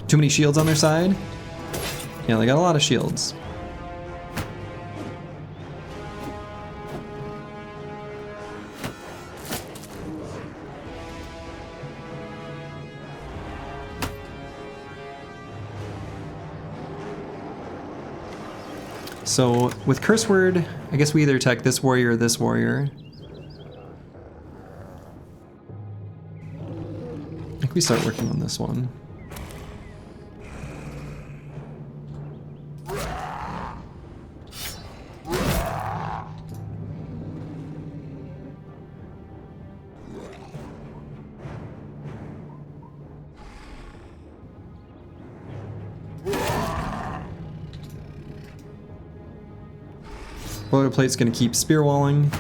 Too many shields on their side? Yeah, they got a lot of shields. So with Curse Word, I guess we either attack this warrior or this warrior. I think we start working on this one. Boilerplate's gonna keep spear walling.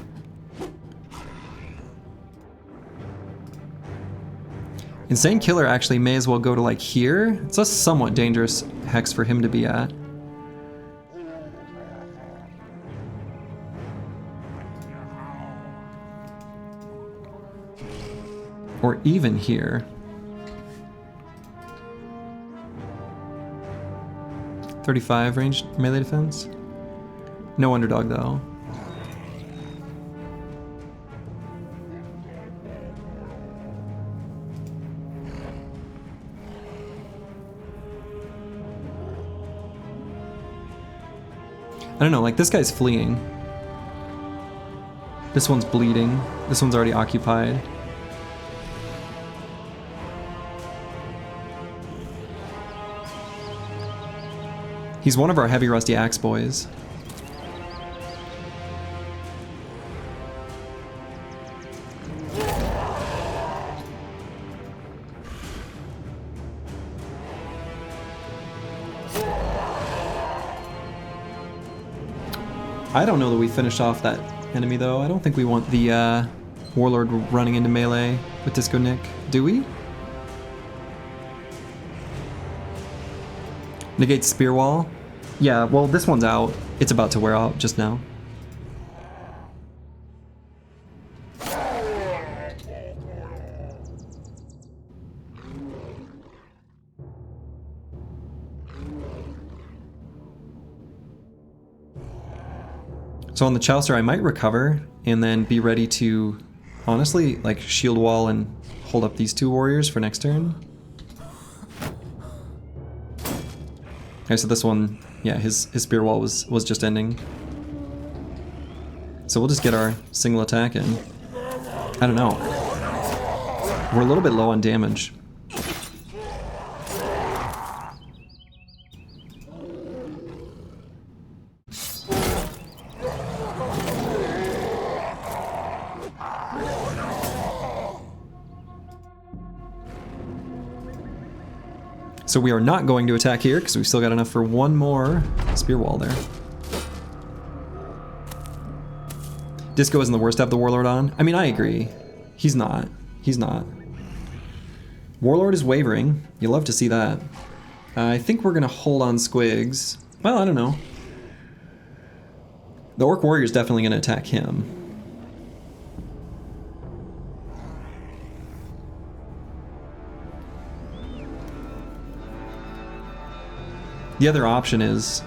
Insane Killer actually may as well go to like here. It's a somewhat dangerous hex for him to be at. Or even here. 35 range melee defense. No underdog though. I don't know, like this guy's fleeing. This one's bleeding. This one's already occupied. He's one of our heavy rusty axe boys. I don't know that we finished off that enemy though. I don't think we want the Warlord running into melee with Disco Nick, do we? Negate Spear Wall. Yeah, well this one's out. It's about to wear out just now. So on the Chaucer, I might recover and then be ready to, honestly, like shield wall and hold up these two warriors for next turn. Okay, so this one, yeah, his spear wall was just ending. So we'll just get our single attack in. I don't know. We're a little bit low on damage. So we are not going to attack here because we've still got enough for one more spear wall there. Disco isn't the worst to have the Warlord on. I mean, I agree. He's not. He's not. Warlord is wavering. You love to see that. I think we're going to hold on Squigs. Well, I don't know. The Orc Warrior is definitely going to attack him. The other option is,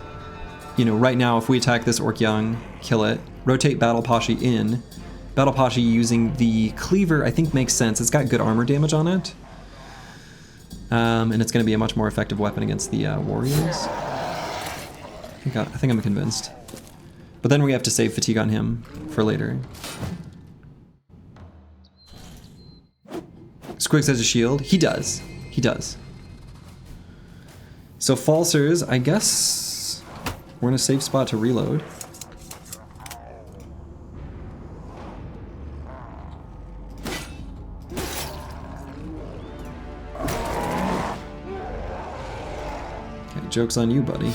you know, right now if we attack this Orc Young, kill it, rotate Battle Pasha in. Battle Pasha using the Cleaver I think makes sense. It's got good armor damage on it. And it's going to be a much more effective weapon against the Warriors. I think I'm convinced. But then we have to save fatigue on him for later. Squigs has a shield. He does. He does. So Falsers, I guess we're in a safe spot to reload. Okay, joke's on you, buddy.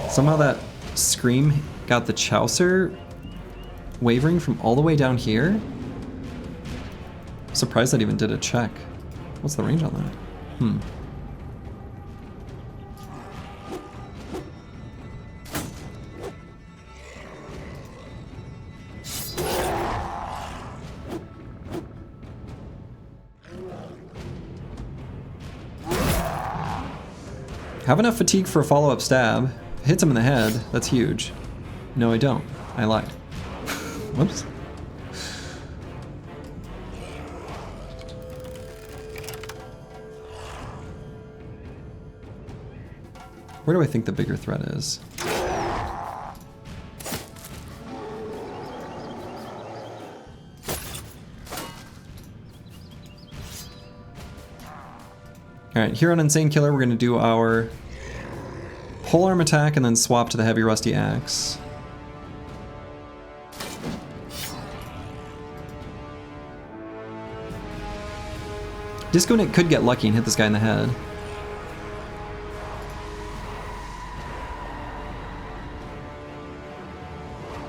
Somehow that scream got the Chaucer wavering from all the way down here? I'm surprised that even did a check. What's the range on that? Have enough fatigue for a follow-up stab. Hits him in the head. That's huge. No, I don't. I lied. Whoops. Where do I think the bigger threat is? Alright, here on Insane Killer we're going to do our polearm attack and then swap to the Heavy Rusty Axe. Disco Nick could get lucky and hit this guy in the head.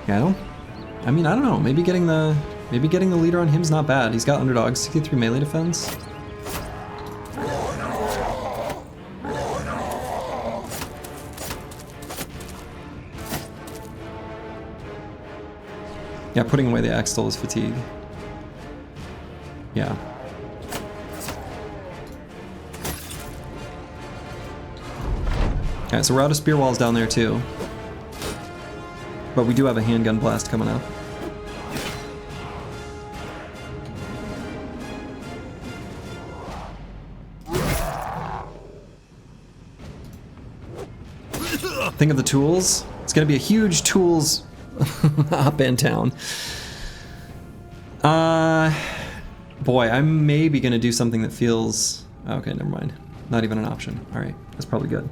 Yeah, I don't know. Maybe getting the leader on him's not bad. He's got underdog, 63 melee defense. Yeah, putting away the axe stole his fatigue. Yeah. Okay, so we're out of spear walls down there too. But we do have a handgun blast coming up. Think of the tools. It's gonna be a huge tools up and down. Boy, I'm maybe gonna do something that feels... Okay, never mind. Not even an option. Alright, that's probably good.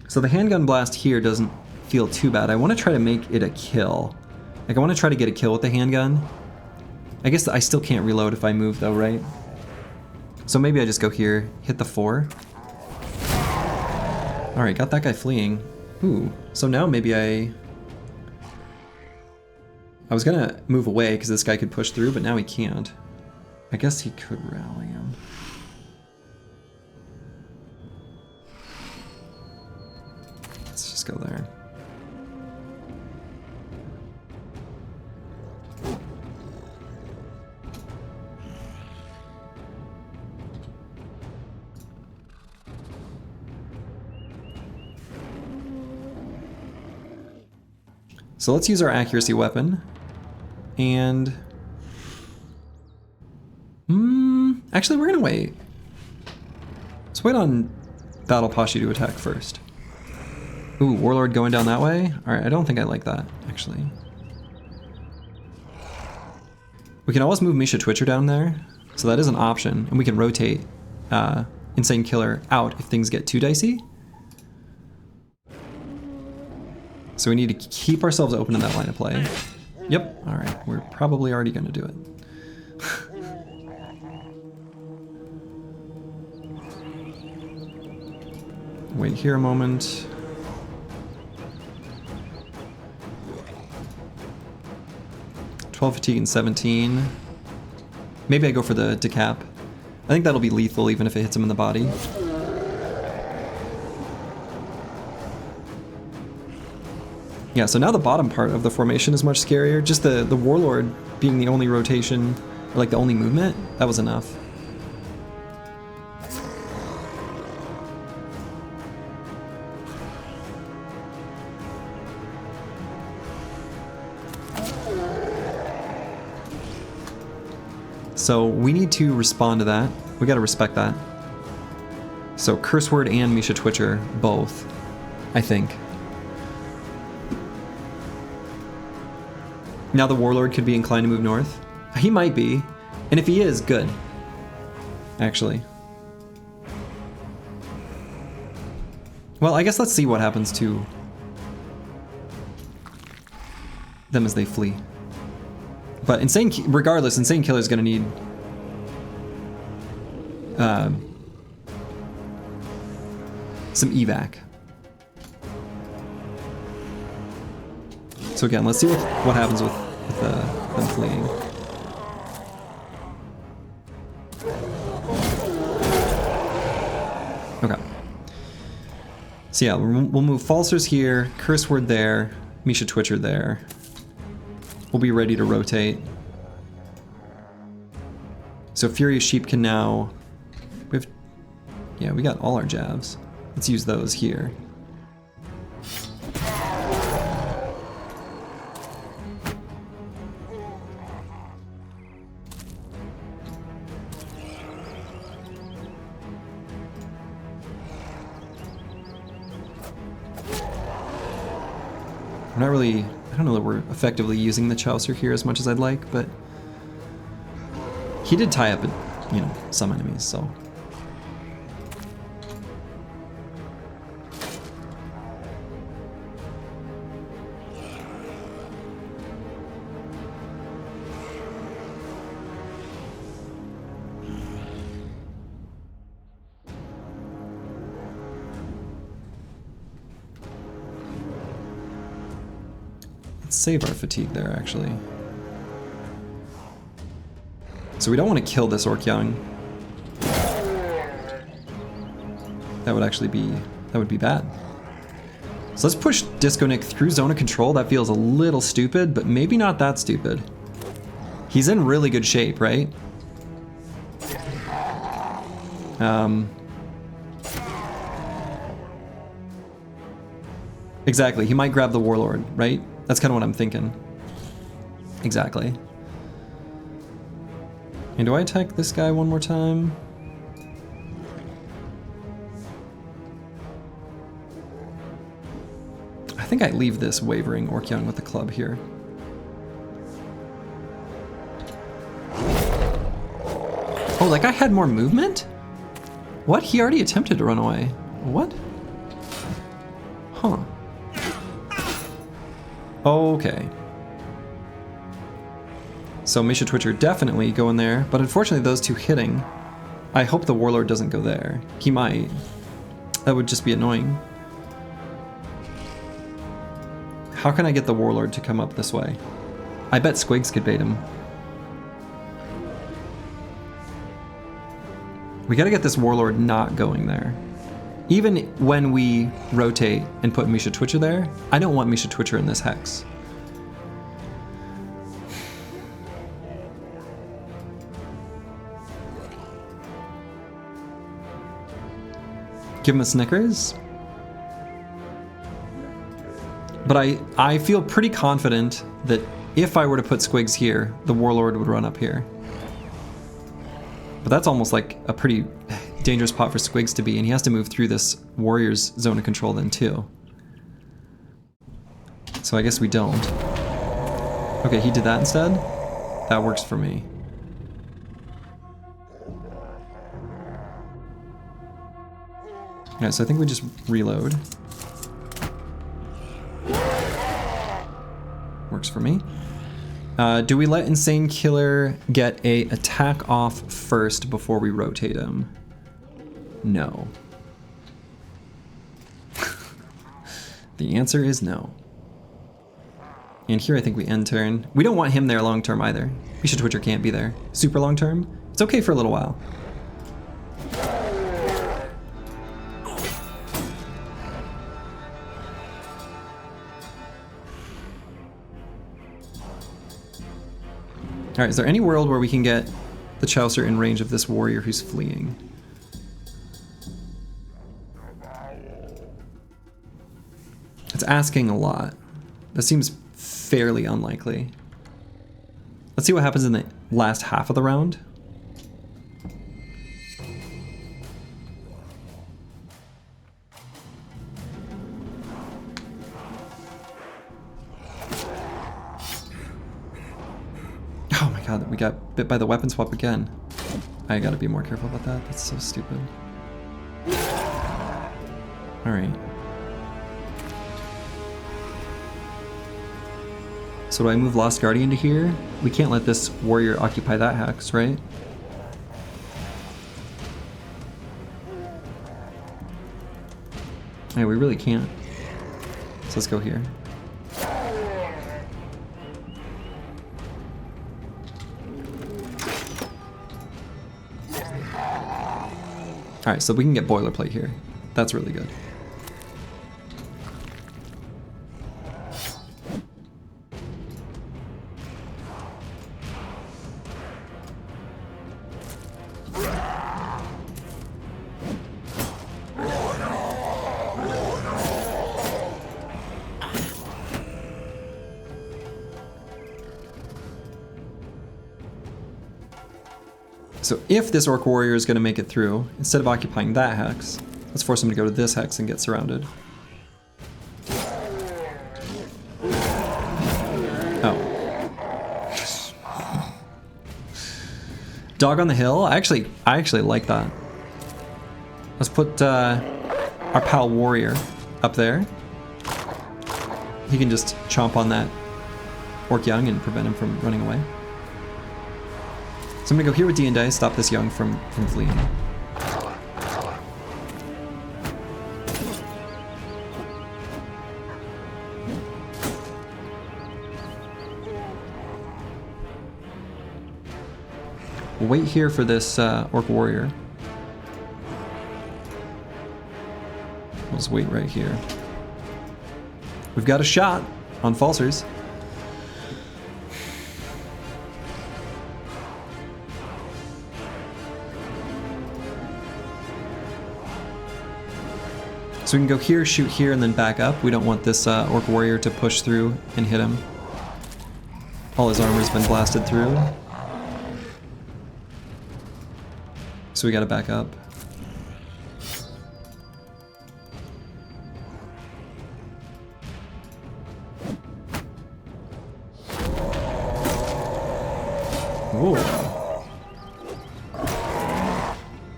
So the handgun blast here doesn't feel too bad. I want to try to make it a kill. Like, I want to try to get a kill with the handgun. I guess I still can't reload if I move though, right? So maybe I just go here, hit the 4. Alright, got that guy fleeing. Ooh, so now maybe I was gonna move away because this guy could push through, but now he can't. I guess he could rally him. Let's go there. So let's use our accuracy weapon. And... actually, we're gonna wait. Let's wait on Battle Pashi to attack first. Ooh, Warlord going down that way? Alright, I don't think I like that, actually. We can always move Misha Twitcher down there, so that is an option. And we can rotate Insane Killer out if things get too dicey. So we need to keep ourselves open in that line of play. Yep, alright, we're probably already gonna do it. Wait here a moment. Fatigue and 17. Maybe I go for the decap. I think that'll be lethal even if it hits him in the body. Yeah, so now the bottom part of the formation is much scarier. Just the Warlord being the only rotation, or like the only movement, that was enough. So we need to respond to that. We gotta respect that. So Curse Word and Misha Twitcher, both, I think. Now the Warlord could be inclined to move north. He might be, and if he is, good. Actually. Well, I guess let's see what happens to them as they flee. But regardless, Insane Killer's gonna need some evac. So again, let's see what happens with them fleeing. Okay. So yeah, we'll move Falsers here, Curse Word there, Misha Twitcher there. We'll be ready to rotate. So Furious Sheep can now... we got all our jabs. Let's use those here. We're not really... I don't know that we're effectively using the Chaucer here as much as I'd like, but he did tie up, some enemies, so. Save our fatigue there, actually. So we don't want to kill this Orc Young. That would be bad. So let's push Disco Nick through Zone of Control. That feels a little stupid, but maybe not that stupid. He's in really good shape, right? Exactly, he might grab the Warlord, right? That's kind of what I'm thinking. Exactly. And do I attack this guy one more time? I think I leave this wavering Orc Young with the club here. Oh, that guy had more movement? What? He already attempted to run away. What? Huh. Okay. So Misha Twitcher definitely going there, but unfortunately those two hitting. I hope the Warlord doesn't go there. He might. That would just be annoying. How can I get the Warlord to come up this way? I bet Squigs could bait him. We gotta get this Warlord not going there. Even when we rotate and put Misha Twitcher there, I don't want Misha Twitcher in this hex. Give him a Snickers. But I feel pretty confident that if I were to put Squigs here, the Warlord would run up here. But that's almost like a pretty dangerous spot for Squigs to be, and he has to move through this Warrior's zone of control then too. So I guess we don't. Okay, he did that instead? That works for me. Alright, so I think we just reload. Works for me. Do we let Insane Killer get a attack off first before we rotate him? No. The answer is no. And here I think we end turn. We don't want him there long term either. Misha Twitcher can't be there. Super long term? It's okay for a little while. Alright, is there any world where we can get the Chaucer in range of this warrior who's fleeing? It's asking a lot. That seems fairly unlikely. Let's see what happens in the last half of the round. Oh my god, we got bit by the weapon swap again. I gotta be more careful about that. That's so stupid. Alright. So do I move Lost Guardian to here? We can't let this warrior occupy that hex, right? Yeah, we really can't. So let's go here. Alright, so we can get boilerplate here. That's really good. So if this Orc Warrior is going to make it through, instead of occupying that hex, let's force him to go to this hex and get surrounded. Oh. Dog on the hill? I actually like that. Let's put our pal Warrior up there. He can just chomp on that Orc Young and prevent him from running away. So I'm gonna go here with D&D, stop this Young from fleeing. We'll wait here for this Orc Warrior. We'll just wait right here. We've got a shot on Falsers. So we can go here, shoot here, and then back up. We don't want this Orc Warrior to push through and hit him. All his armor's been blasted through. So we gotta back up. Whoa.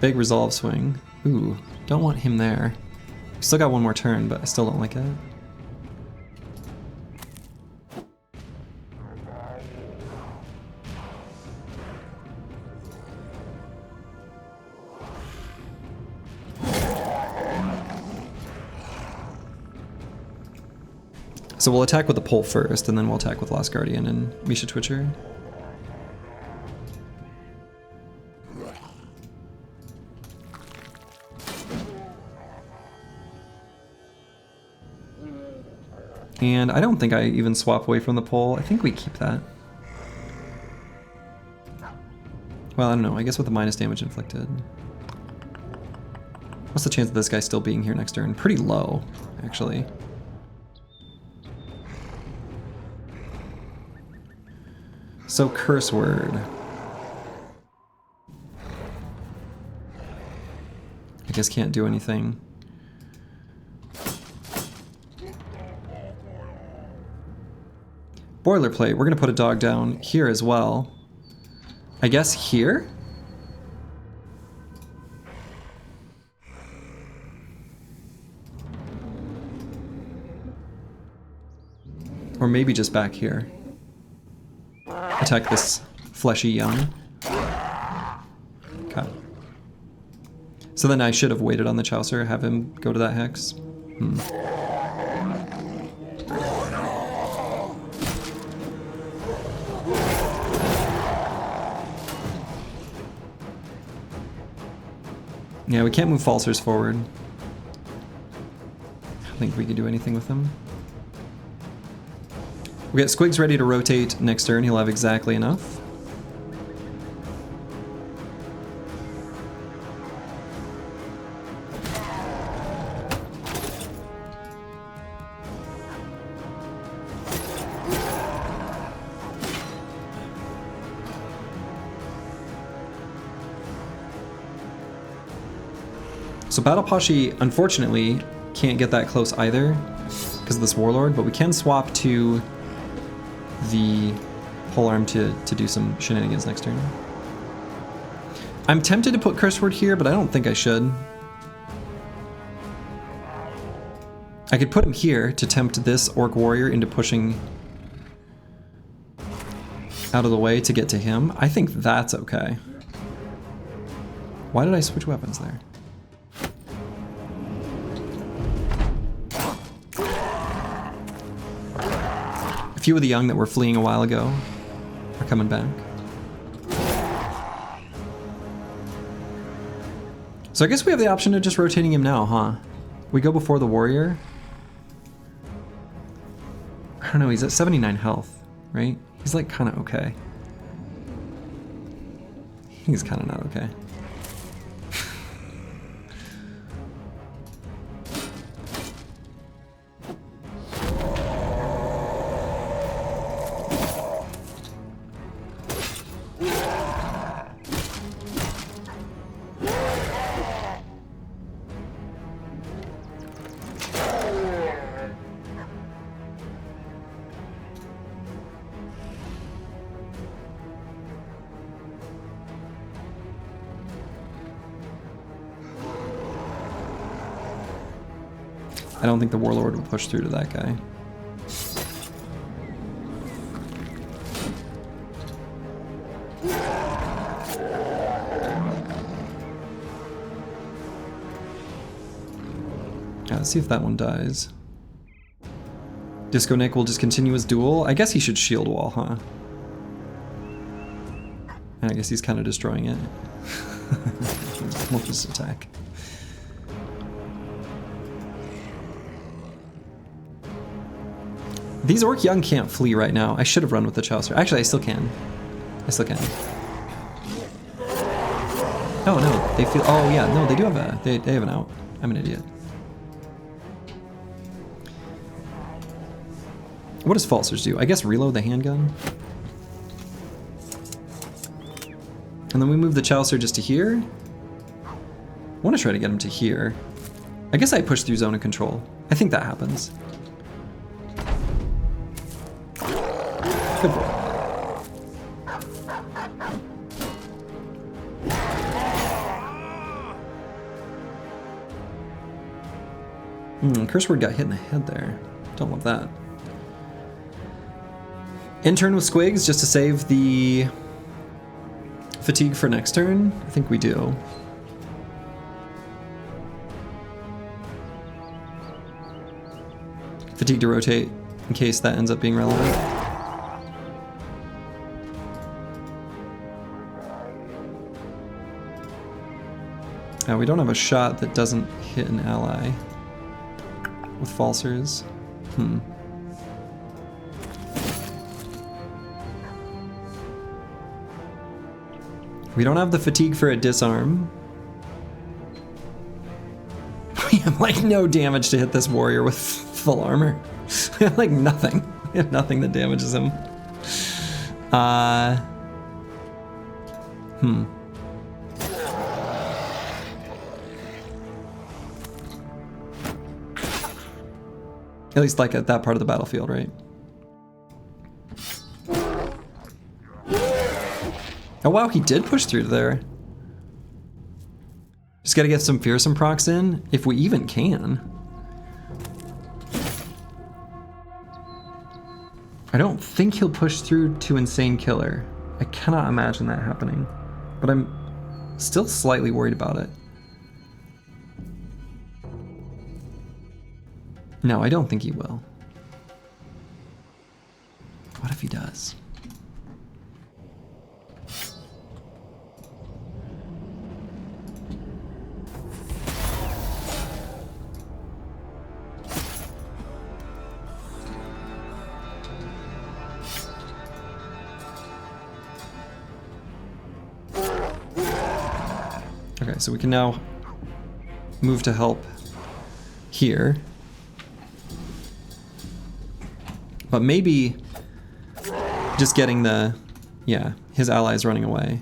Big resolve swing. Ooh, don't want him there. Still got one more turn, but I still don't like it. So we'll attack with the pole first, and then we'll attack with Lost Guardian and Misha Twitcher. And I don't think I even swap away from the pole. I think we keep that. Well, I don't know. I guess with the minus damage inflicted. What's the chance of this guy still being here next turn? Pretty low, actually. So, curse word. I guess can't do anything. Boilerplate. We're gonna put a dog down here as well. I guess here? Or maybe just back here. Attack this fleshy young. Okay. So then I should have waited on the Chaucer, have him go to that hex. Yeah, we can't move Falsers forward. I don't think we can do anything with them. We get Squigs ready to rotate next turn. He'll have exactly enough. So Battle Pashi, unfortunately, can't get that close either because of this Warlord, but we can swap to the polearm to do some shenanigans next turn. I'm tempted to put Curse Word here, but I don't think I should. I could put him here to tempt this Orc Warrior into pushing out of the way to get to him. I think that's okay. Why did I switch weapons there? A few of the young that were fleeing a while ago are coming back. So I guess we have the option of just rotating him now, huh? We go before the warrior. I don't know, he's at 79 health, right? He's like kind of okay. He's kind of not okay. I don't think the Warlord will push through to that guy. Yeah, let's see if that one dies. Disco Nick will just continue his duel. I guess he should shield wall, huh? And I guess he's kind of destroying it. We'll just attack. These Orc Young can't flee right now. I should have run with the Chaucer. Actually, I still can. I still can. Oh no, they feel. Oh yeah, no, they do have a. They have an out. I'm an idiot. What does Falsers do? I guess reload the handgun. And then we move the Chaucer just to here. I want to try to get him to here. I guess I push through zone of control. I think that happens. Good boy. Curse Word got hit in the head there. Don't love that. In turn with Squigs just to save the fatigue for next turn. I think we do. Fatigue to rotate in case that ends up being relevant. We don't have a shot that doesn't hit an ally with Falsers. We don't have the fatigue for a disarm. We have like no damage to hit this warrior with full armor. We have like nothing. We have nothing that damages him. At least like at that part of the battlefield, right? Oh wow, he did push through there. Just gotta get some fearsome procs in, if we even can. I don't think he'll push through to Insane Killer. I cannot imagine that happening. But I'm still slightly worried about it. No, I don't think he will. What if he does? Okay, so we can now move to help here. But maybe just getting the, yeah, his allies running away.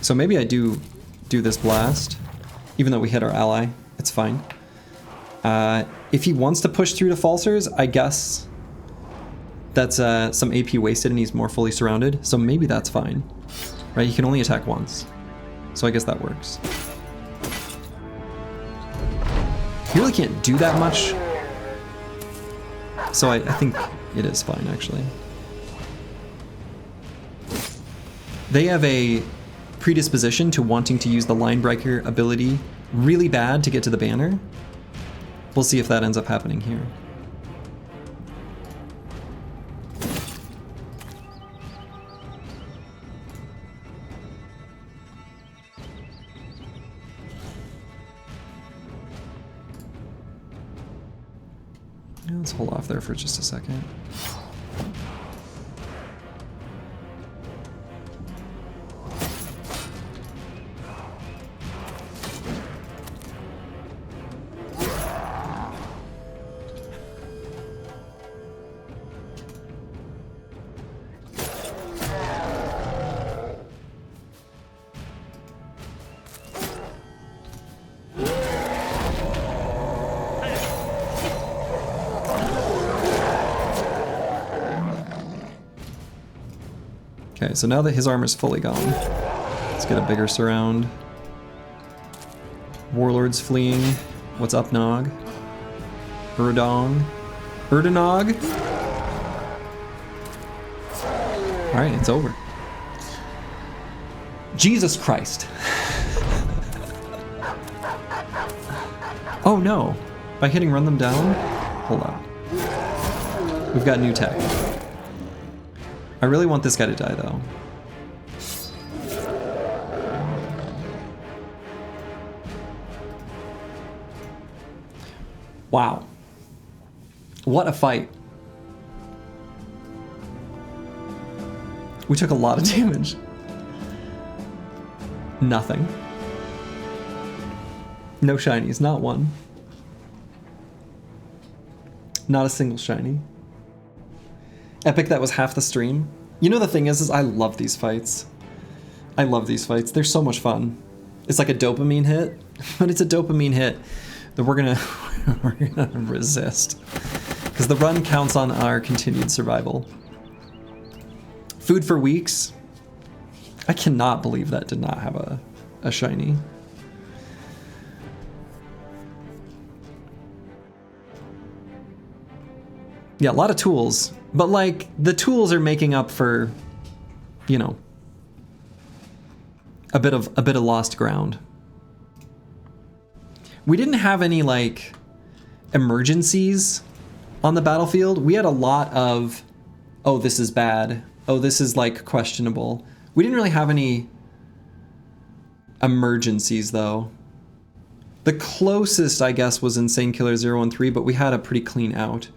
So maybe I do this blast, even though we hit our ally, it's fine. If he wants to push through to Falsers, I guess that's some AP wasted and he's more fully surrounded, so maybe that's fine. Right, he can only attack once. So I guess that works. He really can't do that much. So I think it is fine, actually. They have a predisposition to wanting to use the line breaker ability really bad to get to the banner. We'll see if that ends up happening here. Let's hold off there for just a second. Okay, so now that his armor's fully gone, let's get a bigger surround. Warlord's fleeing. What's up, Nog? Urdong. Urdanog? Alright, it's over. Jesus Christ. Oh no. By hitting run them down? Hold on. We've got new tech. I really want this guy to die, though. Wow. What a fight. We took a lot of damage. Nothing. No shinies, not one. Not a single shiny. Epic, that was half the stream. You know, the thing is I love these fights. I love these fights. They're so much fun. It's like a dopamine hit, but it's a dopamine hit that we're gonna resist. Because the run counts on our continued survival. Food for weeks. I cannot believe that did not have a shiny. Yeah, a lot of tools. But like, the tools are making up for, you know, a bit of lost ground. We didn't have any like emergencies on the battlefield. We had a lot of, oh, this is bad. Oh, this is like questionable. We didn't really have any emergencies though. The closest, I guess, was Insane Killer 013, but we had a pretty clean out.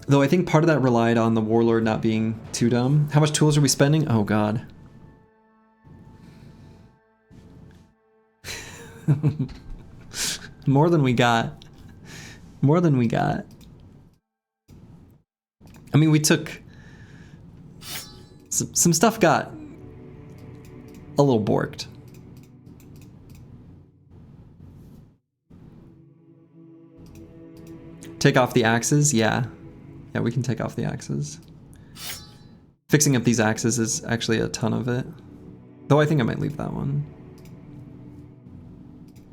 Though I think part of that relied on the Warlord not being too dumb. How much tools are we spending? Oh god. More than we got. More than we got. I mean, we took... Some stuff got a little borked. Take off the axes? Yeah. Yeah, we can take off the axes. Fixing up these axes is actually a ton of it. Though I think I might leave that one.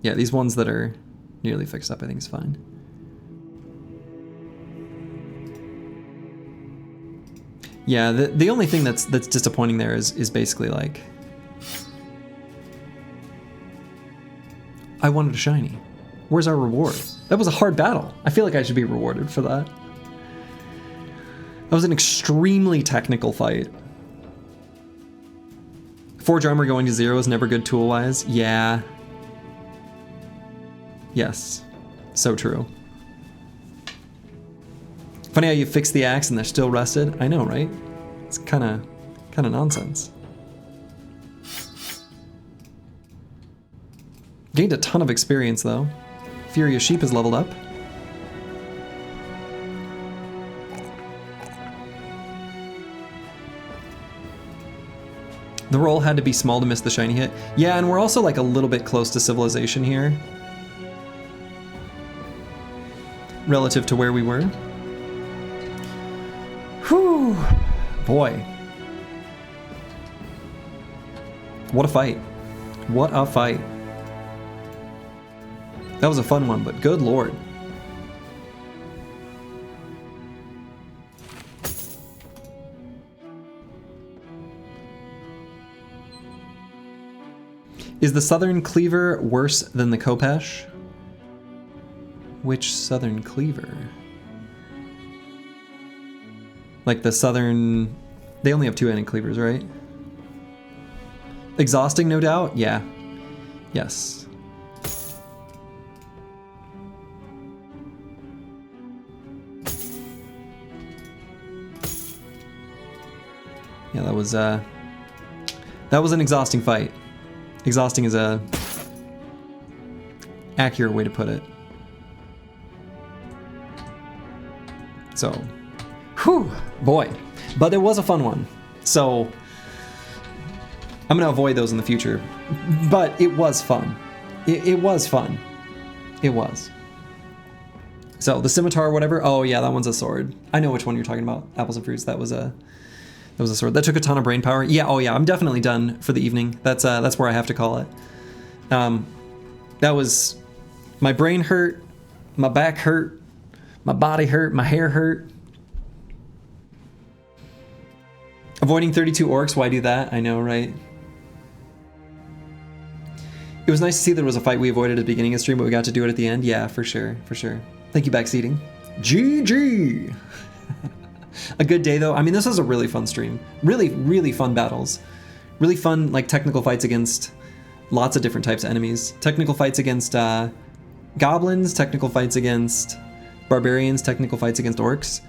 Yeah, these ones that are nearly fixed up I think is fine. Yeah, the only thing that's disappointing there is basically like... I wanted a shiny. Where's our reward? That was a hard battle. I feel like I should be rewarded for that. That was an extremely technical fight. Forge armor going to 0 is never good tool-wise. Yeah. Yes. So true. Funny how you fix the axe and they're still rusted. I know, right? It's kind of nonsense. Gained a ton of experience though. Furious Sheep is leveled up. The roll had to be small to miss the shiny hit. Yeah, and we're also like a little bit close to civilization here. Relative to where we were. Whew. Boy. What a fight. What a fight. That was a fun one, but good lord. Is the Southern Cleaver worse than the Khopesh? Which Southern Cleaver? Like the Southern... They only have 2-handed cleavers, right? Exhausting, no doubt? Yeah. Yes. Yeah, that was an exhausting fight. Exhausting is a accurate way to put it. So, whew, boy. But it was a fun one. So, I'm gonna avoid those in the future. But it was fun. It was fun. It was. So, the scimitar or whatever, oh yeah, that one's a sword. I know which one you're talking about, Apples and Fruits, that was a sword. That took a ton of brain power. Yeah, oh yeah, I'm definitely done for the evening. That's where I have to call it. That was... My brain hurt, my back hurt, my body hurt, my hair hurt. Avoiding 32 orcs, why do that? I know, right? It was nice to see there was a fight we avoided at the beginning of the stream, but we got to do it at the end. Yeah, for sure, for sure. Thank you, Backseating. GG! A good day though. I mean, this was a really fun stream. Really, really fun battles. Really fun, like, technical fights against lots of different types of enemies. Technical fights against goblins, technical fights against barbarians, technical fights against orcs.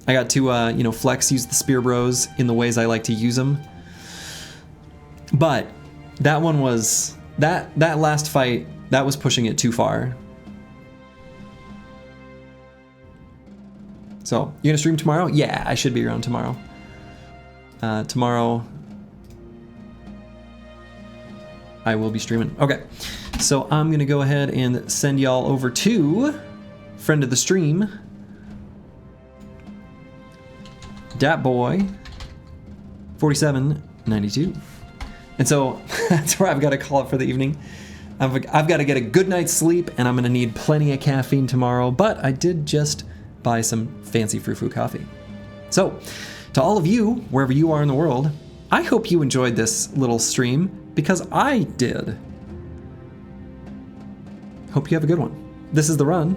I got to, you know, use the spear bros in the ways I like to use them. But that one was, that last fight, that was pushing it too far. So, you gonna stream tomorrow? Yeah, I should be around tomorrow. Tomorrow, I will be streaming. Okay, so I'm gonna go ahead and send y'all over to friend of the stream, DatBoy4792. And so that's where I've got to call it for the evening. I've got to get a good night's sleep, and I'm gonna need plenty of caffeine tomorrow, but I did just buy some fancy frou-frou coffee. So, to all of you, wherever you are in the world, I hope you enjoyed this little stream, because I did. Hope you have a good one. This is The Run.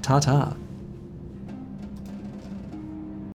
Ta-ta.